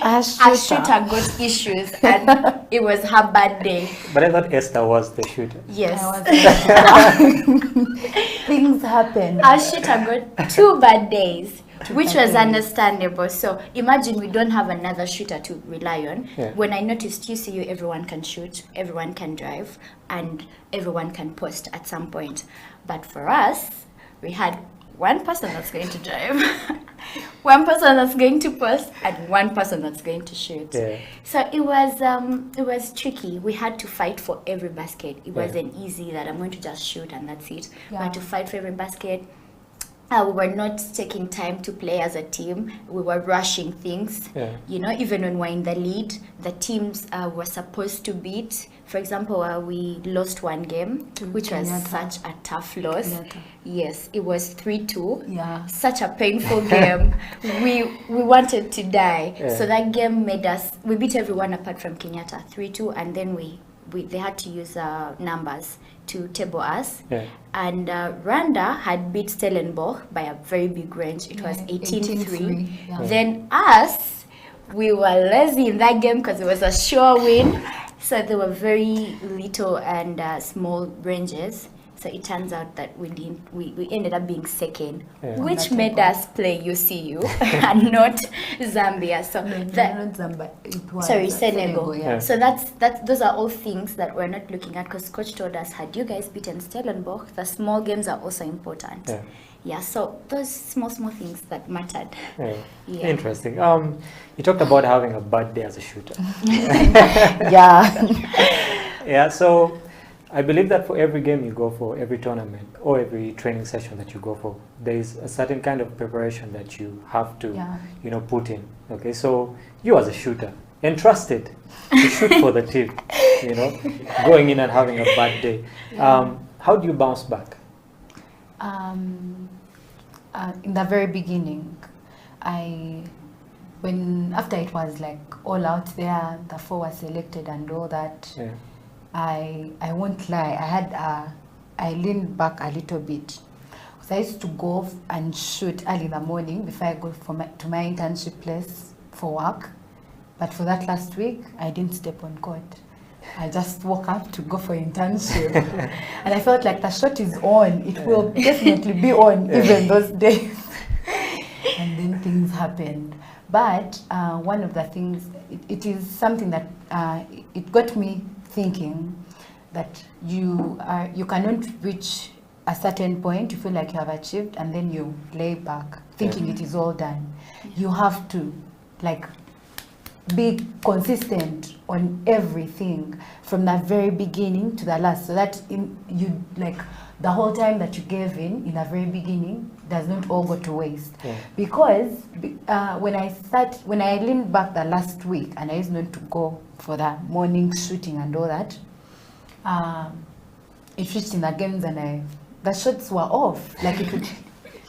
Our shooter got issues, and it was her bad day. But I thought Esther was the shooter. Yes. Things happen. Our shooter got 2 bad days, which was understandable. So imagine we don't have another shooter to rely on. When I noticed UCU, everyone can shoot, everyone can drive, and everyone can post at some point. But for us, we had one person that's going to drive, one person that's going to post, and one person that's going to shoot. So it was tricky. We had to fight for every basket. It wasn't easy that I'm going to just shoot and that's it. We had to fight for every basket. We were not taking time to play as a team. We were rushing things. Even when we're in the lead, the teams were supposed to beat. For example, we lost one game, which was such a tough loss. Yes, it was 3-2. Such a painful game. We wanted to die. So that game made us. We beat everyone apart from Kenyatta, 3-2, and then they had to use numbers to table us. And Rwanda had beat Stellenbosch by a very big range. It was 18-3. Then us, we were lazy in that game because it was a sure win. So there were very little and small ranges. So it turns out that we ended up being second, which made us play UCU and not Zambia. So not Zambia. It was Senegal. So those are all things that we're not looking at, because coach told us, had you guys beaten Stellenbosch, the small games are also important. So those small things that mattered. Interesting. You talked about having a bad day as a shooter. So I believe that for every game you go for, every tournament or every training session that you go for, there is a certain kind of preparation that you have to put in. Okay, so you as a shooter, entrusted to shoot for the team, going in and having a bad day. How do you bounce back? In the very beginning, after it was like all out there, the 4 were selected and all that, I won't lie, I leaned back a little bit. So I used to go and shoot early in the morning before I go to my internship place for work. But for that last week, I didn't step on court. I just woke up to go for internship. And I felt like the shot is on. It will definitely be on even those days. And then things happened. But one of the things, it is something that it got me thinking that you cannot reach a certain point, you feel like you have achieved, and then you lay back thinking it is all done. You have to be consistent on everything from the very beginning to the last, so that the whole time that you gave in the very beginning does not all go to waste. Because when I leaned back the last week and I used not to go for the morning shooting and all that, it reached in the games and the shots were off. Like it would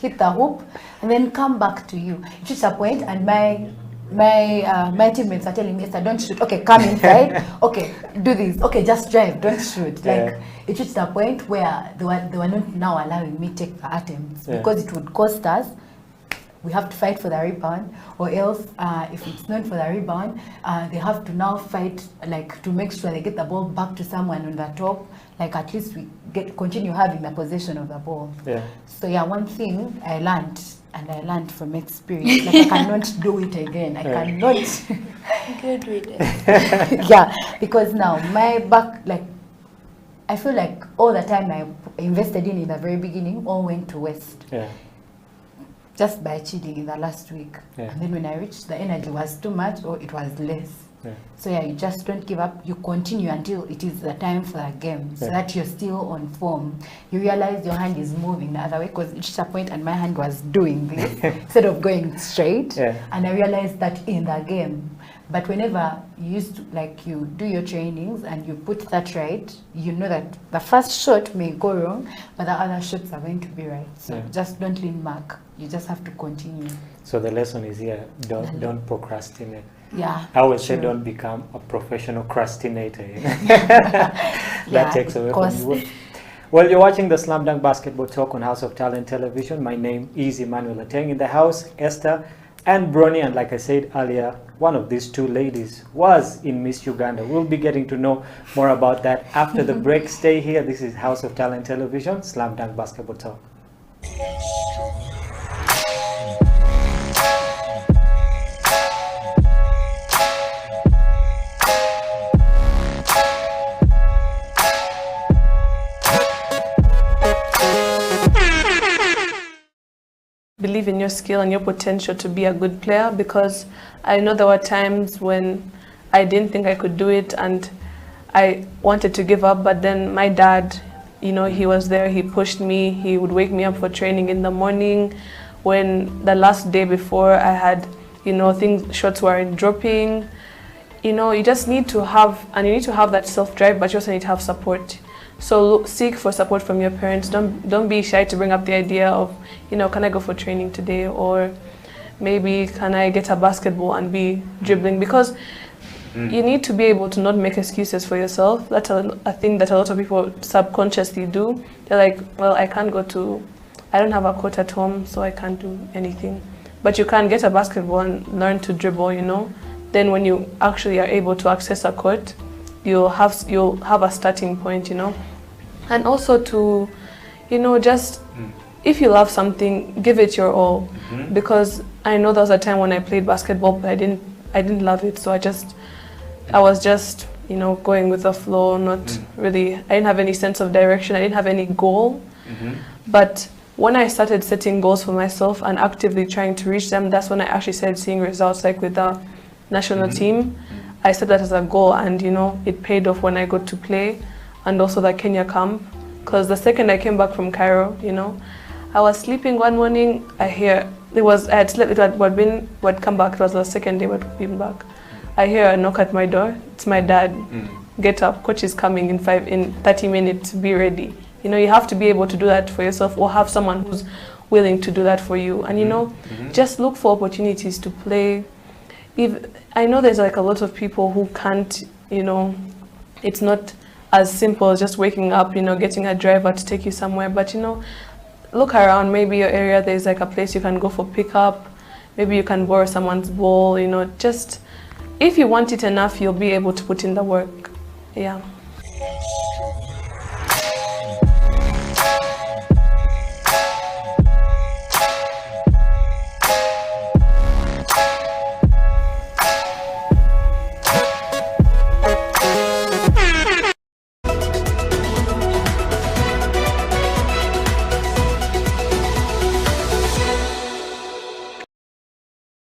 hit the hoop and then come back to you. It reached a point, and my teammates are telling me, Esther, don't shoot. Okay, come inside. Okay, do this. Okay, just drive. Don't shoot. Like it reached a point where they were not now allowing me take the attempts because it would cost us. We have to fight for the rebound, or else if it's not for the rebound, they have to now fight like to make sure they get the ball back to someone on the top. Like at least we continue having the possession of the ball. Yeah. So yeah, one thing I learned, and I learned from experience, like I cannot do it again. I cannot. Good riddance. Yeah, because now my back, like I feel like all the time I invested in the very beginning all went to waste. Yeah. Just by cheating in the last week. Yeah. And then when I reached, the energy was too much or it was less. Yeah. So yeah, you just don't give up. You continue until it is the time for a game, so that you're still on form. You realize your hand is moving the other way, because it's a point and my hand was doing this instead of going straight. Yeah. And I realized that in the game. But whenever you used to, like, you do your trainings and you put that right, you know that the first shot may go wrong, but the other shots are going to be right. So just don't lean back. You just have to continue. So the lesson is here: don't procrastinate. Yeah. I would say don't become a professional procrastinator. That takes away from you. Well, you're watching the Slam Dunk Basketball Talk on House of Talent Television. My name is Emmanuel Ateng. In the house, Esther and Bronnie, and like I said earlier, one of these two ladies was in Miss Uganda. We'll be getting to know more about that after the break. Stay here. This is House of Talent Television, Slam Dunk Basketball Talk. Believe in your skill and your potential to be a good player, because I know there were times when I didn't think I could do it and I wanted to give up, but then my dad, you know, he was there, he pushed me, he would wake me up for training in the morning. When the last day before I had, you know, shots weren't dropping. You know, you just need to have, and you need to have that self-drive, but you also need to have support. So seek for support from your parents. Don't be shy to bring up the idea of, you know, can I go for training today, or maybe can I get a basketball and be dribbling, because you need to be able to not make excuses for yourself. That's a thing that a lot of people subconsciously do. They're like, well, I don't have a court at home, so I can't do anything. But you can get a basketball and learn to dribble, you know. Then when you actually are able to access a court, you'll have a starting point, you know. And also to, you know, just if you love something, give it your all. Because I know there was a time when I played basketball, but I didn't love it. So I was just, you know, going with the flow, not really, I didn't have any sense of direction, I didn't have any goal. But when I started setting goals for myself and actively trying to reach them, that's when I actually started seeing results, like with the national team. I set that as a goal, and you know, it paid off when I got to play, and also the Kenya camp. Because the second I came back from Cairo, you know, I was sleeping one morning, I had slept, would come back, it was the second day I'd been back. I hear a knock at my door, it's my dad. Get up, coach is coming in 30 minutes, be ready. You know, you have to be able to do that for yourself, or have someone who's willing to do that for you. And you know, just look for opportunities to play. I know there's like a lot of people who can't, you know, it's not as simple as just waking up, you know, getting a driver to take you somewhere. But you know, look around, maybe your area there's like a place you can go for pickup, maybe you can borrow someone's ball, you know, just if you want it enough, you'll be able to put in the work. Yeah.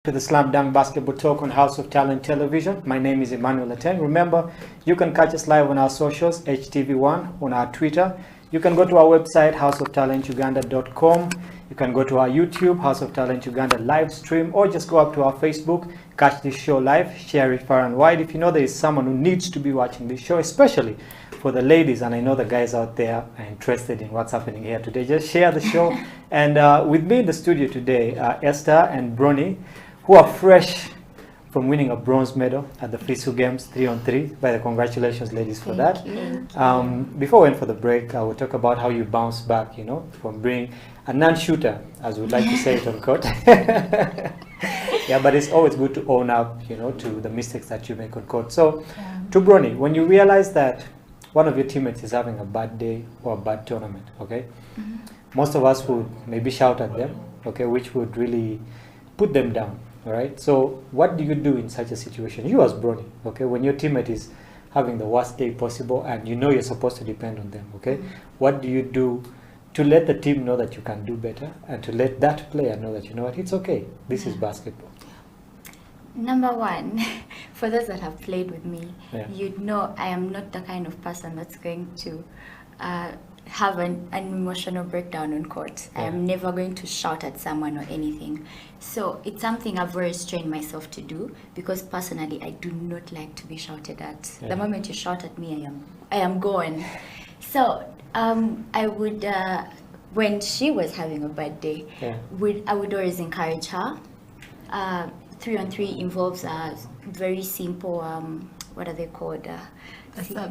To the Slam Dunk Basketball Talk on House of Talent Television. My name is Emmanuel Ateng. Remember, you can catch us live on our socials, HTV1, on our Twitter. You can go to our website, houseoftalentuganda.com. You can go to our YouTube, House of Talent Uganda live stream, or just go up to our Facebook, catch this show live, share it far and wide. If you know there is someone who needs to be watching this show, especially for the ladies, and I know the guys out there are interested in what's happening here today, just share the show. And with me in the studio today are Esther and Bronny, who are fresh from winning a bronze medal at the FISU Games 3-on-3. By the congratulations, ladies, for that. Before we went for the break, I will talk about how you bounce back, you know, from being a non-shooter, as we like to say it on court. Yeah, but it's always good to own up, you know, to the mistakes that you make on court. So, to Bronny, when you realize that one of your teammates is having a bad day or a bad tournament, okay, most of us would maybe shout at them, okay, which would really put them down. All right. So what do you do in such a situation? You as Bronny, okay, when your teammate is having the worst day possible and you know you're supposed to depend on them, okay, what do you do to let the team know that you can do better and to let that player know that, you know what, it's okay, this is basketball? Number one, for those that have played with me, Yeah. you'd know I am not the kind of person that's going to have an emotional breakdown on court. I am never going to shout at someone or anything. So it's something I've always trained myself to do, because personally I do not like to be shouted at. Yeah. The moment you shout at me, I am gone. So I would, when she was having a bad day, I would always encourage her. 3-on-3 involves a very simple, what are they called?